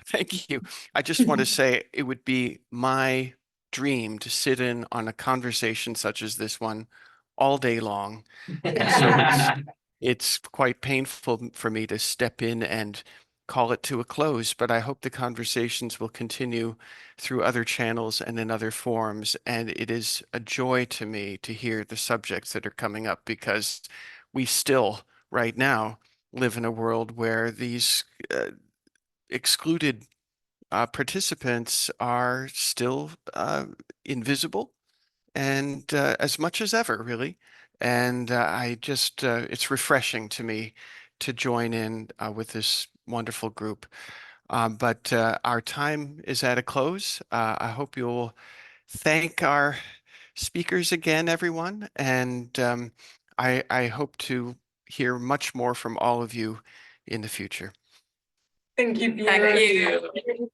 Thank you. I just want to say it would be my dream to sit in on a conversation such as this one all day long. And so it's quite painful for me to step in and call it to a close, but I hope the conversations will continue through other channels and in other forms. And it is a joy to me to hear the subjects that are coming up, because we still, right now, live in a world where these excluded participants are still invisible, and as much as ever, really. And I just, it's refreshing to me to join in with this wonderful group. But our time is at a close. I hope you'll thank our speakers again, everyone. And I hope to hear much more from all of you in the future. Thank you. Thank you.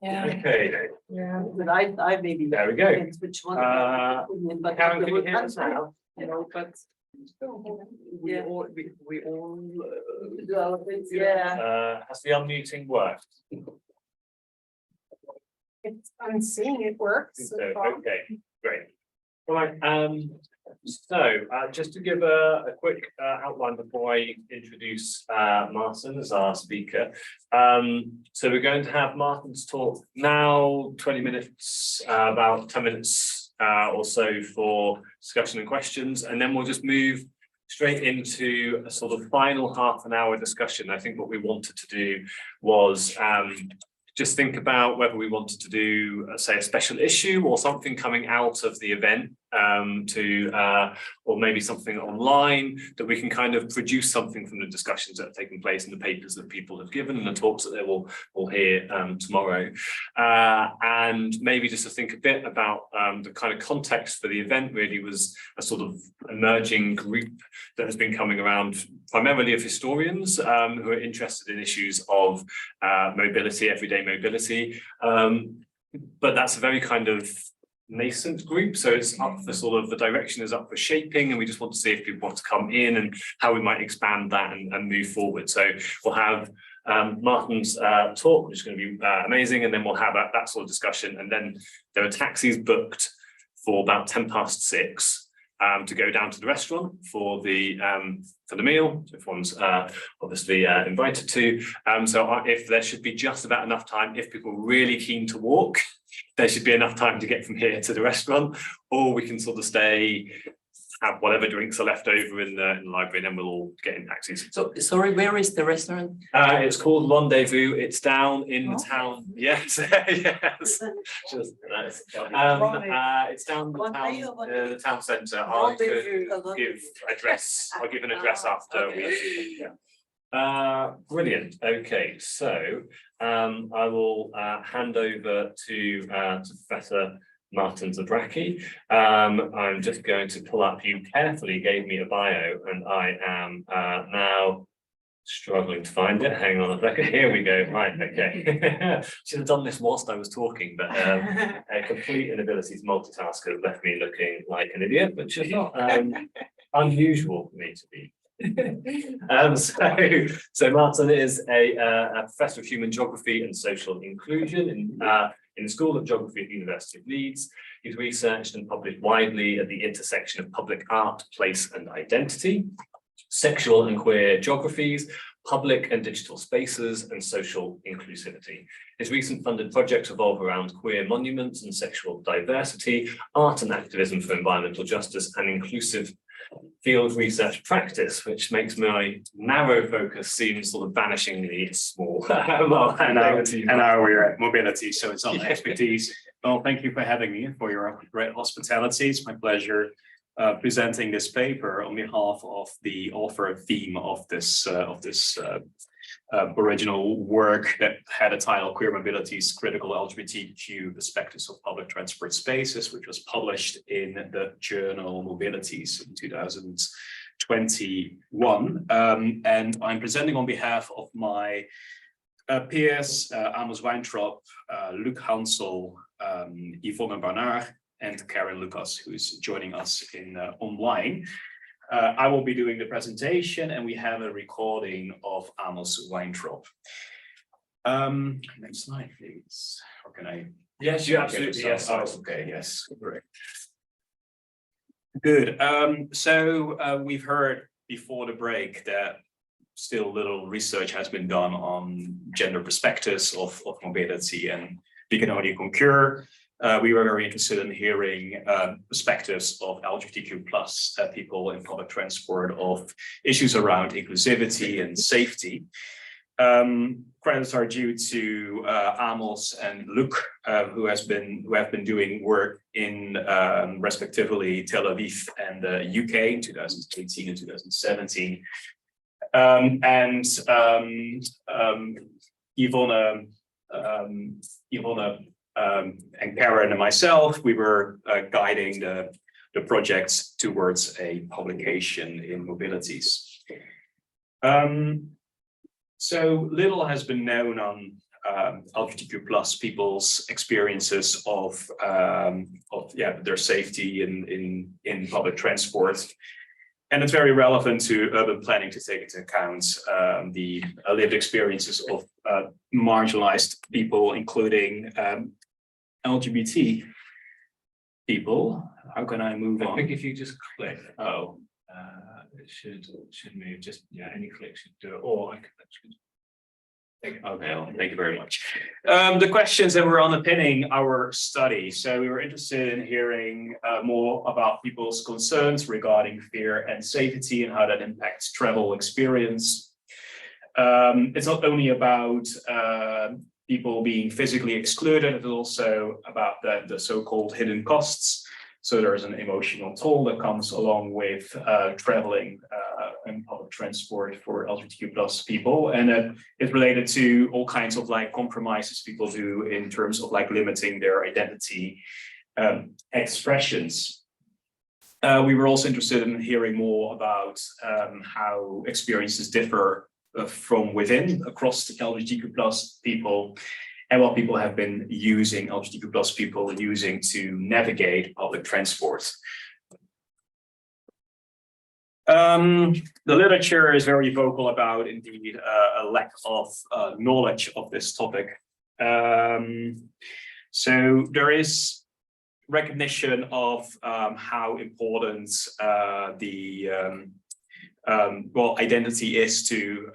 Yeah. Okay. Yeah, but I maybe. There we go. depends which one. But Karen, the can you hear us answer, now? you know, but. We all. Yeah. Has the unmuting worked? I'm seeing it works. so far. Okay, great. All right, so just to give a quick outline before I introduce Martin as our speaker. So we're going to have Martin's talk now, 20 minutes, about 10 minutes or so for discussion and questions, and then we'll just move straight into a sort of final half an hour discussion. I think what we wanted to do was just think about whether we wanted to do, say, a special issue or something coming out of the event or maybe something online that we can kind of produce something from the discussions that have taken place and the papers that people have given and the talks that they will hear tomorrow. And maybe just to think a bit about the kind of context for the event really was a sort of emerging group that has been coming around primarily of historians who are interested in issues of mobility, everyday mobility. But that's a very kind of nascent group, so it's up for sort of the direction is up for shaping, and we just want to see if people want to come in and how we might expand that and move forward. So we'll have Martin's talk, which is going to be amazing, and then we'll have that sort of discussion, and then there are taxis booked for about 6:10 to go down to the restaurant for the meal. Everyone's obviously invited to. So if there should be just about enough time, if people are really keen to walk, there should be enough time to get from here to the restaurant, or we can sort of stay, have whatever drinks are left over in the library, and then we'll all get in taxis. So, sorry, where is the restaurant? It's called Rendezvous. It's down in the town. Yes, yes. Just nice. It's down the town centre. I'll give an address after we. Yeah. Brilliant. Okay, so I will hand over to Professor Martin Zabracki. I'm just going to pull up, you carefully gave me a bio, and I am now struggling to find it. Hang on a second, here we go. Right, okay. Should have done this whilst I was talking, but a complete inability to multitask has left me looking like an idiot, which is not unusual for me to be. So Martin is a professor of human geography and social inclusion in the School of Geography at the University of Leeds. He's researched and published widely at the intersection of public art, place and identity, sexual and queer geographies, public and digital spaces, and social inclusivity. His recent funded projects revolve around queer monuments and sexual diversity, art and activism for environmental justice, and inclusive field research practice, which makes my narrow focus seem sort of vanishingly small. And now we're at mobility, so it's on expertise. Well, thank you for having me, for your great hospitality. It's my pleasure presenting this paper on behalf of the author theme of this original work that had a title Queer Mobilities, Critical LGBTQ Perspectives of Public Transport Spaces, which was published in the journal Mobilities in 2021. And I'm presenting on behalf of my peers, Amos Weintraub, Luc Hansel, Yvonne Barnard, and Karen Lucas, who is joining us in online. I will be doing the presentation, and we have a recording of Amos Weintraub. Next slide, please. Or can I? Yes, you absolutely. Yes. Okay. Yes. Great. Good. So we've heard before the break that still little research has been done on gender perspectives of mobility, and we can only concur. We were very interested in hearing perspectives of LGBTQ plus people in public transport, of issues around inclusivity and safety. Credits are due to Amos and Luc, who have been doing work in respectively Tel Aviv and the UK in 2018 and 2017. And Yvonne and Karen and myself, we were guiding the projects towards a publication in Mobilities. So little has been known on LGBTQ plus people's experiences of their safety in public transport. And it's very relevant to urban planning to take into account the lived experiences of marginalized people, including LGBT people. How can I move on? I think if you just click, it should move. Just any click should do it. Or I can actually. Okay, well, thank you very much. The questions that were underpinning our study. So we were interested in hearing more about people's concerns regarding fear and safety and how that impacts travel experience. It's not only about people being physically excluded, it's also about the so-called hidden costs. So there is an emotional toll that comes along with traveling in public transport for LGBTQ plus people, and that is related to all kinds of like compromises people do in terms of like limiting their identity expressions. We were also interested in hearing more about how experiences differ from within across the LGBTQ plus people, and what people have been using, LGBTQ plus people using to navigate public transport. The literature is very vocal about, indeed, a lack of knowledge of this topic. So there is recognition of how important identity is to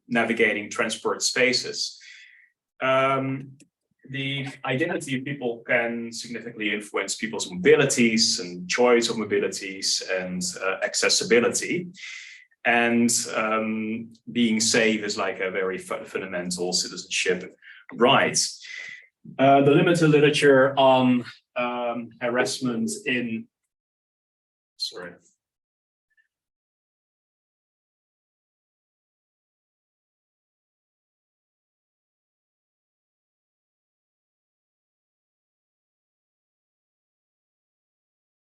navigating transport spaces. The identity of people can significantly influence people's mobilities and choice of mobilities and accessibility. And being safe is like a very fundamental citizenship right. The limited literature on harassment in, sorry.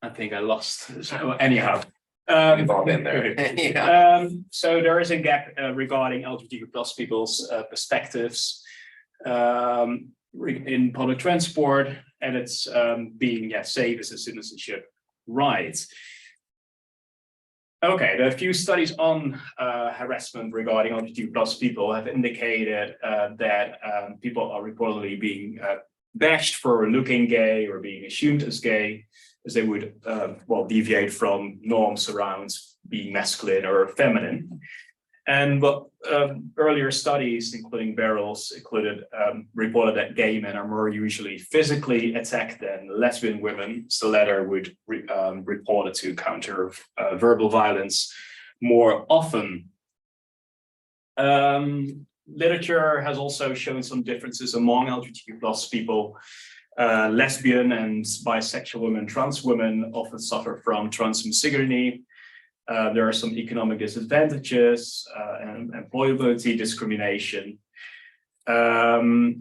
I think I lost. So anyhow, We've all been there. So there is a gap regarding LGBTQ plus people's perspectives in public transport, and it's being safe as a citizenship right. Okay, there are a few studies on harassment regarding LGBTQ plus people have indicated that people are reportedly being bashed for looking gay or being assumed as gay, as they would deviate from norms around being masculine or feminine. And what earlier studies, including Barrels, reported that gay men are more usually physically attacked than lesbian women. So the latter would report it to encounter verbal violence more often. Literature has also shown some differences among LGBTQ plus people. Lesbian and bisexual women, trans women often suffer from transmisogyny. There are some economic disadvantages and employability discrimination. Gender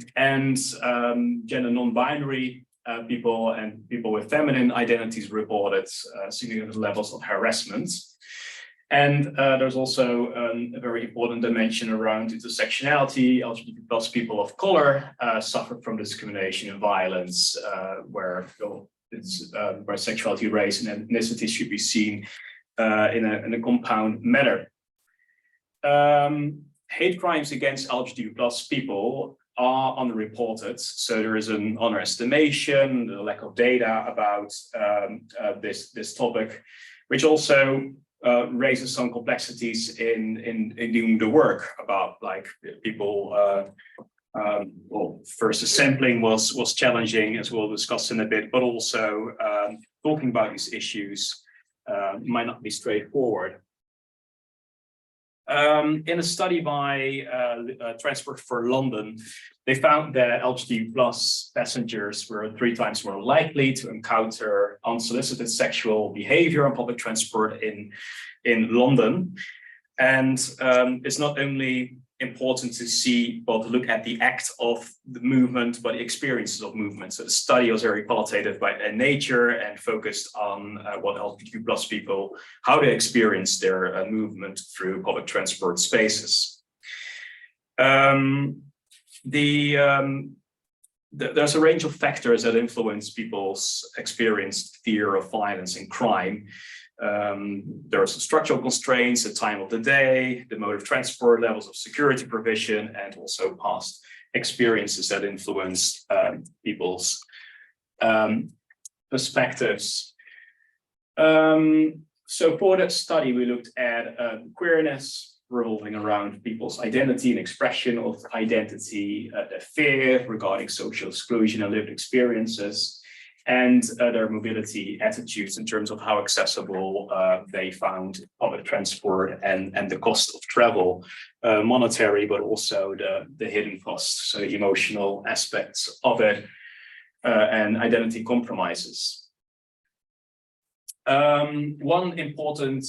non-binary people and people with feminine identities reported significant levels of harassment. And there's also a very important dimension around intersectionality. LGBTQ plus people of color suffer from discrimination and violence, where sexuality, race, and ethnicity should be seen in a compound manner. Hate crimes against LGBTQ plus people are underreported. So there is an underestimation, the lack of data about this topic, which also raises some complexities in doing the work about like people. First the sampling was challenging, as we'll discuss in a bit, but also talking about these issues might not be straightforward. In a study by Transport for London, they found that LGBT plus passengers were 3 times more likely to encounter unsolicited sexual behavior on public transport in London. And it's not only important to see, to look at the act of the movement, but the experiences of movement. So the study was very qualitative by nature and focused on what LGBTQ plus people, how they experience their movement through public transport spaces. There's a range of factors that influence people's experienced fear of violence and crime. There are some structural constraints, the time of the day, the mode of transport, levels of security provision, and also past experiences that influence people's perspectives. So for that study, we looked at queerness revolving around people's identity and expression of identity, their fear regarding social exclusion and lived experiences, and their mobility attitudes in terms of how accessible they found public transport and the cost of travel, monetary, but also the hidden costs, so the emotional aspects of it, and identity compromises. One important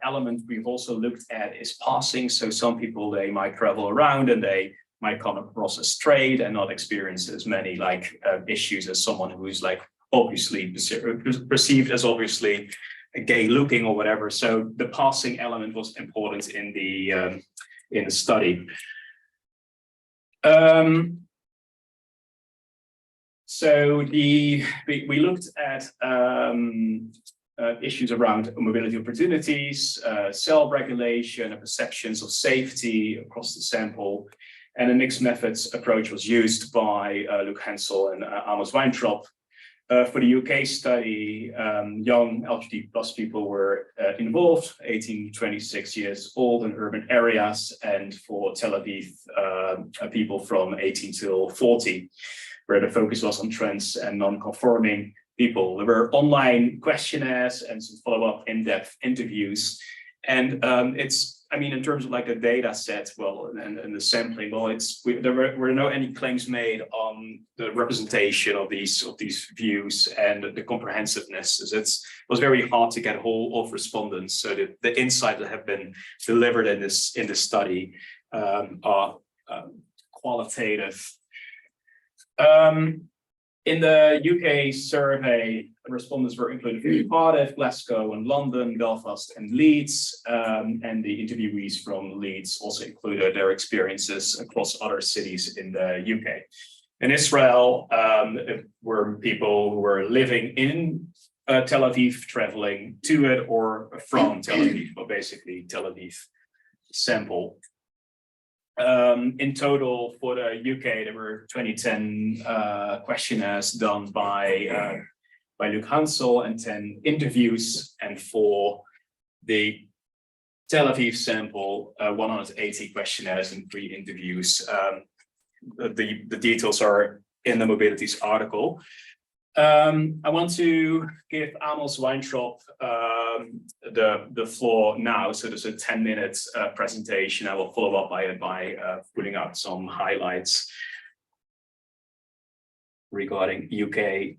element we've also looked at is passing. So some people, they might travel around and they might come across as straight and not experience as many issues as someone who's obviously perceived as obviously gay looking or whatever. So the passing element was important in the study. So we looked at issues around mobility opportunities, self-regulation, and perceptions of safety across the sample. And a mixed methods approach was used by Luc Hensel and Amos Weintraub. For the UK study, young LGBT plus people were involved, 18 to 26 years old in urban areas, and for Tel Aviv, people from 18 till 40. Where the focus was on trans and non-conforming people. There were online questionnaires and some follow-up in-depth interviews. And in terms of a data set, and the sampling, there were no any claims made on the representation of these views and the comprehensiveness. It was very hard to get a hold of respondents. So the insights that have been delivered in this study are qualitative. In the UK survey, respondents were included from Cardiff, Glasgow, and London, Belfast, and Leeds. And the interviewees from Leeds also included their experiences across other cities in the UK. In Israel, were people who were living in Tel Aviv, traveling to it or from Tel Aviv, but basically Tel Aviv sample. In total, for the UK, there were 2010 questionnaires done by Luc Hensel and 10 interviews. And for the Tel Aviv sample, 180 questionnaires and 3 interviews. The details are in the mobilities article. I want to give Amos Weintraub the floor now. So there's a 10-minute presentation. I will follow up by putting out some highlights regarding UK.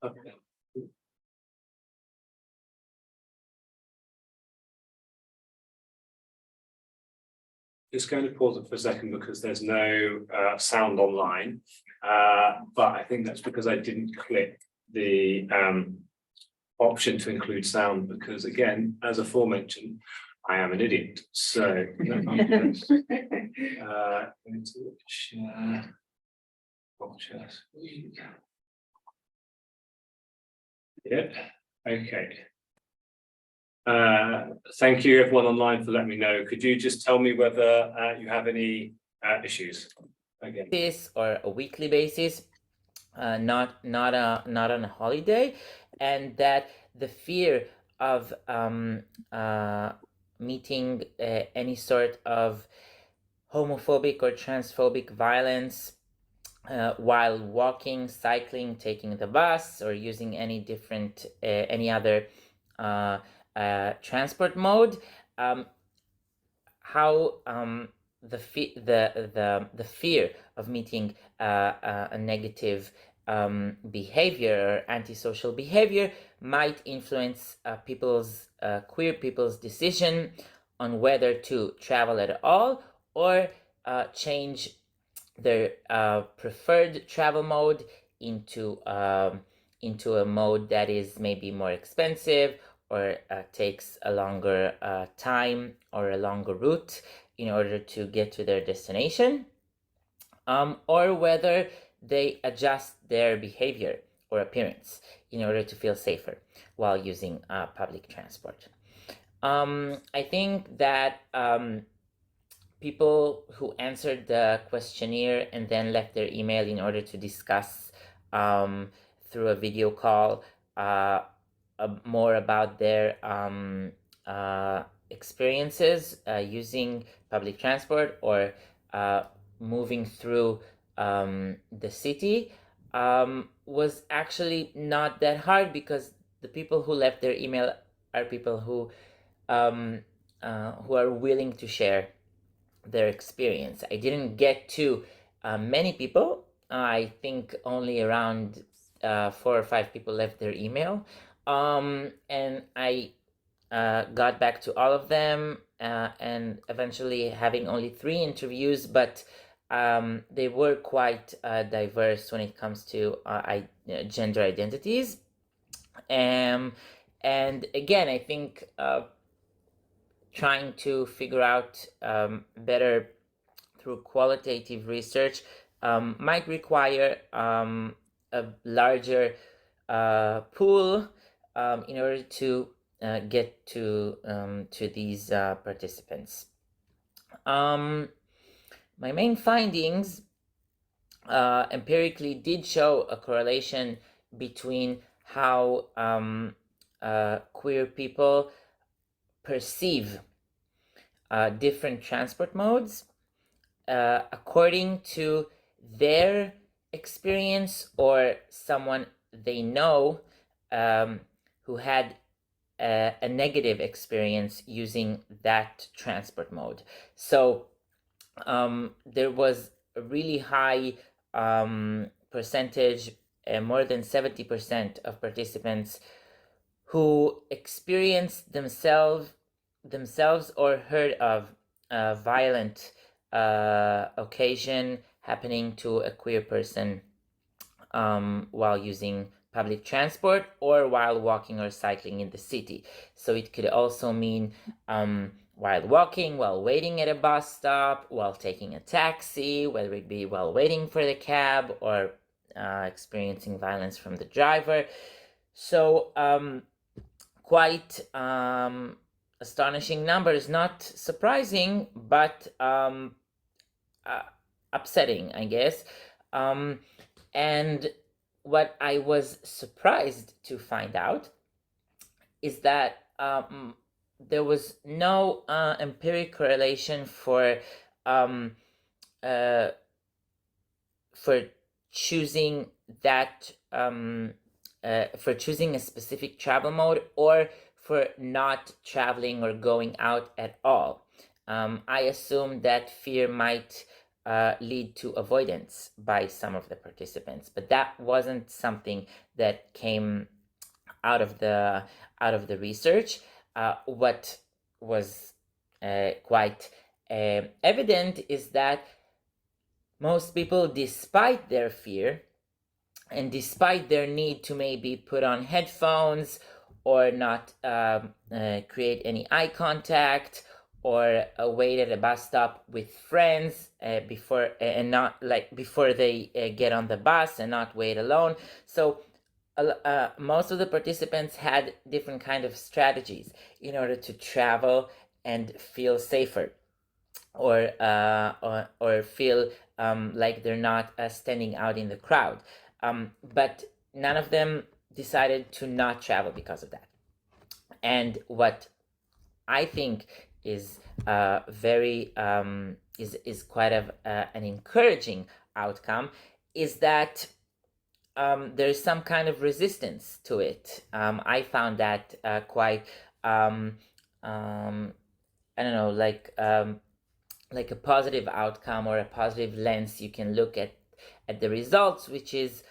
Okay. Just going to pause it for a second because there's no sound online, but I think that's because I didn't click the option to include sound because again, as aforementioned, I am an idiot. So let me just, into share. Yeah, okay. Thank you everyone online for letting me know. Could you just tell me whether you have any issues? Again. This or a weekly basis, not on a holiday, and that the fear of meeting any sort of homophobic or transphobic violence while walking, cycling, taking the bus, or using any different any other transport mode, how the fear of meeting a negative behavior or antisocial behavior might influence queer people's decision on whether to travel at all or change their preferred travel mode into a mode that is maybe more expensive or takes a longer time or a longer route in order to get to their destination, or whether they adjust their behavior or appearance in order to feel safer while using public transport. I think that people who answered the questionnaire and then left their email in order to discuss through a video call more about their experiences using public transport or moving through the city was actually not that hard, because the people who left their email are people who are willing to share their experience. I didn't get to many people. I think only around 4 or 5 people left their email, and I got back to all of them, and eventually having only 3 interviews, but they were quite diverse when it comes to gender identities. And again, I think trying to figure out better through qualitative research might require a larger pool in order to get to these participants. My main findings empirically did show a correlation between how queer people perceive different transport modes according to their experience or someone they know who had a negative experience using that transport mode. So there was a really high percentage, more than 70% of participants who experienced themselves or heard of a violent occasion happening to a queer person while using public transport or while walking or cycling in the city. So it could also mean while walking, while waiting at a bus stop, while taking a taxi, whether it be while waiting for the cab or experiencing violence from the driver. So quite astonishing numbers, not surprising, but upsetting, I guess. And what I was surprised to find out is that there was no empiric correlation for choosing that for choosing a specific travel mode or for not traveling or going out at all. I assume that fear might lead to avoidance by some of the participants, but that wasn't something that came out of the research. What was quite evident is that most people, despite their fear and despite their need to maybe put on headphones or not create any eye contact or wait at a bus stop with friends before they get on the bus and not wait alone. So most of the participants had different kind of strategies in order to travel and feel safer, or feel like they're not standing out in the crowd. But none of them decided to not travel because of that. And what I think is very is quite an encouraging outcome is that there is some kind of resistance to it. I found that quite I don't know, like a positive outcome or a positive lens you can look at the results, which is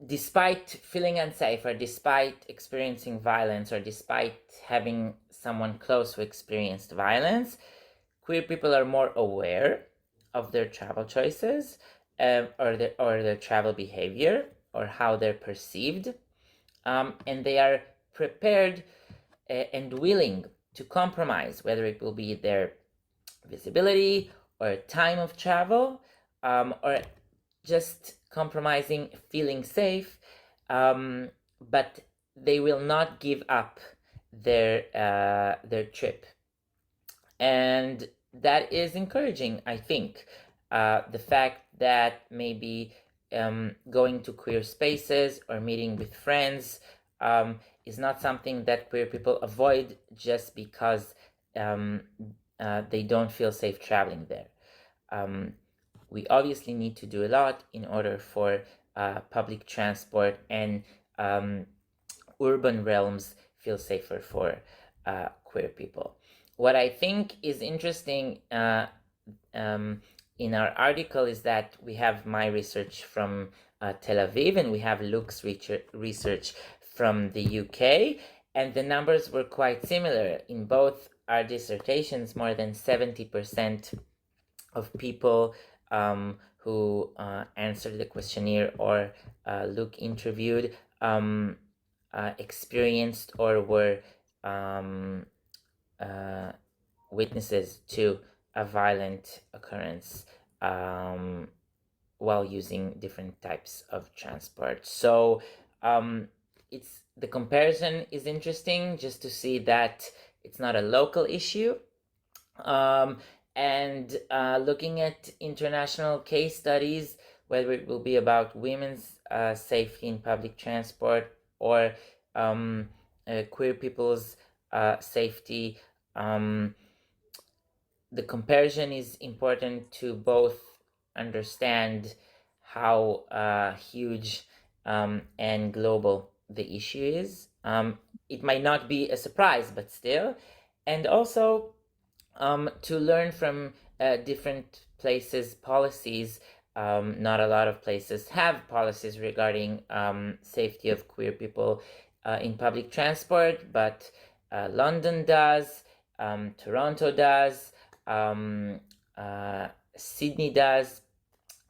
despite feeling unsafe or despite experiencing violence or despite having someone close who experienced violence, queer people are more aware of their travel choices or their travel behavior or how they're perceived, and they are prepared and willing to compromise, whether it will be their visibility or time of travel, or just compromising feeling safe, but they will not give up their trip. And that is encouraging, I think. The fact that maybe going to queer spaces or meeting with friends is not something that queer people avoid just because they don't feel safe traveling there. We obviously need to do a lot in order for public transport and urban realms feel safer for queer people. What I think is interesting in our article is that we have my research from Tel Aviv and we have Luke's research from the UK, and the numbers were quite similar. In both our dissertations, more than 70% of people who answered the questionnaire or Luke interviewed experienced or were witnesses to a violent occurrence while using different types of transport. So it's the comparison is interesting just to see that it's not a local issue. And looking at international case studies, whether it will be about women's safety in public transport or queer people's safety, the comparison is important to both understand how huge and global the issue is. It might not be a surprise, but still, and also to learn from different places' policies. Not a lot of places have policies regarding safety of queer people in public transport, but London does, Toronto does, Sydney does,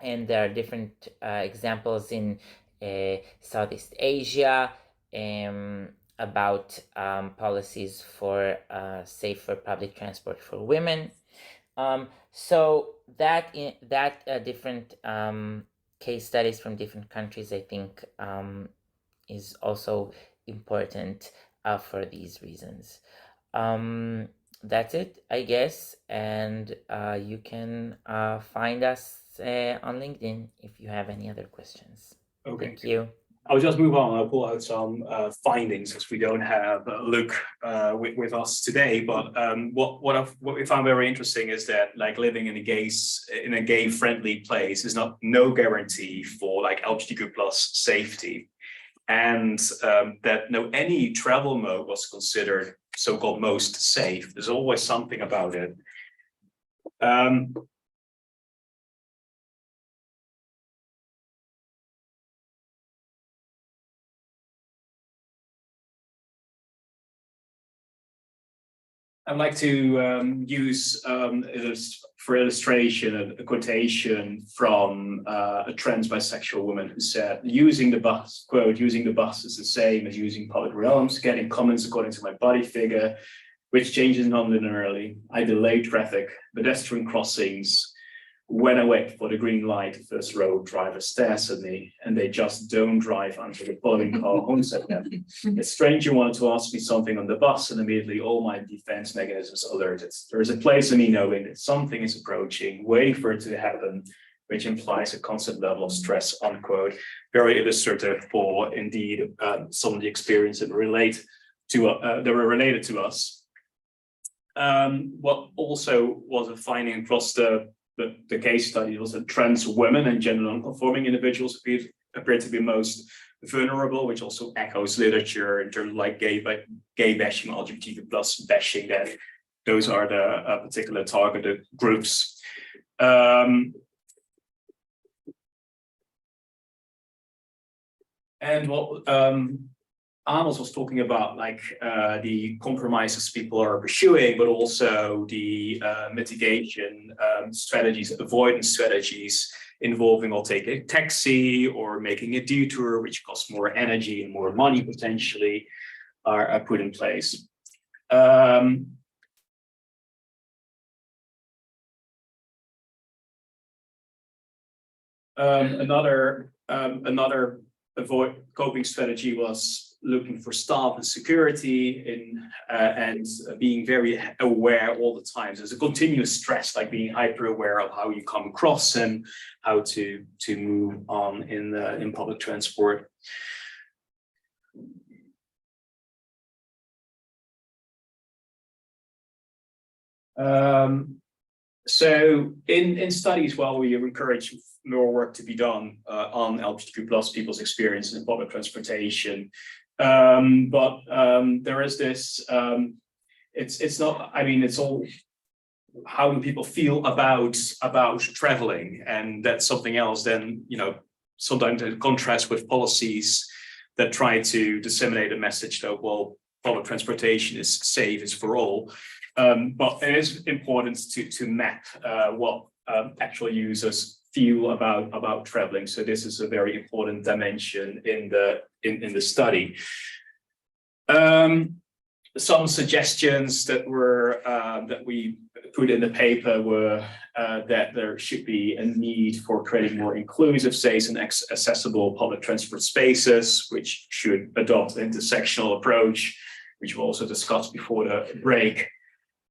and there are different examples in Southeast Asia about policies for safer public transport for women. So that different case studies from different countries, I think, is also important for these reasons. That's it, I guess, and you can find us on LinkedIn if you have any other questions. Okay. Thank you. I'll just move on. I'll pull out some findings because we don't have Luke with us today. But what we found very interesting is that like living in a gay friendly place is no guarantee for like LGBTQ+ safety, and that any travel mode was considered so-called most safe. There's always something about it. I'd like to use for illustration a quotation from a trans bisexual woman who said, using the bus, quote, using the bus is the same as using public realms, getting comments according to my body figure, which changes non-linearly. I delay traffic, pedestrian crossings. When I wait for the green light, the first row driver stares at me and they just don't drive until the following car honks at them. A stranger wanted to ask me something on the bus and immediately all my defense mechanisms alerted. There is a place in me knowing that something is approaching, waiting for it to happen, which implies a constant level of stress, unquote. Very illustrative for indeed some of the experiences that relate to that were related to us. What also was a finding across the case study was that trans women and gender non-conforming individuals appear to be most vulnerable, which also echoes literature in terms of like gay bashing, LGBTQ plus bashing, that those are the particular targeted groups. And what Amos was talking about, like the compromises people are pursuing, but also the mitigation strategies, avoidance strategies involving or taking a taxi or making a detour, which costs more energy and more money potentially, are put in place. Another coping strategy was looking for staff and security and being very aware all the time. So there's a continuous stress, like being hyper aware of how you come across and how to move on in public transport. So in studies, while we encourage more work to be done on LGBTQ plus people's experiences in public transportation, but there is this, it's not, I mean, it's all, how do people feel about traveling? And that's something else then, you know, sometimes in contrast with policies that try to disseminate a message that, well, public transportation is safe, is for all. But it is important to map what actual users feel about traveling. So this is a very important dimension in the study. Some suggestions that were that we put in the paper were that there should be a need for creating more inclusive, safe, and accessible public transport spaces, which should adopt an intersectional approach, which we also discussed before the break.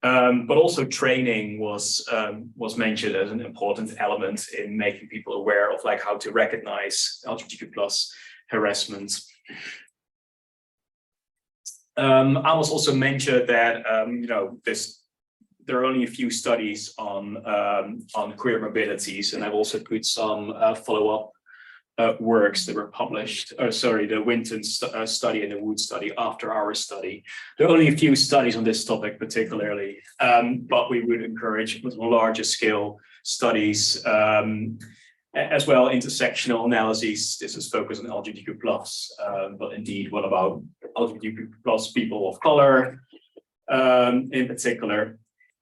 But also training was mentioned as an important element in making people aware of like how to recognize LGBTQ plus harassment. Amos also mentioned that you know, there are only a few studies on queer mobilities, and I've also put some follow-up works that were published, the Winton study and the Wood study after our study. There are only a few studies on this topic particularly, but we would encourage larger scale studies, as well intersectional analyses. This is focused on LGBTQ plus, but indeed, what about LGBTQ plus people of color in particular?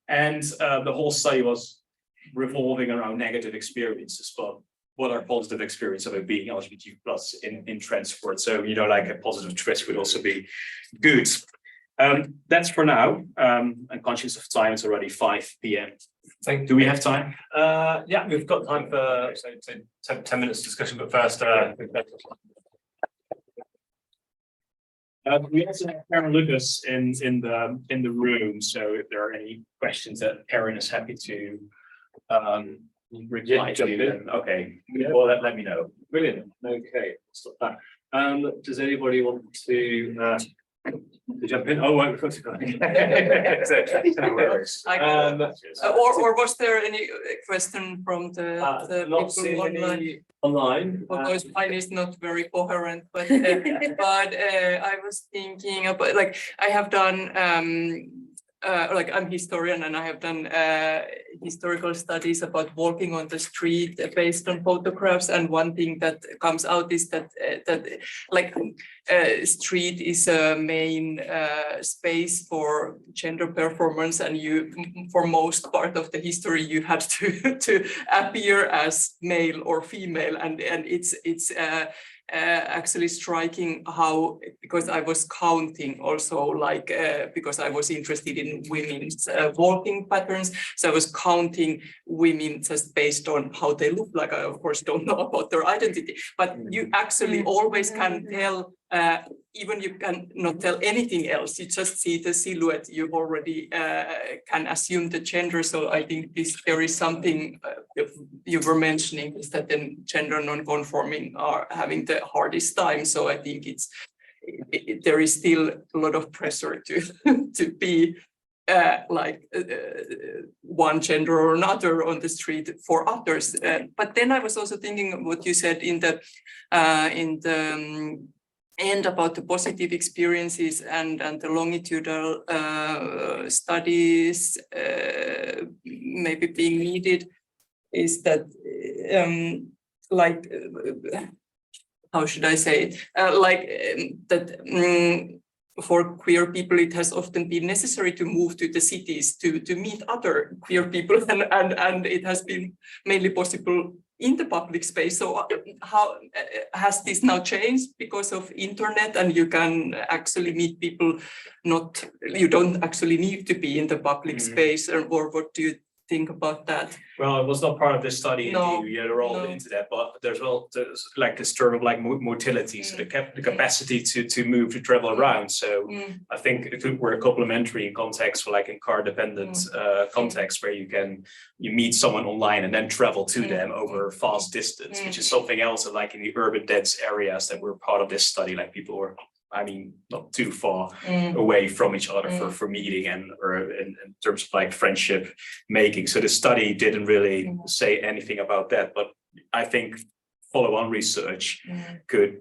And the whole study was revolving around negative experiences, but what are positive experiences of it being LGBTQ plus in transport? So, you know, like a positive twist would also be good. That's for now. I'm conscious of time, it's already 5 p.m. Do we have time? Yeah, we've got time for 10 minutes discussion, but first, we also have Karen Lucas in the room, so if there are any questions that Karen is happy to reply to, then okay, well, let me know. Brilliant. Okay, stop that. Does anybody want to jump in? Oh, wait, no worries. Or was there any question from the people online? Online. Because mine is not very coherent, but I was thinking about, like, I have done like I'm historian and I have done historical studies about walking on the street based on photographs, and one thing that comes out is that street is a main space for gender performance, and you for most part of the history you had to appear as male or female, and it's actually striking how, because I was counting also, like because I was interested in women's walking patterns, so I was counting women just based on how they look like. I of course don't know about their identity, but you actually always can tell, even you can not tell anything else, you just see the silhouette, you already can assume the gender. So I think there is something you were mentioning, is that then gender non-conforming are having the hardest time. So I think there is still a lot of pressure to be one gender or another on the street for others. But then I was also thinking what you said in the end about the positive experiences and the longitudinal studies maybe being needed, is that how should I say it, for queer people, it has often been necessary to move to the cities to meet other queer people, and it has been mainly possible in the public space. So how has this now changed because of internet, and you can actually meet people, you don't actually need to be in the public space, or what do you think about that? Well, it was not part of this study. They're all into that, but there's like this term of like motility, so the capacity to move, to travel around. So I think if it were complementary in context for like in car dependent context, where you meet someone online and then travel to them over a fast distance, which is something else like in the urban dense areas that were part of this study, like people were, not too far away from each other for meeting or in terms of like friendship making. So the study didn't really say anything about that, but I think follow-on research could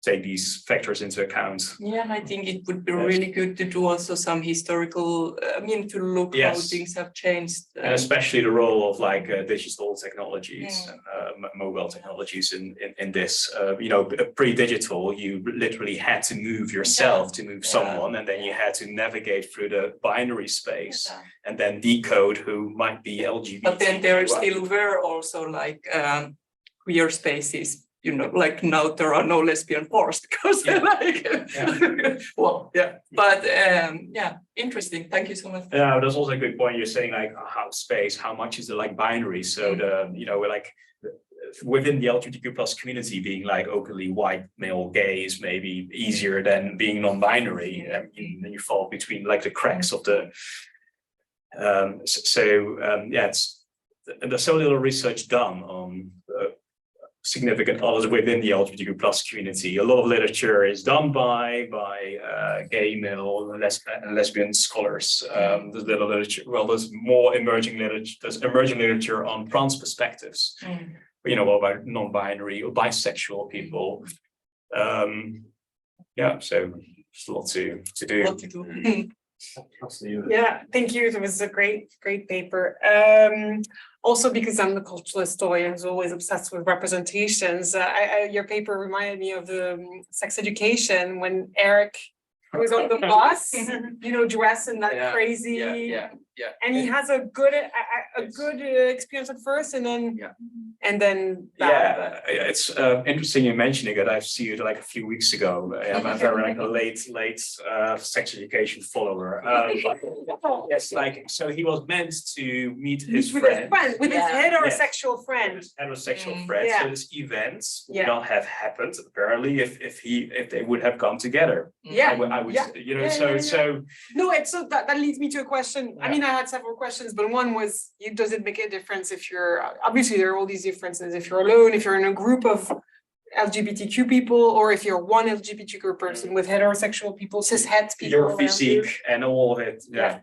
take these factors into account. Yeah, and I think it would be really good to do also some historical, to look how things have changed. And especially the role of like digital technologies, mobile technologies in this, pre-digital, you literally had to move yourself to move someone, and then you had to navigate through the binary space and then decode who might be LGBT. But then there still were also like queer spaces. Like now there are no lesbian bars because but interesting. Thank you so much. Yeah, that's also a good point. You're saying like how much is it like binary? So we're like within the LGBTQ plus community, being like openly white, male, gay is maybe easier than being non-binary. Then you fall between like the cracks of the there's so little research done on significant others within the LGBTQ plus community. A lot of literature is done by gay, male, and lesbian scholars. There's little literature. Well, there's more emerging literature. There's emerging literature on trans perspectives. About non-binary or bisexual people. So there's a lot to do. Yeah, thank you. It was a great paper. Also, because I'm the cultural historian who's always obsessed with representations, your paper reminded me of the sex education when Eric was on the bus, dressed in that crazy, and he has a good experience at first, and then it's interesting you mentioning it. I've seen it like a few weeks ago. I'm a very like a late sex education follower. So he was meant to meet his friend, with his heterosexual friend. Heterosexual friend. So this event would not have happened apparently if they would have come together. That leads me to a question. I mean, I had several questions, but one was, does it make a difference if you're, obviously there are all these differences, if you're alone, if you're in a group of LGBTQ people, or if you're one LGBTQ person with heterosexual people, cis-het people. Your physique and all of it. Yeah.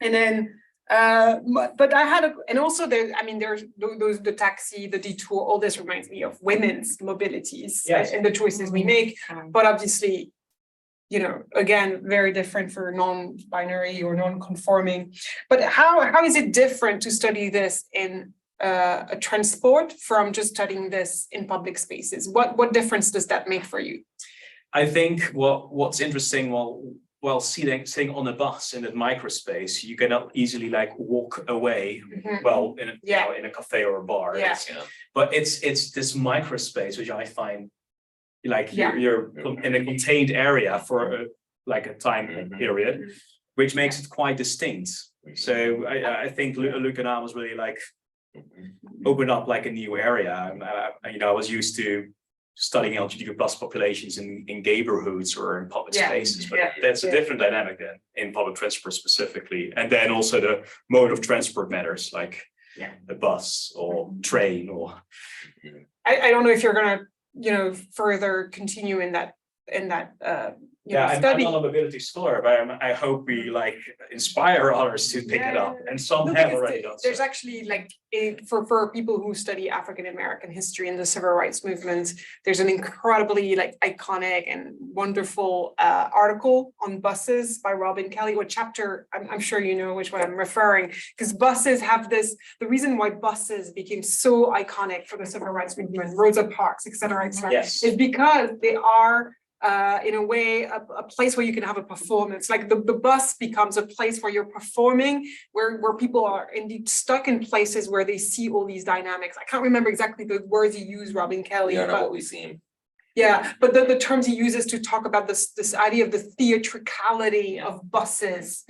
And then, but I had and also there's the taxi, the detour, all this reminds me of women's mobilities and the choices we make. But obviously, you know, again, very different for non-binary or non-conforming. But how is it different to study this in a transport from just studying this in public spaces? What difference does that make for you? I think what's interesting, while sitting on a bus in a microspace, you cannot easily like walk away. Well, in a cafe or a bar. Yeah. But it's this microspace which I find like you're in a contained area for a time period, which makes it quite distinct. So I think Luc and I was really like open up like a new area. I was used to studying LGBTQ+ populations in neighborhoods or in public spaces, but that's a different dynamic then in public transport specifically. And then also the mode of transport matters, like the bus or train or. I don't know if you're gonna, further continue in that study. I'm not a mobility scholar, but I hope we like inspire others to pick it up, and some have already done so. There's actually like for people who study African American history and the civil rights movement, there's an incredibly like iconic and wonderful article on buses by Robin Kelly. What chapter? I'm sure you know which one I'm referring, because buses have this. The reason why buses became so iconic for the civil rights movement, Rosa Parks, et cetera, is because they are. In a way, a place where you can have a performance. Like the bus becomes a place where you're performing, where people are indeed stuck in places where they see all these dynamics. I can't remember exactly the words he used, Robin Kelly. Yeah, what we see. Yeah, but the terms he uses to talk about this idea of the theatricality of buses.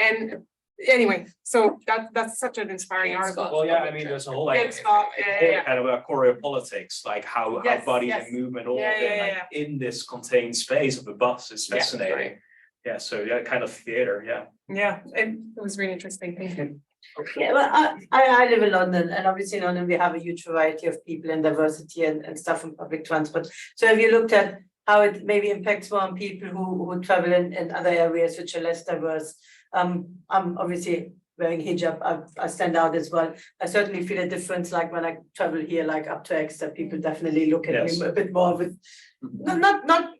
And anyway, so that's such an inspiring article. Well, yeah, I mean, there's a whole like kind of a choreopolitics, like how body and movement all like in this contained space of the bus is fascinating. Yeah, so kind of theater, Yeah, it was really interesting. Thank you. Yeah, well, I live in London, and obviously in London we have a huge variety of people and diversity and stuff in public transport. So have you looked at how it maybe impacts more on people who travel in other areas which are less diverse? I'm obviously wearing hijab, I stand out as well. I certainly feel a difference, like when I travel here, like up to Exeter, people definitely look at me a bit more with, not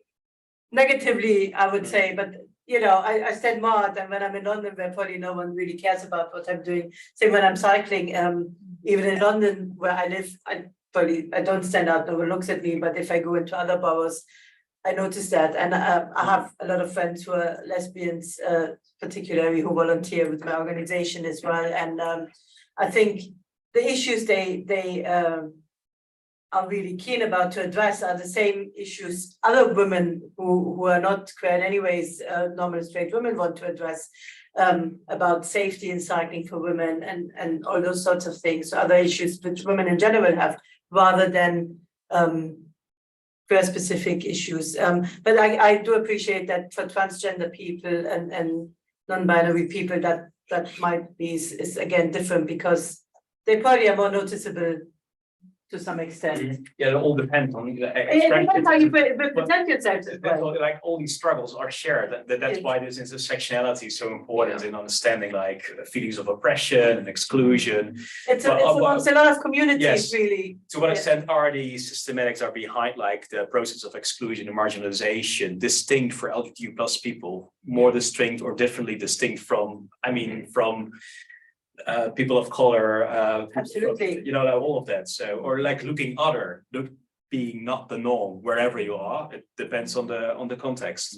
negatively, I would say, but I stand more than when I'm in London, where probably no one really cares about what I'm doing. Same when I'm cycling, even in London where I live, I don't stand out, no one looks at me, but if I go into other boroughs, I noticed that, and I have a lot of friends who are lesbians, particularly who volunteer with my organization as well. And I think the issues they are really keen about to address are the same issues other women who are not queer in any ways, normal straight women want to address, about safety in cycling for women and all those sorts of things. So other issues which women in general have, rather than queer specific issues. But I do appreciate that for transgender people and non-binary people that might be is again different, because they probably are more noticeable to some extent. Yeah, it all depends on the It depends how you present yourself as well. Like all these struggles are shared. That's why this intersectionality is so important in understanding like feelings of oppression and exclusion. It's amongst a lot of communities, really. To what extent are these systematics are behind like the process of exclusion and marginalization distinct for LGBTQ+ people, more distinct or differently distinct from, people of color, absolutely, all of that. So, or like being not the norm wherever you are. It depends on the context.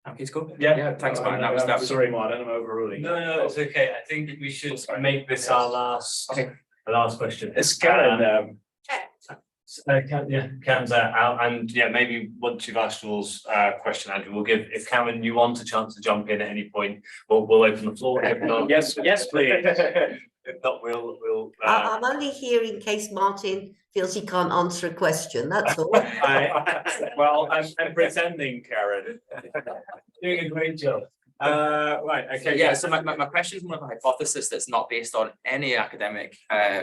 Okay, it's cool. Yeah, thanks, Martin. That was sorry, Martin, I'm overruling. No, it's okay. I think we should make this our last question. It's Karen. Karen's out, and maybe once you've asked yours question, Andrew, we'll give, if Karen, you want a chance to jump in at any point, we'll open the floor. If not, yes, please. If not, we'll. I'm only here in case Martin feels he can't answer a question. That's all. I'm pretending, Karen. Doing a great job. Right, okay, so my question is more of a hypothesis that's not based on any academic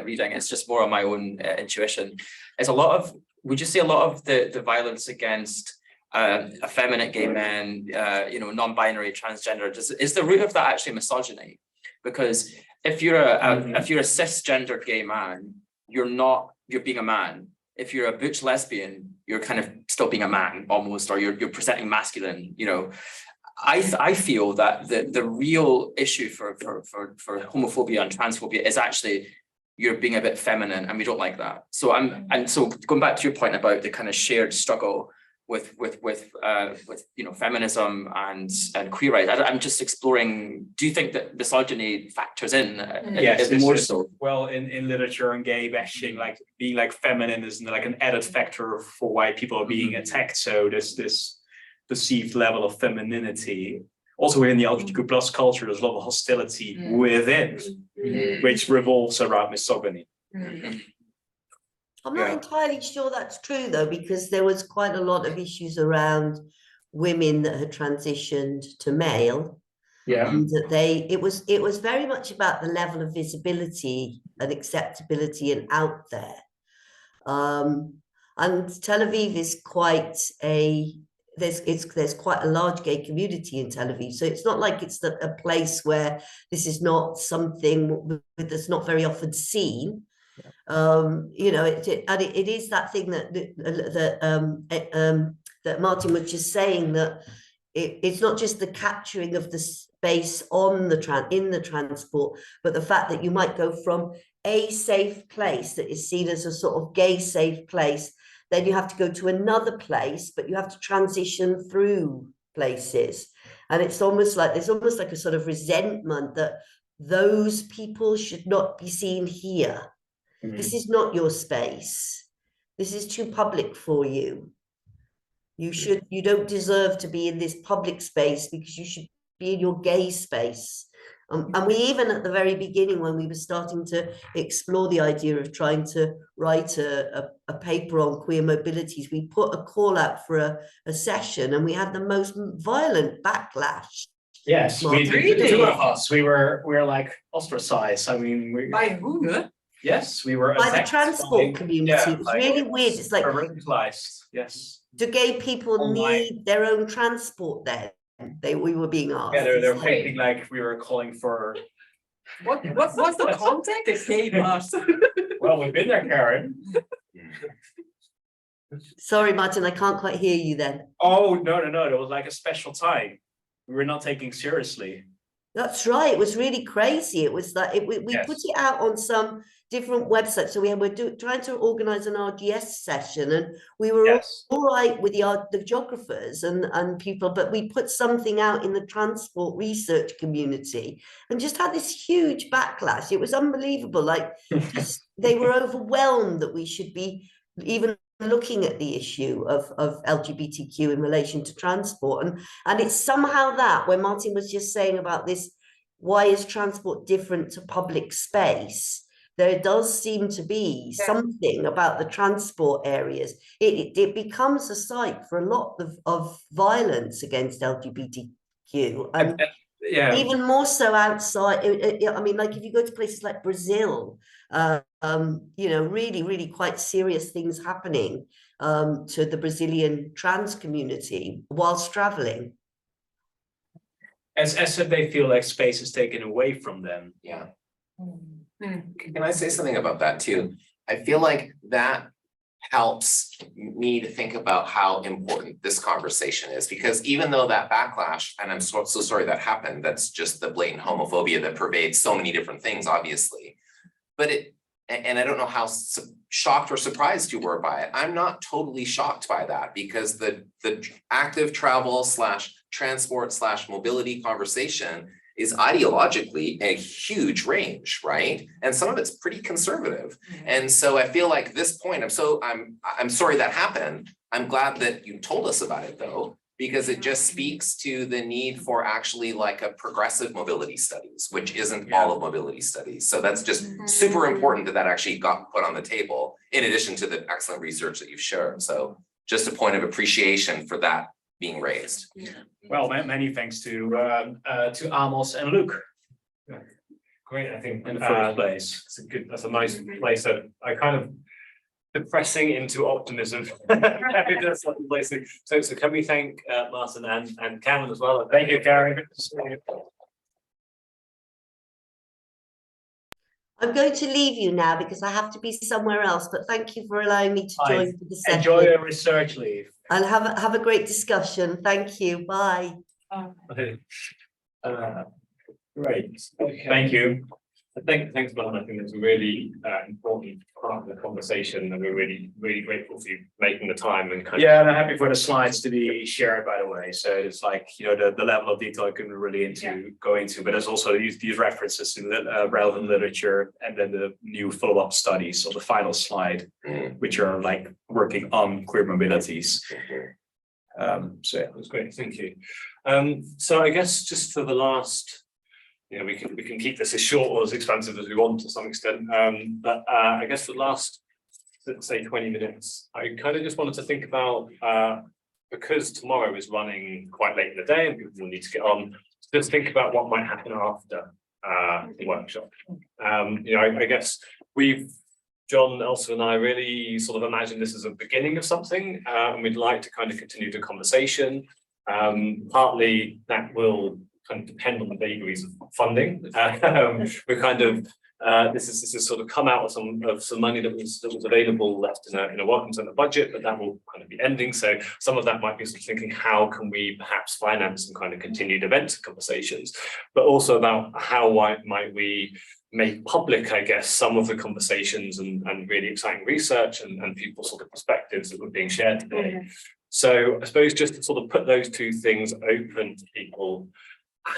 reading. It's just more on my own intuition. Would you say a lot of the violence against effeminate gay men, non-binary, transgender, is the root of that actually misogyny? Because if you're a cisgendered gay man, you're being a man. if you're a butch lesbian, you're kind of still being a man almost, or you're presenting masculine, you know. I feel that the real issue for homophobia and transphobia is actually you're being a bit feminine, and we don't like that. So and so going back to your point about the kind of shared struggle with you know, feminism and queer rights, I'm just exploring, do you think that misogyny factors in? Yes, more it's so? well, in literature and gay bashing, like being like feminine is like an added factor for why people are being attacked. So there's this perceived level of femininity. Also within the LGBTQ plus culture, there's a lot of hostility within, which revolves around misogyny. I'm not entirely sure that's true though, because there was quite a lot of issues around women that had transitioned to male. Yeah. And that it was very much about the level of visibility and acceptability and out there. And Tel Aviv is quite there's quite a large gay community in Tel Aviv. So it's not like it's a place where this is not something that's not very often seen. You know, it is that thing that Martin was just saying, that it's not just the capturing of the space on in the transport, but the fact that you might go from a safe place that is seen as a sort of gay safe place, then you have to go to another place, but you have to transition through places. And it's almost like there's almost like a sort of resentment that those people should not be seen here. This is not your space. This is too public for you. You don't deserve to be in this public space, because you should be in your gay space. And we even at the very beginning, when we were starting to explore the idea of trying to write a paper on queer mobilities, we put a call out for a session, and we had the most violent backlash. Yes, we the two of us, we were like ostracized. I mean, by whom? Yes, we were by the transport community. It was really weird. It's like radicalized. Yes. Do gay people need their own transport then? We were being asked. Yeah, they're thinking like we were calling for. What's the context? The gay bus. Well, we've been there, Karen. Sorry, Martin, I can't quite hear you then. Oh, no. There was like a special time. We were not taking seriously. That's right. It was really crazy. It was like we put it out on some different websites. So we're trying to organize an RGS session, and we were all right with the geographers and people, but we put something out in the transport research community and just had this huge backlash. It was unbelievable. Like they were overwhelmed that we should be even looking at the issue of LGBTQ in relation to transport. And it's somehow that, when Martin was just saying about this, why is transport different to public space? There does seem to be something about the transport areas. It becomes a site for a lot of violence against LGBTQ. And even more so outside. I mean, like if you go to places like Brazil, you know, really quite serious things happening to the Brazilian trans community whilst traveling. As if they feel like space is taken away from them. Yeah. Can I say something about that too? I feel like that helps me to think about how important this conversation is, because even though that backlash, and I'm so sorry that happened, that's just the blatant homophobia that pervades so many different things, obviously. But and I don't know how shocked or surprised you were by it. I'm not totally shocked by that, because the active travel / transport / mobility conversation is ideologically a huge range, right? And some of it's pretty conservative. And so I feel like this point, I'm sorry that happened. I'm glad that you told us about it though, because it just speaks to the need for actually like a progressive mobility studies, which isn't all of mobility studies. So that's just super important that actually got put on the table, in addition to the excellent research that you've shared. So just a point of appreciation for that being raised. Well, many thanks to Amos and Luke. Great, I think in the first place. That's a nice place that I kind of depressing into optimism. So can we thank Martin and Karen as well? Thank you, Karen. I'm going to leave you now because I have to be somewhere else, but thank you for allowing me to join for the session. Enjoy your research leave. And have a great discussion. Thank you. Bye. Great, thank you. Thanks, Bella. I think it's a really important part of the conversation, and we're really grateful for you making the time and yeah, and I'm happy for the slides to be shared, by the way. So it's like, you know, the level of detail I couldn't really go into, but there's also these references to relevant literature, and then the new follow-up studies on the final slide, which are like working on queer mobilities. So yeah, it was great. Thank you. So I guess just for the last, you know, we can keep this as short or as expansive as we want to some extent. But I guess the last, let's say 20 minutes, I kind of just wanted to think about, because tomorrow is running quite late in the day and people will need to get on, just think about what might happen after the workshop. You know, I guess John, Elsa and I really sort of imagine this as a beginning of something, and we'd like to kind of continue the conversation. Partly that will kind of depend on the vagaries of funding. We're kind of this is sort of come out of some money that was available left in a Welcome Centre budget, but that will kind of be ending. So some of that might be sort of thinking, how can we perhaps finance some kind of continued events and conversations, but also about how might we make public, I guess, some of the conversations and really exciting research and people's sort of perspectives that were being shared today. So I suppose just to sort of put those two things open to people,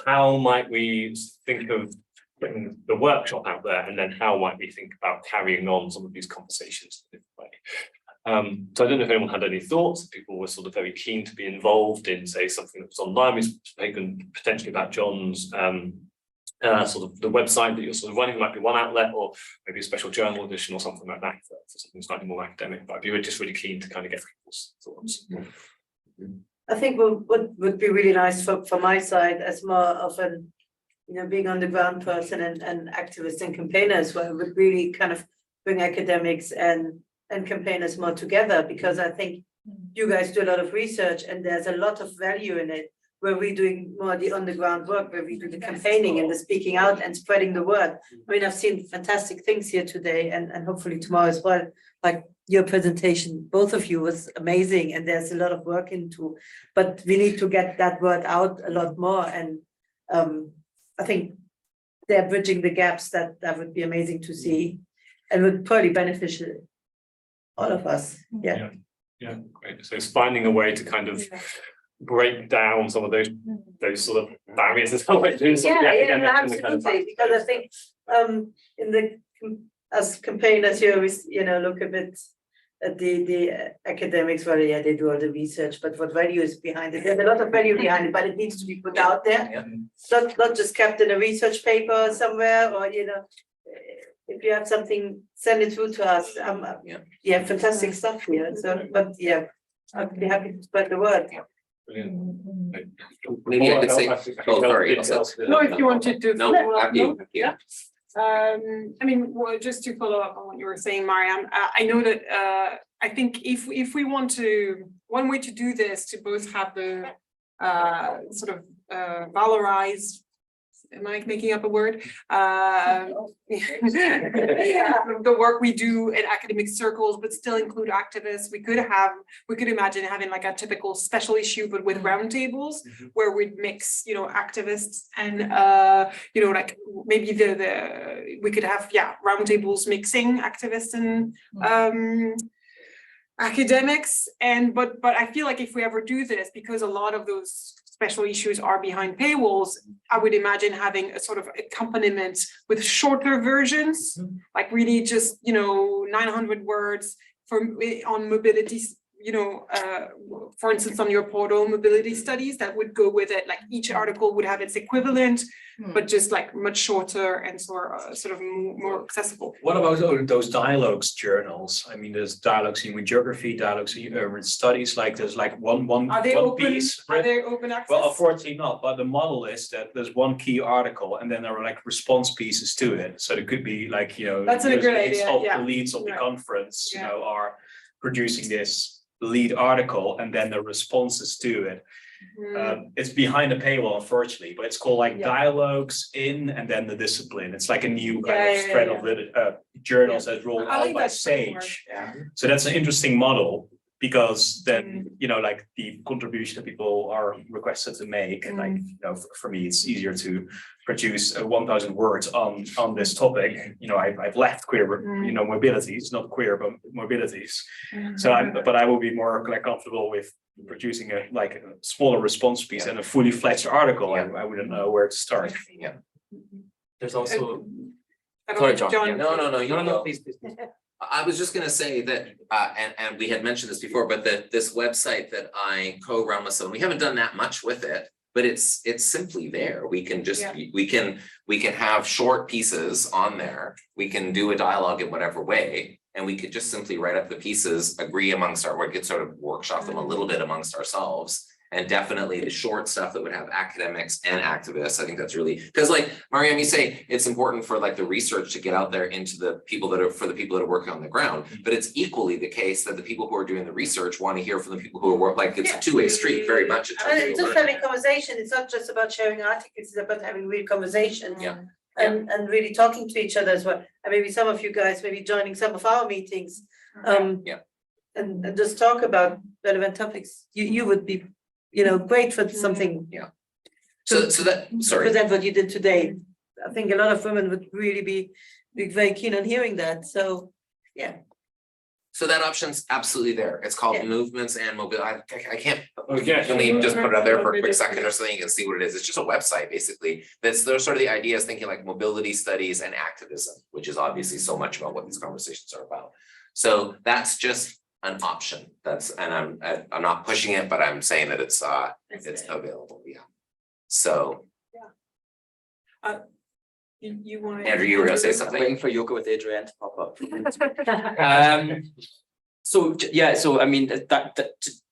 how might we think of putting the workshop out there, and then how might we think about carrying on some of these conversations in a different way? So I don't know if anyone had any thoughts. People were sort of very keen to be involved in, say, something that was online. We've spoken potentially about John's sort of the website that you're sort of running might be one outlet, or maybe a special journal edition or something like that for something slightly more academic. But I'd be just really keen to kind of get people's thoughts. I think what would be really nice for my side, as more of an, you know, being on the ground person and activists and campaigners, where would really kind of bring academics and campaigners more together, because I think you guys do a lot of research and there's a lot of value in it, where we're doing more the on the ground work, where we do the campaigning and the speaking out and spreading the word. I mean, I've seen fantastic things here today and hopefully tomorrow as well. Like your presentation, both of you, was amazing, and there's a lot of work into, but we need to get that word out a lot more. And I think they're bridging the gaps that would be amazing to see, and would probably beneficial all of us. Yeah, great. So it's finding a way to kind of break down some of those sort of barriers and some way to absolutely. Because I think as campaigners here, we, you know, look a bit at the academics, well, yeah, they do all the research, but what value is behind it? There's a lot of value behind it, but it needs to be put out there. Not just kept in a research paper somewhere, or, you know, if you have something, send it through to us. Yeah, fantastic stuff here. So, but yeah, I'd be happy to spread the word. Maybe I could say, oh, sorry. No, if you wanted to. No, yeah. I mean, well, just to follow up on what you were saying, Mariam, I know that I think if we want to, one way to do this, to both have the sort of valorize, am I making up a word? The work we do in academic circles, but still include activists. We could imagine having like a typical special issue, but with roundtables, where we'd mix, you know, activists and you know, like maybe we could have roundtables mixing activists and academics. And but I feel like if we ever do this, because a lot of those special issues are behind paywalls, I would imagine having a sort of accompaniment with shorter versions, like really just, you know, 900 words on mobility, you know, for instance, on your portal, mobility studies, that would go with it. Like each article would have its equivalent, but just like much shorter and sort of more accessible. What about those dialogues journals? I mean, there's dialogues in geography, dialogues in urban studies. Like there's like one piece. Are they open access? Well, unfortunately not. But the model is that there's one key article, and then there are like response pieces to it. So it could be like, you know, that's a great idea. The leads of the conference, you know, are producing this lead article, and then the responses to it. It's behind a paywall, unfortunately, but it's called like Yeah. dialogues in and then the discipline. It's like a new kind Yeah, of yeah, thread yeah. of journals that rolled I out think by that's pretty Sage. Yeah. So that's an interesting model because then, like the contribution that people are requested to make, like, for me, it's easier to produce 1,000 words on this topic. I've left queer, mobilities, not queer, but mobilities. So but I will be more like comfortable with producing a smaller response piece and a fully fledged article. I wouldn't know where to start. Yeah. There's also. Sorry, John. John. No, please. I was just gonna say that, and we had mentioned this before, but this website that I co-run with someone, we haven't done that much with it, but it's simply there. We can just, we can have short pieces on there. We can do a dialogue in whatever way, and we could just simply write up the pieces, agree amongst we could sort of workshop them a little bit amongst ourselves. And definitely the short stuff that would have academics and activists. I think that's really, because like Mariam, you say it's important for like the research to get out there into the people that are working on the ground. But it's equally the case that the people who are doing the research want to hear from the people who are it's a two-way street very much. And it's just having conversation. It's not just about sharing articles, it's about having real conversation. And really talking to each other as well. And maybe some of you guys maybe joining some of our meetings. And just talk about relevant topics. You would be great for something. So that, sorry. Present what you did today. I think a lot of women would really be very keen on hearing that. So, yeah. So that option's absolutely there. It's called movements and mobility. I can't, can we just put it up there for a quick second or something? You can see what it is. It's just a website, basically. Those sort of the ideas, thinking like mobility studies and activism, which is obviously so much about what these conversations are about. So that's just an option. I'm not pushing it, but I'm saying that it's available. Yeah. So. You want Andrew, you were gonna say something. Waiting for yoga with Adrienne to pop up. So I mean that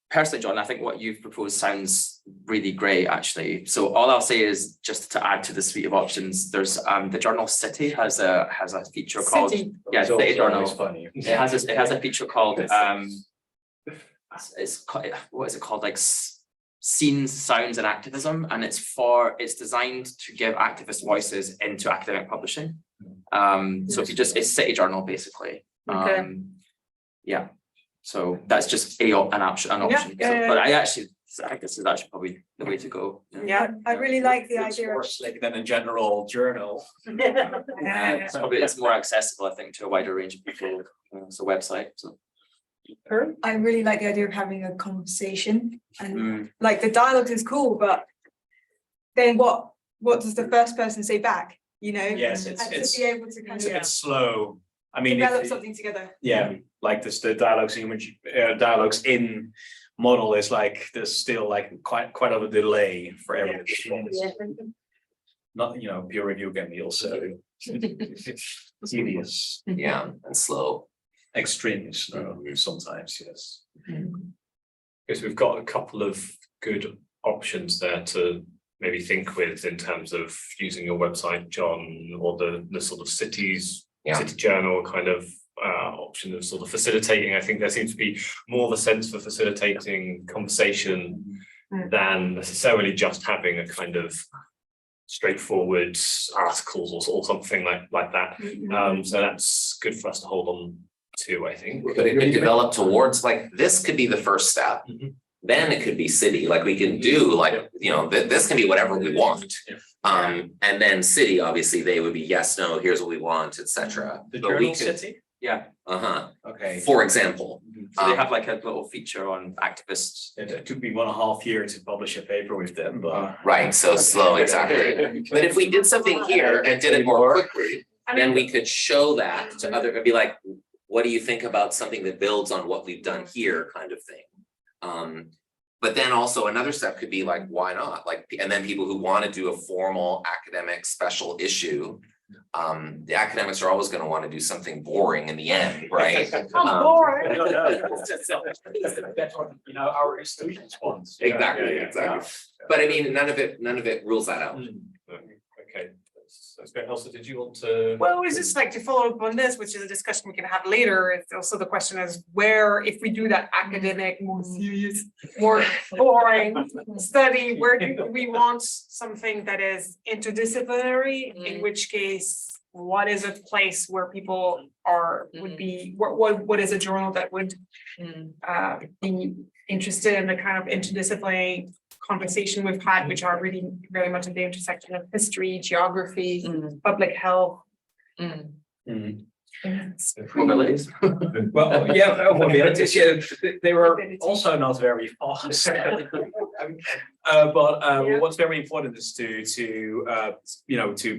personally, John, I think what you've proposed sounds really great, actually. So all I'll say is just to add to the suite of options. There's the journal City has a feature called City Journal. Funny. It has a feature called what is it called, like Scenes, Sounds and Activism, and it's designed to give activist voices into academic publishing. So if you it's City Journal basically. Yeah. So that's just an option. But I guess it's actually probably the way to go. Yeah, I really like the idea. More slick than a general journal. It's more accessible, I think, to a wider range of people. It's a website. So. I really like the idea of having a conversation, and like the dialogue is cool, but then what does the first person say back? Yes, to be able to kind of it's slow. I mean, develop something together. Yeah, like this, the dialogues in model is like there's still like quite of a delay for everything. Not peer review can be also tedious. Yeah, and slow. Extremist sometimes, yes. Because we've got a couple of good options there to maybe think with in terms of using your website, John, or the sort of City Journal kind of option of sort of facilitating. I think there seems to be more of a sense for facilitating conversation than necessarily just having a kind of straightforward articles or something like that. So that's good for us to hold on to, I think. But it could develop towards, like, this could be the first step. Then it could be City, like we can do this can be whatever we want. And then City, obviously they would be yes, no, here's what we want, etc. The journal City? Yeah. Okay. For example. So they have like a little feature on activists. It took me 1.5 years to publish a paper with them, but right, so slow, exactly. But if we did something here and did it more quickly, then we could show that to it'd be like, what do you think about something that builds on what we've done here, kind of thing. But then also another step could be like, why not? Like, and then people who want to do a formal academic special issue, the academics are always going to want to do something boring in the end, right? Boring. Our institutions wants. Exactly. But I mean, none of it rules that out. Okay. That's great. Also, did you want to? Well, it's just like to follow up on this, which is a discussion we can have later. It's also the question is where, if we do that academic, more serious, more boring study, where do we want something that is interdisciplinary? In which case, what is a place where people would be, what is a journal that would be interested in the kind of interdisciplinary conversation we've had, which are really very much at the intersection of history, geography, public health. Mobilities. Well, yeah, mobilities. Yeah, they were also not very fast. But what's very important is to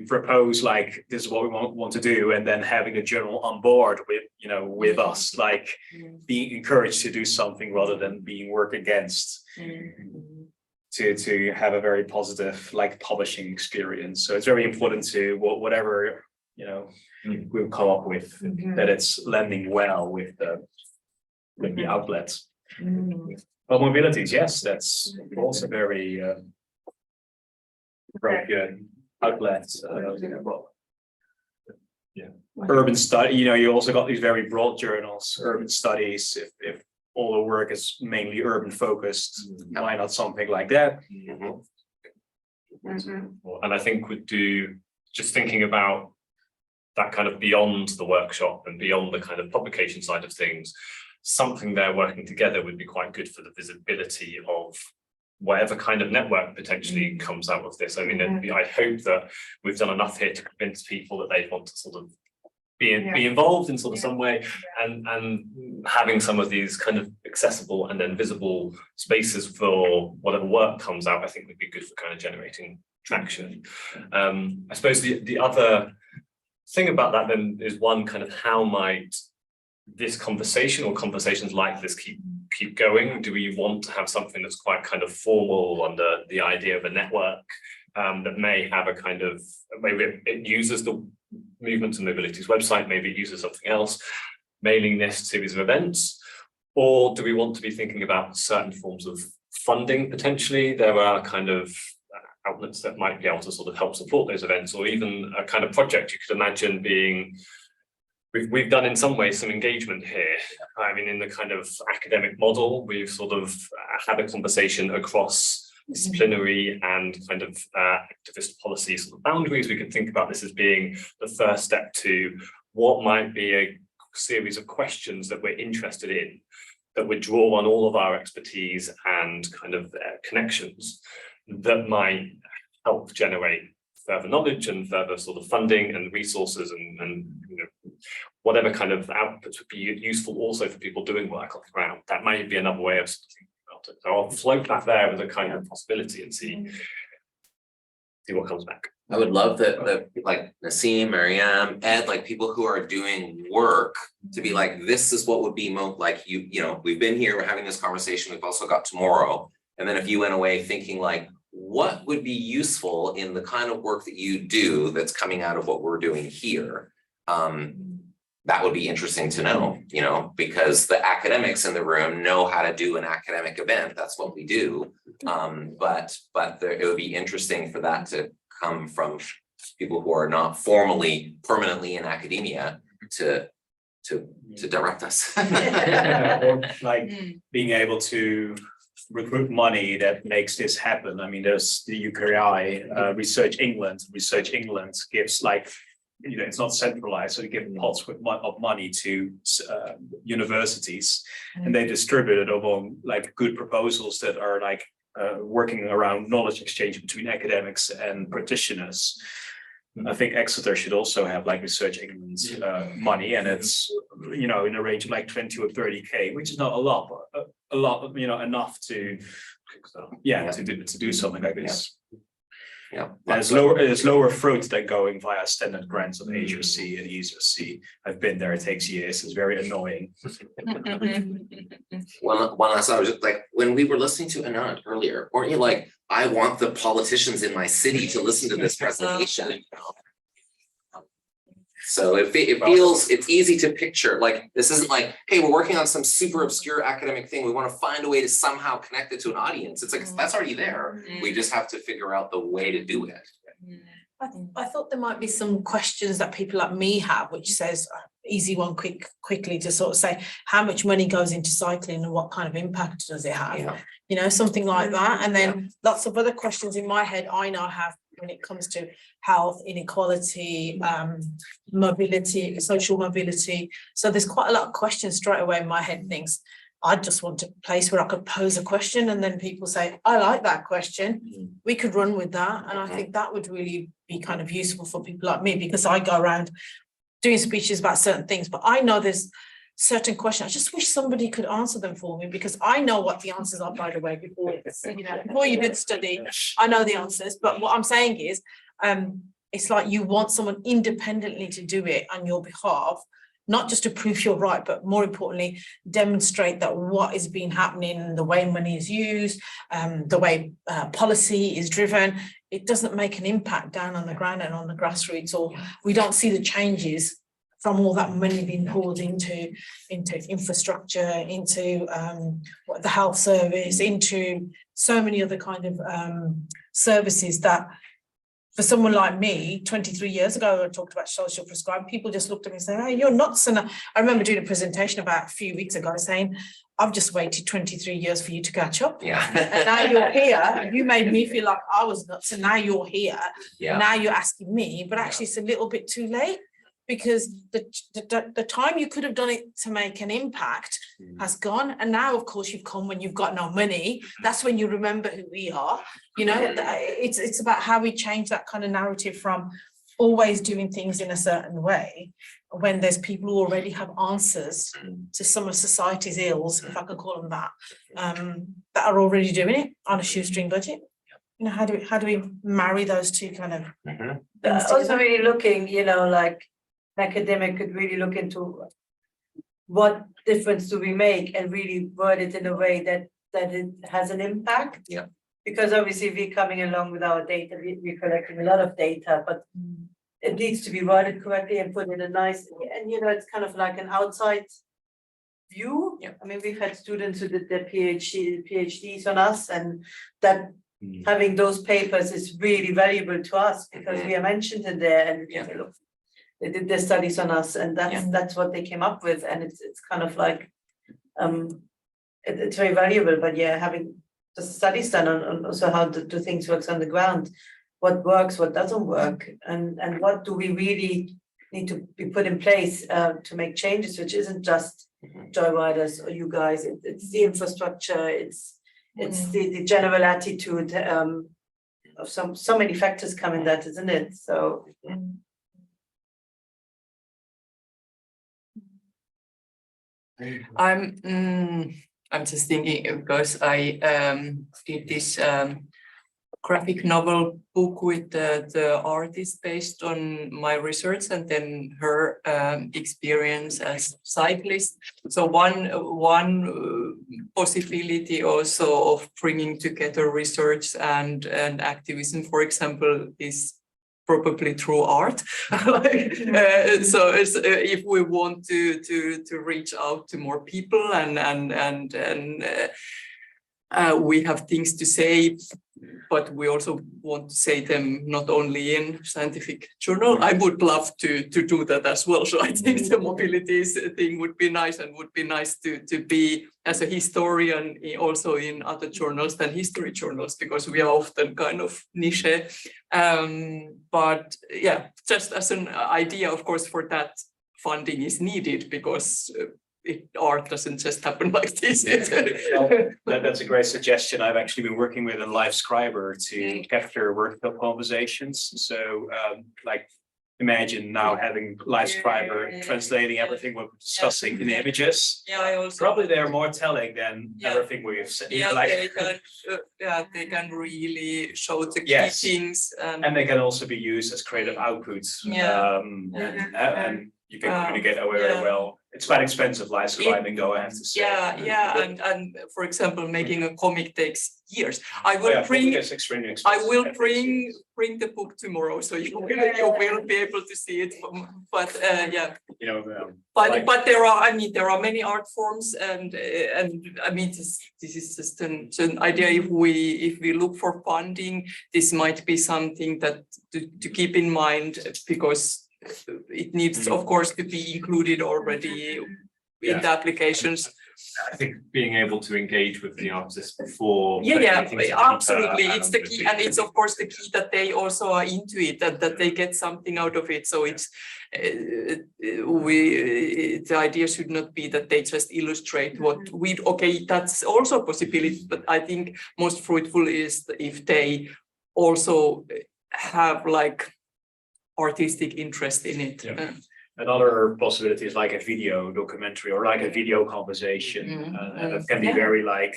propose like this is what we want to do, and then having a journal on board with us, like being encouraged to do something rather than being worked against. To have a very positive like publishing experience. So it's very important to whatever we'll come up with that it's landing well with the outlets. But mobilities, yes, that's also very good outlets. Urban study. You also got these very broad journals, urban studies. If all the work is mainly urban focused, why not something like that? And I think we'd do just thinking about that kind of beyond the workshop and beyond the kind of publication side of things, something there working together would be quite good for the visibility of whatever kind of network potentially comes out of this. I mean, I hope that we've done enough here to convince people that they want to sort of be involved in sort of some way, and having some of these kind of accessible and then visible spaces for whatever work comes out, I think would be good for kind of generating traction. I suppose the other thing about that then is one kind of how might this conversation or conversations like this keep going? Do we want to have something that's quite kind of formal under the idea of a network that may have a kind of, maybe it uses the Movements and Mobilities website, maybe it uses something else, mailing this series of events? Or do we want to be thinking about certain forms of funding potentially? There are kind of outlets that might be able to sort of help support those events, or even a kind of project you could imagine being, we've done in some ways some engagement here. I mean, in the kind of academic model, we've sort of had a conversation across disciplinary and kind of activist policy sort of boundaries. We could think about this as being the first step to what might be a series of questions that we're interested in, that would draw on all of our expertise and kind of connections that might help generate further knowledge and further sort of funding and resources and whatever kind of outputs would be useful also for people doing work on the ground. That might be another way of thinking about it. So I'll float that there as a kind of possibility and see what comes back. I would love that like Nassim, Mariam, Ed, like people who are doing work to be like, this is what would be like we've been here, we're having this conversation, we've also got tomorrow. And then if you went away thinking like, what would be useful in the kind of work that you do that's coming out of what we're doing here? That would be interesting to know, because the academics in the room know how to do an academic event. That's what we do. But it would be interesting for that to come from people who are not formally, permanently in academia to direct us. Or like being able to recruit money that makes this happen. I mean, there's the UKI, Research England. Research England gives like, it's not centralized, so they give pots of money to universities, and they distribute it among like good proposals that are like working around knowledge exchange between academics and practitioners. I think Exeter should also have like Research England's money, and it's in a range of like 20 or 30K, which is not a lot, but a lot, enough to do something like this. Yeah, it's lower fruit than going via standard grants of HRC and ESRC. I've been there; it takes years. It's very annoying. One last, I was just like, when we were listening to Anand earlier, weren't you like, I want the politicians in my city to listen to this presentation? So it feels, it's easy to picture, like, this isn't like, hey, we're working on some super obscure academic thing. We want to find a way to somehow connect it to an audience. It's like, that's already there. We just have to figure out the way to do it. I thought there might be some questions that people like me have, which says, easy one, quickly to sort of say, how much money goes into cycling and what kind of impact does it have? Yeah. You know, something like that. And then lots of other questions in my head I now have when it comes to health, inequality, mobility, social mobility. So there's quite a lot of questions straight away in my head, things. I just want a place where I could pose a question and then people say, I like that question. We could run with that. And I think that would really be kind of useful for people like me, because I go around doing speeches about certain things, but I know there's certain questions. I just wish somebody could answer them for me, because I know what the answers are, by the way, before you did study, I know the answers. But what I'm saying is, it's like you want someone independently to do it on your behalf, not just to prove you're right, but more importantly, demonstrate that what is being happening, the way money is used, the way policy is driven, it doesn't make an impact down on the ground and on the grassroots, or we don't see the changes from all that money being poured into infrastructure, into the health service, into so many other kind of services that, for someone like me, 23 years ago, I talked about social prescribed, people just looked at me and said, hey, you're nuts. And I remember doing a presentation about a few weeks ago saying, I've just waited 23 years for you to catch up. Yeah. And now you're here. You made me feel like I was nuts, and now you're here. Yeah. Now you're asking me, but actually it's a little bit too late, because the time you could have done it to make an impact has gone. And now, of course, you've come when you've got no money. That's when you remember who we are. You know, it's about how we change that kind of narrative from always doing things in a certain way, when there's people who already have answers to some of society's ills, if I could call them that, that are already doing it on a shoestring budget. You know, how do we marry those two kind of things Also together? really looking, you know, like an academic could really look into what difference do we make and really word it in a way that it has an impact. Yeah. Because obviously we're coming along with our data, we're collecting a lot of data, but it needs to be worded correctly and put in a nice, and you know, it's kind of like an outside view. Yeah. I mean, we've had students who did their PhDs on us, and that having those papers is really valuable to us, because we are mentioned in there, and we can say, look, they did their studies on us, and that's what they came up with, and it's kind of like it's very valuable. But yeah, having the studies done on also how do things works on the ground, what works, what doesn't work, and what do we really need to be put in place to make changes, which isn't just joyriders or you guys, it's the infrastructure, it's the general attitude of so many factors come in that, isn't it? So I'm just thinking, because I did this graphic novel book with the artist based on my research and then her experience as cyclist. So one possibility also of bringing together research and activism, for example, is probably through art. So it's, if we want to reach out to more people and we have things to say, but we also want to say them not only in scientific journal. I would love to do that as well. So I think the mobilities thing would be nice, and would be nice to be as a historian also in other journals than history journals, because we are often kind of niche. But yeah, just as an idea, of course, for that funding is needed, because art doesn't just happen like this. That's a great suggestion. I've actually been working with a live scriber to capture workshop conversations. So like imagine now having live scriber translating everything we're discussing in images. Yeah, I also probably they're more telling than everything we've said. Yeah, like, they can really show the key Yes. things. And they can also be used as creative outputs. Yeah. And you can communicate very well. it's quite expensive, like surviving Go, I have to say. Yeah, and for example, making a comic takes years. I will Yeah, bring it's extremely I expensive. will bring the book tomorrow, so you will be able to see it. But yeah. You know, But there are many art forms, and I mean this is just an idea. If we look for funding, this might be something that to keep in mind, because it needs, of course, to be included already in the applications. I think being able to engage with the artists before. Yeah, absolutely. It's the key, and it's of course the key that they also are into it, that they get something out of it. So it's the idea should not be that they just illustrate what we. Okay, that's also a possibility, but I think most fruitful is if they also have like artistic interest in it. Yeah. Another possibility is like a video documentary or like a video conversation, and it can be very like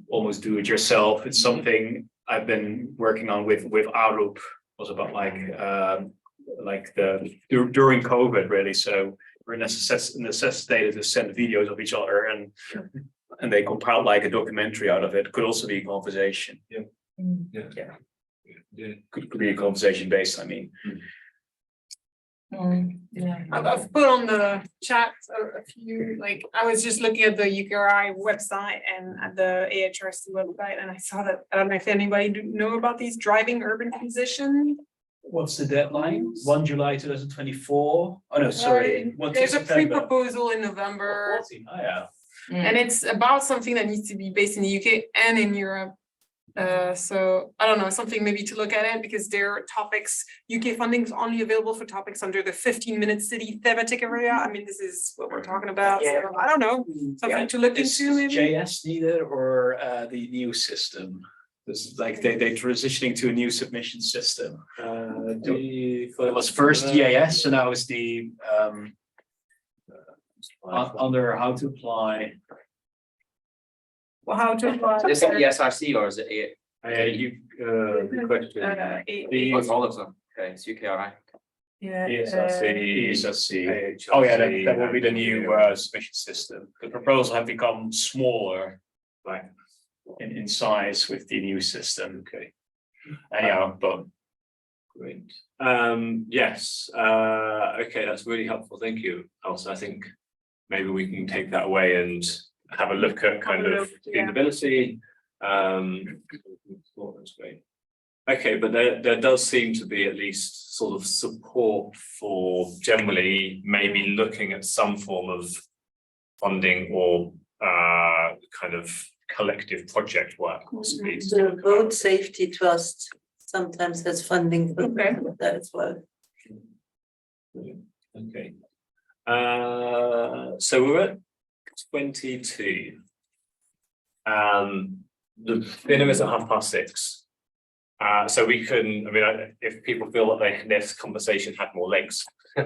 almost do it yourself. It's something I've been working on with Arup. Was about like during COVID really. So we're necessitated to send videos of each other, and they compiled like a documentary out of it. Could also be a conversation. Yeah. Could be a conversation based. I mean. I've put on the chat a few, like, I was just looking at the UKRI website and at the AHRC website, and I saw that, I don't know if anybody know about these driving urban transition. What's the deadline? 1 July 2024. Oh no, sorry. There's a pre-proposal in November. Oh yeah. And it's about something that needs to be based in the UK and in Europe. So I don't know, something maybe to look at it, because their topics, UK funding is only available for topics under the 15-minute city thematic area. I mean, this is what we're talking about. So I don't know, something to look into maybe. JS needed or the new system? This is like they're transitioning to a new submission system. It was first GIS, and now it's the under how to apply. Well, how to apply. Is it ESRC or is it Good question. it's all of them. Okay, it's UKRI. Yeah. ESRC. Oh yeah, that will be the new submission system. The proposal have become smaller, like in size with the new system. Okay. Anyhow, but great. Yes. Okay, that's really helpful. Thank you, Elsa. I think maybe we can take that away and have a look at kind of feasibility. That's great. Okay, but there does seem to be at least sort of support for generally maybe looking at some form of funding or kind of collective project work. The Road Safety Trust sometimes has funding for that as well. Okay. So we're at 22. The dinner is at 6:30. So we can, I mean, if people feel that this conversation had more legs,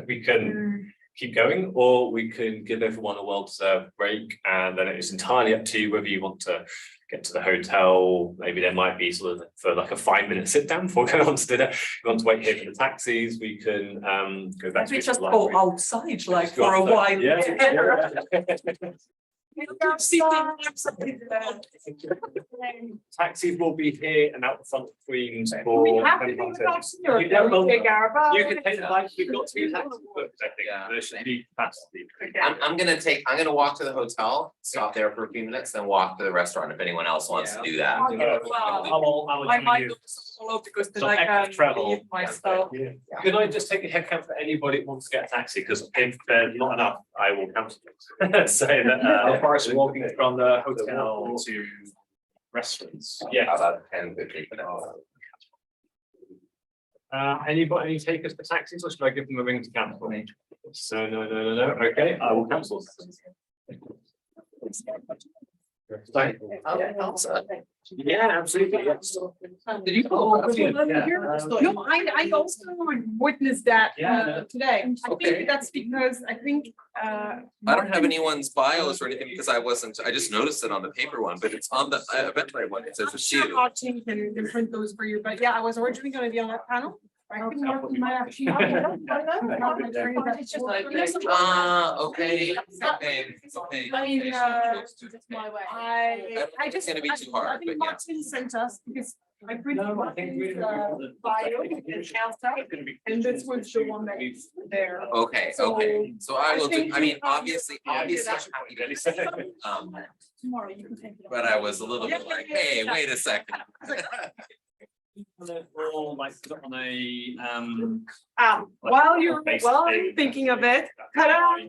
we can keep going, or we can give everyone a well-deserved break, and then it is entirely up to you whether you want to get to the hotel. Maybe there might be sort of for like a 5-minute sit down before going on to dinner. If you want to wait here for the taxis, we can go back to We the just library. go outside like for a while. Taxis will be here and out the front screens Do for. we have to do a taxi or You can we take our bus? You can take the bike. We've got 2 taxis booked, I think. There should be capacity. I'm gonna walk to the hotel, stop there for a few minutes, then walk to the restaurant if anyone else wants to do that. I might go solo because then I can leave my stuff. Could I just take a head count for anybody who wants to get a taxi? Because if there's not enough, I will cancel it. So that far as walking from the hotel to restaurants. Yeah. About 10-15 minutes. Any takers for taxis, or should I give them a ring to cancel? So no. Okay, I will cancel. Yeah, absolutely. Yes. Did you? No, I also witnessed that today. I think that's because I think. I don't have anyone's bios or anything because I just noticed it on the paper one, but it's on the Eventbrite one. It says a shoe. Can print those for you, but yeah, I was originally going to be on that panel. Okay. I just. It's gonna be too hard, I think but yeah. Martin sent us because I pretty much bio and Elsa, and this was the one that is there. Okay, So, okay, so I will do, think I mean, you- obviously, yeah, obviously, that's I'm happy to Tomorrow you can take it. but I was a little bit like, hey, wait a second. Or like put it on a While I'm thinking of it, ta-da! Yeah.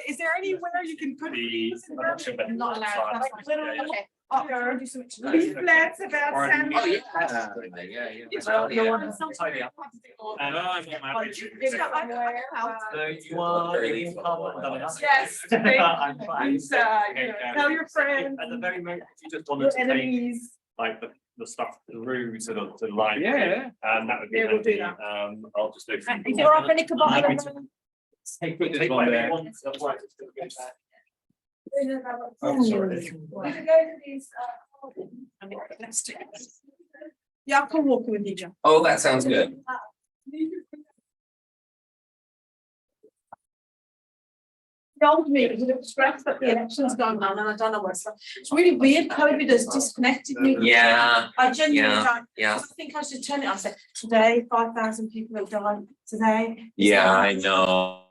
Is there anywhere you can put? Not allowed. Okay. Leaflets about Or- sandwich. Oh, yeah. Yes, I'm fine. tell your friends. At the very moment, if you just wanted Your to take enemies. like the stuff through to the line. Yeah. That would be. Yeah, we'll do handy. I'll just do. Is there off any Happy to- Take this one there. Oh, sorry. Yeah, I can walk with you, John. Oh, that sounds good. Told me it was a bit stressed that the election's going on and I don't know what's. It's really weird. COVID has disconnected me. Yeah, I genuinely yeah, don't. yeah. I think I should turn it. I said, today, 5,000 people have died today. Yeah, I know.